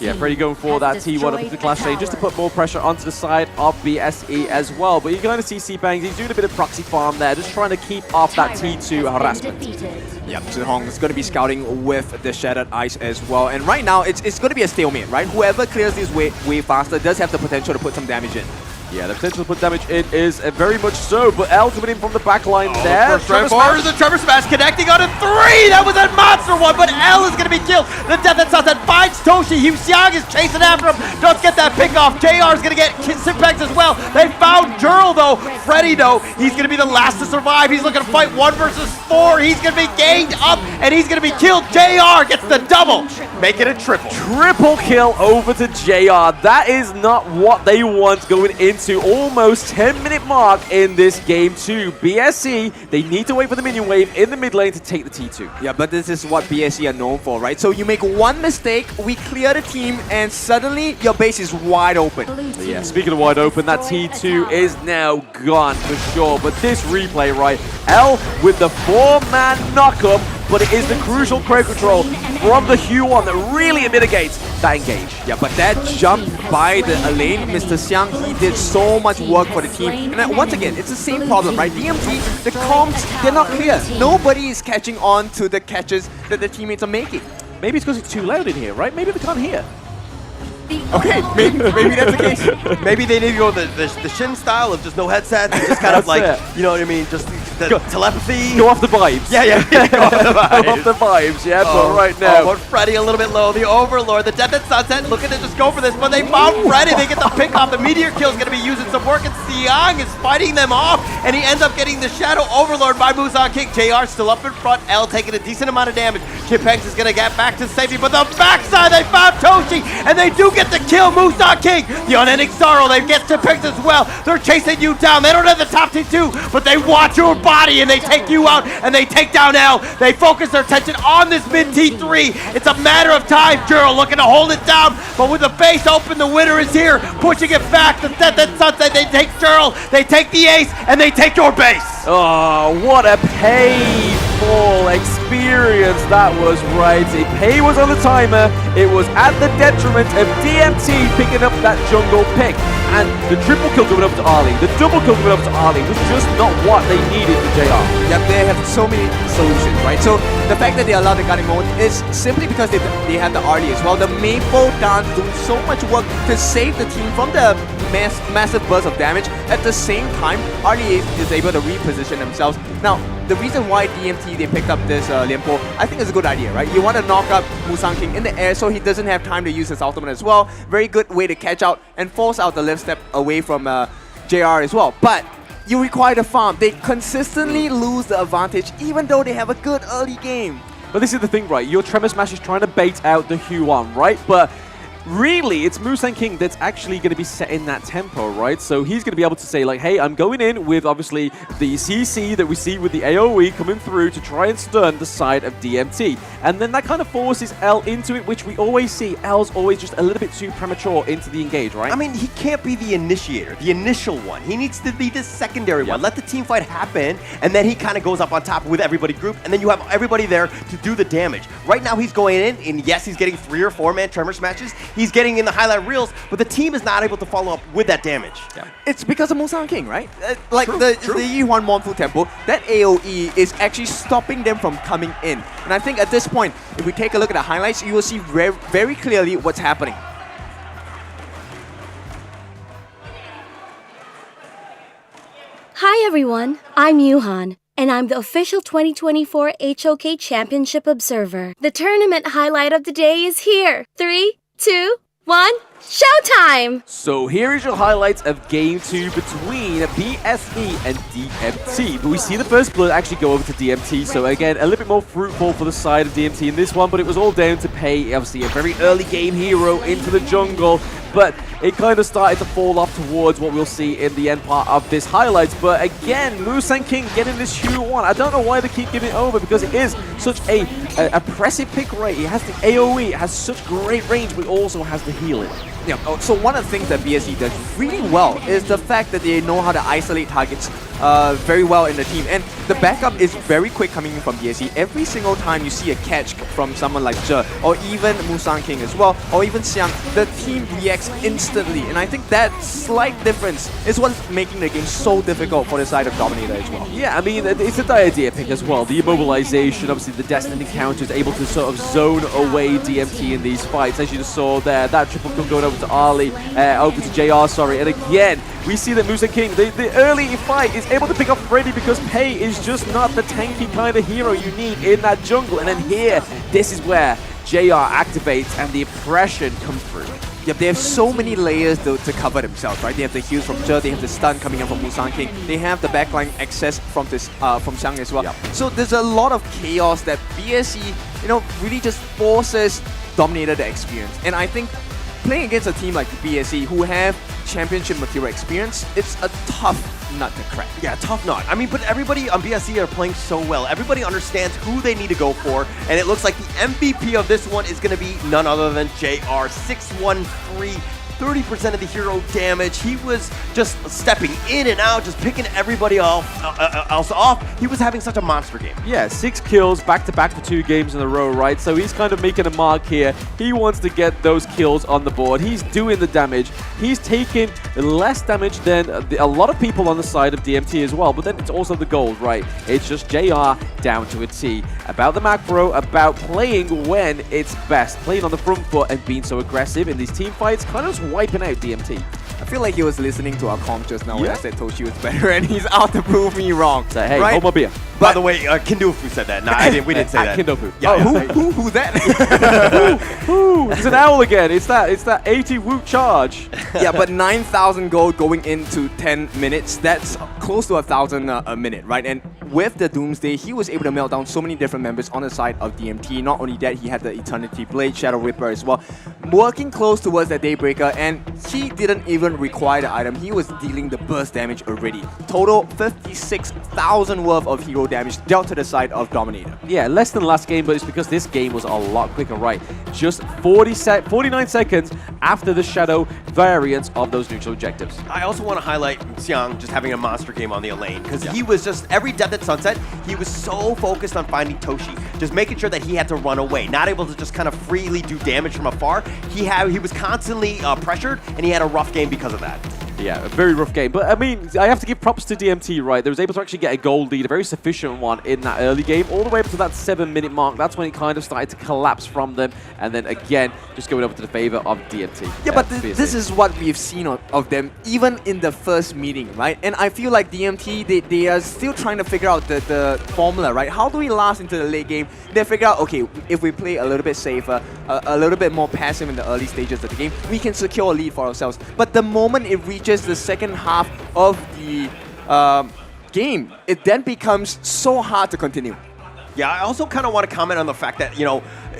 Yeah, Freddy going for that T1 up into the clash lane just to put more pressure onto the side of BSE as well. But you're going to see C-Bangs, he's doing a bit of proxy farm there, just trying to keep off that T2 harassment. Yep, Zhihong is going to be scouting with the Shattered Ice as well. And right now, it's going to be a stalemate, right? Whoever clears this way faster does have the potential to put some damage in. Yeah, the potential to put damage in is very much so, but L coming in from the back line there. The Trevor Smash connecting on a 3! That was a monster one, but L is going to be killed. The Death and Sunset finds Toshi. Xiang is chasing after him. Don't get that pick off. JR is going to get Simpex as well. They found Jurl though. Freddy though, he's going to be the last to survive. He's looking to fight 1 versus 4. He's going to be ganged up and he's going to be killed. JR gets the double. Make it a triple. Triple kill over to JR. That is not what they want going into almost 10-minute mark in this game 2. BSC, they need to wait for the minion wave in the mid lane to take the T2. Yeah, but this is what BSC are known for, right? So you make one mistake, we clear the team, and suddenly your base is wide open. So yeah, speaking of wide open, that T2 is now gone for sure. But this replay, right? L with the 4-man knockup, but it is the crucial crowd control from the Huon that really mitigates that engage. Yeah, but that jump by the lane, Mr. Xiang, he did so much work for the team. And once again, it's the same problem, right? DMT, the comms, they're not clear. Nobody is catching on to the catches that the teammates are making. Maybe it's because it's too loud in here, right? Maybe they can't hear. Okay, maybe that's the case. Maybe they need to go the Shin style of just no headsets and just kind of like, you know what I mean, just the telepathy. Go off the vibes. Yeah. Go off the vibes. Go off the vibes, yeah, but right now. But Freddy a little bit low. The Overlord, the Death and Sunset, looking to just go for this, but they found Freddy. They get the pick off. The Meteor Kill is going to be using some work, and Xiang is fighting them off, and he ends up getting the Shadow Overlord by Musan King. JR still up in front. L taking a decent amount of damage. Chipex is going to get back to safety, but the backside, they found Toshi, and they do get the kill. Musan King, the Unending Sorrow, they get Chipex as well. They're chasing you down. They don't have the top T2, but they watch your body, and they take you out, and they take down L. They focus their attention on this mid T3. It's a matter of time. Juro looking to hold it down, but with the base open, the winner is here, pushing it back. The Death and Sunset, they take Juro, they take the ace, and they take your base. Oh, what a painful experience that was, right? Pay was on the timer. It was at the detriment of DMT picking up that jungle pick. And the triple kill coming up to Ali, the double kill coming up to Ali was just not what they needed for JR. Yep, they have so many solutions, right? So the fact that they allowed the guarding mode is simply because they have the Arlie as well. The Maple dance doing so much work to save the team from the massive burst of damage. At the same time, Arlie is able to reposition themselves. Now, the reason why DMT they picked up this Liempo, I think is a good idea, right? You want to knock up Musan King in the air so he doesn't have time to use his ultimate as well. Very good way to catch out and force out the lift step away from JR as well. But you require the farm. They consistently lose the advantage even though they have a good early game. But this is the thing, right? Your Tremor Smash is trying to bait out the Huon, right? But really, it's Musan King that's actually going to be setting that tempo, right? So he's going to be able to say, like, hey, I'm going in with, obviously, the CC that we see with the AoE coming through to try and stun the side of DMT. And then that kind of forces L into it, which we always see. L's always just a little bit too premature into the engage, right? I mean, he can't be the initiator, the initial one. He needs to be the secondary one. Let the team fight happen, and then he kind of goes up on top with everybody grouped, and then you have everybody there to do the damage. Right now, he's going in, and yes, he's getting 3 or 4-man Tremor Smashes. He's getting in the highlight reels, but the team is not able to follow up with that damage. Yeah. It's because of Musan King, right? The Yihuan Monfu Tempo, that AoE is actually stopping them from coming in. And I think at this point, if we take a look at the highlights, you will see very clearly what's happening. Hi everyone, I'm Yuhan, and I'm the official 2024 HOK Championship Observer. The tournament highlight of the day is here. 3, 2, 1, showtime! So here is your highlights of Game 2 between BSE and DMT. But we see the first blood actually go over to DMT, so again, a little bit more fruitful for the side of DMT in this one, but it was all down to Pei, obviously a very early game hero into the jungle, but it kind of started to fall off towards what we'll see in the end part of this highlights. But again, Musan King getting this Huon. I don't know why they keep giving it over, because it is such a oppressive pick rate. It has the AoE, it has such great range, but it also has the healing. Yeah, so one of the things that BSE does really well is the fact that they know how to isolate targets very well in the team. And the backup is very quick coming in from BSE. Every single time you see a catch from someone like Zhe, or even Musan King as well, or even Xiang, the team reacts instantly. And I think that slight difference is what's making the game so difficult for the side of Dominator as well. Yeah, I mean, it's a idea pick as well. The immobilization, obviously the Destined Encounters, able to sort of zone away DMT in these fights. As you just saw there, that triple kill going over to Ali, over to JR, sorry. And again, we see that Musa King, the early fight, is able to pick off Freddy because Pei is just not the tanky kind of hero you need in that jungle. And then here, this is where JR activates and the oppression comes through. Yep, they have so many layers to cover themselves, right? They have the heals from Zhe, they have the stun coming in from Musang King, they have the backline access from Xiang as well. Yep. So there's a lot of chaos that BSE, really just forces Dominator to experience. And I think playing against a team like BSE who have championship material experience, it's a tough nut to crack. Yeah, tough nut. I mean, but everybody on BSE are playing so well. Everybody understands who they need to go for, and it looks like the MVP of this one is going to be none other than JR. 613, 30% of the hero damage. He was just stepping in and out, just picking everybody else off. He was having such a monster game. Yeah, 6 kills back-to-back for 2 games in a row, right? So he's kind of making a mark here. He wants to get those kills on the board. He's doing the damage. He's taking less damage than a lot of people on the side of DMT as well, but then it's also the gold, right? It's just JR down to a T. About the macro, about playing when it's best. Playing on the front foot and being so aggressive in these team fights, kind of just wiping out DMT. I feel like he was listening to our comp just now when I said Toshi was better, and he's out to prove me wrong. So, hey, right? hold my beer. By the way, Kindofu said that. No, we didn't say that. Kindofu. Yeah, who's that? It's an owl again. It's that 80 woot charge. Yeah, but 9,000 gold going into 10 minutes. That's close to 1,000 a minute, right? And with the Doomsday, he was able to melt down so many different members on the side of DMT. Not only that, he had the Eternity Blade, Shadow Ripper as well. Working close towards that Daybreaker, and he didn't even require the item. He was dealing the burst damage already. Total 56,000 worth of hero damage dealt to the side of Dominator. Yeah, less than last game, but it's because this game was a lot quicker, right? Just 49 seconds after the Shadow variants of those neutral objectives. I also want to highlight Xiang just having a monster game on the lane, because he was just, every Death at Sunset, he was so focused on finding Toshi, just making sure that he had to run away, not able to just kind of freely do damage from afar. He was constantly pressured, and he had a rough game because of that. Yeah, a very rough game. But, I mean, I have to give props to DMT, right? They was able to actually get a gold lead, a very sufficient one in that early game, all the way up to that 7-minute mark. That's when it kind of started to collapse from them. And then, again, just going over to the favor of DMT. Yeah, but this is what we've seen of them, even in the first meeting, right? And I feel like DMT, they are still trying to figure out the formula, right? How do we last into the late game? They figure out, okay, if we play a little bit safer, a little bit more passive in the early stages of the game, we can secure a lead for ourselves. But the moment it reaches the second half of the game, it then becomes so hard to continue. Yeah, I also kind of want to comment on the fact that,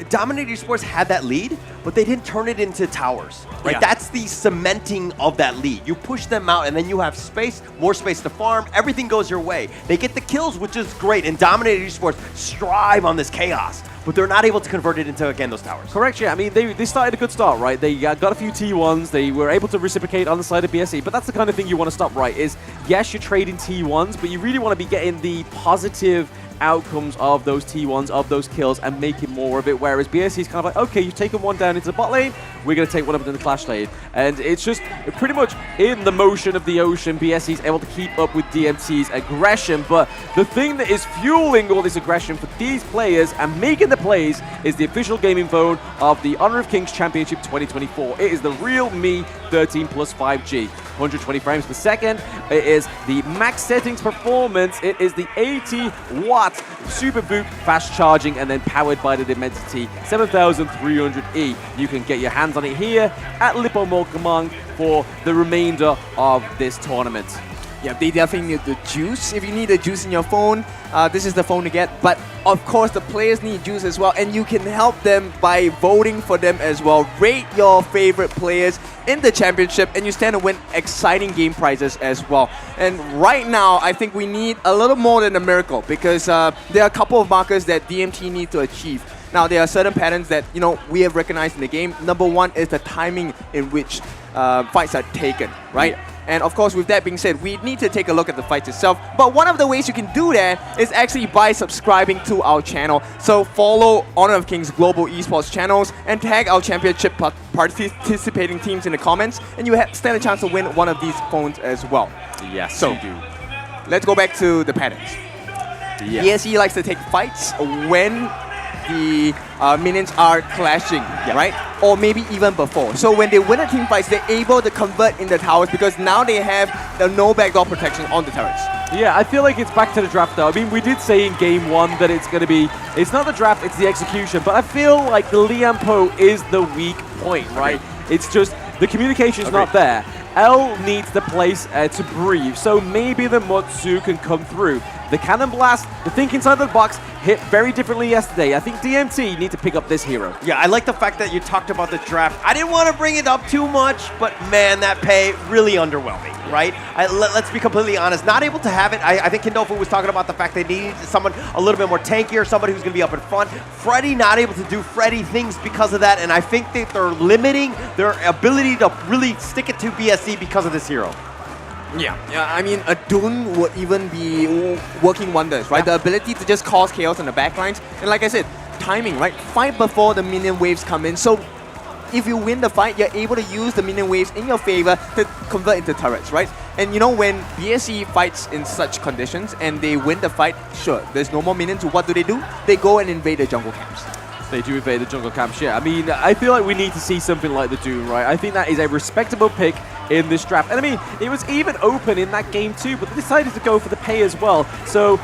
Dominator Esports had that lead, but they didn't turn it into towers, right? Yeah. That's the cementing of that lead. You push them out, and then you have space, more space to farm. Everything goes your way. They get the kills, which is great, and Dominator Esports strive on this chaos, but they're not able to convert it into, again, those towers. Correct, yeah. I mean, they started a good start, right? They got a few T1s. They were able to reciprocate on the side of BSE, but that's the kind of thing you want to stop, right? Is, yes, you're trading T1s, but you really want to be getting the positive outcomes of those T1s, of those kills, and making more of it, whereas BSE is kind of like, okay, you've taken one down into the bot lane, we're going to take one up into the clash lane. And it's just pretty much in the motion of the ocean, BSE is able to keep up with DMT's aggression, but the thing that is fueling all this aggression for these players and making the plays is the official gaming phone of the Honor of Kings Championship 2024. It is the Realme 13 Plus 5G. 120 frames per second. It is the max settings performance. It is the 80-watt super boot fast charging and then powered by the Dimensity 7300E. You can get your hands on it here at Lipomorkamang for the remainder of this tournament. Yeah, they definitely need the juice. If you need the juice in your phone, this is the phone to get. But of course, the players need juice as well, and you can help them by voting for them as well. Rate your favorite players in the championship, and you stand to win exciting game prizes as well. And right now, I think we need a little more than a miracle, because there are a couple of markers that DMT need to achieve. Now, there are certain patterns that we have recognized in the game. Number one is the timing in which fights are taken, right? And of course, with that being said, we need to take a look at the fights itself. But one of the ways you can do that is actually by subscribing to our channel. So follow Honor of Kings Global Esports channels and tag our championship participating teams in the comments, and you stand a chance to win one of these phones as well. Yes, so you do. Let's go back to the patterns. Yes. BSE likes to take fights when the minions are clashing, right? or maybe even before. So when they win a team fight, they're able to convert in the towers because now they have the no backdoor protection on the turrets. Yeah, I feel like it's back to the draft though. I mean, we did say in game 1 that it's going to be, it's not the draft, it's the execution, but I feel like the Lian Po is the weak point, right? It's just, the communication's not there. L needs the place to breathe, so maybe the Mutsu can come through. The Cannon Blast, the think inside the box, hit very differently yesterday. I think DMT need to pick up this hero. Yeah, I like the fact that you talked about the draft. I didn't want to bring it up too much, but man, that pay really underwhelming, right? Let's be completely honest. Not able to have it. I think Kindolfo was talking about the fact they need someone a little bit more tankier, somebody who's going to be up in front. Freddy not able to do Freddy things because of that, and I think that they're limiting their ability to really stick it to BSC because of this hero. Yeah, I mean, a Dune would even be working wonders, right? The ability to just cause chaos on the backlines. And like I said, timing, right? Fight before the minion waves come in. So if you win the fight, you're able to use the minion waves in your favor to convert into turrets, right? And you know, when BSC fights in such conditions and they win the fight, sure, there's no more minions. So what do? They go and invade the jungle camps. They do invade the jungle camps, yeah. I mean, I feel like we need to see something like the Doom, right? I think that is a respectable pick in this draft. And I mean, it was even open in that game too, but they decided to go for the pay as well. So,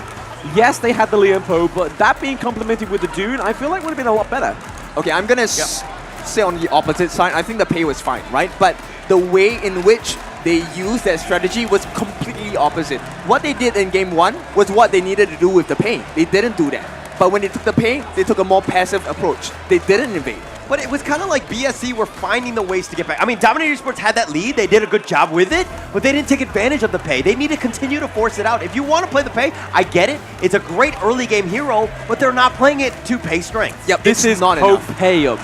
yes, they had the Lian Po, but that being complemented with the Dune, I feel like would have been a lot better. Okay, I'm going to say on the opposite side, I think the pay was fine, right? But the way in which they used that strategy was completely opposite. What they did in game 1 was what they needed to do with the pay. They didn't do that. But when they took the pay, they took a more passive approach. They didn't invade. But it was kind of like BSC were finding the ways to get back. I mean, Dominator Esports had that lead. They did a good job with it, but they didn't take advantage of the pay. They need to continue to force it out. If you want to play the pay, I get it. It's a great early game hero, but they're not playing it to pay strength. Yep, this is not enough. Pay them.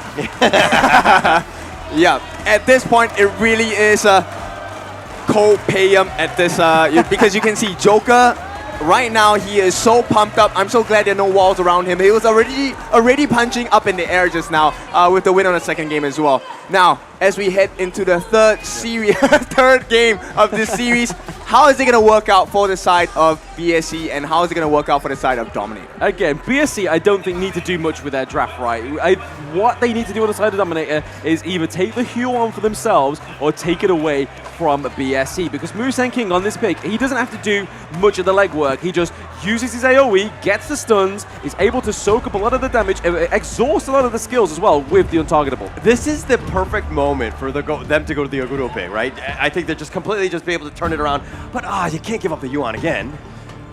Yeah, at this point, it really is a co-pay at this, because you can see Joker. Right now, he is so pumped up. I'm so glad there are no walls around him. He was already punching up in the air just now with the win on the second game as well. Now, as we head into the third game of this series, how is it going to work out for the side of BSC and how is it going to work out for the side of Dominator? Again, BSC, I don't think need to do much with their draft, right? What they need to do on the side of Dominator is either take the Huon for themselves or take it away from BSC, because Musen King on this pick, he doesn't have to do much of the legwork. He just uses his AoE, gets the stuns, is able to soak up a lot of the damage, exhaust a lot of the skills as well with the untargetable. This is the perfect moment for them to go to the Aguro pick, right? I think they're just completely be able to turn it around, but you can't give up the Yuan again.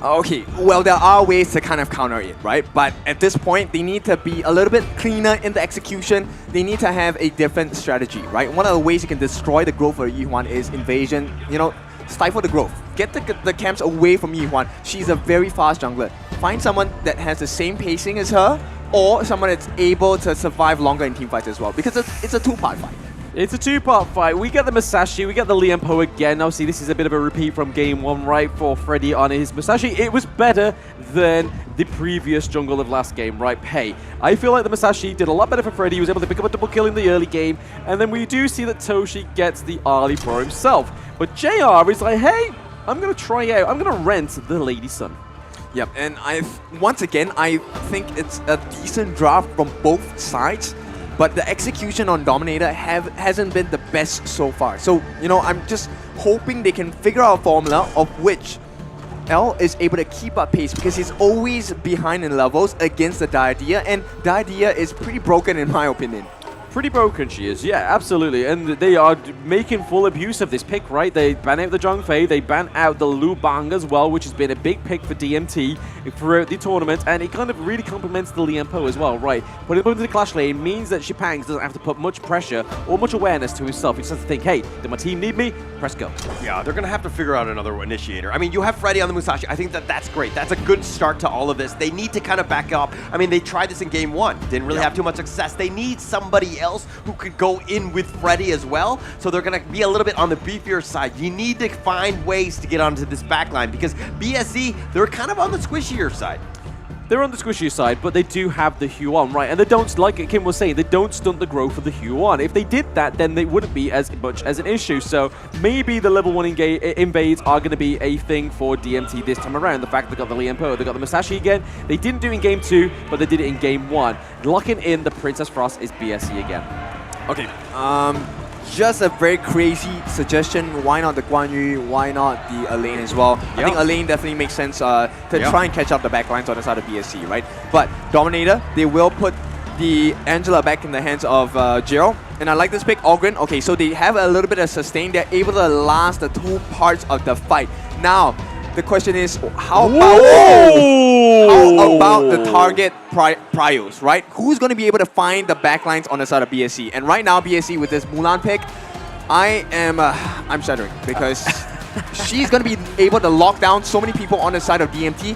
Okay, well, there are ways to kind of counter it, right? But at this point, they need to be a little bit cleaner in the execution. They need to have a different strategy, right? One of the ways you can destroy the growth of Yuan is invasion. You know, stifle the growth. Get the camps away from Yuan. She's a very fast jungler. Find someone that has the same pacing as her, or someone that's able to survive longer in teamfights as well, because it's a two-part fight. It's a two-part fight. We get the Musashi, we get the Lian Po again. Obviously, this is a bit of a repeat from game 1, right, for Freddy on his Musashi. It was better than the previous jungle of last game, right? Hey, I feel like the Musashi did a lot better for Freddy. He was able to pick up a double kill in the early game, and then we do see that Toshi gets the early for himself. But JR is like, hey, I'm going to try out. I'm going to rent the Lady Sun. Yep, and once again, I think it's a decent draft from both sides. But the execution on Dominator hasn't been the best so far. So, you know, I'm just hoping they can figure out a formula of which L is able to keep up pace, because he's always behind in levels against the Diadea, and Diadea is pretty broken in my opinion. Pretty broken she is, yeah, absolutely. And they are making full abuse of this pick, right? They ban out the Zhongfei, they ban out the Lu Bang as well, which has been a big pick for DMT throughout the tournament, and it kind of really complements the Lian Po as well, right? Putting him into the clash lane means that Shipangs doesn't have to put much pressure or much awareness to himself. He just has to think, hey, did my team need me? Press go. Yeah, they're going to have to figure out another initiator. I mean, you have Freddy on the Musashi. I think that's great. That's a good start to all of this. They need to kind of back up. I mean, they tried this in game 1. Didn't really have too much success. They need somebody else who could go in with Freddy as well. So they're going to be a little bit on the beefier side. You need to find ways to get onto this backline, because BSC, they're kind of on the squishier side. They're on the squishier side, but they do have the Huon, right? And they don't, like Kim was saying, they don't stunt the growth of the Huon. If they did that, then they wouldn't be as much as an issue. So maybe the level 1 invades are going to be a thing for DMT this time around. The fact they got the Lian Po, they got the Musashi again. They didn't do it in game 2, but they did it in game 1. Locking in the Princess Frost is BSC again. Okay, just a very crazy suggestion. Why not the Guan Yu? Why not the Elaine as well? I think Elaine definitely makes sense to try and catch up the backlines on the side of BSC, right? But Dominator, they will put the Angela back in the hands of Jiro. And I like this pick, Ogren. Okay, so they have a little bit of sustain. They're able to last the 2 parts of the fight. Now, the question is, how about the target prios, right? Who's going to be able to find the backlines on the side of BSC? And right now, BSC with this Mulan pick, I'm shuddering because she's going to be able to lock down so many people on the side of DMT.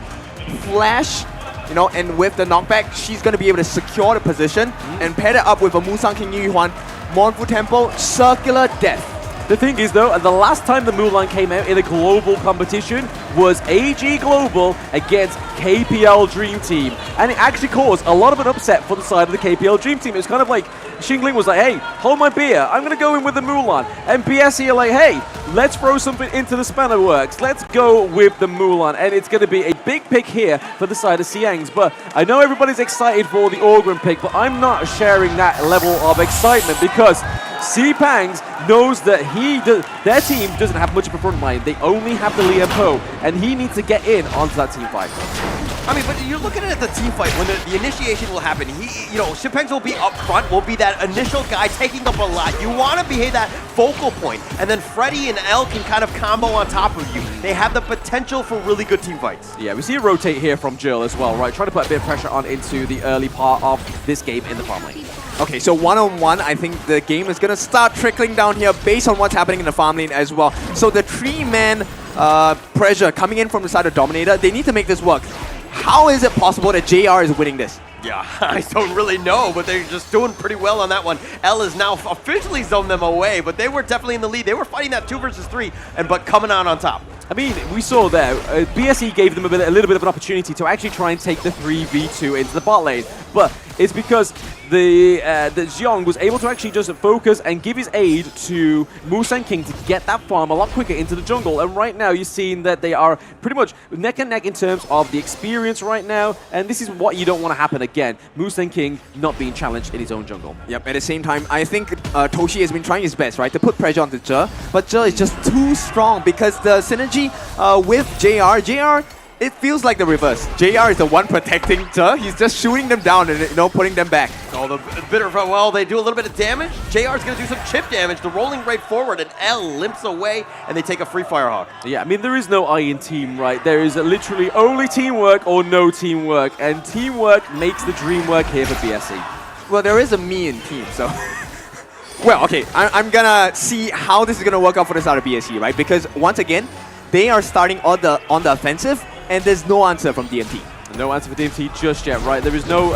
Flash, you know, and with the knockback, she's going to be able to secure the position and pair it up with a Musang King Yu Huan, Mournful Temple, Circular Death. The thing is though, the last time the Mulan came out in a global competition was AG Global against KPL Dream Team. And it actually caused a lot of an upset for the side of the KPL Dream Team. It was kind of like, Xingling was like, hey, hold my beer, I'm going to go in with the Mulan. And BSC are like, hey, let's throw something into the spanner works. Let's go with the Mulan. And it's going to be a big pick here for the side of Siang's. But I know everybody's excited for the Ogren pick, but I'm not sharing that level of excitement because Pangs knows that their team doesn't have much of a front line. They only have the Liam Po, and he needs to get in onto that team fight. I mean, but you're looking at the team fight when the initiation will happen. Pangs will be up front, will be that initial guy taking up a lot. You want to be that focal point, and then Freddy and L can kind of combo on top of you. They have the potential for really good team fights. Yeah, we see a rotate here from Jill as well, right? Trying to put a bit of pressure on into the early part of this game in the farm lane. Okay, so one-on-one, I think the game is going to start trickling down here based on what's happening in the farm lane as well. So the 3-man pressure coming in from the side of Dominator, they need to make this work. How is it possible that JR is winning this? Yeah, I don't really know, but they're just doing pretty well on that one. L is now officially zoned them away, but they were definitely in the lead. They were fighting that 2 versus 3, but coming out on top. I mean, we saw there, BSE gave them a little bit of an opportunity to actually try and take the 3v2 into the bot lane, but it's because the Xiong was able to actually just focus and give his aid to Musang King to get that farm a lot quicker into the jungle. And right now, you're seeing that they are pretty much neck and neck in terms of the experience right now. And this is what you don't want to happen again. Musang King not being challenged in his own jungle. Yep, at the same time, I think Toshi has been trying his best, right, to put pressure onto Zhe. But Zhe is just too strong because the synergy with JR, it feels like the reverse. JR is the one protecting Zhe. He's just shooting them down and putting them back. Oh, the bitter, well, they do a little bit of damage. JR's going to do some chip damage. The rolling right forward, and L limps away, and they take a free Firehawk. Yeah, I mean, there is no I in team, right? There is literally only teamwork or no teamwork, and teamwork makes the dream work here for BSE. Well, there is a me in team, so... Well, okay, I'm gonna see how this is gonna work out for the side of BSE, right? Because once again, they are starting on the offensive, and there's no answer from DMT. No answer for DMT just yet, right? There is no...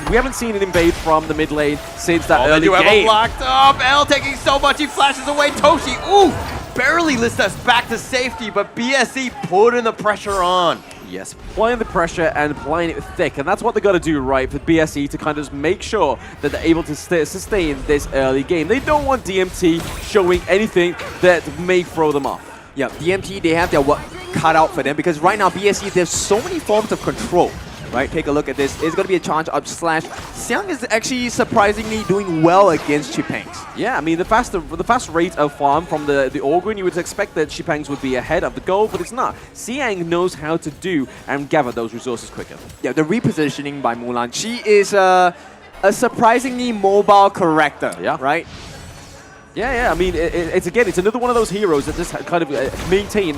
we haven't seen an invade from the mid lane since that early game. They do have him locked up. L taking so much, he flashes away. Toshi, ooh, barely lifts us back to safety, but BSE putting the pressure on. Yes, applying the pressure and applying it thick, and that's what they got to do, right, for BSE to kind of just make sure that they're able to sustain this early game. They don't want DMT showing anything that may throw them off. Yeah, DMT, they have their work cut out for them because right now BSE, there's so many forms of control. Right, take a look at this. It's going to be a charge up slash. Xiang is actually surprisingly doing well against Chipangs. Yeah, I mean, the fast rate of farm from the Ogren, you would expect that Chipangs would be ahead of the goal, but it's not. Xiang knows how to do and gather those resources quicker. Yeah, the repositioning by Mulan. She is a surprisingly mobile character, right? Yeah, I mean, it's another one of those heroes that just kind of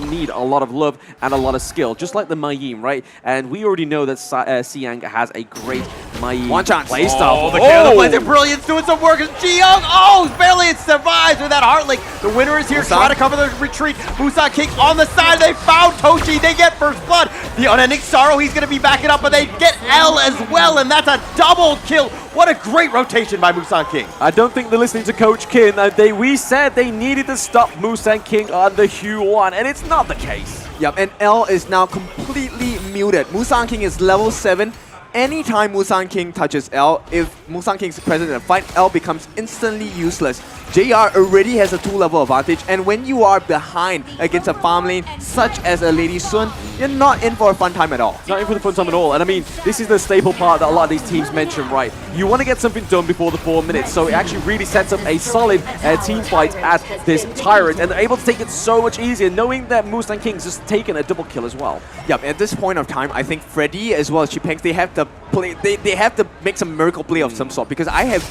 need a lot of love and a lot of skill, just like the Mayim, right? And we already know that Siang has a great Mayim playstyle. Oh, the Candle Blazer Brilliance doing some work. Jiyoung, barely it survives with that Heart Link. The winner is here, trying to cover the retreat. Musang King on the side, they found Toshi, they get first blood. The Unending Sorrow, he's going to be backing up, but they get L as well, and that's a double kill. What a great rotation by Musang King. I don't think they're listening to Coach Kin. We said they needed to stop Musang King on the Hue 1, and it's not the case. Yep, and L is now completely muted. Musang King is level 7. Anytime Musang King touches L, if Musang King is present in a fight, L becomes instantly useless. JR already has a 2-level advantage, and when you are behind against a farm lane such as a Lady Sun, you're not in for a fun time at all. Not in for the fun time at all. And I mean, this is the staple part that a lot of these teams mention, right? You want to get something done before the 4 minutes, so it actually really sets up a solid team fight at this Tyrant, and they're able to take it so much easier, knowing that Mustang King's just taken a double kill as well. Yep, at this point of time, I think Freddy as well as Chipangs, they have to play. They have to make some miracle play of some sort, because I have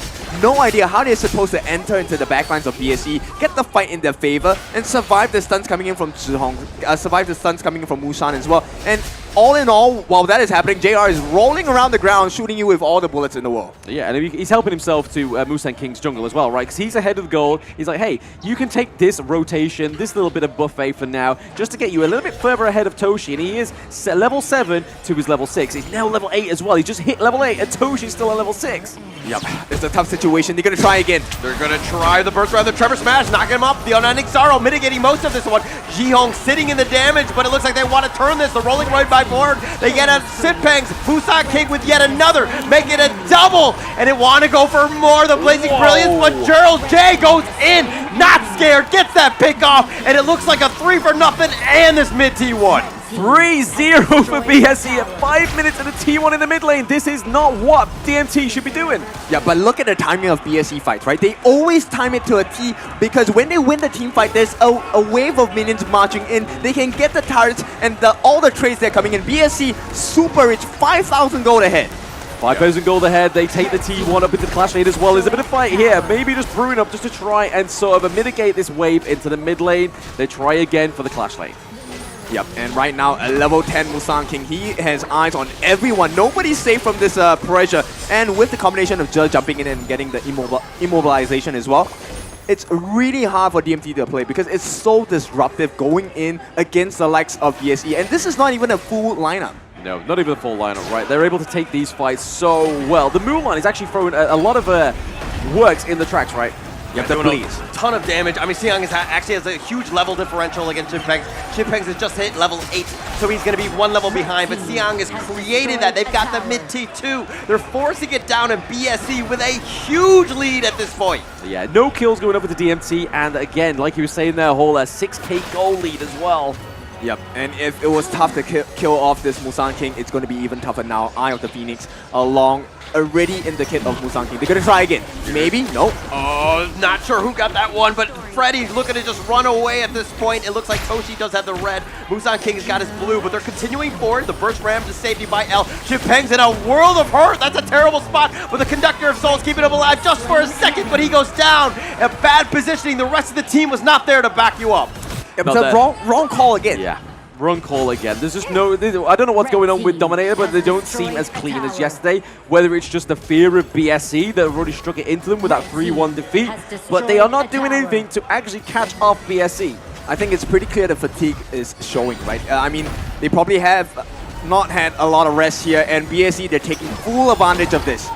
no idea how they're supposed to enter into the backlines of BSE, get the fight in their favor, and survive the stuns coming in from Zhihong, survive the stuns coming in from Mushan as well. And all in all, while that is happening, JR is rolling around the ground, shooting you with all the bullets in the world. Yeah, and he's helping himself to Mustang King's jungle as well, right? Because he's ahead of the goal. He's like, hey, you can take this rotation, this little bit of buffet for now, just to get you a little bit further ahead of Toshi. And he is level 7 to his level 6. He's now level 8 as well. He just hit level 8, and Toshi's still at level 6. Yep, it's a tough situation. They're going to try again. They're going to try the burst around the Trevor Smash, knocking him up. The Unending Sorrow mitigating most of this one. Jihong sitting in the damage, but it looks like they want to turn this. The rolling right by board. They get a Sitpangs. Musan King with yet another, make it a double. And they want to go for more. The Blazing Brilliance, but Gerald J goes in, not scared, gets that pick off, and it looks like a 3-for-0 and this mid T1. 3-0 for BSE at 5 minutes and a T1 in the mid lane. This is not what DMT should be doing. Yeah, but look at the timing of BSE fights, right? They always time it to a T, because when they win the team fight, there's a wave of minions marching in. They can get the turrets and all the trades that are coming in. BSE super rich, 5,000 gold ahead. 5,000 gold ahead. They take the T1 up into the Clash lane as well. There's a bit of fight here. Maybe just brewing up just to try and sort of mitigate this wave into the mid lane. They try again for the Clash lane. Yep, and right now, a level 10 Musan King, he has eyes on everyone. Nobody's safe from this pressure. And with the combination of Jer jumping in and getting the immobilization as well, it's really hard for DMT to play, because it's so disruptive going in against the likes of BSE. And this is not even a full lineup. No, not even a full lineup, right? They're able to take these fights so well. The Moonline is actually throwing a lot of works in the tracks, right? Yep, they're doing a ton of damage. I mean, Siang actually has a huge level differential against Chipangs. Chipangs has just hit level 8, so he's going to be 1 level behind. But Siang has created that. They've got the mid T2. They're forcing it down in BSE with a huge lead at this point. Yeah, no kills going over to DMT. And again, like you were saying there, a whole 6k gold lead as well. Yep, and if it was tough to kill off this Musan King, it's going to be even tougher now. Eye of the Phoenix already in the kit of Musan King. They're going to try again. Maybe? Nope. Oh, not sure who got that one, but Freddy's looking to just run away at this point. It looks like Toshi does have the red. Musan King's got his blue, but they're continuing forward. The burst ram to safety by L. Chipangs in a world of hurt. That's a terrible spot, but the Conductor of Souls keeping him alive just for a second, but he goes down. A bad positioning. The rest of the team was not there to back you up. It's a wrong call again. Yeah. Wrong call again. There's just no... I don't know what's going on with Dominator, but they don't seem as clean as yesterday. Whether it's just the fear of BSE that have already struck it into them with that 3-1 defeat, but they are not doing anything to actually catch off BSE. I think it's pretty clear the fatigue is showing, right? I mean, they probably have not had a lot of rest here, and BSE, they're taking full advantage of this.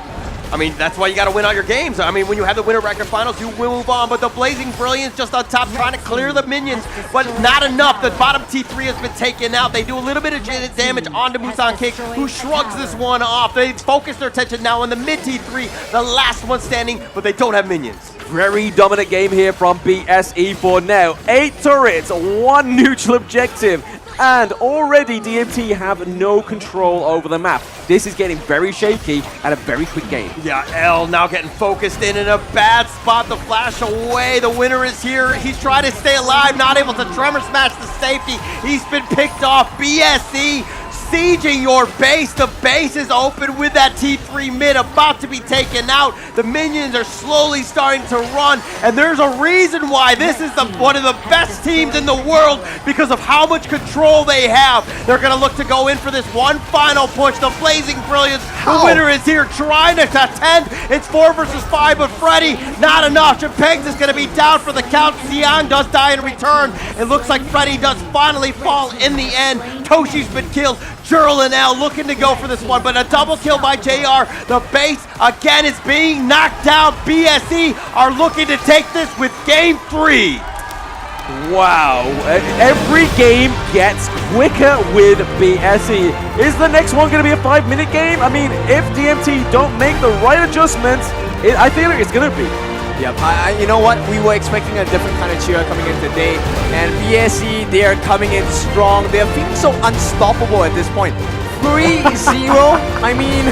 I mean, that's why you got to win all your games. I mean, when you have the winter record finals, you will move on. But the Blazing Brilliance just on top trying to clear the minions, but not enough. The bottom T3 has been taken out. They do a little bit of damage onto Musan King, who shrugs this one off. They focus their attention now on the mid T3, the last one standing, but they don't have minions. Very dominant game here from BSE for now. 8 turrets, 1 neutral objective. And already DMT have no control over the map. This is getting very shaky and a very quick game. Yeah, L now getting focused in a bad spot. The flash away. The winner is here. He's trying to stay alive, not able to Tremor Smash the safety. He's been picked off. BSE sieging your base. The base is open with that T3 mid about to be taken out. The minions are slowly starting to run, and there's a reason why this is one of the best teams in the world, because of how much control they have. They're going to look to go in for this one final push. The Blazing Brilliance, the winner is here trying to contend. It's 4 versus 5, but Freddy, not enough. Chipangs is going to be down for the count. Siang does die in return. It looks like Freddy does finally fall in the end. Toshi's been killed. Jurl and L looking to go for this one, but a double kill by JR. The base again is being knocked down. BSE are looking to take this with game 3. Wow, every game gets quicker with BSE. Is the next one going to be a 5-minute game? I mean, if DMT don't make the right adjustments, I feel like it's going to be. Yep, you know what? We were expecting a different kind of cheer coming in today, and BSC, they are coming in strong. They're feeling so unstoppable at this point. 3-0, I mean,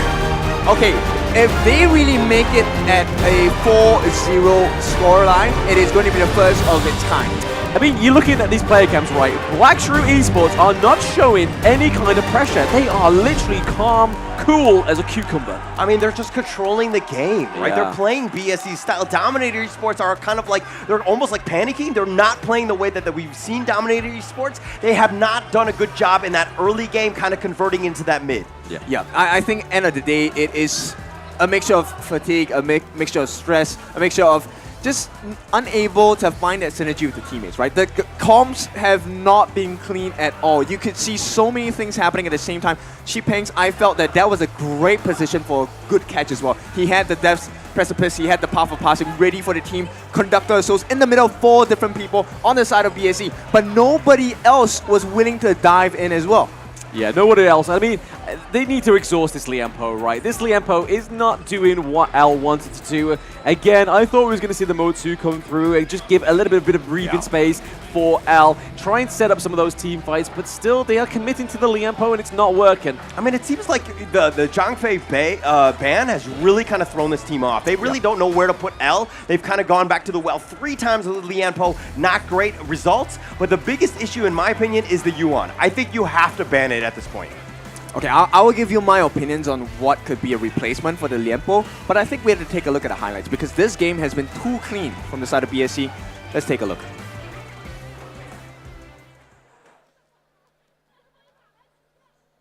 okay, if they really make it at a 4-0 scoreline, it is going to be the first of its kind. I mean, you're looking at these player camps, right? Black Shrew Esports are not showing any kind of pressure. They are literally calm, cool as a cucumber. I mean, they're just controlling the game, right? Yeah. They're playing BSE style. Dominator Esports are kind of like, they're almost like panicking. They're not playing the way that we've seen Dominator Esports. They have not done a good job in that early game, kind of converting into that mid. Yeah, I think end of the day, it is a mixture of fatigue, a mixture of stress, a mixture of just unable to find that synergy with the teammates, right? The comms have not been clean at all. You could see so many things happening at the same time. Sheepangs, I felt that was a great position for a good catch as well. He had the depth precipice, he had the path of passing ready for the team. Conductor, so it's in the middle of 4 different people on the side of BSE, but nobody else was willing to dive in as well. Yeah, nobody else. I mean, they need to exhaust this Liempo, right? This Liempo is not doing what L wanted to do. Again, I thought we was going to see the Mode 2 come through and just give a little bit of breathing space for L. Try and set up some of those team fights, but still, they are committing to the Liempo and it's not working. I mean, it seems like the Zhangfei ban has really kind of thrown this team off. They really don't know where to put L. They've kind of gone back to the well 3 times with Liempo. Not great results, but the biggest issue, in my opinion, is the Yuan. I think you have to ban it at this point. Okay, I will give you my opinions on what could be a replacement for the Liempo, but I think we have to take a look at the highlights because this game has been too clean from the side of BSC. Let's take a look.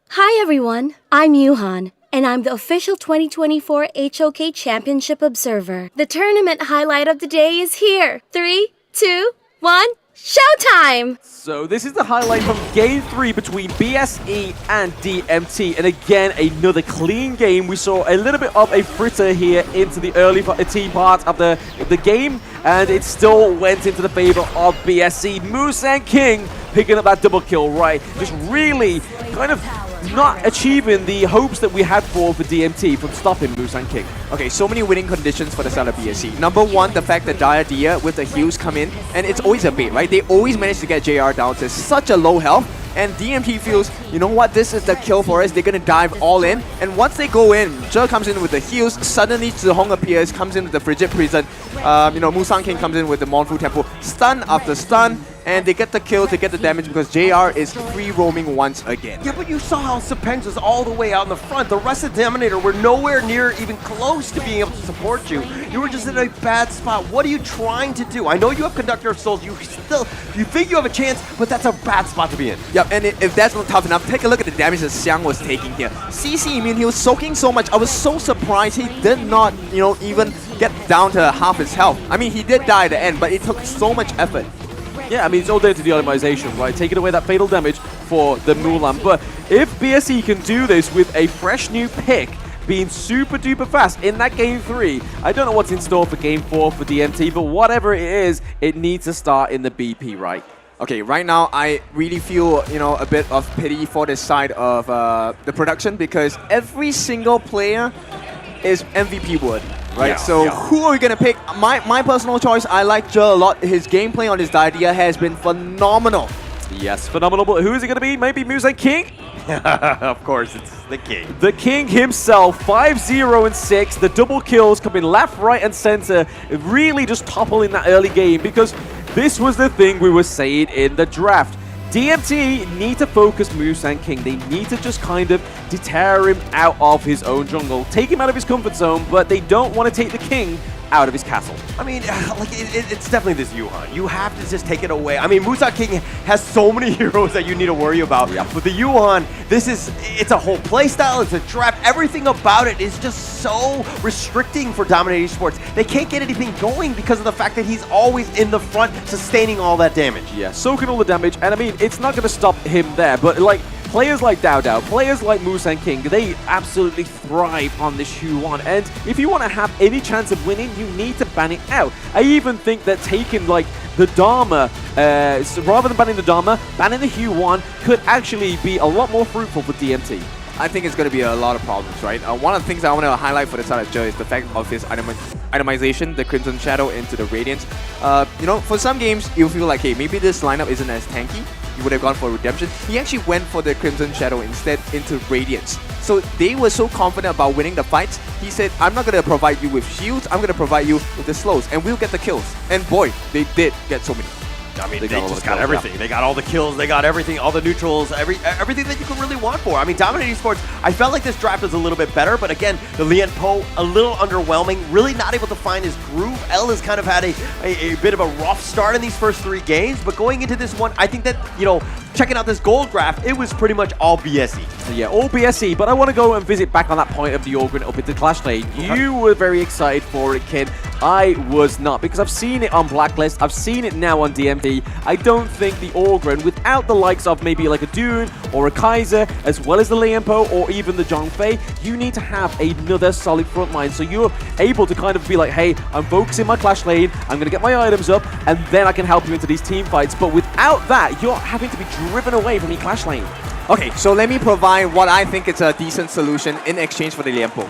Hi everyone, I'm Yuhan, and I'm the official 2024 HOK Championship Observer. The tournament highlight of the day is here. 3, 2, 1, showtime! So this is the highlight from Game 3 between BSE and DMT. And again, another clean game. We saw a little bit of a fritter here into the early team part of the game. And it still went into the favor of BSE. Musan King picking up that double kill, right? Just really kind of not achieving the hopes that we had for DMT from stopping Musan King. Okay, so many winning conditions for the side of BSC. Number 1, the fact that Dia with the heals come in, and it's always a bait, right? They always manage to get JR down to such a low health, and DMT feels, you know what, this is the kill for us, they're gonna dive all in, and once they go in, Zhe comes in with the heals, suddenly Zhong appears, comes in with the Frigid Prison, Musan King comes in with the Mournful Temple, stun after stun, and they get the kill, they get the damage because JR is free roaming once again. Yeah, but you saw how Siepeng was all the way out in the front. The rest of Dominator were nowhere near even close to being able to support you. You were just in a bad spot. What are you trying to do? I know you have Conductor of Souls. You think you have a chance, but that's a bad spot to be in. Yep, and if that's not tough enough, take a look at the damage that Xiang was taking here. CC immune, he was soaking so much. I was so surprised he did not, even get down to half his health. I mean, he did die at the end, but it took so much effort. Yeah, I mean, it's all down to the optimization, right? Taking away that fatal damage for the Mulan. But if BSE can do this with a fresh new pick, being super duper fast in that Game 3, I don't know what's in store for Game 4 for DMT, but whatever it is, it needs to start in the BP, right? Okay, right now I really feel, a bit of pity for this side of the production because every single player is MVP worthy. Right, yeah, so who are we going to pick? My personal choice, I like Zhe a lot. His gameplay on his Dia has been phenomenal. Yes, phenomenal, but who is it going to be? Maybe Musan King? Of course, it's the King. The King himself, 5-0 and 6. The double kills coming left, right, and center, really just toppling that early game because this was the thing we were saying in the draft. DMT need to focus Musan King. They need to just kind of deter him out of his own jungle, take him out of his comfort zone, but they don't want to take the King out of his castle. I mean, it's definitely this Yuhan. You have to just take it away. I mean, Musan King has so many heroes that you need to worry about. Yep. But the Yuhan, it's a whole playstyle, it's a trap. Everything about it is just so restricting for Dominator Esports. They can't get anything going because of the fact that he's always in the front sustaining all that damage. Yeah, soaking all the damage. And I mean, it's not going to stop him there, but like, players like Dao, players like Musan King, they absolutely thrive on this Yuan. And if you want to have any chance of winning, you need to ban it out. I even think that taking like the Dharma, so rather than banning the Dharma, banning the Yuan could actually be a lot more fruitful for DMT. I think it's going to be a lot of problems, right? One of the things I want to highlight for the side of Joe is the fact of his itemization, the Crimson Shadow into the Radiance. You know, for some games, you feel like, hey, maybe this lineup isn't as tanky. You would have gone for Redemption. He actually went for the Crimson Shadow instead into Radiance. So they were so confident about winning the fights, he said, I'm not going to provide you with shields, I'm going to provide you with the slows, and we'll get the kills. And boy, they did get so many. I mean, they just got everything. Yeah. They got all the kills, they got everything, all the neutrals, everything that you could really want for. I mean, Dominator Esports, I felt like this draft was a little bit better, but again, the Lian Po, a little underwhelming, really not able to find his groove. L has kind of had a bit of a rough start in these first 3 games, but going into this one, I think that, you know, checking out this gold draft, it was pretty much all BSE. So yeah, all BSE, but I want to go and visit back on that point of the Orgrin up into Clash Lane. You were very excited for it, kid. I was not, because I've seen it on Blacklist, I've seen it now on DMT. I don't think the Orgrin, without the likes of maybe like a Dune or a Kaiser, as well as the Lianpo or even the Zhongfei, you need to have another solid front line. So you're able to kind of be like, hey, I'm focusing my Clash Lane, I'm going to get my items up, and then I can help you into these team fights. But without that, you're having to be driven away from your Clash Lane. Okay, so let me provide what I think is a decent solution in exchange for the Lianpo.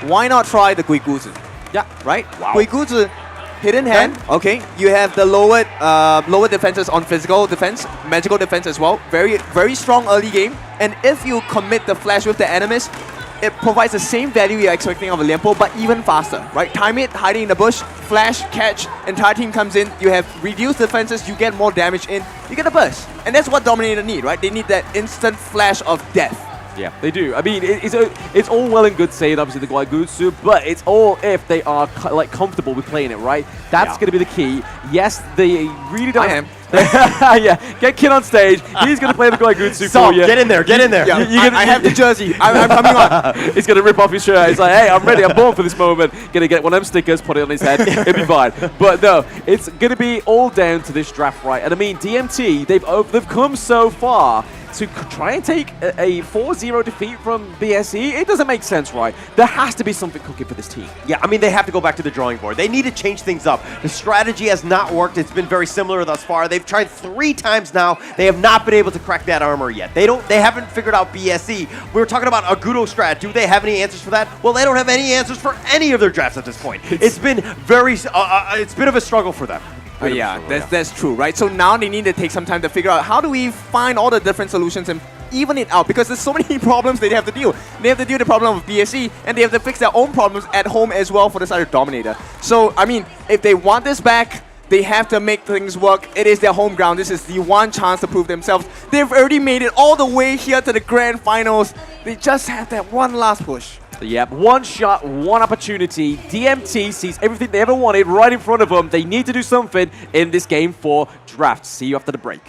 Why not try the Guiguzi? Yeah. Right? Wow. Guiguzi, hidden hand. Okay, you have the lower defenses on physical defense, magical defense as well. Very, very strong early game. And if you commit the flash with the enemies, it provides the same value you're expecting of a Lianpo, but even faster, right? Time it, hiding in the bush, flash, catch, entire team comes in, you have reduced defenses, you get more damage in, you get a burst. And that's what Dominator need, right? They need that instant flash of death. Yeah, they do. I mean, it's all well and good saying, obviously, the Guaigutsu, but it's all if they are like comfortable with playing it, right? That's going to be the key. Yes, they really don't. I am. Yeah, get Kid on stage. He's going to play the Guaigutsu for you. Get in there, get in there. Yeah, I have the jersey. I'm coming on. He's going to rip off his shirt. He's like, hey, I'm ready. I'm born for this moment. Going to get one of them stickers, put it on his head. It'll be fine. But no, it's going to be all down to this draft, right? And I mean, DMT, they've come so far to try and take a 4-0 defeat from BSE. It doesn't make sense, right? There has to be something cooking for this team. Yeah, I mean, they have to go back to the drawing board. They need to change things up. The strategy has not worked. It's been very similar thus far. They've tried 3 times now. They have not been able to crack that armor yet. They haven't figured out BSE. We were talking about Agudo strat. Do they have any answers for that? Well, they don't have any answers for any of their drafts at this point. It's been very, it's a bit of a struggle for them. Yeah, that's true, right? So now they need to take some time to figure out how do we find all the different solutions and even it out, because there's so many problems they have to deal. They have to deal with the problem of BSE, and they have to fix their own problems at home as well for the side of Dominator. So, I mean, if they want this back, they have to make things work. It is their home ground. This is the one chance to prove themselves. They've already made it all the way here to the grand finals. They just have that one last push. Yep, one shot, one opportunity. DMT sees everything they ever wanted right in front of them. They need to do something in this game 4 draft. See you after the break.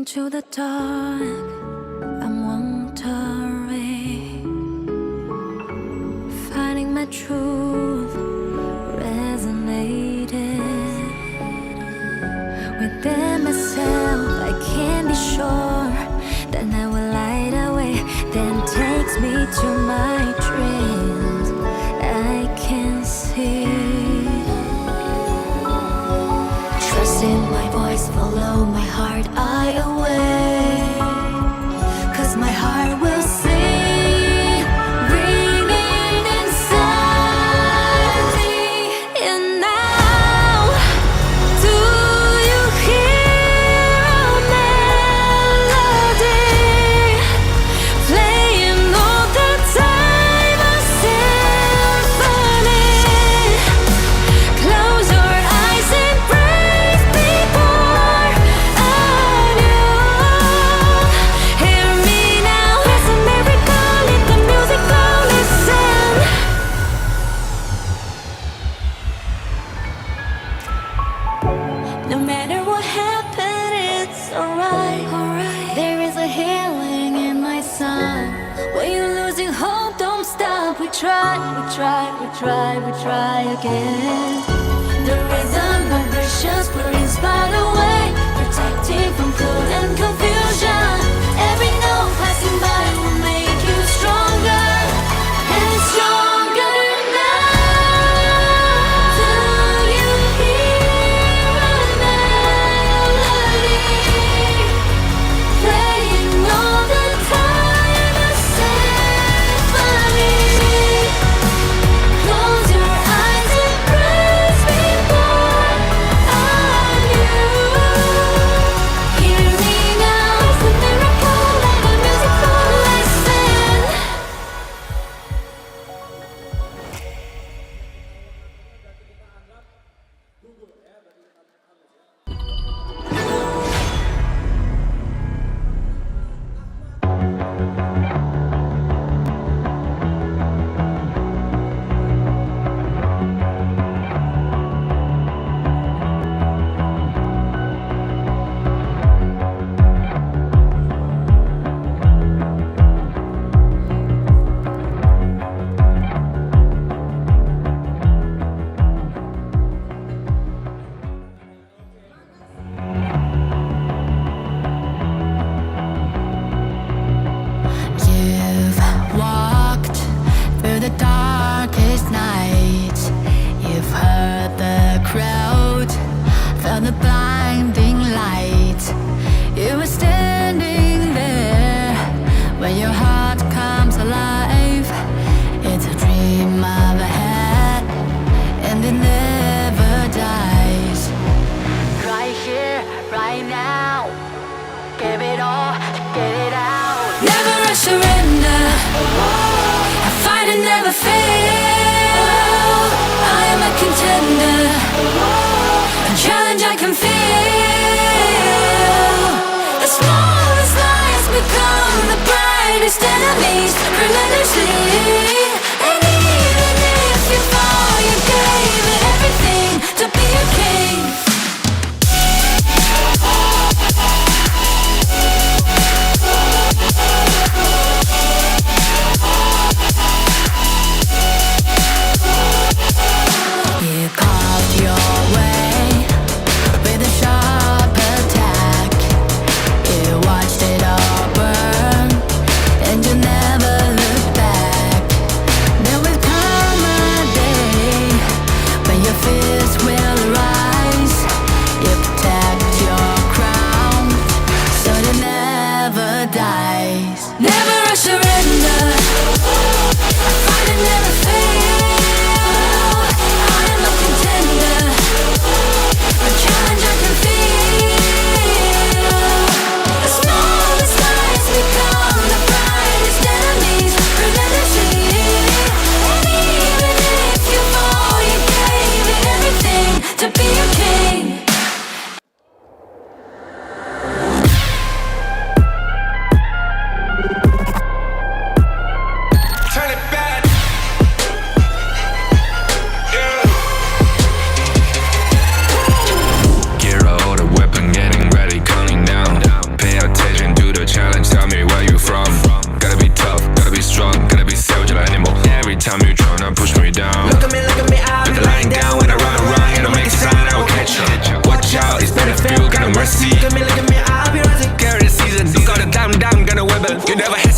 into the dark, I'm wandering, finding my truth resonated within myself. I can't be sure that I will light away, then takes me to my dreams. I can see. Trust in my voice, follow my heart, I away, 'cause my heart will sing, ringing inside me. And now, do you hear a melody playing all the time, a symphony? Close your eyes and breathe before I knew. Hear me now, it's a miracle. Let the music flow, listen. No matter what happened, it's alright. There is a healing in my song. When you're losing hope, don't stop. We try, we try, we try, we try again. The rhythm vibrations were inspired away, protecting from cold and confusion. Every note passing by will make you stronger and stronger now. Do you hear a melody playing all the time, a symphony? Close your eyes and breathe before I knew. Hear me now, it's a miracle. Let the music flow, listen. You've walked through the darkest night. You've heard the crowd, felt the blinding light. You were standing there when your heart comes alive. It's a dream of a hat, and it never dies. Right here, right now, give it all, get it out. Never a surrender, I fight and never fail. I am a contender, a challenge I can feel. The smallest lies become the brightest enemies, relentlessly. And even if you fall, you gave it everything to be a king. You carved your way with a sharp attack. You watched it all burn, and you never looked back.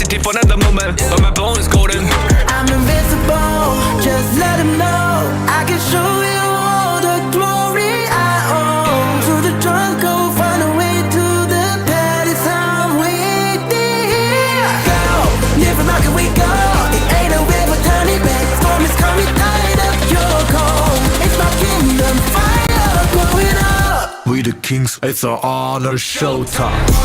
waiting for another moment, but my bone is golden. I'm invincible, just let him know. I can show you all the glory I own. To the drunk, go find a way to the palace. I'm waiting here. Go, live and rock and we go. It ain't a river, tiny bag. Storm is coming, tired of your cold. It's my kingdom, fire going up. We the kings, it's our honor, showtime.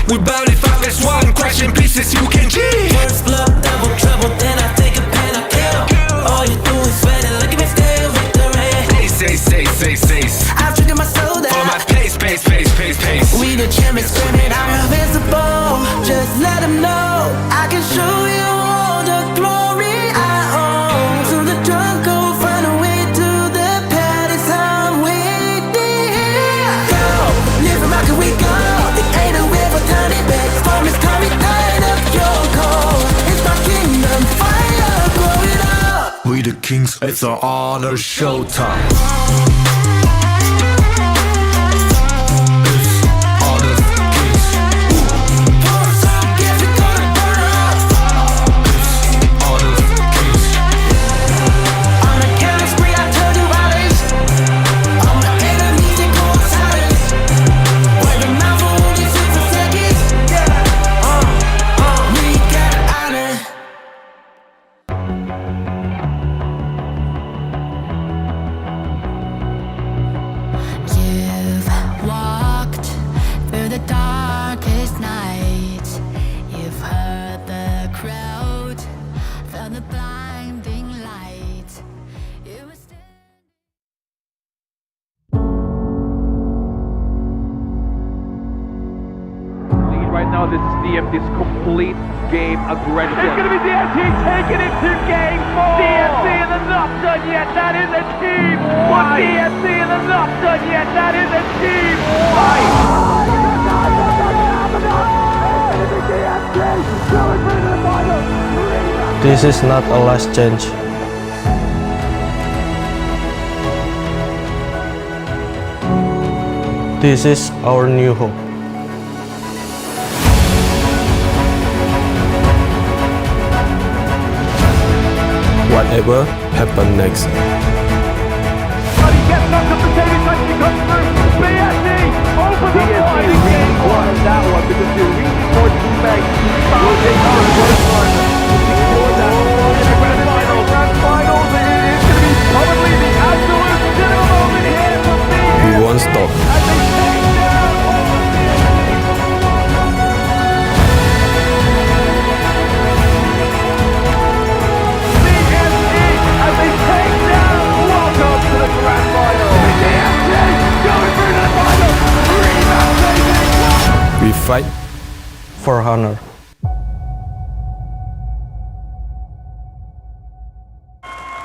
We bout it, 5 as 1, crashing pieces, you can cheat. First blood, double trouble, then I take a pen, I kill. All you do is sweat and look at me still victory. Say. I've triggered my soul down. For my pace. We the champions, screaming, I'm invincible. Just let them know, I can show you all the glory I own. To the drunk, go find a way to the palace. I'm waiting here. Go, live and rock and we go. It ain't a river, tiny bag. Storm is coming, tired of your cold. It's my kingdom, fire growing up. We the kings, it's our honor, showtime. Right now, this is DMT's complete game aggression. It's going to be DMT taking it to game 4. DMT and the not done yet. That is a team. But DMT and the not done yet. That is a team. This is not a last change. This is our new hope. Whatever happens next. That one because you're reaching towards the bank. Will take on the first one. Secure that in the grand finals. Grand finals, it is going to be probably the absolute cinema moment here for me. We won't stop. As they take down all of the as they take down. Welcome to the grand final. DMT going through to the final. Rebound, baby. We fight for honor.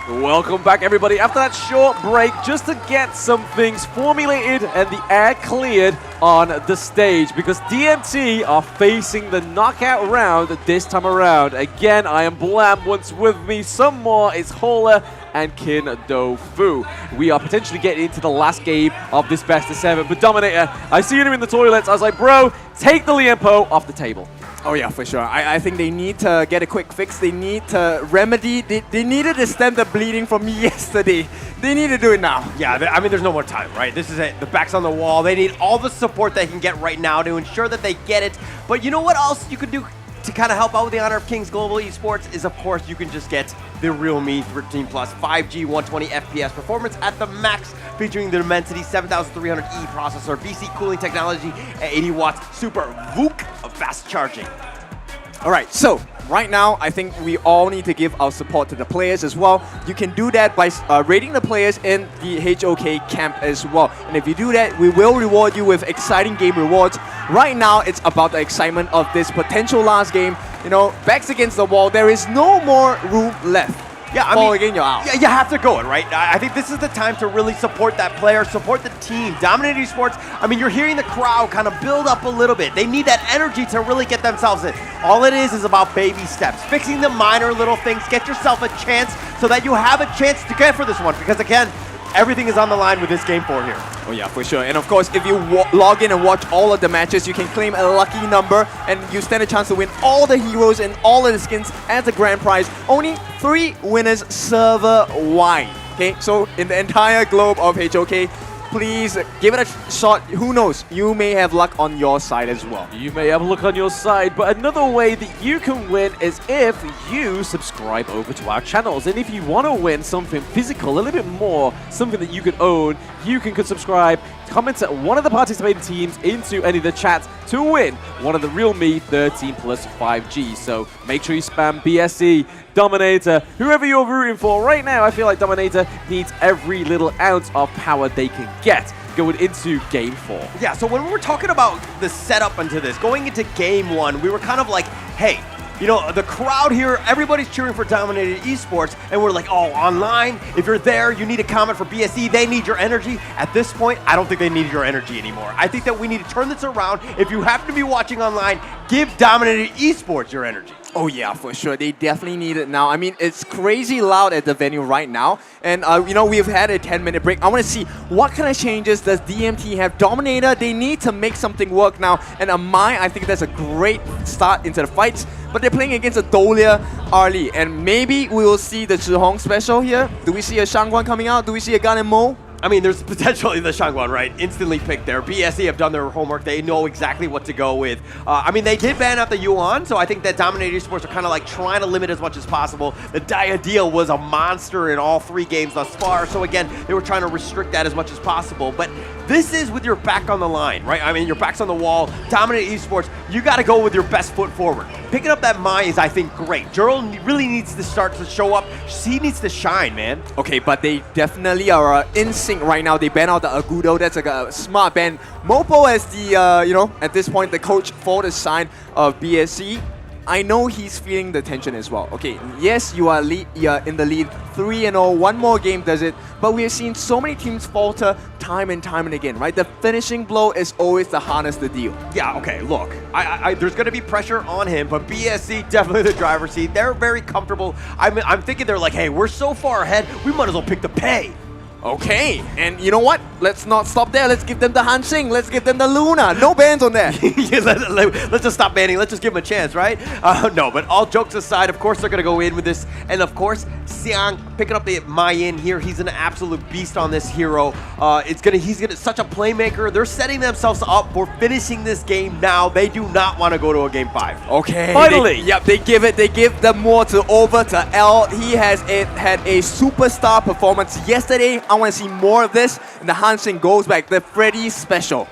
Welcome back, everybody. After that short break, just to get some things formulated and the air cleared on the stage, because DMT are facing the knockout round this time around. Again, I am Blam. Once with me, some more is Hola and Kin Do Fu. We are potentially getting into the last game of this best of 7. But Dominator, I see you in the toilets. I was like, bro, take the Liempo off the table. Oh yeah, for sure. I think they need to get a quick fix. They need to remedy. They needed to stem the bleeding from yesterday. They need to do it now. Yeah, I mean, there's no more time, right? This is it. The back's on the wall. They need all the support they can get right now to ensure that they get it. But you know what else you could do to kind of help out with the Honor of Kings Global Esports is, of course, you can just get the Real Me 13 Plus 5G 120 FPS performance at the max, featuring the Dimensity 7300E processor, BC cooling technology, and 80 watts super VOOC of fast charging. All right, so right now, I think we all need to give our support to the players as well. You can do that by rating the players in the HOK camp as well. And if you do that, we will reward you with exciting game rewards. right now it's about the excitement of this potential last game. You know, backs against the wall, there is no more room left. Yeah, I Fall mean, again, you're out. Yeah, you have to go it, right? I think this is the time to really support that player, support the team. Dominator Esports, I mean, you're hearing the crowd kind of build up a little bit. They need that energy to really get themselves in. All it is about baby steps, fixing the minor little things, get yourself a chance so that you have a chance to get for this one. Because again, everything is on the line with this Game 4 here. Oh yeah, for sure. And of course, if you log in and watch all of the matches, you can claim a lucky number and you stand a chance to win all the heroes and all of the skins as a grand prize. Only 3 winners server-wide. Okay, so in the entire globe of HOK, please give it a shot. Who knows? You may have luck on your side as well. You may have luck on your side, but another way that you can win is if you subscribe over to our channels. And if you want to win something physical, a little bit more, something that you can own, you can subscribe, comment at one of the participating teams into any of the chats to win one of the Realme 13 Plus 5G. So make sure you spam BSE, Dominator, whoever you're rooting for. Right now, I feel like Dominator needs every little ounce of power they can get going into Game 4. Yeah, so when we were talking about the setup into this, going into Game 1, we were kind of like, hey, you know, the crowd here, everybody's cheering for Dominator Esports, and we're like, oh, online, if you're there, you need a comment for BSE, they need your energy. At this point, I don't think they need your energy anymore. I think that we need to turn this around. If you happen to be watching online, give Dominator Esports your energy. Oh yeah, for sure. They definitely need it now. I mean, it's crazy loud at the venue right now. And, you know, we've had a 10-minute break. I want to see what kind of changes does DMT have. Dominator, they need to make something work now. And Amai, I think that's a great start into the fights. But they're playing against a Dolia Arlie. And maybe we will see the Zhihong special here. Do we see a Shangguan coming out? Do we see a Gan and Mo? I mean, there's potentially the Shangguan, right? Instantly picked there. BSE have done their homework. They know exactly what to go with. I mean, they did ban out the Yuan, so I think that Dominator Esports are kind of like trying to limit as much as possible. The Dia was a monster in all 3 games thus far, so again, they were trying to restrict that as much as possible. But this is with your back on the line, right? I mean, your back's on the wall. Dominator Esports, you got to go with your best foot forward. Picking up that Mai is, I think, great. Jurl really needs to start to show up. He needs to shine, man. Okay, but they definitely are in sync right now. They ban out the Agudo. That's like a smart ban. Mopo as the, you know, at this point, the coach for the side of BSE. I know he's feeling the tension as well. Okay, yes, you are in the lead 3-0. One more game does it. But we have seen so many teams falter time and time and again, right? The finishing blow is always the hardest to deal. Yeah, okay, look. There's going to be pressure on him, but BSE, definitely the driver's seat. They're very comfortable. I'm thinking they're like, hey, we're so far ahead, we might as well pick the pay. Okay, and you know what? Let's not stop there. Let's give them the Hansing. Let's give them the Luna. No bans on that. Let's just stop banning. Let's just give them a chance, right? No, but all jokes aside, of course they're going to go in with this. And of course, Xiang picking up the Mayin here. He's an absolute beast on this hero. He's such a playmaker. They're setting themselves up for finishing this game now. They do not want to go to a Game 5. Okay. Finally. They give them more over to L. He has had a superstar performance yesterday. I want to see more of this. And the Hansing goes back. The Freddy special.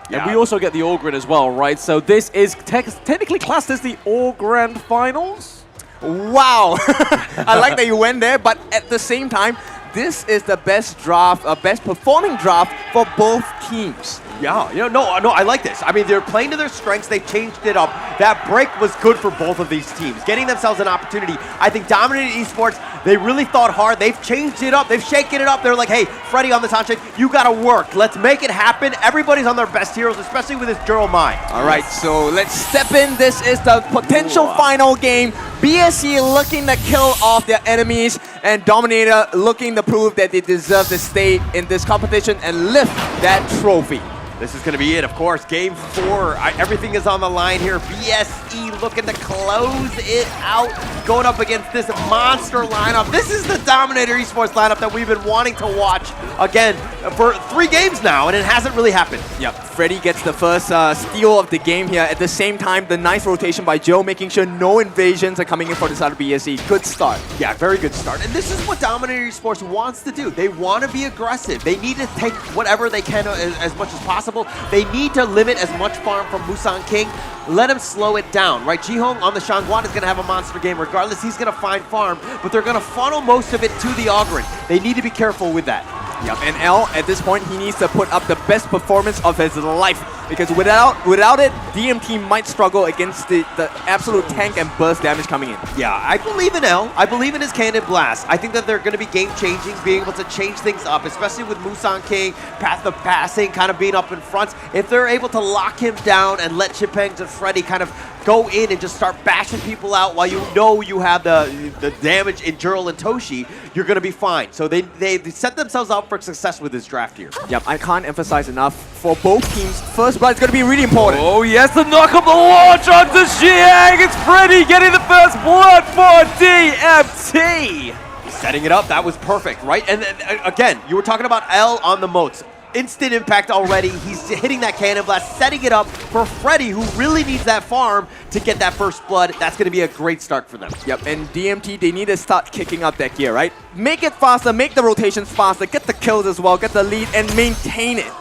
Yeah. And we also get the All Grand as well, right? So this is technically classed as the All Grand Finals. Wow. I like that you went there, but at the same time, this is the best draft, best performing draft for both teams. Yeah, you know, no, I like this. I mean, they're playing to their strengths. They've changed it up. That break was good for both of these teams, getting themselves an opportunity. I think Dominator Esports, they really thought hard. They've changed it up. They've shaken it up. They're like, hey, Freddy on the handshake, you got to work. Let's make it happen. Everybody's on their best heroes, especially with this Jurl Mai. All right, so let's step in. This is the potential final game. BSE looking to kill off their enemies, and Dominator looking to prove that they deserve to stay in this competition and lift that trophy. This is going to be it, of course. Game 4, everything is on the line here. BSE looking to close it out, going up against this monster lineup. This is the Dominator Esports lineup that we've been wanting to watch, again, for 3 games now, and it hasn't really happened. Yep, Freddy gets the first steal of the game here. At the same time, the nice rotation by Joe, making sure no invasions are coming in for the side of BSE. Good start. Yeah, very good start. And this is what Dominator Esports wants to do. They want to be aggressive. They need to take whatever they can as much as possible. They need to limit as much farm from Musang King. Let him slow it down, right? Jihong on the Shangguan is going to have a monster game regardless. He's going to find farm, but they're going to funnel most of it to the Ogren. They need to be careful with that. Yep, and L, at this point, he needs to put up the best performance of his life. because without it, DMT might struggle against the absolute tank and burst damage coming in. Yeah, I believe in L. I believe in his Cannon Blast. I think that they're going to be game-changing, being able to change things up, especially with Musang King, Path of Passing kind of being up in front. If they're able to lock him down and let Chipangs and Freddy kind of go in and just start bashing people out while you know you have the damage in Jurl and Toshi, you're going to be fine. So they set themselves up for success with this draft here. Yep, I can't emphasize enough. For both teams, first blood is going to be really important. Oh yes, the knock up the launch onto Xiang. It's Freddy getting the first blood for DMT. Setting it up, that was perfect, right? And again, you were talking about L on the moats. Instant impact already. He's hitting that Cannon Blast, setting it up for Freddy, who really needs that farm to get that first blood. That's going to be a great start for them. Yep, and DMT, they need to start kicking up that gear, right? Make it faster, make the rotations faster, get the kills as well, get the lead, and maintain it.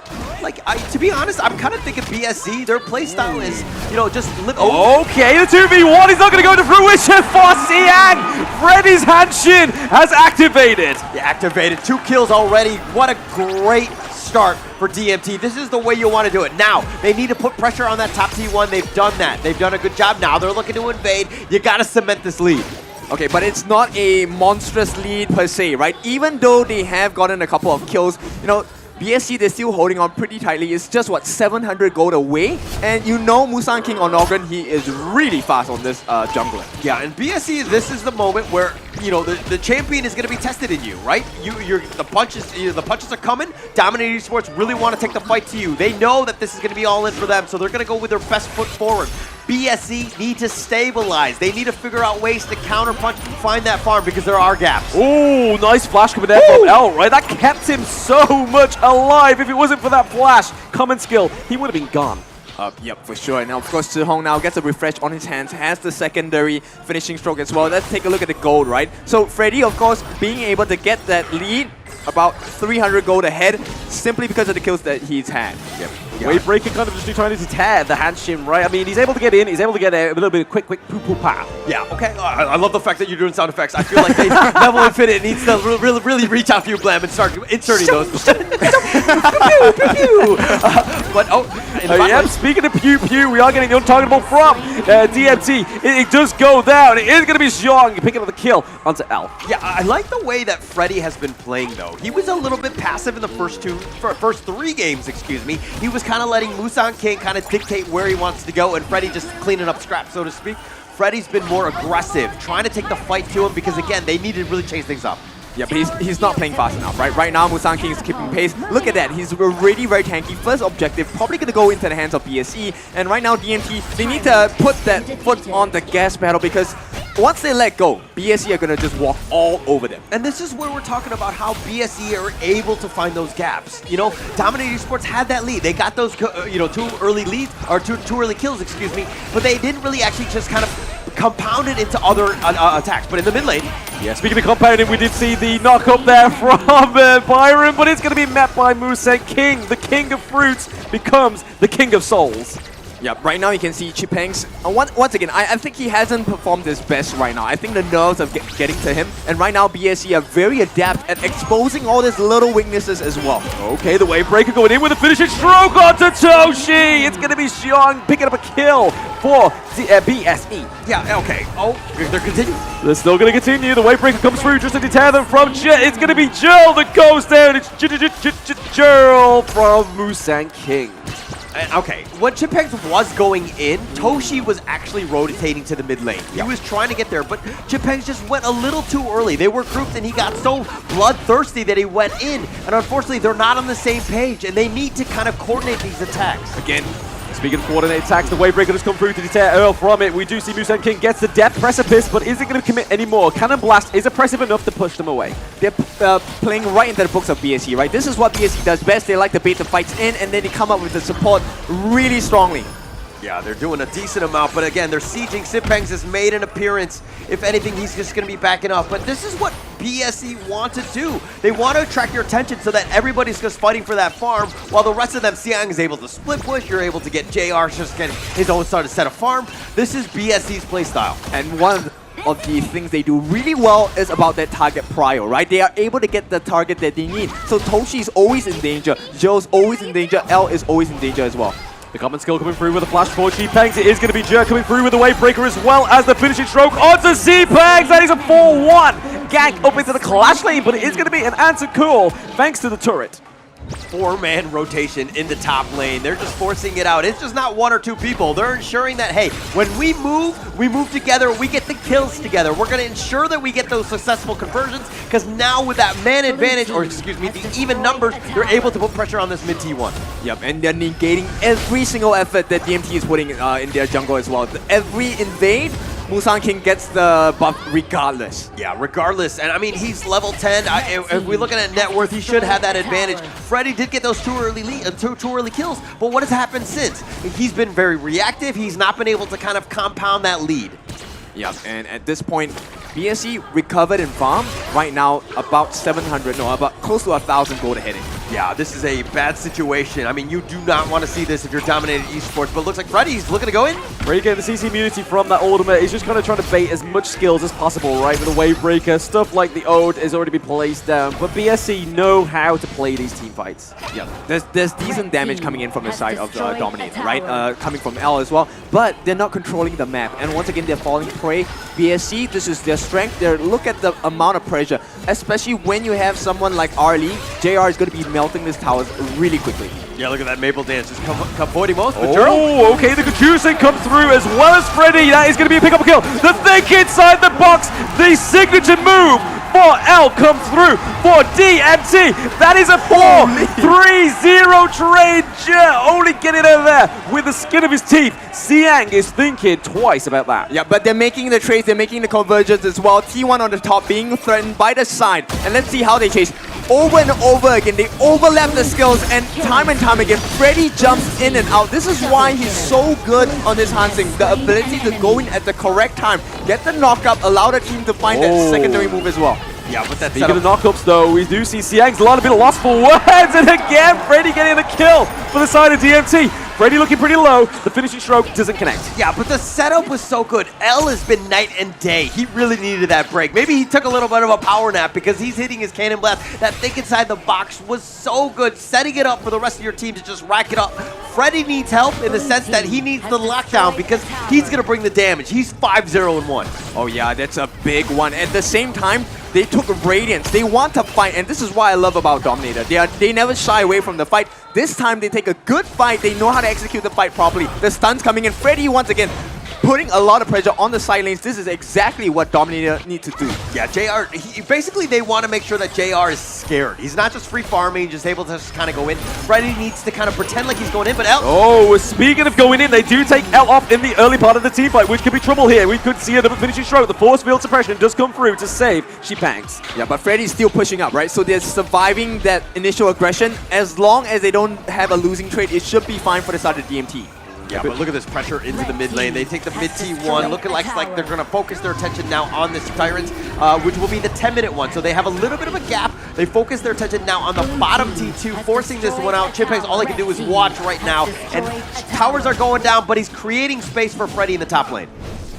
Like, to be honest, I'm kind of thinking BSC, their playstyle is, you know, just live. Okay, the 2v1 is not going to go to fruition for Xiang. Freddy's Hanshin has activated. Yeah, activated. 2 kills already. What a great start for DMT. This is the way you want to do it. Now, they need to put pressure on that top T1. They've done that. They've done a good job. Now they're looking to invade. You got to cement this lead. Okay, but it's not a monstrous lead per se, right? Even though they have gotten a couple of kills, you know, BSC, they're still holding on pretty tightly. It's just, what, 700 gold away? And you know Musang King on Ogren, he is really fast on this jungler. Yeah, and BSC, this is the moment where, you know, the champion is going to be tested in you, right? The punches are coming. Dominator Esports really want to take the fight to you. They know that this is going to be all in for them, so they're going to go with their best foot forward. BSC need to stabilize. They need to figure out ways to counterpunch and find that farm because there are gaps. Oh, nice flash coming there from L, right? That kept him so much alive. If it wasn't for that flash, common skill, he would have been gone. Yep, for sure. Now, of course, Zhihong now gets a refresh on his hands, has the secondary finishing stroke as well. Let's take a look at the gold, right? So Freddy, of course, being able to get that lead, about 300 gold ahead, simply because of the kills that he's had. Yep. Yeah. Wavebreaker kind of just trying to tear the Hanshin, right? I mean, he's able to get in, he's able to get a little bit of quick poo-poo-pa. Yeah, okay. I love the fact that you're doing sound effects. I feel like Level Infinite needs to really reach out for you, Blam, and start inserting those. But, yeah, speaking of pew-pew, we are getting the untargetable from DMT. It does go down. It is going to be Xiang picking up the kill onto L. Yeah, I like the way that Freddy has been playing, though. He was a little bit passive in the first 3 games, excuse me. He was kind of letting Musang King kind of dictate where he wants to go, and Freddy just cleaning up scraps, so to speak. Freddy's been more aggressive, trying to take the fight to him because, again, they need to really change things up. Yeah, but he's not playing fast enough, right? Right now, Musang King is keeping pace. Look at that. He's already very tanky. First objective, probably going to go into the hands of BSE. And right now, DMT, they need to put that foot on the gas pedal because once they let go, BSE are going to just walk all over them. And this is where we're talking about how BSE are able to find those gaps. You know, Dominator Esports had that lead. They got those, 2 early leads, or two early kills, excuse me, but they didn't really actually just kind of compound it into other attacks. But in the mid lane, yeah, speaking of compounding, we did see the knock up there from Byron, but it's going to be met by Musang King. The king of fruits becomes the king of souls. Yeah, right now you can see Chipangs. Once again, I think he hasn't performed his best right now. I think the nerves are getting to him. And right now, BSE are very adept at exposing all these little weaknesses as well. Okay, the Wavebreaker going in with a finishing stroke onto Toshi. It's going to be Xiang picking up a kill for BSE. Yeah, okay. Oh, they're continuing. They're still going to continue. The Wavebreaker comes through just to deter them from It's going to be Jurl that goes down. It's Jurl from Musang King. Okay, when Chipangs was going in, Toshi was actually rotating to the mid lane. He was trying to get there, but Chipangs just went a little too early. They were grouped and he got so bloodthirsty that he went in. And unfortunately, they're not on the same page and they need to kind of coordinate these attacks. Again, speaking of coordinated attacks, the Wavebreaker has come through to deter Earl from it. We do see Musang King gets the Death Precipice, but isn't going to commit anymore. Cannon Blast is oppressive enough to push them away. They're playing right into the books of BSE, right? This is what BSE does best. They like to bait the fights in, and then they come up with the support really strongly. Yeah, they're doing a decent amount, but again, they're sieging. Chipangs has made an appearance. If anything, he's just going to be backing up. But this is what BSE want to do. They want to attract your attention so that everybody's just fighting for that farm, while the rest of them, Xiang is able to split push. You're able to get JR just getting his own sort of set of farm. This is BSE's playstyle. And one of the things they do really well is about that target prio, right? They are able to get the target that they need. So Toshi is always in danger, Joe's always in danger, L is always in danger as well. The common skill coming through with a flash for G-Pangs. It is going to be Jer coming through with the wave breaker as well as the finishing stroke onto C-Pangs. That is a 4-1 gank up into the clash lane, but it is going to be an answer call thanks to the turret. 4-man rotation in the top lane. They're just forcing it out. It's just not one or two people. They're ensuring that, hey, when we move together, we get the kills together. We're going to ensure that we get those successful conversions, because now with that man advantage, or excuse me, the even numbers, they're able to put pressure on this mid T1. Yep, and they're negating every single effort that DMT is putting in their jungle as well. Every invade, Musang King gets the buff regardless. Yeah, regardless. And I mean, he's level 10. If we're looking at net worth, he should have that advantage. Freddy did get those two early kills, but what has happened since? He's been very reactive. He's not been able to kind of compound that lead. Yep, and at this point, BSC recovered in farm. Right now, about 700, no, about close to 1,000 gold ahead. Yeah, this is a bad situation. I mean, you do not want to see this if you're Dominator Esports, but it looks like Freddy's looking to go in. Freddy getting the CC immunity from that ultimate. He's just kind of trying to bait as much skills as possible, right? With the wave breaker, stuff like the Ode has already been placed down, but BSC know how to play these team fights. Yeah, there's decent damage coming in from the side of Dominator, right? Coming from L as well, but they're not controlling the map, and once again, they're falling prey. BSC, this is their strength. Look at the amount of pressure, especially when you have someone like Arlie. JR is going to be melting this towers really quickly. Yeah, look at that Maple Dance just avoiding most. Oh, okay, the Caduceus comes through as well as Freddy. That is going to be a pick up a kill. The think inside the box, the signature move for L comes through for DMT. That is a 4-3-0 trade. Only getting over there with the skin of his teeth. Siang is thinking twice about that. Yeah, but they're making the trades, they're making the conversions as well. T1 on the top being threatened by the side. And let's see how they chase. Over and over again, they overlap the skills, and time again, Freddy jumps in and out. This is why he's so good on this Hansing. The ability to go in at the correct time, get the knockup, allow the team to find that secondary move as well. Yeah, but that's speaking of knockups though, we do see Siang's a lot of bit of lost for words, and again, Freddy getting the kill for the side of DMT. Freddy looking pretty low, the finishing stroke doesn't connect. Yeah, but the setup was so good. L has been night and day. He really needed that break. Maybe he took a little bit of a power nap because he's hitting his cannon blast. That think inside the box was so good, setting it up for the rest of your team to just rack it up. Freddy needs help in the sense that he needs the lockdown because he's going to bring the damage. He's 5-0-1. Oh yeah, that's a big one. At the same time, they took Radiance. They want to fight, and this is what I love about Dominator. They never shy away from the fight. This time, they take a good fight. They know how to execute the fight properly. The stun's coming in. Freddy, once again, putting a lot of pressure on the side lanes. This is exactly what Dominator need to do. Yeah, JR, basically they want to make sure that JR is scared. He's not just free farming, just able to just kind of go in. Freddy needs to kind of pretend like he's going in, but L... Oh, speaking of going in, they do take L off in the early part of the team fight, which could be trouble here. We could see another finishing stroke. The force field suppression does come through to save She-Pangs. Yeah, but Freddy's still pushing up, right? So they're surviving that initial aggression. As long as they don't have a losing trade, it should be fine for the side of DMT. Yeah, but look at this pressure into the mid lane. They take the mid T1. Looking like they're going to focus their attention now on this Tyrant, which will be the 10-minute one. So they have a little bit of a gap. They focus their attention now on the bottom T2, forcing this one out. Chiphex, all he can do is watch right now. And towers are going down, but he's creating space for Freddy in the top lane.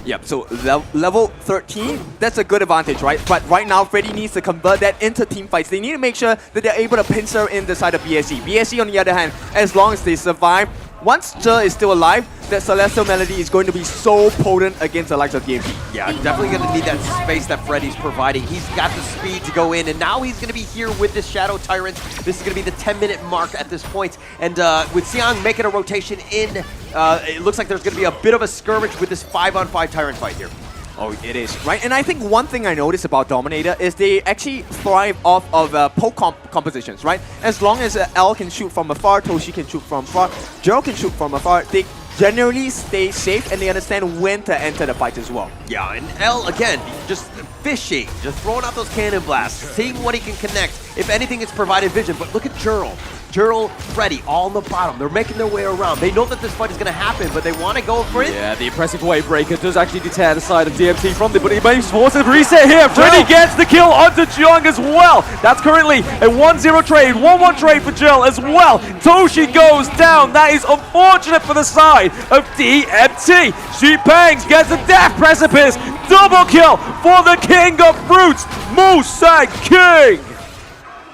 Yep, so level 13, that's a good advantage, right? But right now, Freddy needs to convert that into team fights. They need to make sure that they're able to pincer in the side of BSC. BSC, on the other hand, as long as they survive, once Zhe is still alive, that Celestial Melody is going to be so potent against the likes of DMT. Yeah, definitely going to need that space that Freddy's providing. He's got the speed to go in, and now he's going to be here with this Shadow Tyrant. This is going to be the 10-minute mark at this point. And with Siang making a rotation in, it looks like there's going to be a bit of a skirmish with this 5-on-5 Tyrant fight here. Oh, it is, right? And I think one thing I noticed about Dominator is they actually thrive off of poke compositions, right? As long as L can shoot from afar, Toshi can shoot from afar, Joe can shoot from afar, they generally stay safe and they understand when to enter the fight as well. Yeah, and L, again, just fishing, just throwing out those cannon blasts, seeing what he can connect. If anything, it's provided vision, but look at Jurl. Jurl, Freddy, all on the bottom. They're making their way around. They know that this fight is going to happen, but they want to go for it. Yeah, the impressive wave breaker does actually deter the side of DMT from it, but he may force a reset here. Freddy gets the kill onto Jung as well. That's currently a 1-0 trade, 1-1 trade for Jill as well. Toshi goes down. That is unfortunate for the side of DMT. She-Pangs gets a death precipice. Double kill for the King of Fruits, Musang King.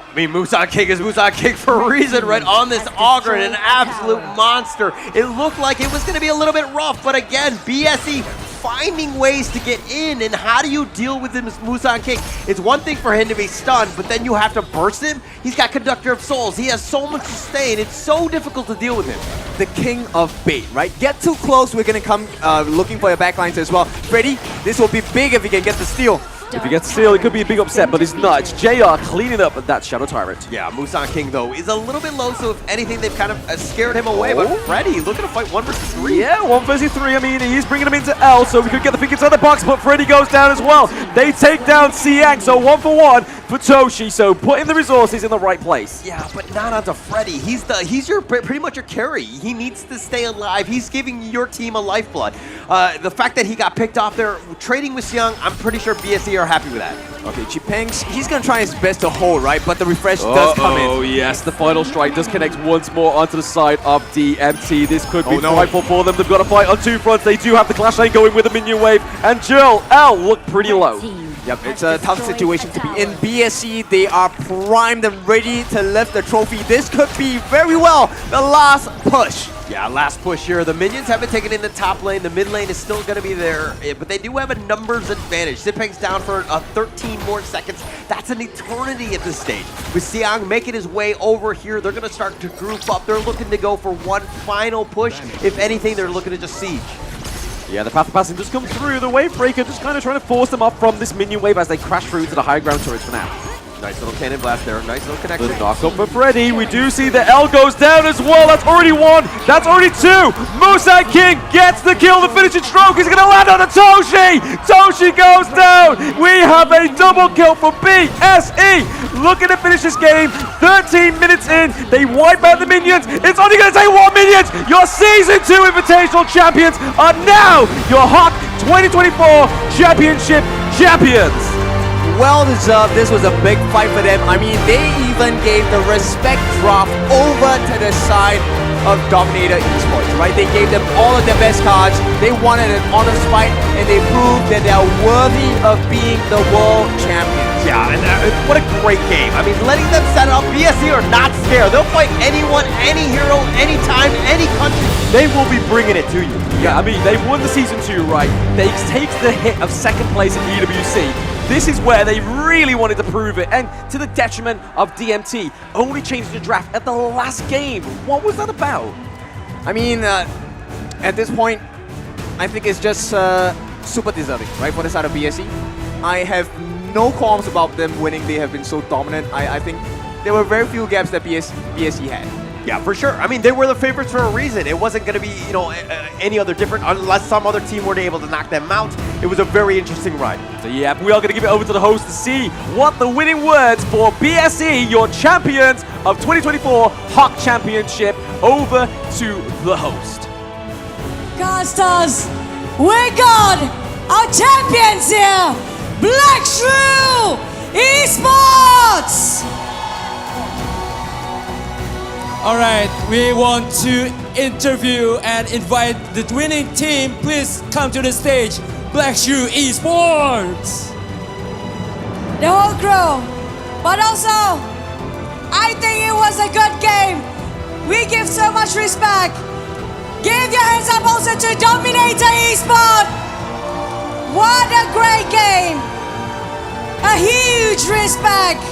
I mean, Musan King is Musan King for a reason, right? On this Augur, an absolute monster. It looked like it was going to be a little bit rough, but again, BSE finding ways to get in, and how do you deal with this Musan King? It's one thing for him to be stunned, but then you have to burst him. He's got Conductor of Souls. He has so much sustain. It's so difficult to deal with him. The king of bait, right? Get too close, we're gonna come looking for your backlines as well. Freddy, this will be big if you can get the steal. If he gets steal, it could be a big upset, but it's not. It's JR cleaning up that Shadow Tyrant. Yeah, Musan King, though, is a little bit low, so if anything, they've kind of scared him away. But Freddy looking to fight 1 versus 3. Yeah, 1 versus 3. I mean, he's bringing him into L, so we could get the pick inside the box, but Freddy goes down as well. They take down Siang, so 1 for 1 for Toshi, so putting the resources in the right place. Yeah, but not onto Freddy. He's your pretty much your carry. He needs to stay alive. He's giving your team a lifeblood. The fact that he got picked off there, trading with Siang, I'm pretty sure BSE are happy with that. Okay, Chipangs, he's gonna try his best to hold, right? But the refresh does come in. Oh yes, the final strike does connect once more onto the side of DMT. This could be frightful for them. They've got to fight on 2 fronts. They do have the Clash Lane going with the minion wave, and Jill, L look pretty low. Yep, it's a tough situation to be in. BSE, they are primed and ready to lift the trophy. This could be very well the last push. Yeah, last push here. The minions have been taken in the top lane. The mid lane is still going to be there, but they do have a numbers advantage. Sipeng's down for 13 more seconds. That's an eternity at this stage. With Siang making his way over here, they're going to start to group up. They're looking to go for one final push. If anything, they're looking to just siege. Yeah, the path of passing just come through. The wave breaker just kind of trying to force them up from this minion wave as they crash through to the high ground turrets for now. Nice little cannon blast there. Nice little connection. The knock up for Freddy. We do see the L goes down as well. That's already 1. That's already 2. Musan King gets the kill. The finishing stroke is going to land on the Toshi. Toshi goes down. We have a double kill for BSE. Looking to finish this game. 13 minutes in. They wipe out the minions. It's only going to take 1 minute. Your Season 2 Invitational Champions are now your Hawk 2024 Championship Champions. Well deserved. This was a big fight for them. I mean, they even gave the respect drop over to the side of Dominator Esports, right? They gave them all of their best cards. They wanted an honest fight, and they proved that they are worthy of being the world champions. Yeah, and what a great game. I mean, letting them set up. BSE are not scared. They'll fight anyone, any hero, anytime, any country. They will be bringing it to you. Yeah, I mean, they won the Season 2, right? They take the hit of 2nd place in EWC. This is where they really wanted to prove it, and to the detriment of DMT, only changing the draft at the last game. What was that about? I mean, at this point, I think it's just super deserving, right, for the side of BSE. I have no qualms about them winning. They have been so dominant. I think there were very few gaps that BSE had. Yeah, for sure. I mean, they were the favorites for a reason. It wasn't going to be, any other different unless some other team were able to knock them out. It was a very interesting ride. So yeah, we are going to give it over to the host to see what the winning words for BSE, your champions of 2024 Hawk Championship, over to the host. Casters, we got our champions here, Black Shrew Esports! Alright, we want to interview and invite the winning team. Please come to the stage. Black Shrew Esports! The whole crew. But also, I think it was a good game. We give so much respect. Give your hands up also to Dominator Esports. What a great game. A huge respect.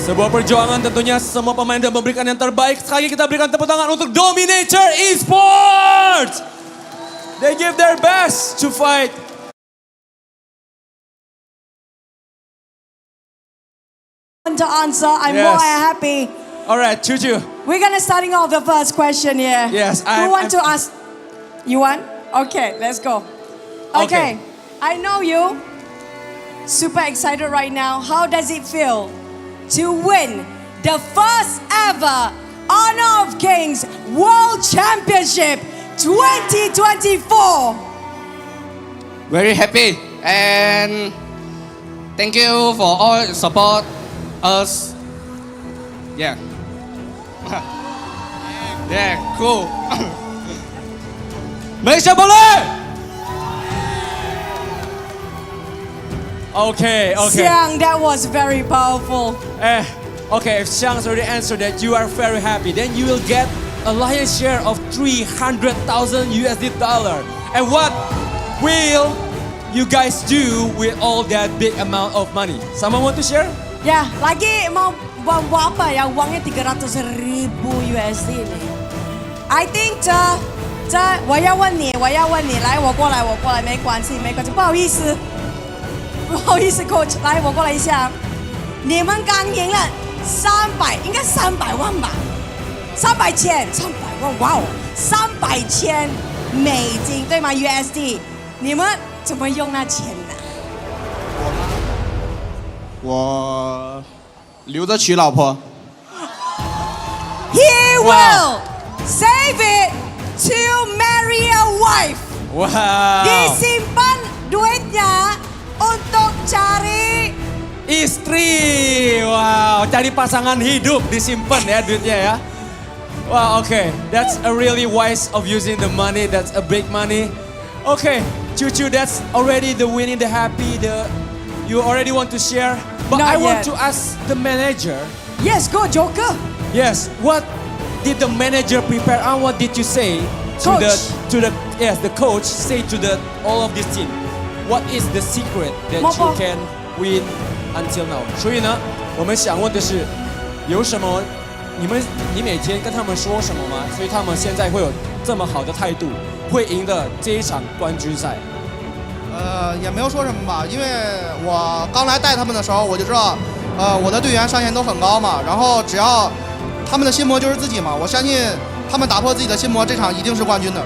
Sebuah perjuangan tentunya semua pemain dan memberikan yang terbaik. Sekali kita berikan tepuk tangan untuk Dominator Esports. They give their best to fight. To answer, I'm more happy. All right, Chuchu. We're gonna starting off the first question here. Yes, Who want to ask? You want? Okay, let's go. Okay, I know you. Super excited right now. How does it feel to win the first ever Honor of Kings World Championship 2024? Very happy, and thank you for all support us. Yeah. Yeah, cool. Malaysia boleh! Okay. Xiang, that was very powerful. Okay, if Xiang's already answered that you are very happy, then you will get a lion's share of $300,000 USD. And what will you guys do with all that big amount of money? Someone want to share? Ya, lagi mau buat apa ya? Uangnya 300,000 USD nih. I think 我要问你，来，我过来，没关系，不好意思 ，Coach， 来，我过来一下。你们刚赢了应该300万吧？300千，300万，哇哦，300千美金，对吗 ？USD， 你们怎么用那钱呢？我留着娶老婆。He will save it to marry a wife. Wow. Disimpan duitnya untuk cari istri. Wow, cari pasangan hidup disimpan ya duitnya ya. Wow, okay. That's a really wise of using the money. That's a big money. Okay, Chuchu, that's already the winning, the happy, you already want to share. But Not I want yet. to ask the manager. Yes, go Joker. Yes, what did the manager prepare and what did you say to the coach say to all of this team? What is the secret that you can win until now? 所以呢，我们想问的是，有什么你每天跟他们说什么吗？所以他们现在会有这么好的态度，会赢得这一场冠军赛。也没有说什么吧，因为我刚来带他们的时候，我就知道，我的队员上限都很高嘛，然后只要他们的心魔就是自己嘛，我相信他们打破自己的心魔，这场一定是冠军的。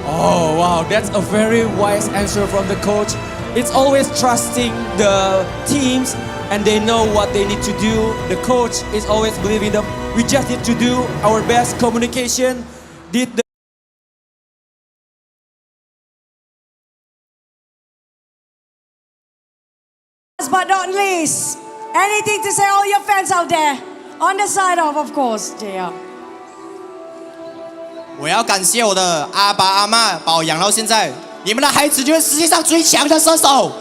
Oh wow, that's a very wise answer from the coach. It's always trusting the teams and they know what they need to do. The coach is always believing them. We just need to do our best communication. Last but not least, anything to say all your fans out there? On the side of course, JR. 我要感谢我的阿爸阿嬷把我养到现在，你们的孩子就是世界上最强的射手。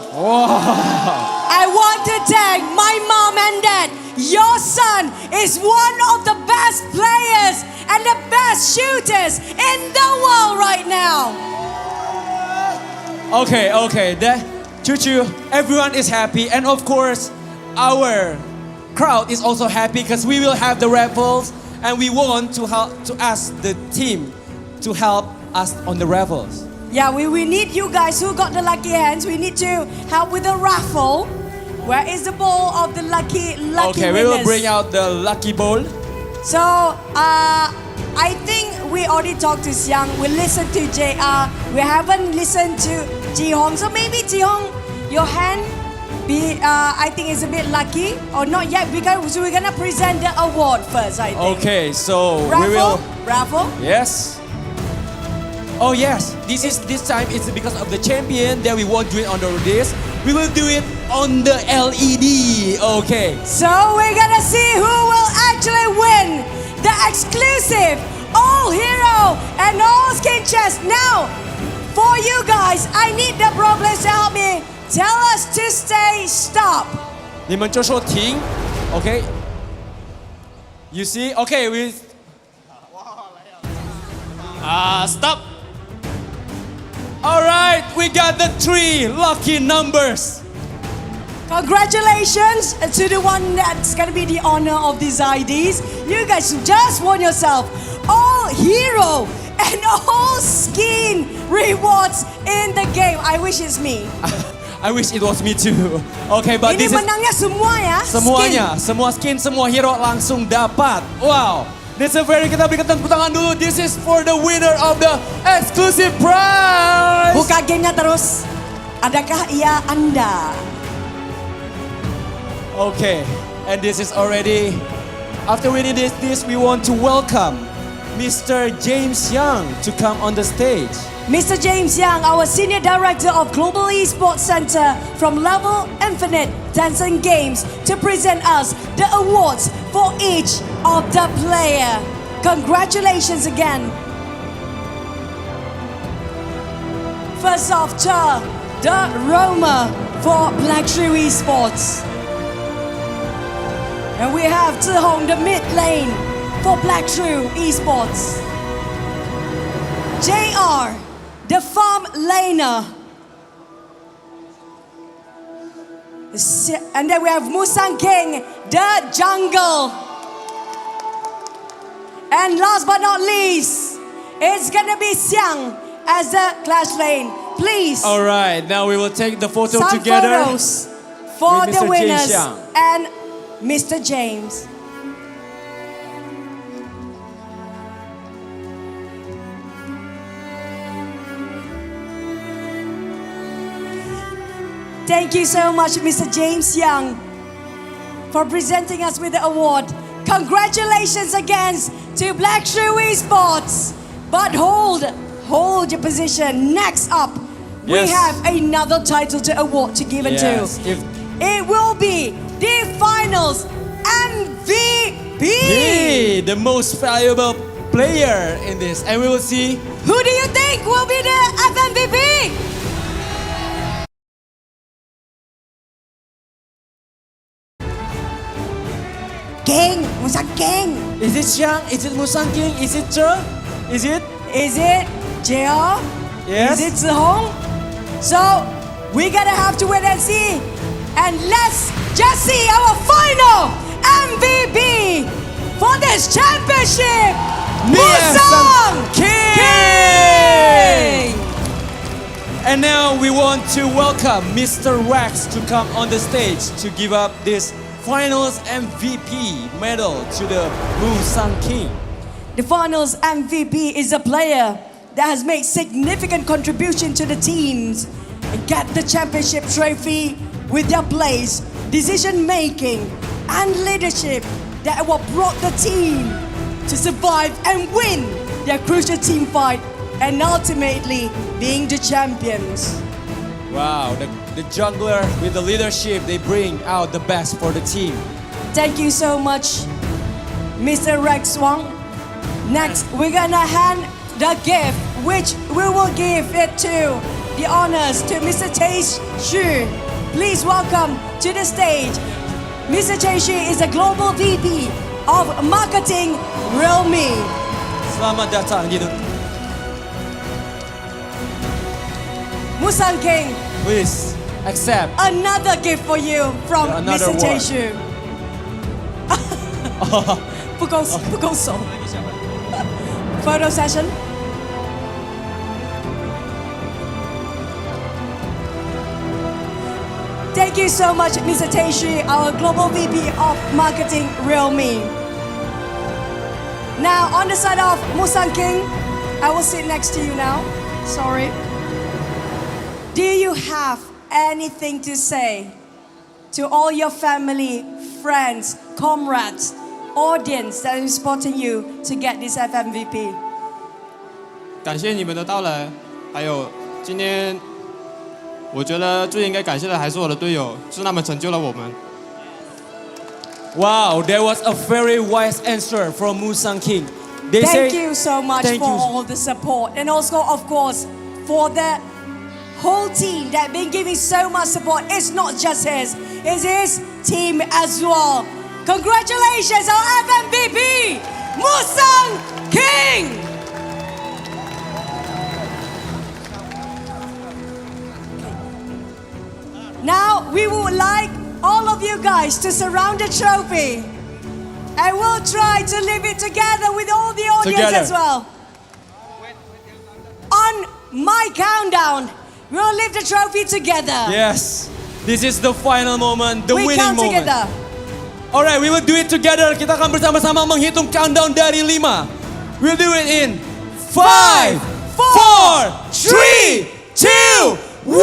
I want to thank my mom and dad. Your son is one of the best players and the best shooters in the world right now. Okay, that Chuchu, everyone is happy and of course our crowd is also happy because we will have the raffles and we want to ask the team to help us on the raffles. Yeah, we need you guys who got the lucky hands. We need to help with the raffle. Where is the ball of the lucky Okay, winners? we will bring out the lucky ball. So, I think we already talked to Xiang. We listened to JR. We haven't listened to Ji Hong. So maybe Ji Hong, your hand I think is a bit lucky or not yet because we're gonna present the award first, I think. Okay, so Raffle? we will. Raffle? Yes. Oh yes, this time it's because of the champion that we won't do it on this. We will do it on the LED. Okay. So we're gonna see who will actually win the exclusive all hero and all skin chest. Now, for you guys, I need the pro players to help me. Tell us to stay stop. 你们就说停 ，OK? You see? Okay, we. Stop. All right, we got the 3 lucky numbers. Congratulations to the one that's gonna be the honor of these IDs. You guys just won yourself all hero and all skin rewards in the game. I wish it's me. I wish it was me too. Okay, but Ini this is menangnya semua ya. semuanya, semua skin, semua hero langsung dapat. Wow. This is kita berikan tepuk tangan dulu. This is for the winner of the exclusive prize. Buka gamenya terus. Adakah ia Anda? Okay, and this is already after winning this we want to welcome Mr. James Young to come on the stage. Mr. James Young, our Senior Director of Global Esports Center from Level Infinite Tencent Games to present us the awards for each of the player. Congratulations again. First off, the Roma for Black Shrew Esports. And we have Zihong, the mid lane for Black Shrew Esports. JR, the farm laner. And then we have Musang King, the jungle. And last but not least, it's gonna be Xiang as the clash lane. Please. All right, now we will take the photo some together. Photos for with the Mr. winners James Xiang. and Mr. James. Thank you so much, Mr. James Young, for presenting us with the award. Congratulations again to Black Shrew Esports. But hold your position. Next up, we Yes. have another title to award to give Yes, to. It will be the finals MVP. The most valuable player in this, and we will see Who do you think will be the FMVP? King, Musang King. Is it Xiang? Is it Musang King? Is it Che? Is it? Is it JR? Yes. Is it Zihong? So we're gonna have to wait and see. And let's just see our final MVP for this championship. Musang King! And now we want to welcome Mr. Rex to come on the stage to give up this finals MVP medal to the Musang King. The finals MVP is a player that has made significant contribution to the teams and get the championship trophy with their plays, decision making, and leadership that what brought the team to survive and win their crucial team fight and ultimately being the champions. Wow, the jungler with the leadership, they bring out the best for the team. Thank you so much, Mr. Rex Wang. Next, we're gonna hand the gift, which we will give it to the honors to Mr. Shrew. Please welcome to the stage. Mr. Shrew is a global VP of marketing Realme. Selamat datang gitu. Musang King, Please accept. another gift for you from Another Mr. award. Shrew. 不够熟 Photo session. Thank you so much, Mr. Teishi, our Global VP of Marketing Realme. Now, on the side of Musang King, I will sit next to you now. Sorry. Do you have anything to say to all your family, friends, comrades, audience that is supporting you to get this FMVP? 感谢你们的到来，还有今天，我觉得最应该感谢的还是我的队友，是他们成就了我们。 Wow, that was a very wise answer from Musang King. They Thank say, you so much thank for you. all the support, and also, of course, for the whole team that been giving so much support. It's not just his, it's his team as well. Congratulations, our FMVP, Musang King! Now, we would like all of you guys to surround the trophy. And we'll try to leave it together with all the audience Together. as well. On my countdown, we'll leave the trophy together. Yes, this is the final moment, the We winning count moment. together. Alright, we will do it together. Kita akan bersama-sama menghitung countdown dari 5. We'll do it in 5, 4, 3, 2, 1.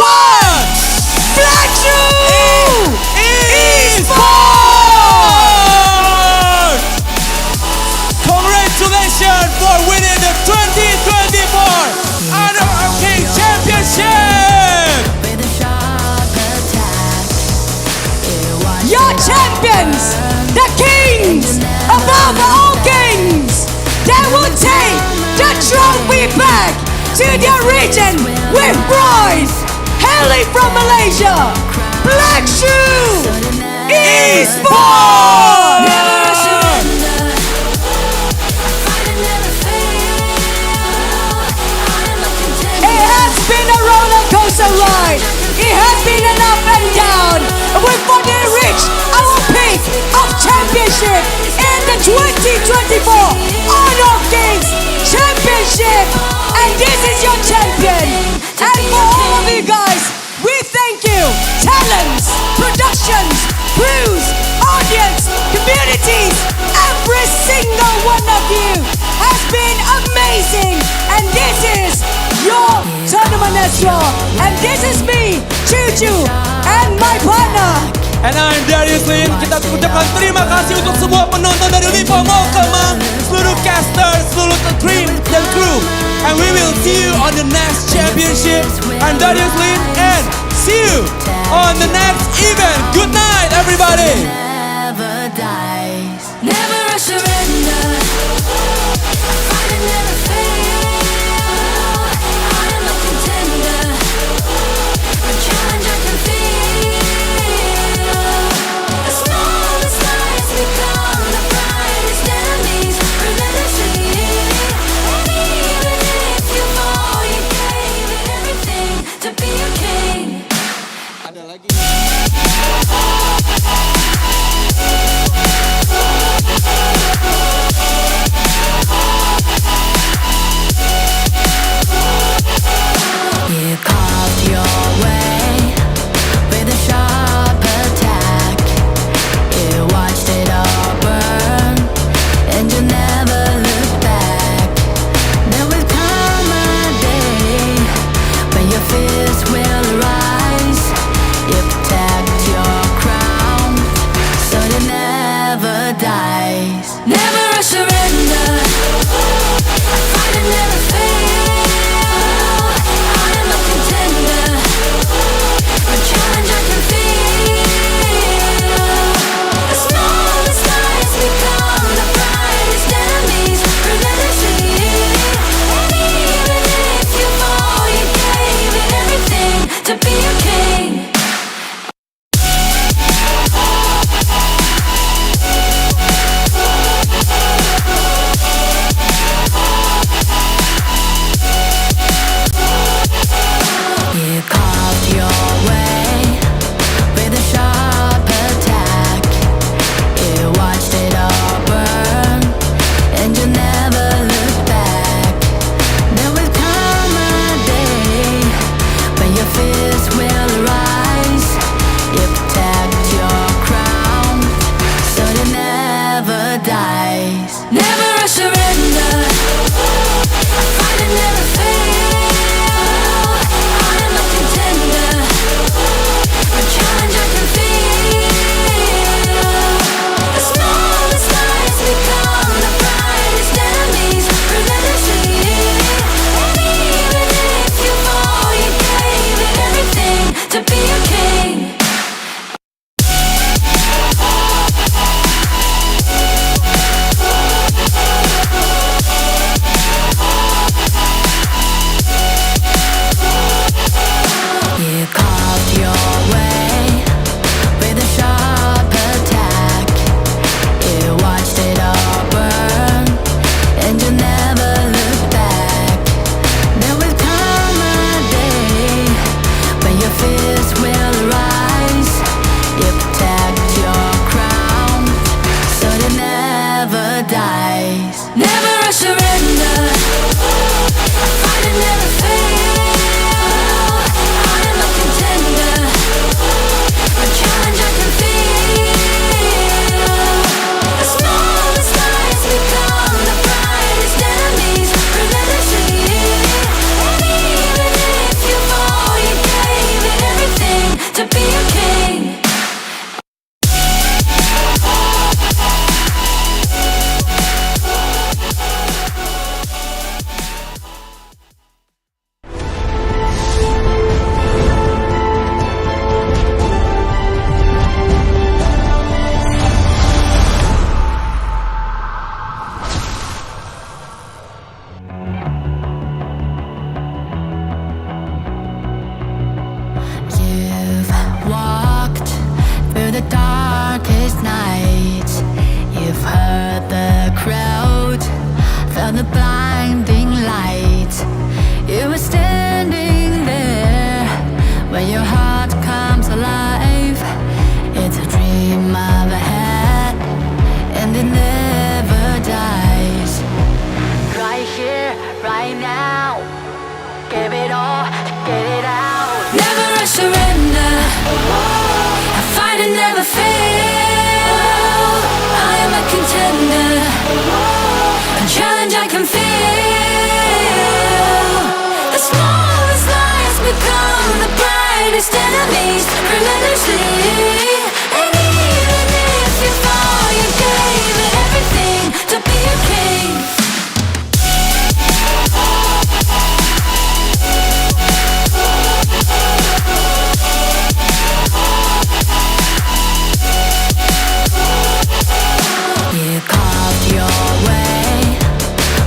Black Shrew Esports! Congratulations for winning the 2024 Honor of Kings Championship! Your champions, the kings above all kings, that will take the trophy back to their region with pride, hailing from Malaysia. Black Shrew Esports! It has been a roller coaster ride. It has been an up and down. We've finally reached our peak of championship in the 2024 Honor of Kings Championship. And this is your champion. And for all of you guys, we thank you. Talents, productions, crews, audience, communities, every single one of you has been amazing. And this is your tournament as well. And this is me, Chuchu, and my partner. And I'm Darius Lin. Kita ucapkan terima kasih untuk semua penonton dari Lipo Mokama, seluruh caster, seluruh team dan kru. And we will see you on the next championship. I'm Darius Lin and see you on the next event. Good night, everybody. Never dies, never a surrender. Fight and never fail. I am a contender. A challenge I can feel. The smallest lies become the brightest enemies. Relentlessly, and even if you fall, you gave it everything to be a king. Ada lagi. You were standing there when your heart comes alive. It's a dream I've had, and it never dies. Right here, right now, give it all, get it out. Never a surrender, I fight and never fail. I am a contender, a challenge I can feel. The smallest lies become the brightest enemies, relentlessly. And even if you fall, you gave it everything to be a king. You carved your way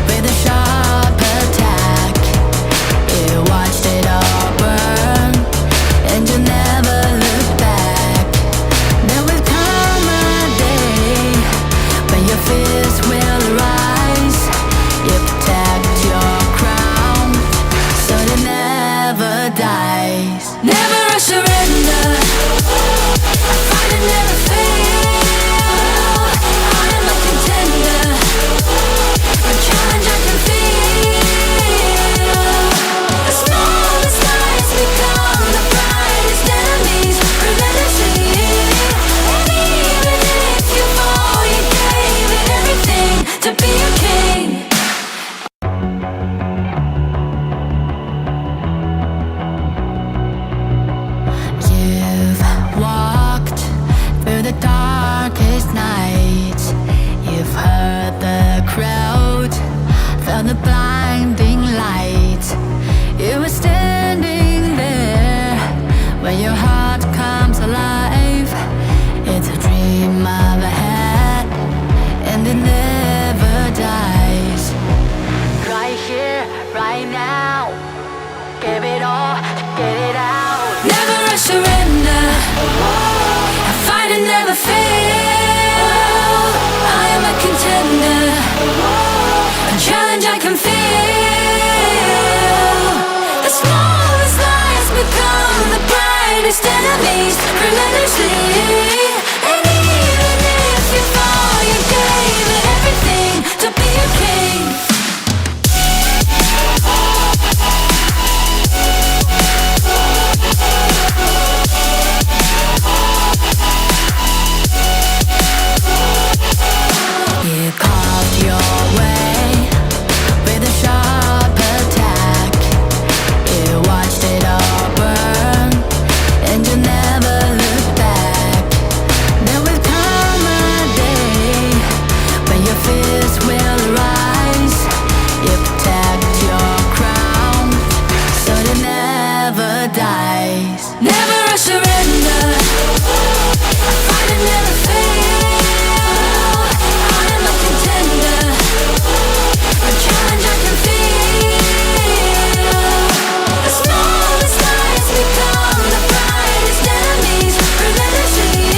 with a sharp attack. You watched it all burn, and you never looked back. There will come a day when your fears will rise. You protect your crown, so it never dies. Never a surrender, I fight and never fail. I am a contender, a challenge I can feel. The smallest lies become the brightest enemies, relentlessly. And even if you fall, you gave it everything to be a king. You've walked through the darkest nights. You've heard the crowd, felt the blinding light. You were standing there when your heart comes alive. It's a dream I've had, and it never dies. Right here, right now, give it all, get it out. Never a surrender, I fight and never fail. I am a contender, a challenge I can feel. The smallest lies become the brightest enemies, relentlessly. And even if you fall, you gave it everything to be a king. You carved your way with a sharp attack. You watched it all burn, and you never looked back. There will come a day when your fears will rise. You protect your crown, so it never dies. Never a surrender, I fight and never fail. I am a contender, a challenge I can feel. The smallest lies become the brightest enemies, relentlessly.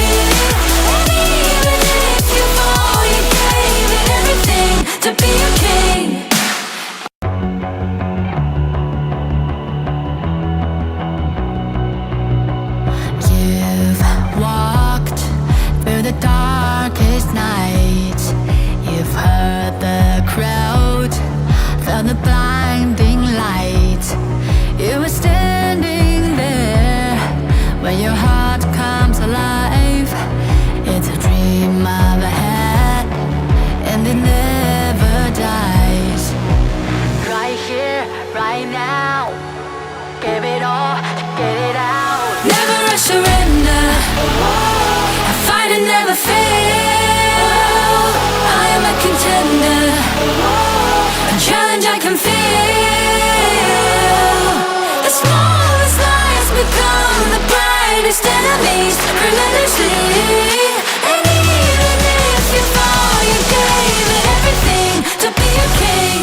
And even if you fall, you gave it everything to be a king. You've walked through the darkest nights. You've heard the crowd, felt the blinding light. You were standing there when your heart comes alive. It's a dream I've had, and it never dies. Right here, right now, give it all, get it out. Never a surrender, I fight and never fail. I am a contender, a challenge I can feel. The smallest lies become the brightest enemies, relentlessly. And even if you fall, you gave it everything to be a king.